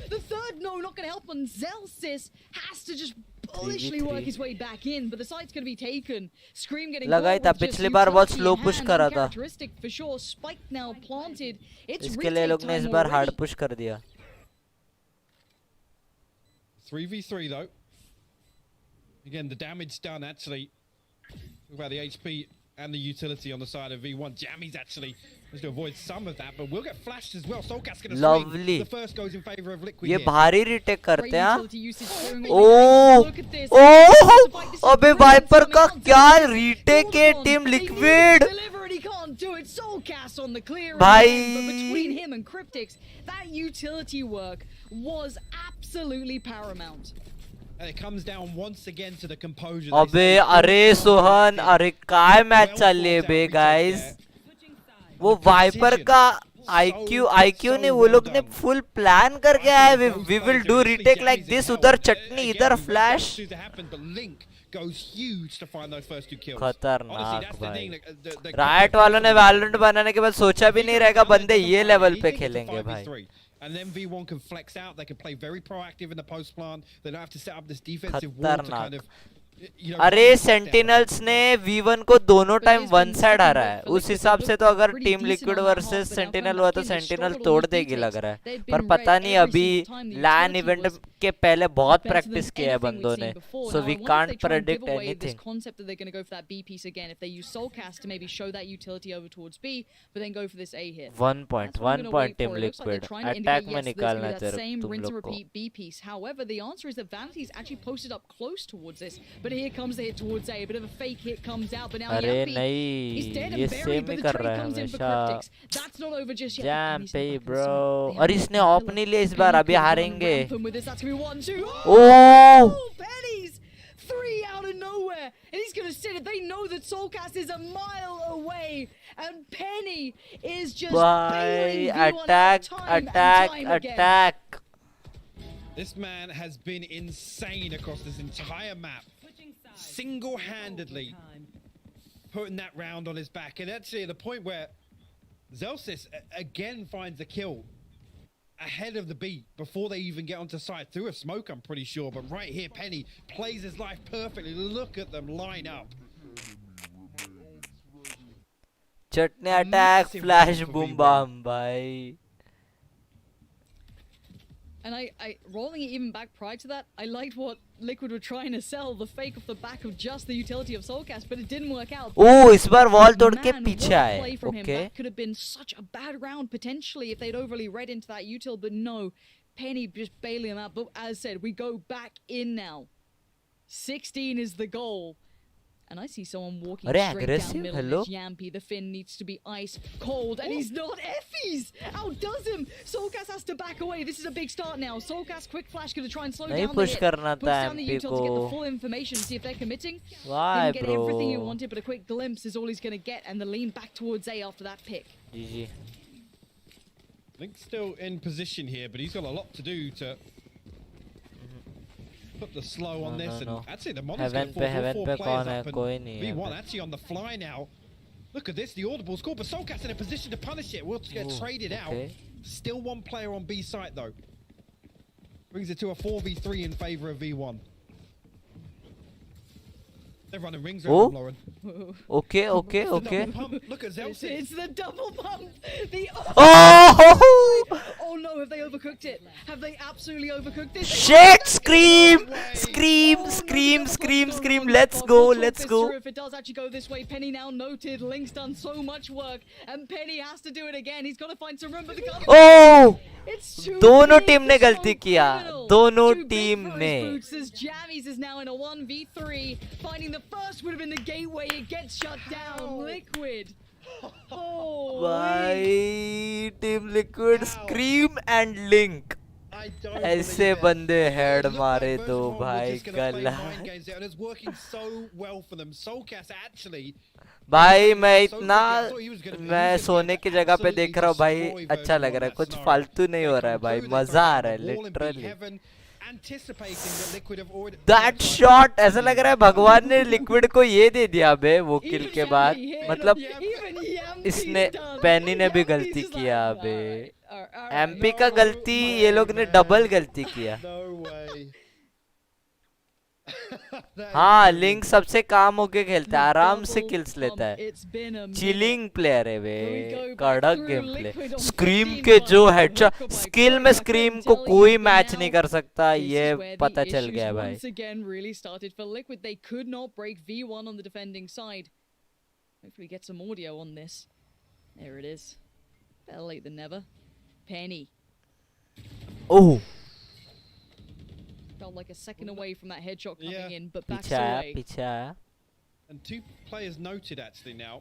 The third no, not going to help on Zelsis. Has to just bullishly work his way back in, but the site's going to be taken. Scream getting लगा ही था. पिछली बार बहुत slow push करा था. For sure, Spike now planted. It's इसके लिए लोग ने इस बार hard push कर दिया. 3v3 though. Again, the damage done actually. Talk about the HP and the utility on the side of V1. Jammy's actually has to avoid some of that, but we'll get flashed as well. Soulcast's going to Lovely. swing. The first goes in favor of Liquid ये here. भारी retake करते हैं. ओह अबे wiper का क्या retake है team liquid. भाई between him and Cryptix, that utility work was absolutely paramount. And it comes down once again to the composure. अबे अरे सोहन अरे काय मैच चालली है बे गाइस. वो वाइपर का IQ ने वो लोग ने फुल प्लान करके आए. We will do retake like this. उधर चटनी इधर फ्लैश. खतरनाक भाई. राइट वालों ने वैलोरेंट बनाने के बाद सोचा भी नहीं रहेगा बंदे ये लेवल पे खेलेंगे भाई. And then V1 can flex out. They can play very proactive in the post plant. They don't have to set up this defensive wall to kind of. अरे सेंटिनल्स ने V1 को दोनों टाइम वन साइड आ रहा है. उस हिसाब से तो अगर टीम लिक्विड वर्सेस सेंटिनल हुआ तो सेंटिनल तोड़ देगी लग रहा है. पर पता नहीं अभी लैन इवेंट के पहले बहुत प्रैक्टिस किया है बंदों ने. So we can't predict anything. Concept that they're going to go for that B piece again. If they use Soulcast to maybe show that utility over towards B, but then go for this A hit. 1 point team liquid attack में निकालना चाहिए तुम लोग को. B piece. However, the answer is that Vanity's actually posted up close towards this. But here comes the hit towards A. A bit of a fake hit comes out, but now अरे Yappy नहीं is dead ये and buried. Same But he the कर trade रहा है comes in for हमेशा. Cryptix. That's not over just yet. Jam पे bro. और इसने ऑप नहीं लिया इस बार. अभी हारेंगे. With this, that's gonna be 1-2. Oh! Pennies! 3 out of nowhere, and he's gonna sit it. They know that Soulcast is a mile away, and Penny is just bailing V1 attack, time and attack, time again. attack. This man has been insane across this entire map. Single-handedly putting that round on his back. And actually at the point where Zelsis again finds the kill ahead of the B before they even get onto site through a smoke, I'm pretty sure. But right here, Penny plays his life perfectly. Look at them line up. Chutney attack, flash, boom, bam, bye. And I rolling it even back prior to that, I liked what Liquid were trying to sell, the fake off the back of just the utility of Soulcast, but it didn't work out. Oh, इस बार wall तोड़ के पीछे आए. Okay. That could have been such a bad round potentially if they'd overly read into that util, but no, Penny just bailing them out. But as I said, we go back in now. 16 is the goal. And I see someone walking straight down middle. Hello? Yampy, the Finn needs to be ice cold, and he's not. Effie's outdoes him. Soulcast has to back away. This is a big start now. Soulcast quick flash going to try and slow down the hit. Push down the util to get the full information, see if they're committing. Why, Didn't get everything he wanted, but a quick glimpse is all he's going to get, and the lean back towards A after that pick. GG. Link's still in position here, but he's got a lot to do to put the slow on this. And actually the Monarch's going to fall 4 players up, and V1 actually on the fly now. Look at this, the audible's called, but Soulcast in a position to punish it. We'll get traded out. Still one player on B site though. Brings it to a 4v3 in favor of V1. They're running rings around Lauren. Okay. Look at Zelsis. It's the double pump. Oh! Oh no, have they overcooked it? Have they absolutely overcooked this? Shit! Scream! Scream! Let's go! If it does actually go this way, Penny now noted. Link's done so much work, and Penny has to do it again. He's got to find some room, but the gun. Oh! दोनों team ने गलती किया. दोनों team ने. Jammies is now in a 1v3. Finding the first would have been the gateway. It gets shut down. Liquid. Oh. Bye. Team Liquid, Scream and Link. ऐसे बंदे head मारे दो भाई गला. भाई मैं सोने की जगह पे देख रहा हूँ भाई. अच्छा लग रहा है. कुछ फालतू नहीं हो रहा है भाई. मजा आ रहा है literally. anticipating that Liquid have already. That shot ऐसा लग रहा है भगवान ने लिक्विड को ये दे दिया बे वो किल के बाद मतलब इसने पैनी ने भी गलती किया बे एमपी का गलती ये लोग ने डबल गलती किया हाँ लिंक सबसे काम होके खेलता है आराम से किल्स लेता है चिलिंग प्लेयर है वे कड़क गेम प्ले स्क्रीम के जो हेडशॉट स्किल में स्क्रीम को कोई मैच नहीं कर सकता ये पता चल गया भाई really started for Liquid. They could not break V1 on the defending side. Hopefully get some audio on this. There it is. Better late than never. Penny. Oh. Felt like a second away from that headshot coming in, but backs पीछे away. पीछे आया. And two players noted actually now.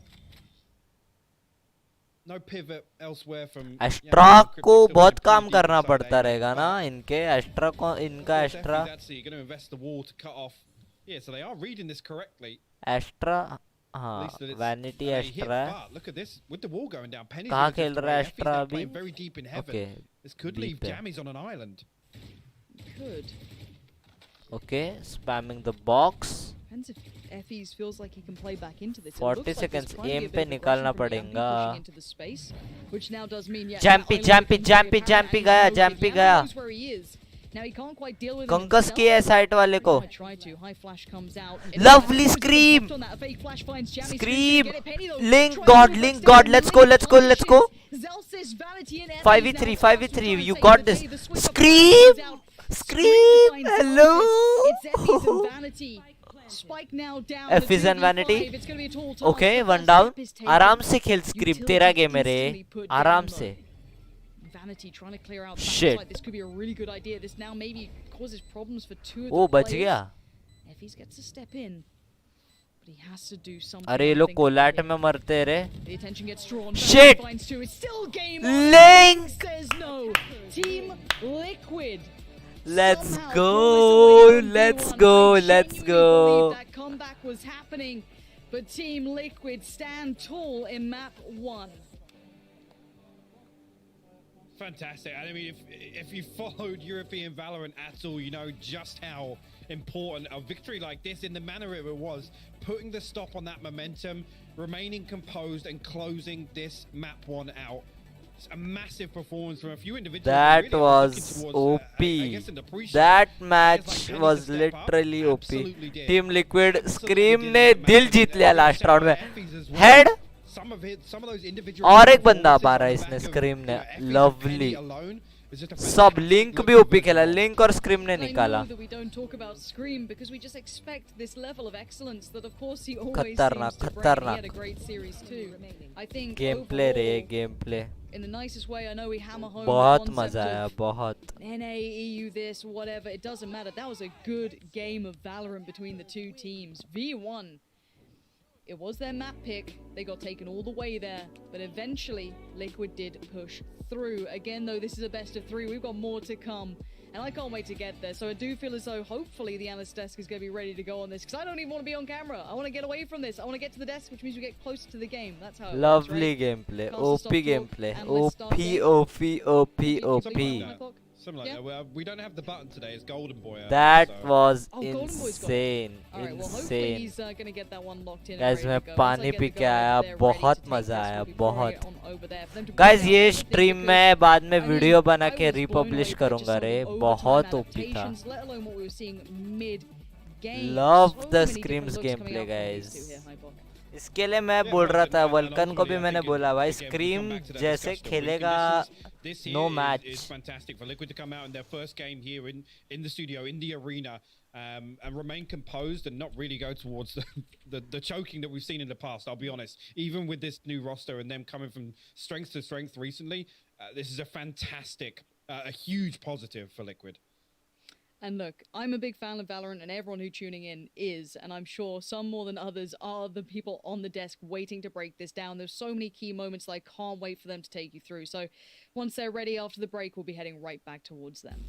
No pivot elsewhere from. Astra को बहुत काम करना पड़ता रहेगा ना इनके Astra को इनका Astra. Actually, going to invest the wall to cut off. Yeah, so they are reading this correctly. Astra हाँ Vanity Astra है. Look at this with the wall going down. Penny's कहाँ खेल रहा है Astra अभी? Very deep in heaven. Okay. This could leave Jammies on an island. Could. Okay, spamming the box. Depends if Effie's feels like he can play back into this. 40 seconds aim पे निकालना पड़ेगा. Into the space, which now does mean Jumpy गया. Now he can't quite deal with कंकस किया है site वाले को. Lovely scream. Scream. Link God. Let's go. 5v3. You got this. Scream. Hello. Spike now down. F is and Vanity. Okay, one down. आराम से खेल Scream. तेरा game है रे. आराम से. Vanity trying to clear out Shit. This could be a really good idea. This now maybe causes problems for two of the ओ बच players. गया. Effie gets to step in, but he has to do something. अरे ये लोग कोलैट में मरते रे. The attention gets drawn. Shit. Finds two. It's still game Link. Says no. Team Liquid. Let's Somehow go. Let's go. I Let's genuinely go. believe that comeback was happening, but Team Liquid stand tall in map 1. Fantastic. I mean, if you followed European Valorant at all, you know just how important a victory like this, in the manner it was, putting the stop on that momentum, remaining composed and closing this map 1 out. It's a massive performance from a few individuals. That really was towards, OP. I guess, an appreciation. That match was literally OP. Team Liquid Scream ने दिल जीत लिया last round में. Head. और एक बंदा मारा इसने scream ने लवली सब लिंक भी ओपी खेला लिंक और स्क्रीम ने निकाला खतरनाक गेम प्ले रे गेम प्ले बहुत मजा आया बहुत NAEU this whatever it doesn't matter. That was a good game of Valorant between the two teams. V1, it was their map pick. They got taken all the way there, but eventually Liquid did push through. Again, though, this is a best of 3. We've got more to come, and I can't wait to get there. So I do feel as though hopefully the analyst desk is going to be ready to go on this, because I don't even want to be on camera. I want to get away from this. I want to get to the desk, which means we get closer to the game. That's how it lovely works, right? gameplay. OP gameplay. OP. Something like that. We don't have the button today. It's Golden Boy. That was insane. Alright, well, hopefully he's gonna get that one locked in. Guys, मैं पानी P के आया बहुत मजा आया बहुत guys ये stream में बाद में वीडियो बना के रिपब्लिश करूंगा रे बहुत ओपी था love the screams gameplay guys इसके लिए मैं बोल रहा था वल्कन को भी मैंने बोला भाई स्क्रीम जैसे खेलेगा no match. Is fantastic for Liquid to come out in their first game here in the studio, in the arena, and remain composed and not really go towards the choking that we've seen in the past. I'll be honest. Even with this new roster and them coming from strength to strength recently, this is a fantastic, a huge positive for Liquid. And look, I'm a big fan of Valorant, and everyone who's tuning in is, and I'm sure some more than others are the people on the desk waiting to break this down. There's so many key moments that I can't wait for them to take you through. So once they're ready after the break, we'll be heading right back towards them.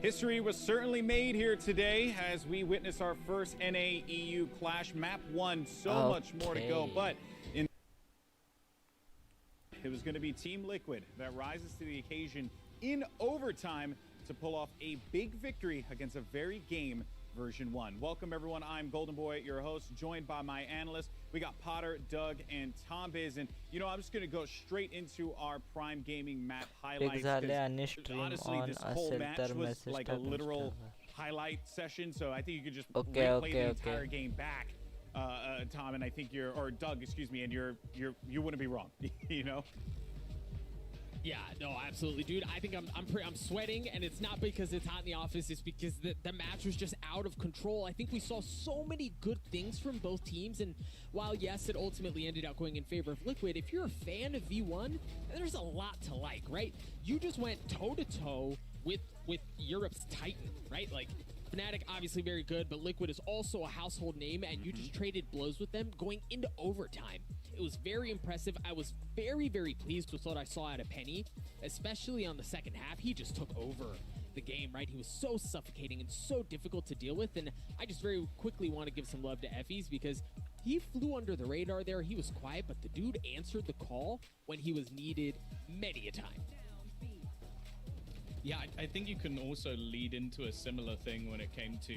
History was certainly made here today as we witness our first NA-EU clash. Map 1, so much more to go, but it was going to be Team Liquid that rises to the occasion in overtime to pull off a big victory against a very game version 1. Welcome everyone, I'm Golden Boy, your host, joined by my analysts. We got Potter, Doug, and Tombiz, and you know, I'm just gonna go straight into our Prime Gaming map highlights. Honestly, this whole match was like a literal highlight session, so I think you could just replay the entire game back, Tom, and I think or Doug, excuse me, and you wouldn't be wrong, you know. Yeah, no, absolutely, dude. I think I'm sweating, and it's not because it's hot in the office. It's because the match was just out of control. I think we saw so many good things from both teams, and while yes, it ultimately ended up going in favor of Liquid, if you're a fan of V1, there's a lot to like, right? You just went toe to toe with Europe's Titan, right? Like, Fnatic obviously very good, but Liquid is also a household name, and you just traded blows with them going into overtime. It was very impressive. I was very, very pleased with what I saw out of Penny, especially on the second half. He just took over the game, right? He was so suffocating and so difficult to deal with, and I just very quickly want to give some love to Effys because he flew under the radar there. He was quiet, but the dude answered the call when he was needed many a time. Yeah, I think you can also lead into a similar thing when it came to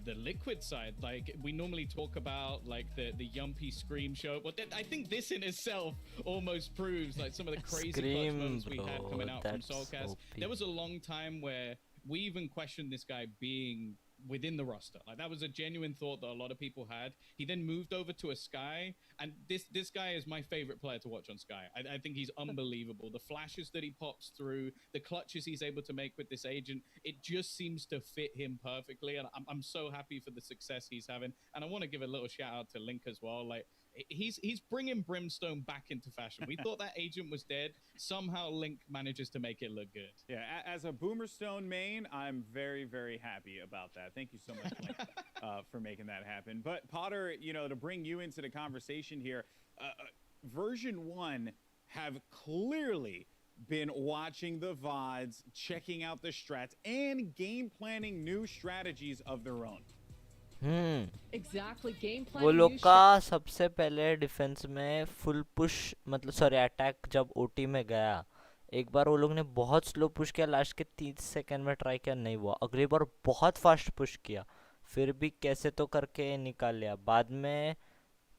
the Liquid side. Like, we normally talk about like the Yumpy Scream show, but I think this in itself almost proves like some of the crazy clutch moments we had coming out from Soulcast. There was a long time where we even questioned this guy being within the roster. Like, that was a genuine thought that a lot of people had. He then moved over to a Sky, and this guy is my favorite player to watch on Sky. I think he's unbelievable. The flashes that he pops through, the clutches he's able to make with this agent, it just seems to fit him perfectly, and I'm so happy for the success he's having. And I want to give a little shout out to Link as well. Like, he's bringing Brimstone back into fashion. We thought that agent was dead. Somehow Link manages to make it look good. Yeah, as a Boomerstone main, I'm very, very happy about that. Thank you so much, Link, for making that happen. But Potter, you know, to bring you into the conversation here, version 1 have clearly been watching the VODs, checking out the strats, and game planning new strategies of their own. Exactly, game plan. वो लोग का सबसे पहले defence में full push मतलब sorry attack जब OT में गया, एक बार वो लोग ने बहुत स्लो पुश किया, लास्ट के 30 सेकंड में ट्राई किया, नहीं हुआ। अगली बार बहुत फास्ट पुश किया, फिर भी कैसे तो करके निकाल लिया। बाद में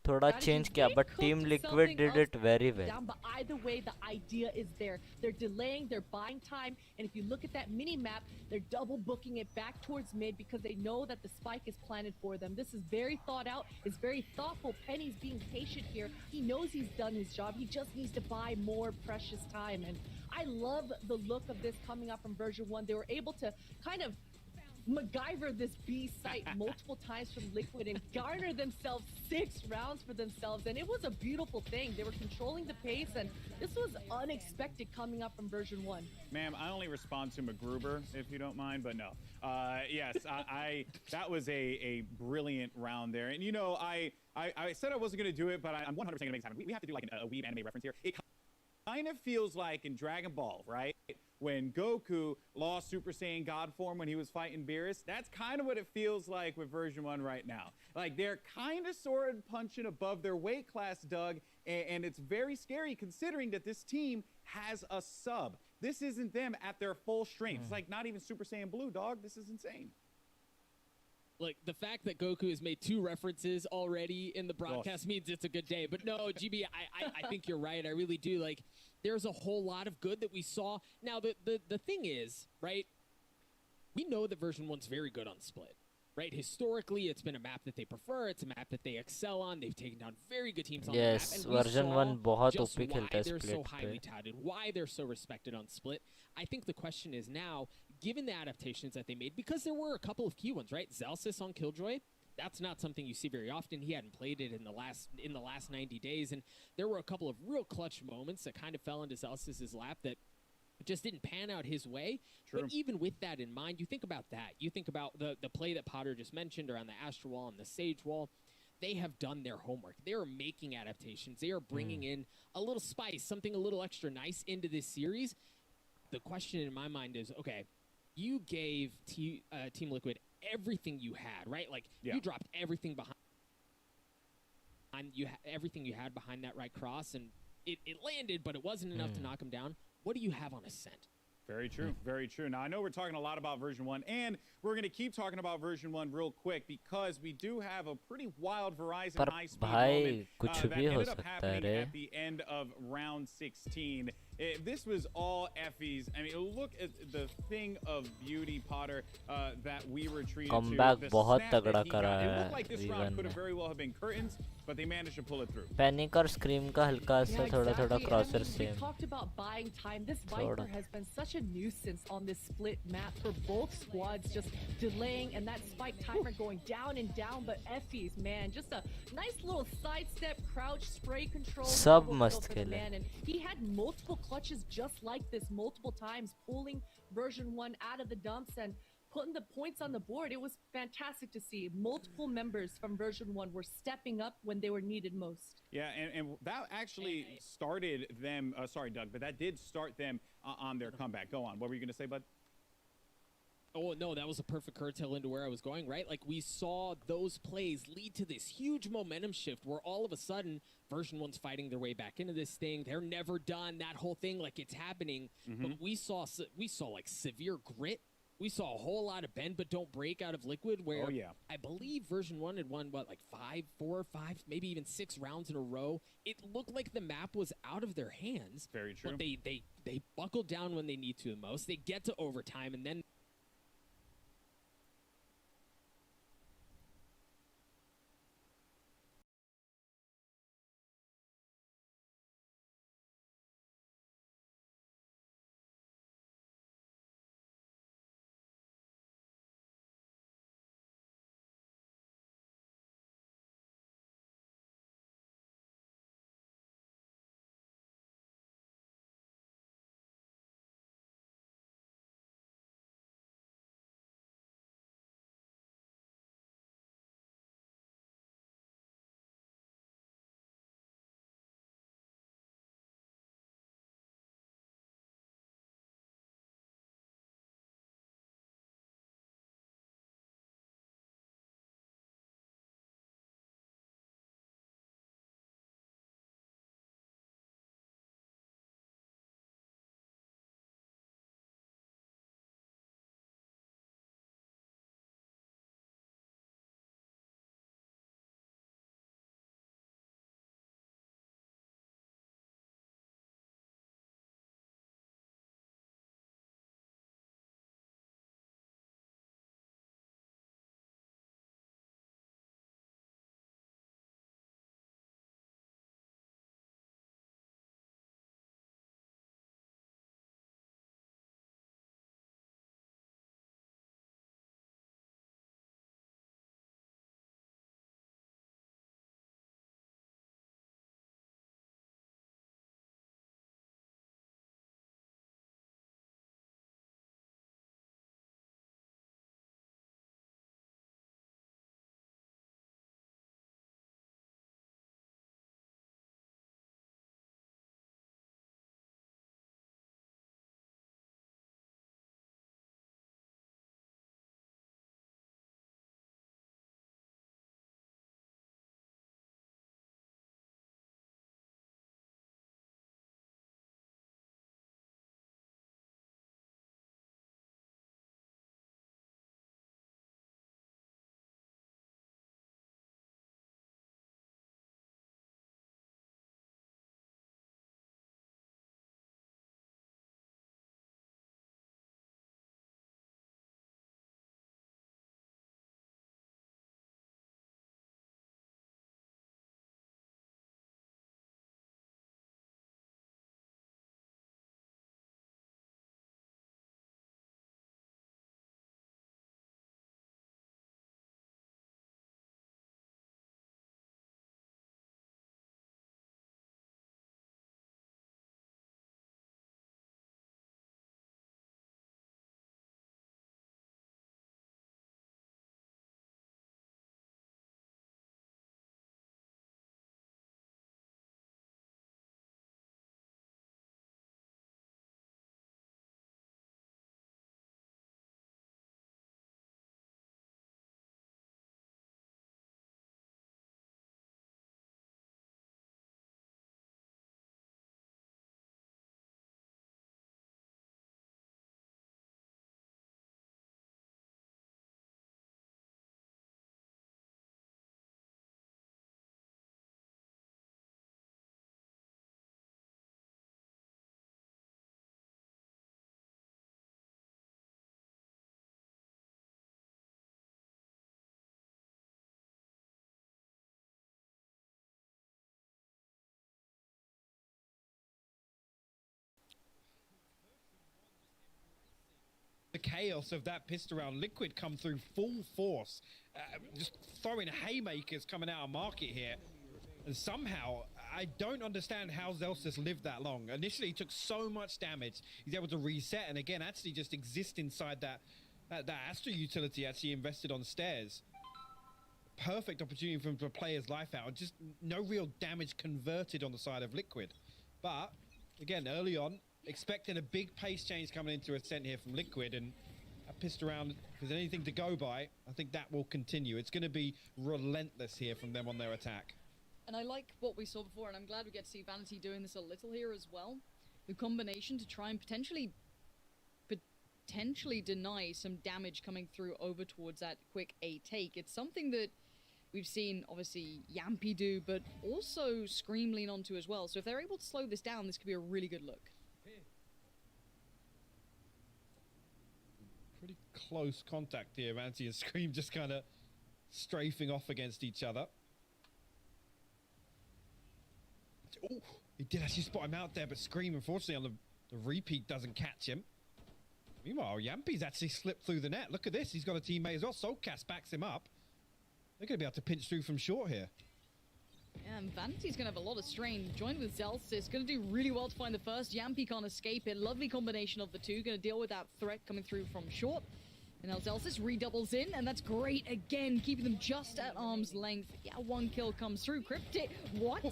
थोड़ा चेंज किया, but Team Liquid did it very well. But either way, the idea is there. They're delaying, they're buying time, and if you look at that mini map, they're double booking it back towards mid because they know that the spike is planted for them. This is very thought out. It's very thoughtful. Penny's being patient here. He knows he's done his job. He just needs to buy more precious time. And I love the look of this coming up from version 1. They were able to kind of MacGyver this B site multiple times from Liquid and garner themselves 6 rounds for themselves, and it was a beautiful thing. They were controlling the pace, and this was unexpected coming up from version 1. Ma'am, I only respond to MacGruber, if you don't mind, but no. Yes, I that was a brilliant round there. And you know, I said I wasn't going to do it, but I'm 100% going to make this happen. We have to do like a weeb anime reference here. It kind of feels like in Dragon Ball, right? When Goku lost Super Saiyan God form when he was fighting Beerus, that's kind of what it feels like with version 1 right now. Like, they're kind of sort of punching above their weight class, Doug, and it's very scary considering that this team has a sub. This isn't them at their full strength. It's like not even Super Saiyan Blue, dog. This is insane. Like, the fact that Goku has made 2 references already in the broadcast means it's a good day. But no, GB, I think you're right. I really do. Like, there's a whole lot of good that we saw. Now, the thing is, right, we know that version 1's very good on Split, right? Historically, it's been a map that they prefer. It's a map that they excel on. They've taken down very good teams on the map. And version 1 बहुत OP खेलता है Split. They're so पे. highly touted, why they're so respected on Split. I think the question is now, given the adaptations that they made, because there were a couple of key ones, right? Zelsis on Killjoy, that's not something you see very often. He hadn't played it in the last 90 days, and there were a couple of real clutch moments that kind of fell into Zelsis' lap that just didn't pan out his way. True. But even with that in mind, you think about that. You think about the play that Potter just mentioned around the Astro Wall and the Sage Wall. They have done their homework. They are making adaptations. They are bringing in a little spice, something a little extra nice into this series. The question in my mind is, okay, you gave Team Liquid everything you had, right? Like you dropped everything behind everything you had behind that right cross, and it landed, but it wasn't enough to knock him down. What do you have on Ascent? Very true. Very true. Now, I know we're talking a lot about version 1, and we're going to keep talking about version 1 real quick because we do have a pretty wild Verizon high-speed moment that ended up happening at the end of round 16. This was all Effie's. I mean, look at the thing of beauty, Potter, that we were treated to. The snap that he got. It looked like this round could have very well have been curtains, but they managed to pull it through. Panic और Scream का हल्का सा थोड़ा crosser same. We talked about buying time. This Viper has been such a nuisance on this split map for both squads, just delaying and that spike timer going down and down. But Effie's, man, just a nice little sidestep, crouch, spray control. सब मस्त खेले. And he had multiple clutches just like this multiple times, pulling version 1 out of the dumps and putting the points on the board. It was fantastic to see. Multiple members from version 1 were stepping up when they were needed most. Yeah, and that actually started them. Sorry, Doug, but that did start them on their comeback. Go on. What were you going to say, bud? Oh, no, that was a perfect curtail into where I was going, right? Like, we saw those plays lead to this huge momentum shift where all of a sudden version 1's fighting their way back into this thing. They're never done. That whole thing, like, it's happening. But we saw like severe grit. We saw a whole lot of bend but don't break out of Liquid where I believe version 1 had won, what, like 4 or 5, maybe even 6 rounds in a row. It looked like the map was out of their hands. Very true. But they buckle down when they need to the most. They get to overtime, and then chaos of that pistol round, Liquid come through full force, just throwing haymakers coming out of market here. And somehow, I don't understand how Zelsis lived that long. Initially, he took so much damage. He's able to reset, and again, actually just exist inside that Astra utility actually invested on stairs. Perfect opportunity for him to play his life out. Just no real damage converted on the side of Liquid. But, again, early on, expecting a big pace change coming into Ascent here from Liquid, and I pissed around. If there's anything to go by, I think that will continue. It's going to be relentless here from them on their attack. And I like what we saw before, and I'm glad we get to see Vanity doing this a little here as well. The combination to try and potentially deny some damage coming through over towards that quick A take. It's something that we've seen, obviously, Yampy do, but also Scream lean onto as well. So if they're able to slow this down, this could be a really good look. Pretty close contact here. Vanity and Scream just kind of strafing off against each other. Oh, he did actually spot him out there, but Scream, unfortunately, on the repeat doesn't catch him. Meanwhile, Yampy's actually slipped through the net. Look at this. He's got a teammate as well. Soulcast backs him up. They're going to be able to pinch through from short here. Yeah, and Vanity's going to have a lot of strain. Joined with Zelsis. Going to do really well to find the first. Yampy can't escape it. Lovely combination of the two. Going to deal with that threat coming through from short. And now Zelsis redoubles in, and that's great. Again, keeping them just at arm's length. Yeah, one kill comes through. Cryptic. What?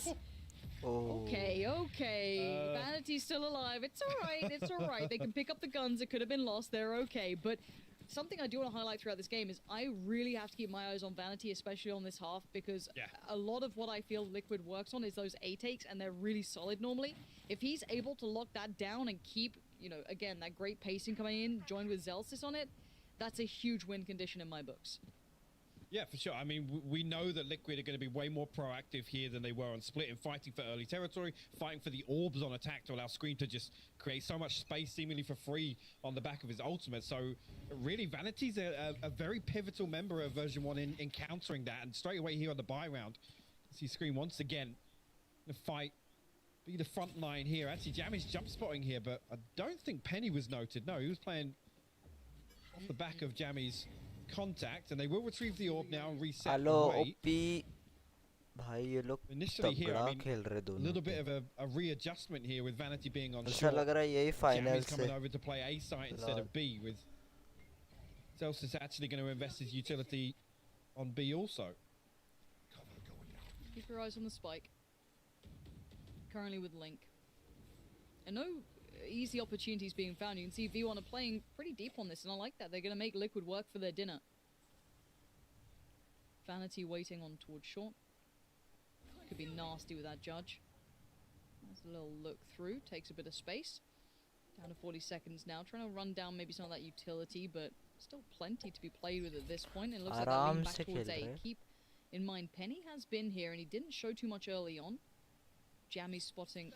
Oh. Okay. Vanity's still alive. It's all right. They can pick up the guns. It could have been lost. They're okay. But something I do want to highlight throughout this game is I really have to keep my eyes on Vanity, especially on this half, because a lot of what I feel Liquid works on is those A takes, and they're really solid normally. If he's able to lock that down and keep, again, that great pacing coming in, joined with Zelsis on it, that's a huge win condition in my books. Yeah, for sure. I mean, we know that Liquid are going to be way more proactive here than they were on Split in fighting for early territory, fighting for the orbs on attack to allow Scream to just create so much space seemingly for free on the back of his ultimate. So really, Vanity's a very pivotal member of version 1 in countering that. And straight away here on the buy round, see Scream once again the fight, be the front line here. Actually, Jammy's jump spotting here, but I don't think Penny was noted. No, he was playing off the back of Jammy's contact, and they will retrieve the orb now and reset. Hello, OP. भाई ये लोग Initially here, तगड़ा I mean, खेल रहे a दोनों little bit of a readjustment here with Vanity being on ऐसा short. लग रहा है यही final Jammy's से coming over to play A site instead of B, with Zelsis actually going to invest his utility on B also. Keep your eyes on the spike. Currently with Link. And no easy opportunities being found. You can see V1 are playing pretty deep on this, and I like that. They're going to make Liquid work for their dinner. Vanity waiting on towards short. Could be nasty with that judge. Nice little look through. Takes a bit of space. Down to 40 seconds now. Trying to run down maybe some of that utility, but still plenty to be played with at this point. And it looks like they're leaning back towards A. Keep in mind, Penny has been here, and he didn't show too much early on. Jammy spotting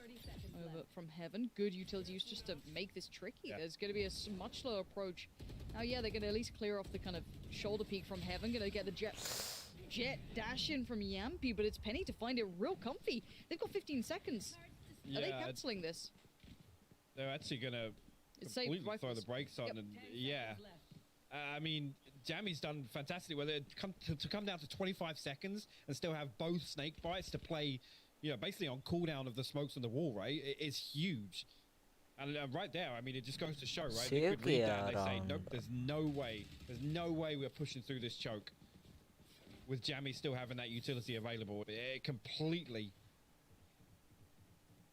over from Heaven. Good utility use just to make this tricky. There's going to be a much slower approach. Now, yeah, they're going to at least clear off the kind of shoulder peak from Heaven. Going to get the jet dash in from Yampy, but it's Penny to find it real comfy. They've got 15 seconds. Are they cancelling this? They're actually going to completely throw the brakes on. And yeah, I mean, Jammy's done fantastic with it. To come down to 25 seconds and still have both snake bites to play, basically on cooldown of the smokes on the wall, right? It's huge. And right there, I mean, it just goes to show, right? They could read that and they say, nope, there's no way we're pushing through this choke. With Jammy still having that utility available, it completely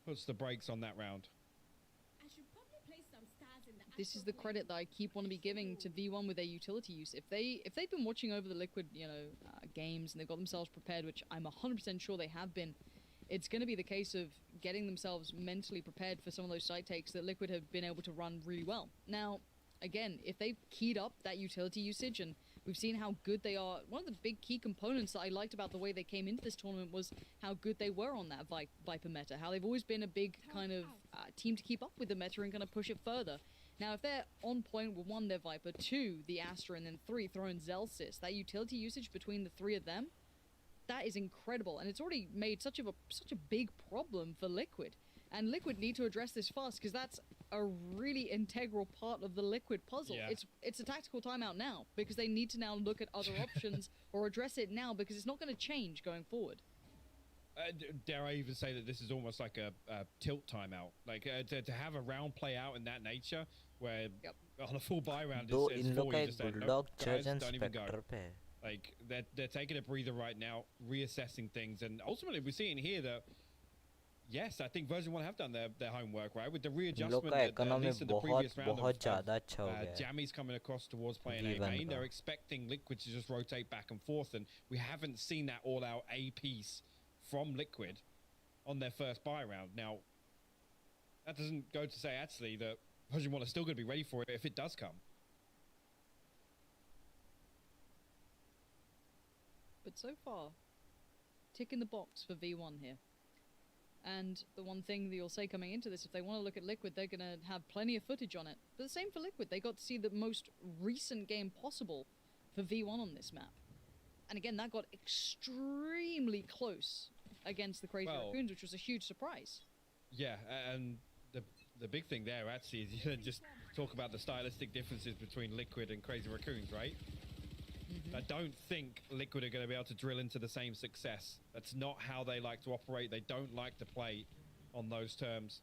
puts the brakes on that round. This is the credit that I keep want to be giving to V1 with their utility use. If they've been watching over the Liquid, games, and they've got themselves prepared, which I'm 100% sure they have been, it's going to be the case of getting themselves mentally prepared for some of those side takes that Liquid have been able to run really well. Now, again, if they've keyed up that utility usage, and we've seen how good they are, one of the big key components that I liked about the way they came into this tournament was how good they were on that Viper meta, how they've always been a big kind of team to keep up with the meta and kind of push it further. Now, if they're on point with 1, their Viper, 2, the Astra, and then 3, throwing Zelsis, that utility usage between the 3 of them, that is incredible. And it's already made such a big problem for Liquid. And Liquid need to address this fast because that's a really integral part of the Liquid puzzle. Yeah. It's a tactical timeout now because they need to now look at other options or address it now because it's not going to change going forward. Dare I even say that this is almost like a tilt timeout? Like to have a round play out in that nature, where on a full buy round, दो it's इन लोग full, का you एक just say, bulldog nope, guys, जज and don't even go. Spectre पे है. Like they're taking a breather right now, reassessing things, and ultimately we're seeing here that yes, I think version 1 have done their homework, right, with the readjustment का at economy least in the previous round बहुत ज़्यादा अच्छा हो गया है. Jammy's coming across towards playing A V1 main. का. They're expecting Liquid to just rotate back and forth, and we haven't seen that all-out A piece from Liquid on their first buy round. Now, that doesn't go to say actually that version 1 are still going to be ready for it if it does come. But so far, tick in the box for V1 here. And the one thing that you'll say coming into this, if they want to look at Liquid, they're going to have plenty of footage on it. But the same for Liquid. They got to see the most recent game possible for V1 on this map. And again, that got extremely close against the Crazy Raccoons, which was a huge surprise. Yeah, and the big thing there actually is you just talk about the stylistic differences between Liquid and Crazy Raccoons, right? I don't think Liquid are going to be able to drill into the same success. That's not how they like to operate. They don't like to play on those terms.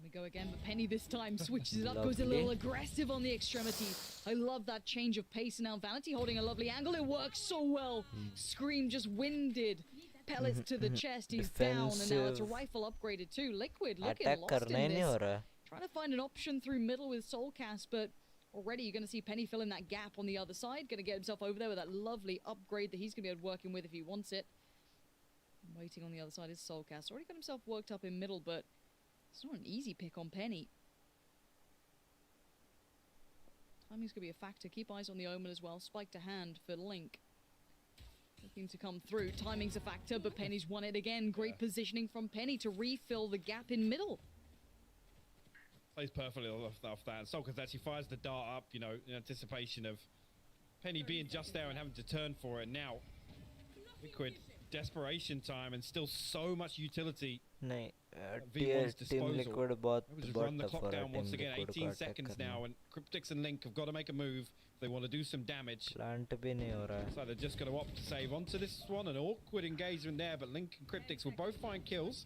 We go again, but Penny this time switches it up, goes a little aggressive on the extremity. I love that change of pace. Now Vanity holding a lovely angle. It works so well. Scream just winded. Pellets to the chest. He's down, and now it's a rifle upgraded too. Liquid looking lost in this. Trying to find an option through middle with Soulcast, but already you're going to see Penny fill in that gap on the other side. Going to get himself over there with that lovely upgrade that he's going to be working with if he wants it. Waiting on the other side is Soulcast. Already got himself worked up in middle, but it's not an easy pick on Penny. Timing's going to be a factor. Keep eyes on the Omen as well. Spike to hand for Link. Looking to come through. Timing's a factor, but Penny's won it again. Great positioning from Penny to refill the gap in middle. Plays perfectly off that. And Soulcast actually fires the dart up, you know, in anticipation of Penny being just there and having to turn for it. Now, Liquid, desperation time and still so much utility. नहीं, V1's disposal. Team Liquid बहुत just run the clock down once Team again. Liquid 18 का seconds attack now, and Cryptix and Link have got to make a move if they want to do some damage. Plant भी नहीं हो रहा है. So they're just going to opt to save onto this one. An awkward engagement there, but Link and Cryptix will both find kills.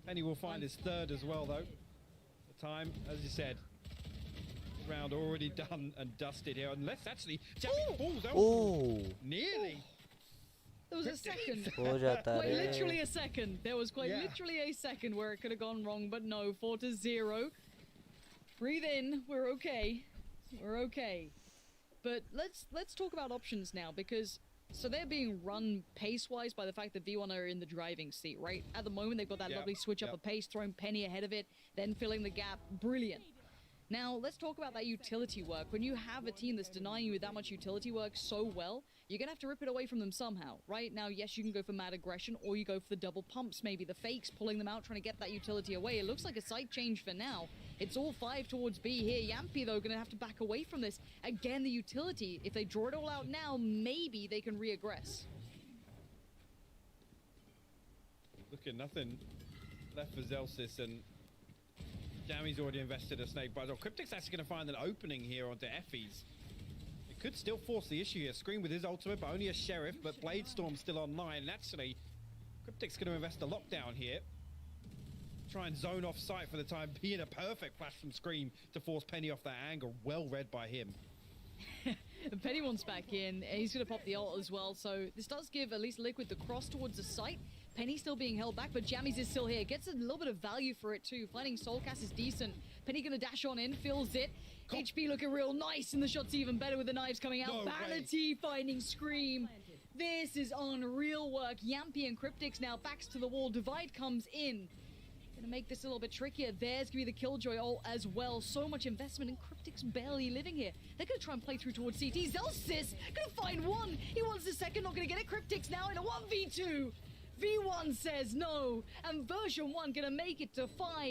Penny will find his third as well, though. The time, as you said, round already done and dusted here. Unless actually Jammy falls out. Oh! Nearly. There was a second. हो जाता Quite है. literally a second. There was quite literally a second where it could have gone wrong, but no. 4-0. Breathe in. We're okay. We're okay. But let's talk about options now, because so they're being run pace-wise by the fact that V1 are in the driving seat, right? At the moment, they've got that lovely switch up of pace, throwing Penny ahead of it, then filling the gap. Brilliant. Now, let's talk about that utility work. When you have a team that's denying you that much utility work so well, you're going to have to rip it away from them somehow, right? Now, yes, you can go for mad aggression, or you go for the double pumps, maybe the fakes, pulling them out, trying to get that utility away. It looks like a site change for now. It's all 5 towards B here. Yampy, though, going to have to back away from this. Again, the utility, if they draw it all out now, maybe they can re-aggress. Look at nothing left for Zelsis, and Jammy's already invested a snake bite. Cryptic's actually going to find an opening here onto Effie's. It could still force the issue here. Scream with his ultimate, but only a Sheriff, but Bladestorm's still online. And actually, Cryptic's going to invest a lockdown here. Try and zone off sight for the time being. A perfect flash from Scream to force Penny off that angle. Well read by him. Penny wants back in. He's going to pop the ult as well. So this does give at least Liquid the cross towards the site. Penny still being held back, but Jammies is still here. Gets a little bit of value for it too. Finding Soulcast is decent. Penny going to dash on in, fills it. HP looking real nice, and the shot's even better with the knives coming out. Vanity finding Scream. This is unreal work. Yampy and Cryptix now backs to the wall. Divide comes in. Gonna make this a little bit trickier. There's gonna be the Killjoy ult as well. So much investment, and Cryptix barely living here. They're gonna try and play through towards CT. Zelsis gonna find one. He wants the second, not gonna get it. Cryptix now in a 1v2. V1 says no, and version 1 gonna make it to 5.